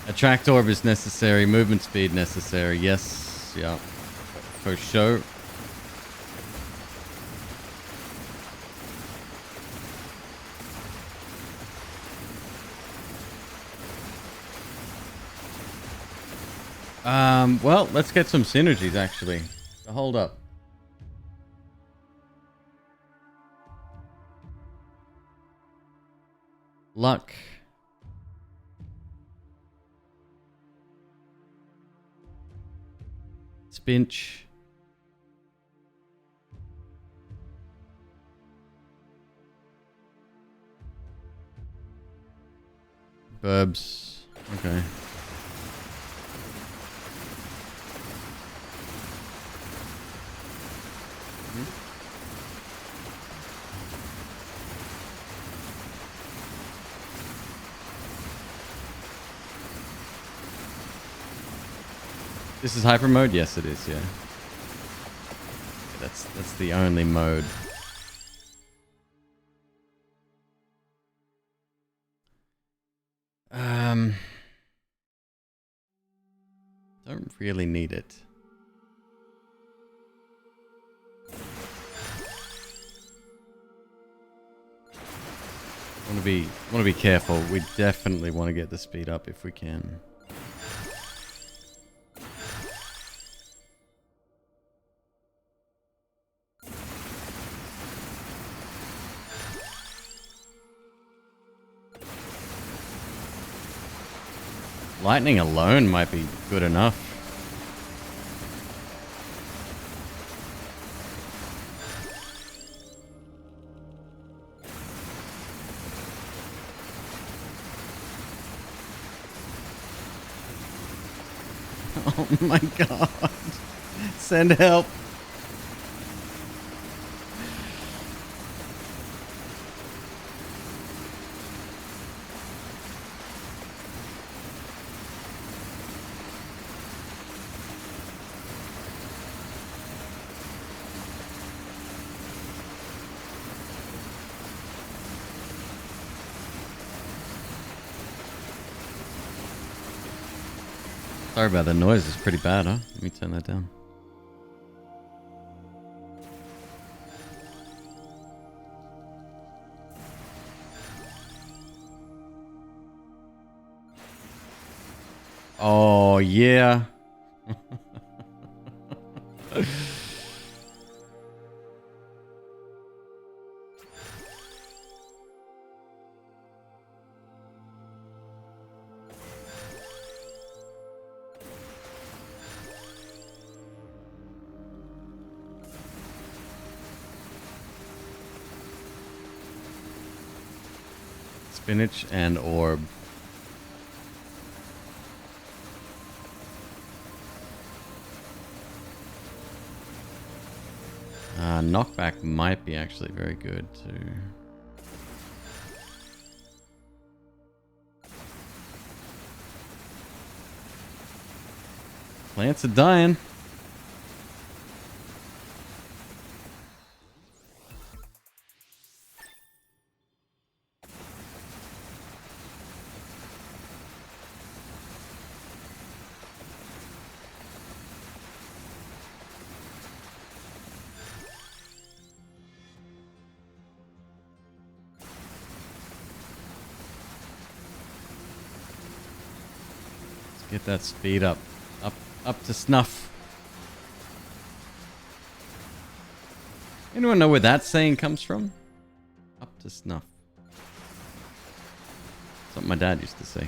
Attract orb is necessary. Movement speed necessary. Yes. Yeah. For sure. Well, let's get some synergies actually. So hold up. Luck. Spinch. Burbs. Okay. This is hyper mode? Yes, it is, yeah. That's the only mode. Don't really need it. Want to be careful. We definitely want to get the speed up if we can. Lightning alone might be good enough. Oh my god. Send help. Sorry about the noise, it's pretty bad, huh? Let me turn that down. Oh, yeah. Spinach and orb. Knockback might be actually very good too. Plants are dying. Get that speed up. Up to snuff. Anyone know where that saying comes from? Up to snuff. Something my dad used to say.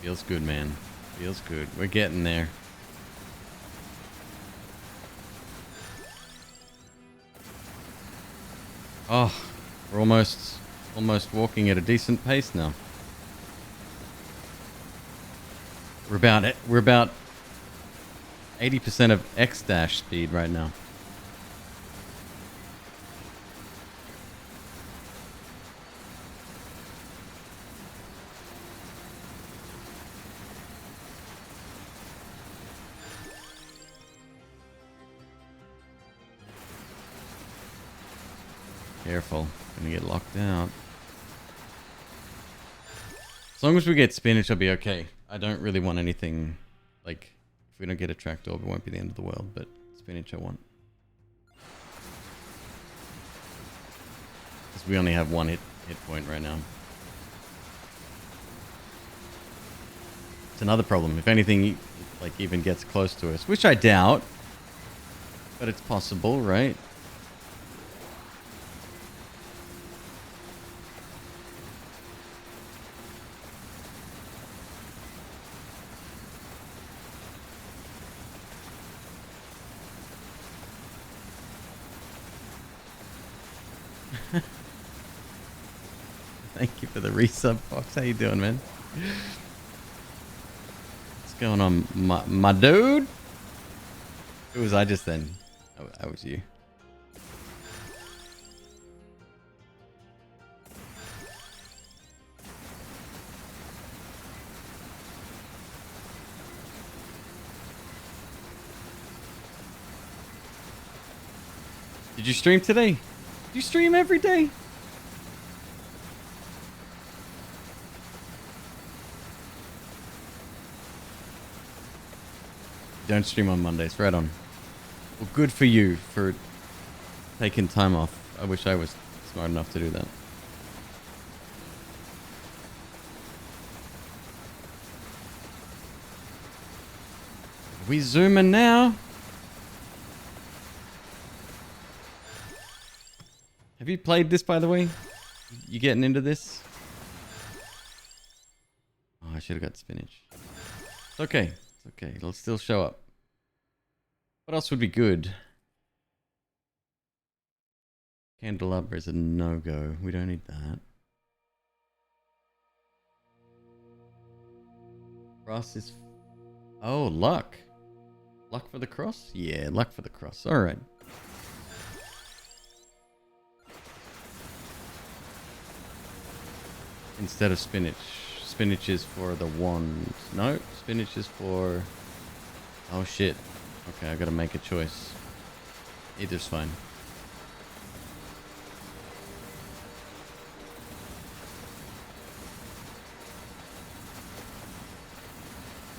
Feels good, man. Feels good. We're getting there. Oh, we're almost walking at a decent pace now. We're about 80% of X dash speed right now. Careful, gonna get locked out. As long as we get spinach, I'll be okay. I don't really want anything, like, if we don't get a tracked orb, it won't be the end of the world, but spinach I want. Because we only have one hit point right now. It's another problem. If anything, like, even gets close to us, which I doubt, but it's possible, right? Thank you for the resub, Fox. How you doing, man? What's going on, my dude? Who was I just then? I was you. Did you stream today? Do you stream every day? Don't stream on Mondays. Right on. Well, good for you for taking time off. I wish I was smart enough to do that. We zooming now. Have you played this, by the way? You getting into this? Oh, I should have got spinach. It's okay. It's okay. It'll still show up. What else would be good? Candelabra is a no-go. We don't need that. Cross is... Oh, luck. Luck for the cross? Yeah, luck for the cross. Alright. Instead of spinach. Spinach is for the wand. No, spinach is for... Oh shit. Okay, I gotta make a choice. Either's fine.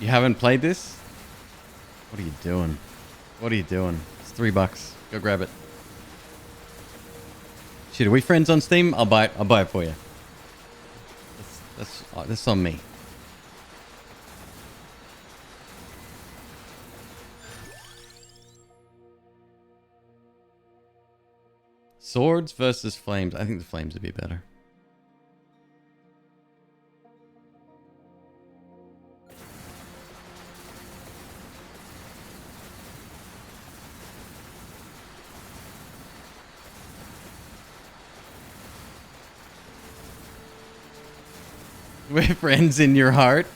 You haven't played this? What are you doing? What are you doing? It's $3. Go grab it. Shit, are we friends on Steam? I'll buy it for you. That's on me. Swords versus flames. I think the flames would be better. We're friends in your heart.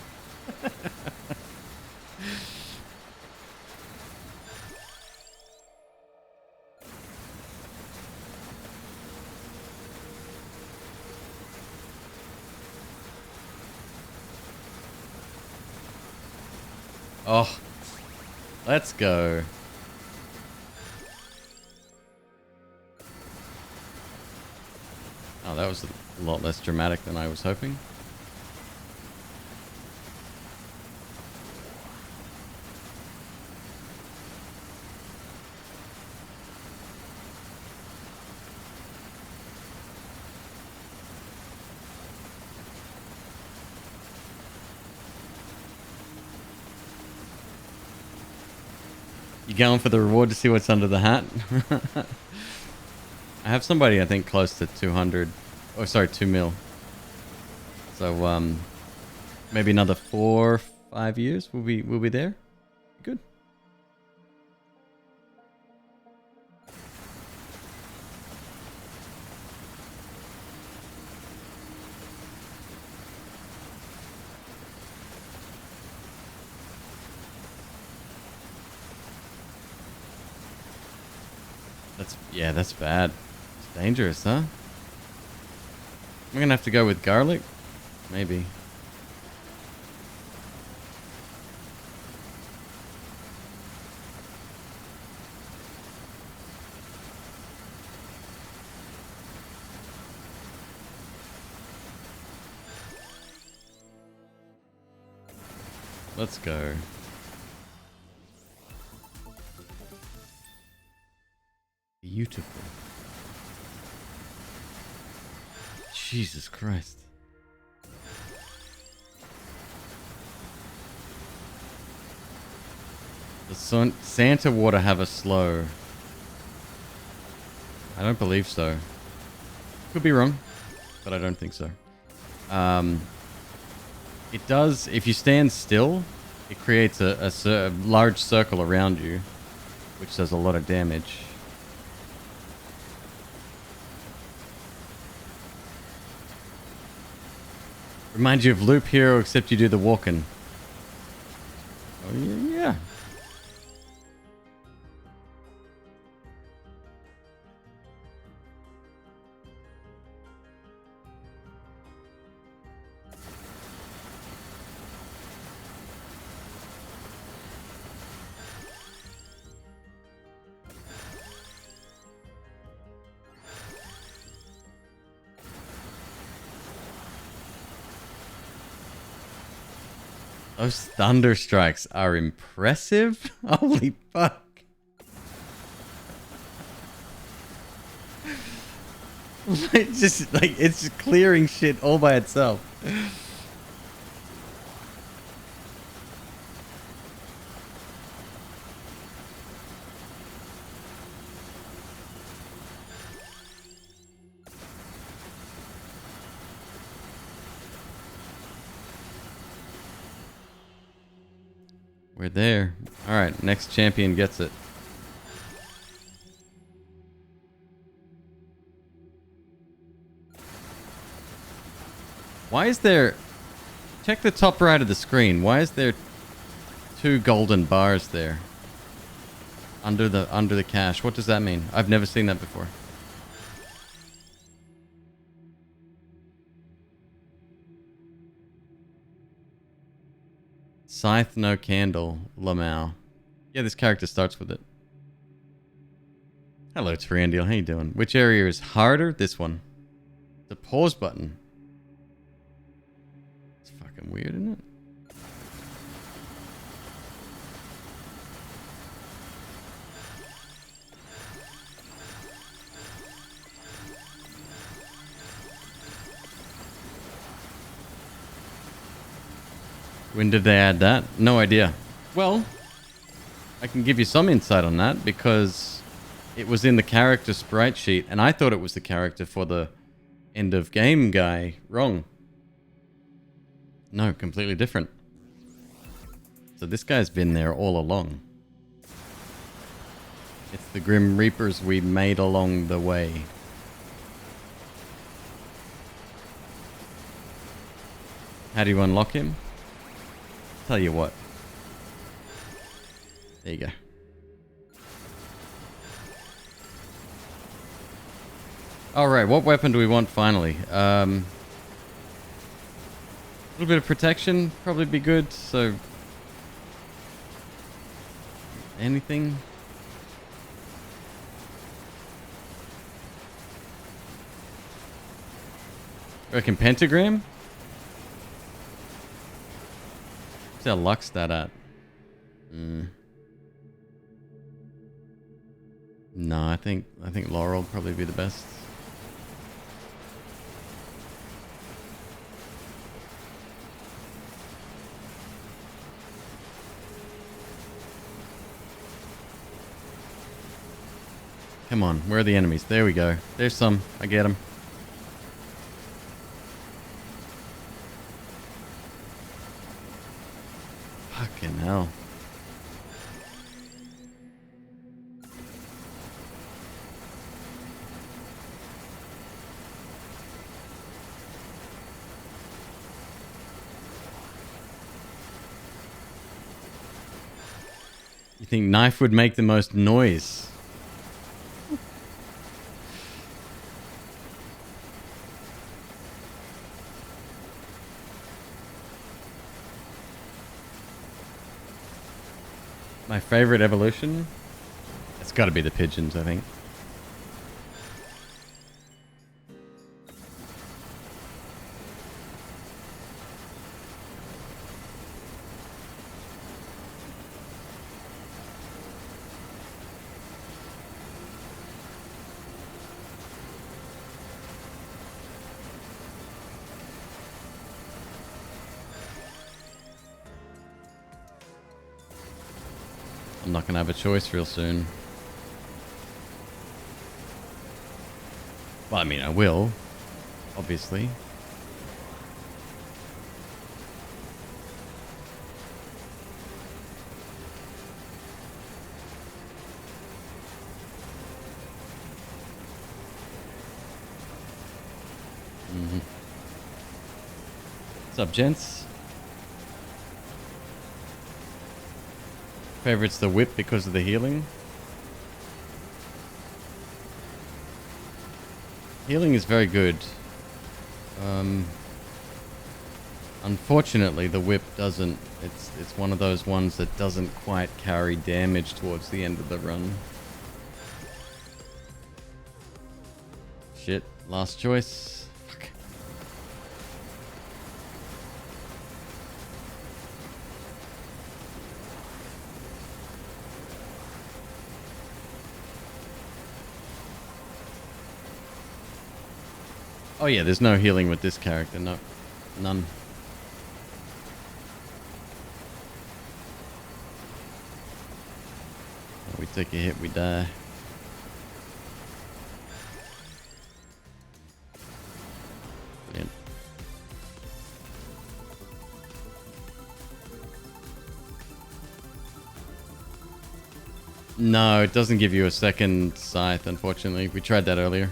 Oh, let's go. Oh, that was a lot less dramatic than I was hoping. You going for the reward to see what's under the hat? I have somebody, I think, close to 200. Oh, sorry, 2 mil. So, maybe another 4, 5 years. We'll be there. Good. That's bad. It's dangerous, huh? I'm gonna have to go with garlic. Maybe. Let's go. Beautiful. Jesus Christ. Does Santa water have a slow? I don't believe so. Could be wrong, but I don't think so. It does, if you stand still, it creates a large circle around you, which does a lot of damage. Reminds you of Loop Hero, except you do the walking. Oh, yeah. Those thunder strikes are impressive. Holy fuck. It's just like it's just clearing shit all by itself. We're there. All right, next champion gets it. Why is there... Check the top right of the screen. Why is there 2 golden bars there? Under the cache. What does that mean? I've never seen that before. Scythe, no candle, Lamau. Yeah, this character starts with it. Hello, Tyrandiel. How you doing? Which area is harder? This one. The pause button. It's fucking weird, isn't it? When did they add that? No idea. Well, I can give you some insight on that because it was in the character sprite sheet and I thought it was the character for the end of game guy. Wrong. No, completely different. So this guy's been there all along. It's the Grim Reapers we made along the way. How do you unlock him? Tell you what. There you go. Alright, what weapon do we want finally? A little bit of protection probably be good, so... Anything? Reckon pentagram? What's our luck stat at? No, I think Laurel would probably be the best. Come on, where are the enemies? There we go. There's some. I get them. Fucking hell. You think knife would make the most noise? My favorite evolution? It's got to be the pigeons, I think. I'm not gonna have a choice real soon. Well, I mean, I will, obviously. What's up, gents? Favorite's the whip because of the healing. Healing is very good. Unfortunately, the whip doesn't. It's one of those ones that doesn't quite carry damage towards the end of the run. Shit, last choice. Fuck. Oh yeah, there's no healing with this character. No, none. We take a hit, we die. Brilliant. No, it doesn't give you a second scythe, unfortunately. We tried that earlier.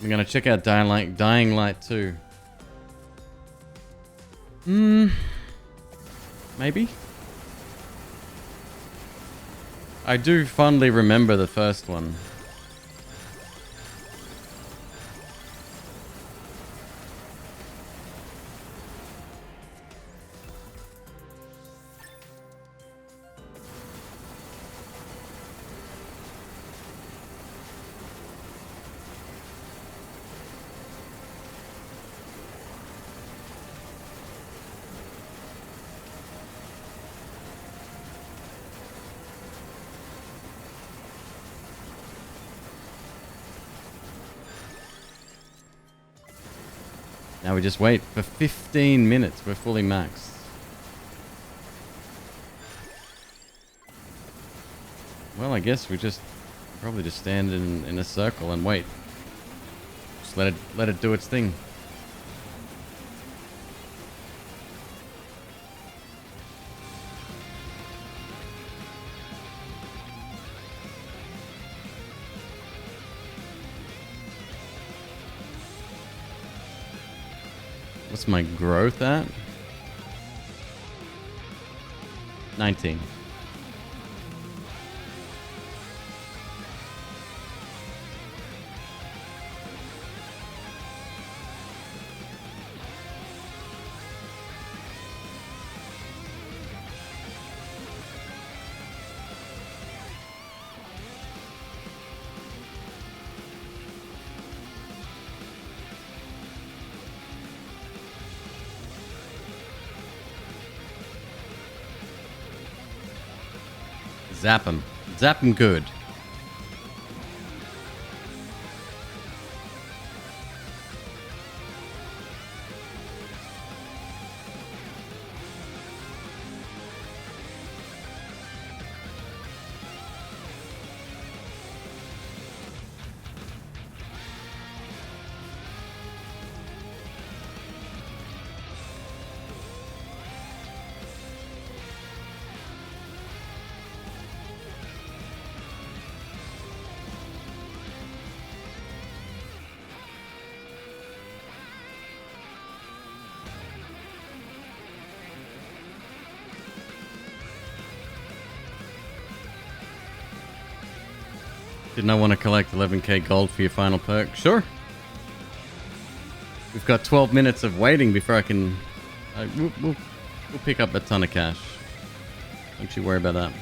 I'm gonna check out Dying Light 2. Maybe? I do fondly remember the first one. Now we just wait for 15 minutes. We're fully maxed. Well, I guess we just probably just stand in a circle and wait. Just let it do its thing. What's my growth at? 19. Zap him. Zap him good. Didn't I want to collect 11k gold for your final perk? Sure. We've got 12 minutes of waiting before I can... we'll pick up a ton of cash. Don't you worry about that.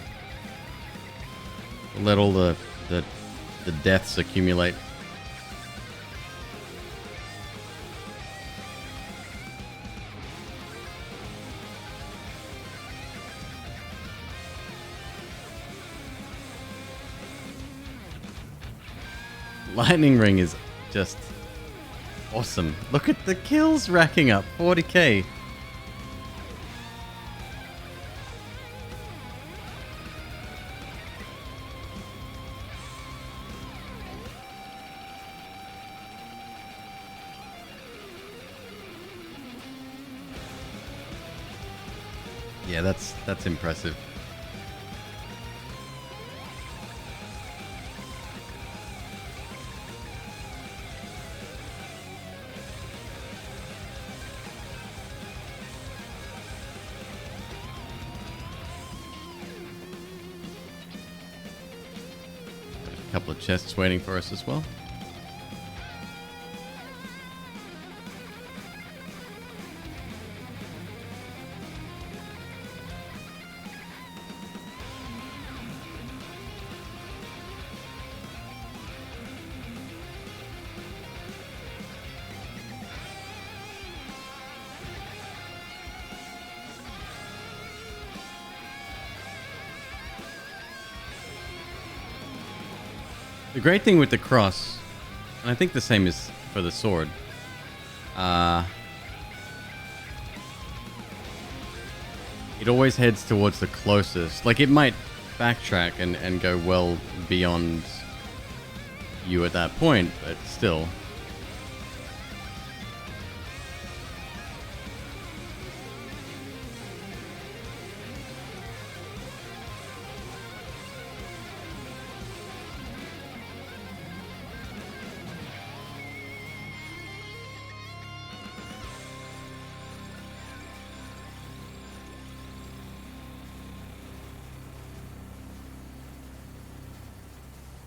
We'll let all the deaths accumulate. Lightning Ring is just awesome. Look at the kills racking up. 40k. Yeah, that's impressive. Couple of chests waiting for us as well. The great thing with the cross And I think the same is for the sword. It always heads towards the closest. Like, it might backtrack and go well beyond you at that point, but still.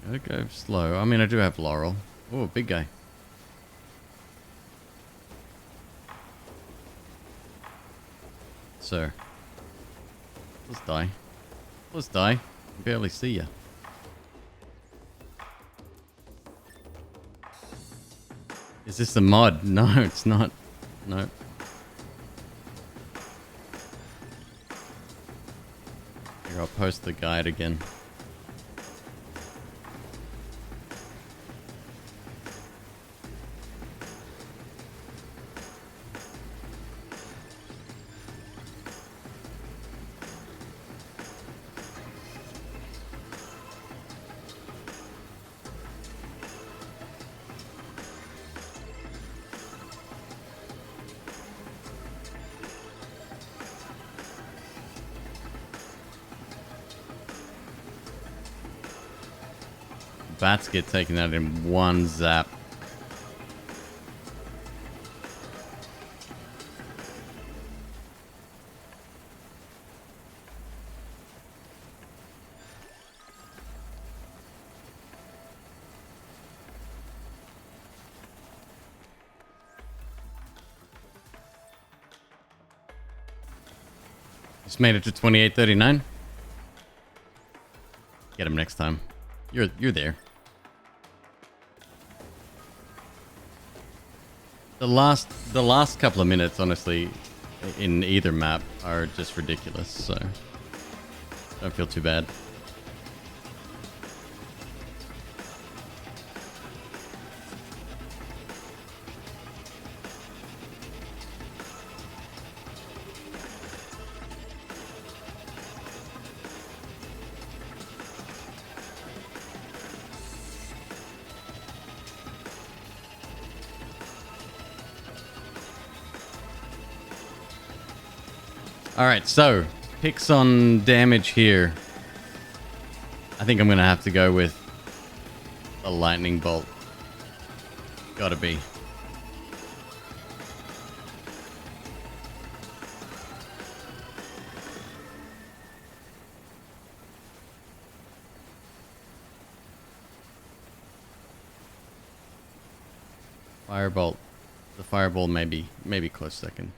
Gotta go slow. I mean, I do have Laurel. Oh, big guy. Sir. Let's die. Let's die. I can barely see you. Is this the mod? No, it's not. No. Here, I'll post the guide again. Bats get taken out in one zap. Just made it to 2839. Get him next time. You're there. The last couple of minutes, honestly, in either map are just ridiculous, so don't feel too bad. Alright, so, picks on damage here. I think I'm going to have to go with a lightning bolt. Gotta be. Firebolt. The fireball maybe close second.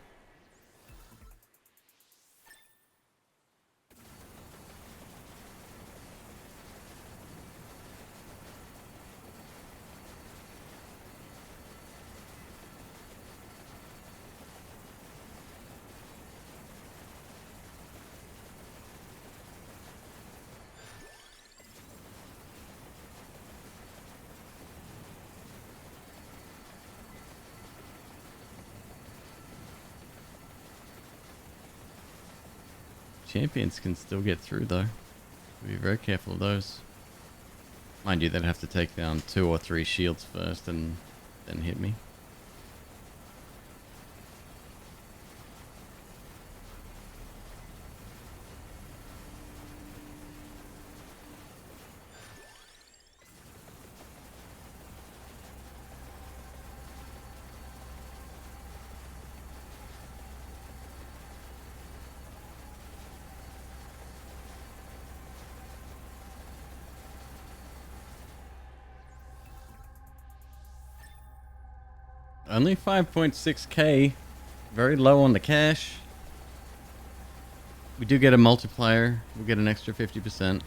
Champions can still get through though. Be very careful of those. Mind you, they'd have to take down 2 or 3 shields first and then hit me. Only 5.6k. Very low on the cash. We do get a multiplier. We get an extra 50%.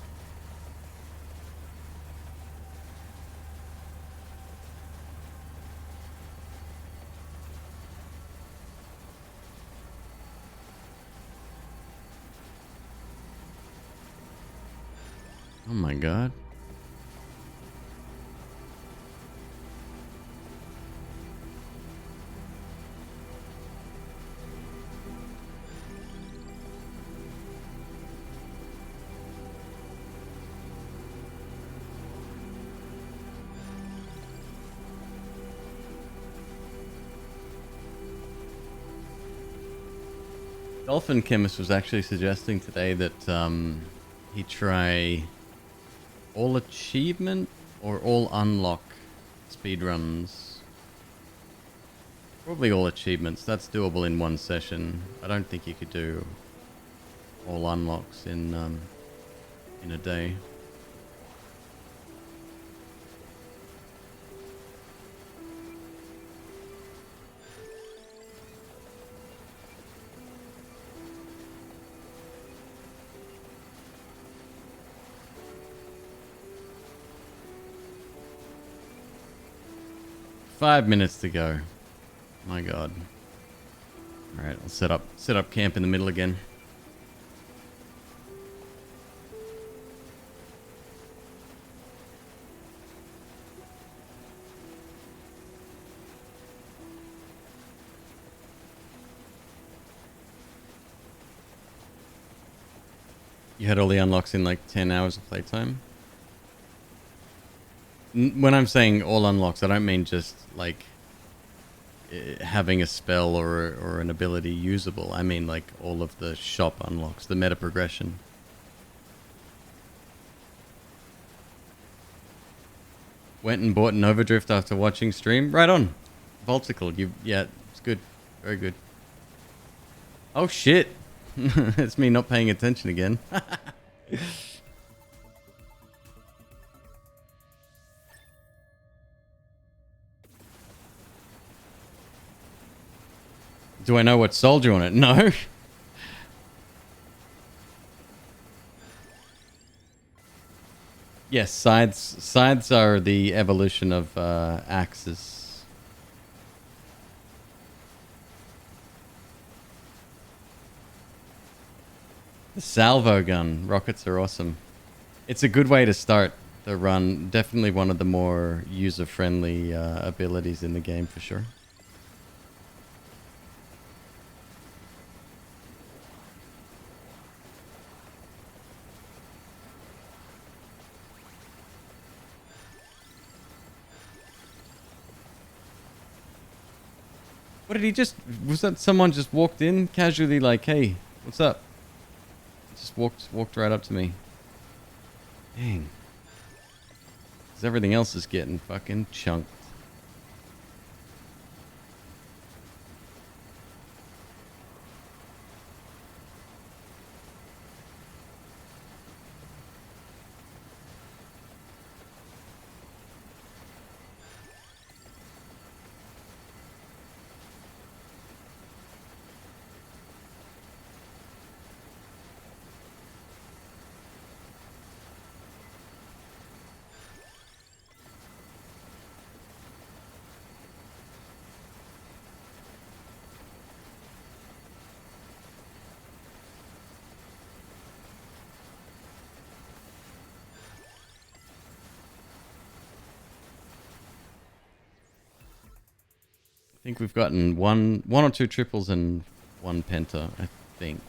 Oh my god. Dolphin Chemist was actually suggesting today that he try all achievement or all unlock speedruns. Probably all achievements. That's doable in one session. I don't think you could do all unlocks in a day. Five minutes to go. My God. All right, I'll set up camp in the middle again. You had all the unlocks in like 10 hours of playtime? When I'm saying all unlocks, I don't mean just like having a spell or an ability usable. I mean like all of the shop unlocks, the meta progression. Went and bought an Overdrift after watching stream. Right on. Voltical. Yeah, it's good. Very good. Oh shit. It's me not paying attention again. Do I know what soldier on it? No. Yes, scythes are the evolution of axes. The salvo gun. Rockets are awesome. It's a good way to start the run. Definitely one of the more user-friendly abilities in the game for sure. What did he just... Was that someone just walked in casually like, hey, what's up? Just walked right up to me. Dang. Because everything else is getting fucking chunked. I think we've gotten one or two triples and one penta, I think.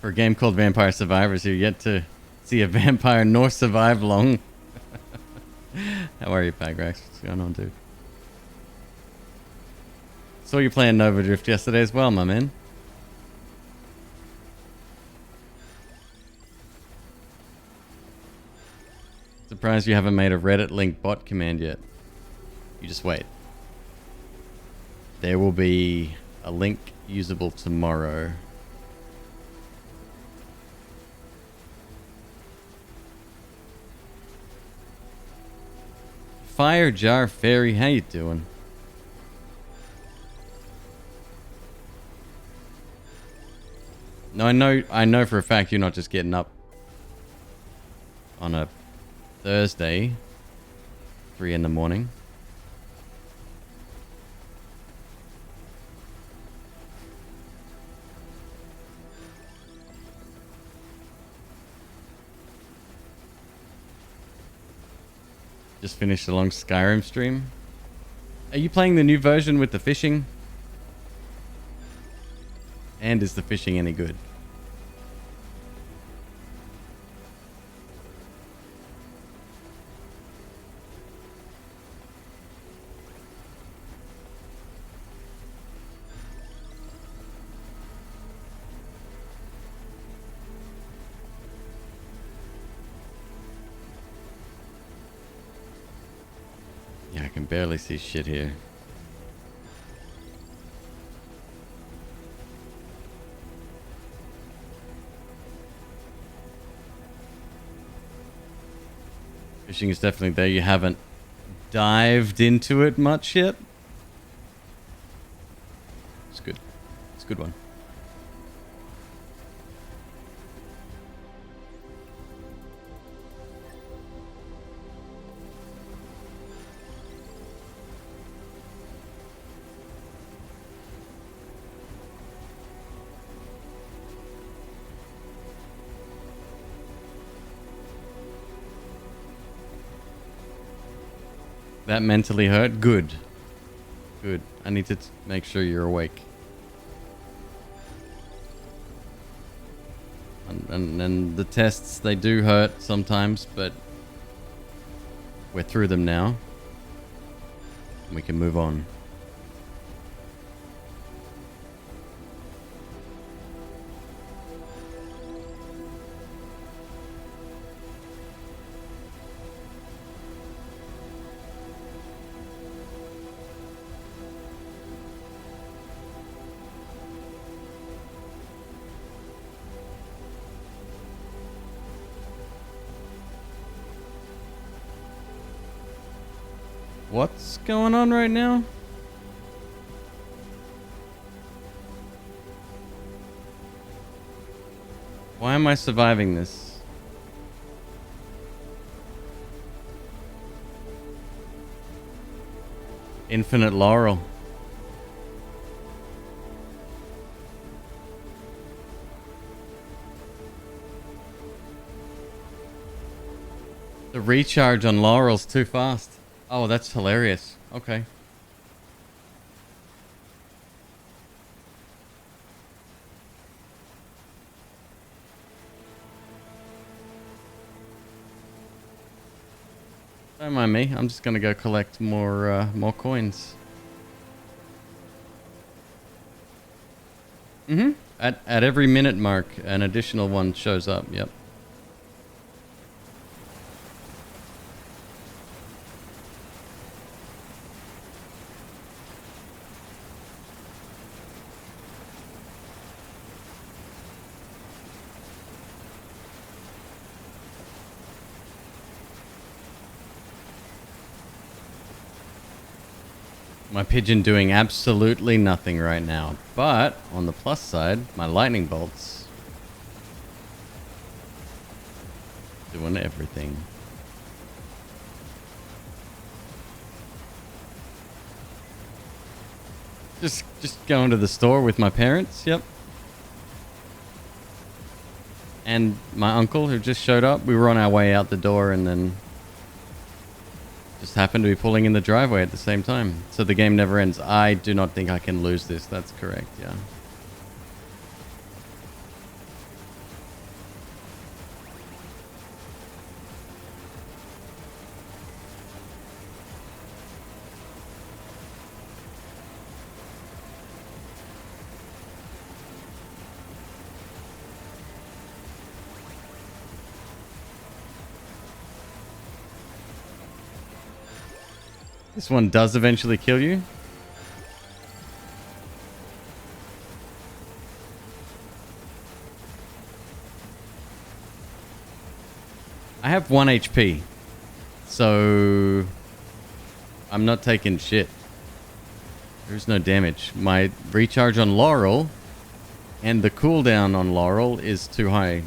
For a game called Vampire Survivors, you're yet to see a vampire nor survive long. How are you, Pagrax? What's going on, dude? Saw you playing Nova Drift yesterday as well, my man. Surprised you haven't made a Reddit link bot command yet. You just wait. There will be a link usable tomorrow. Fire Jar Fairy, how you doing? No, I know for a fact you're not just getting up on a Thursday, 3 in the morning. Just finished a long Skyrim stream. Are you playing the new version with the fishing? And is the fishing any good? Yeah, I can barely see shit here. Fishing is definitely there. You haven't dived into it much yet. It's good. It's a good one. That mentally hurt? Good. Good. I need to make sure you're awake. And the tests, they do hurt sometimes, but we're through them now. We can move on. What's going on right now? Why am I surviving this? Infinite Laurel. The recharge on Laurel's too fast. Oh, that's hilarious. Okay. Don't mind me. I'm just gonna go collect more coins. Mm-hmm. At every minute mark, an additional one shows up. Yep. My pigeon doing absolutely nothing right now. But, on the plus side, my lightning bolts doing everything. Just going to the store with my parents, yep. And my uncle who just showed up. We were on our way out the door and then just happened to be pulling in the driveway at the same time. So the game never ends. I do not think I can lose this. That's correct, yeah. This one does eventually kill you. I have 1 HP. So I'm not taking shit. There's no damage. My recharge on Laurel and the cooldown on Laurel is too high.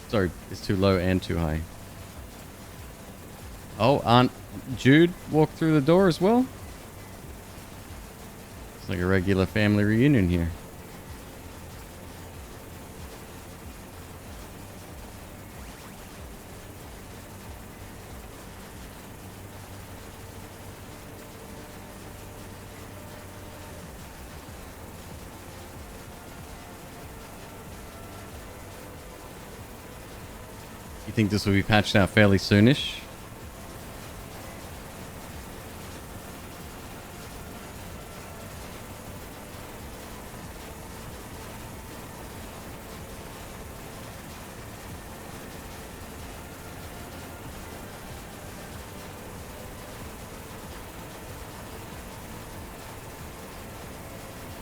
Sorry, it's too low and too high. Oh, Aunt Jude walked through the door as well. It's like a regular family reunion here. You think this will be patched out fairly soonish?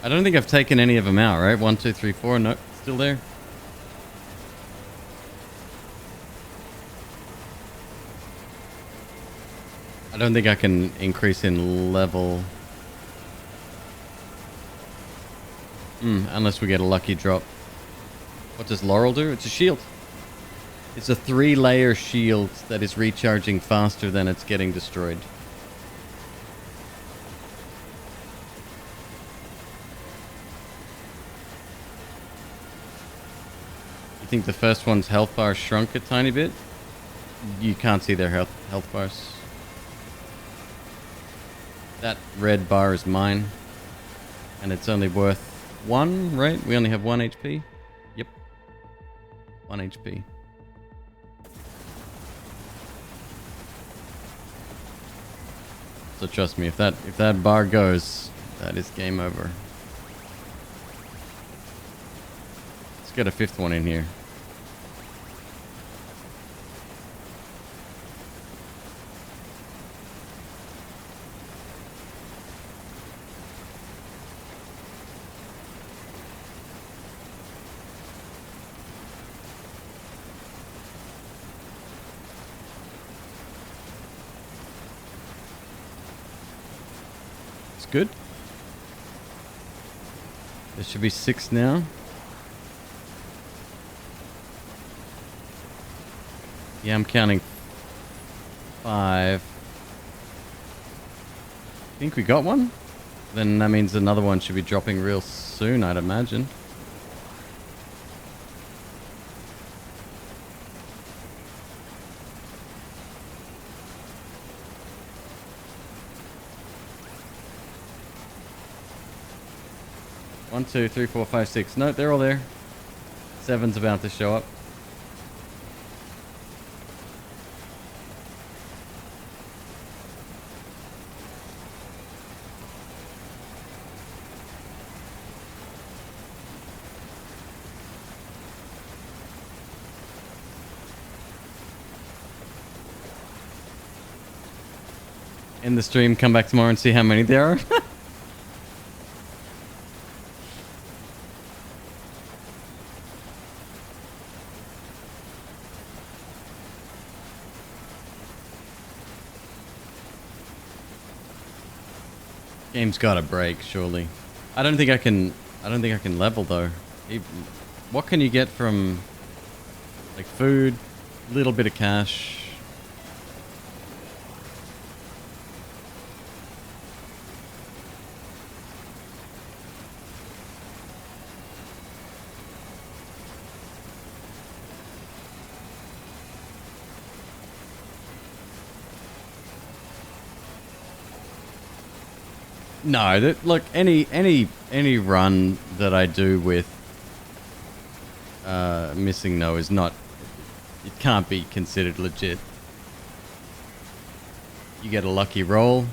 I don't think I've taken any of them out, right? 1, 2, 3, 4. Nope, still there. I don't think I can increase in level. Unless we get a lucky drop. What does Laurel do? It's a shield. It's a 3-layer shield that is recharging faster than it's getting destroyed. You think the first one's health bar shrunk a tiny bit? You can't see their health bars. That red bar is mine. And it's only worth 1, right? We only have 1 HP? Yep. 1 HP. So trust me, if that bar goes, that is game over. Let's get a 5th one in here. Good. There should be 6 now. Yeah, I'm counting 5. Think we got one? Then that means another one should be dropping real soon, I'd imagine. One, 2, 3, 4, 5, 6. No, they're all there. 7's about to show up. End the stream, come back tomorrow and see how many there are. Game's got to break, surely. I don't think I can level though. What can you get from like food, little bit of cash? No, look, any run that I do with missing no is not, it can't be considered legit. You get a lucky roll.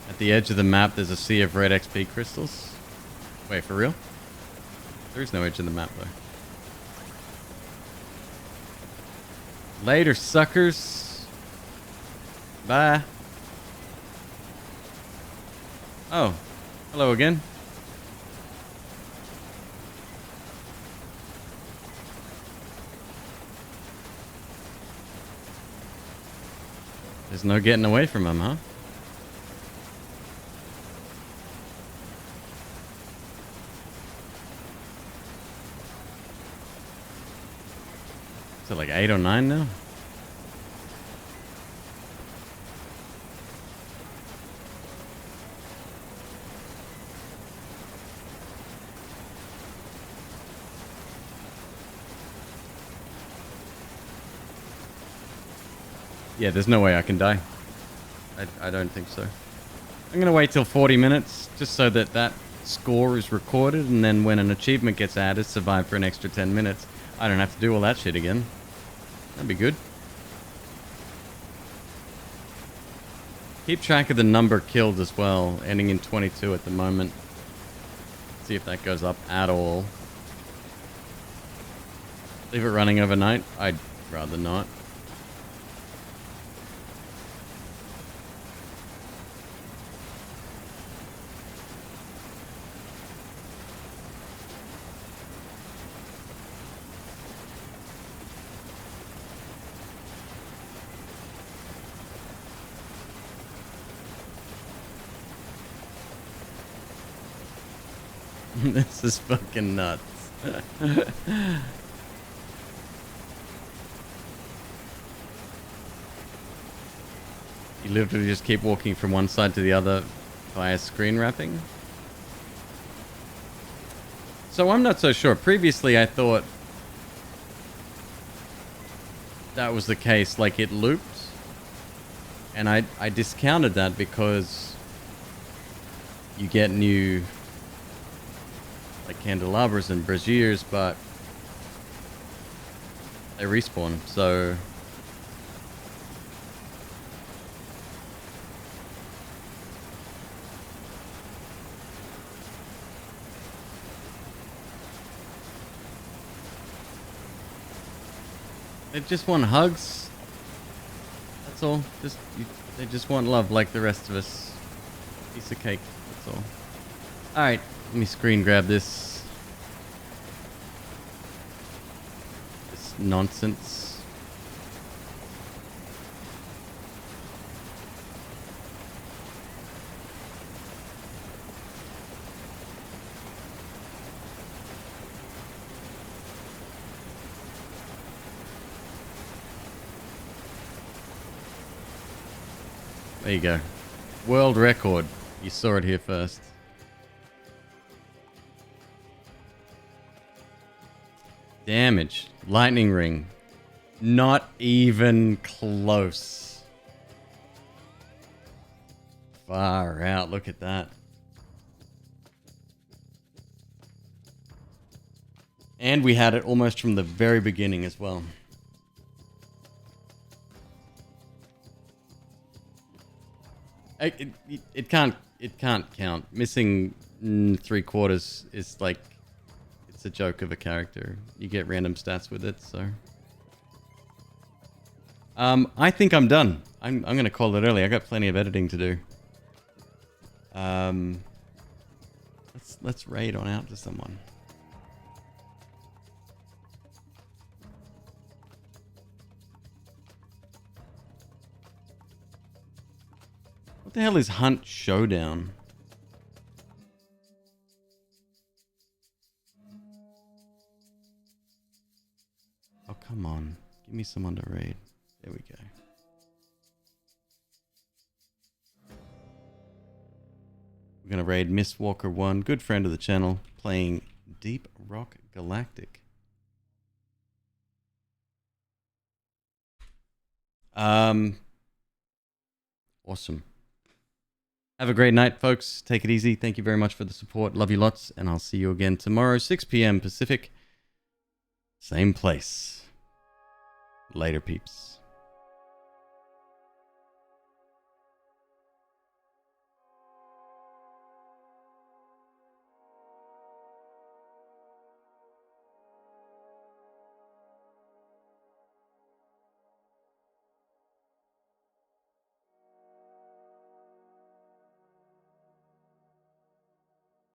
At the edge of the map there's a sea of red XP crystals. Wait, for real? There is no edge of the map though. Later, suckers. Bye. Oh, hello again. There's no getting away from him, huh? Is it like 8 or 9 now? Yeah, there's no way I can die. I don't think so. I'm gonna wait till 40 minutes just so that that score is recorded, and then when an achievement gets added, survive for an extra 10 minutes. I don't have to do all that shit again. That'd be good. Keep track of the number killed as well, ending in 22 at the moment. See if that goes up at all. Leave it running overnight? I'd rather not. This is fucking nuts. You literally just keep walking from one side to the other via screen wrapping. So I'm not so sure. Previously I thought that was the case, like it looped. And I discounted that because you get new like candelabras and braziers, but they respawn, so they just want hugs. That's all. They just want love like the rest of us. Piece of cake. That's all. All right. Let me screen grab this nonsense. There you go. World record. You saw it here first. Damage. Lightning ring. Not even close. Far out. Look at that. And we had it almost from the very beginning as well. It can't count. Missing 3/4 is like, it's a joke of a character. You get random stats with it, so. I think I'm done. I'm gonna call it early. I got plenty of editing to do. Let's raid on out to someone. What the hell is Hunt Showdown? Oh, come on. Give me someone to raid. There we go. We're going to raid Miss Walker 1, good friend of the channel, playing Deep Rock Galactic. Awesome. Have a great night, folks. Take it easy. Thank you very much for the support. Love you lots, and I'll see you again tomorrow, 6 p.m. Pacific. Same place. Later, peeps.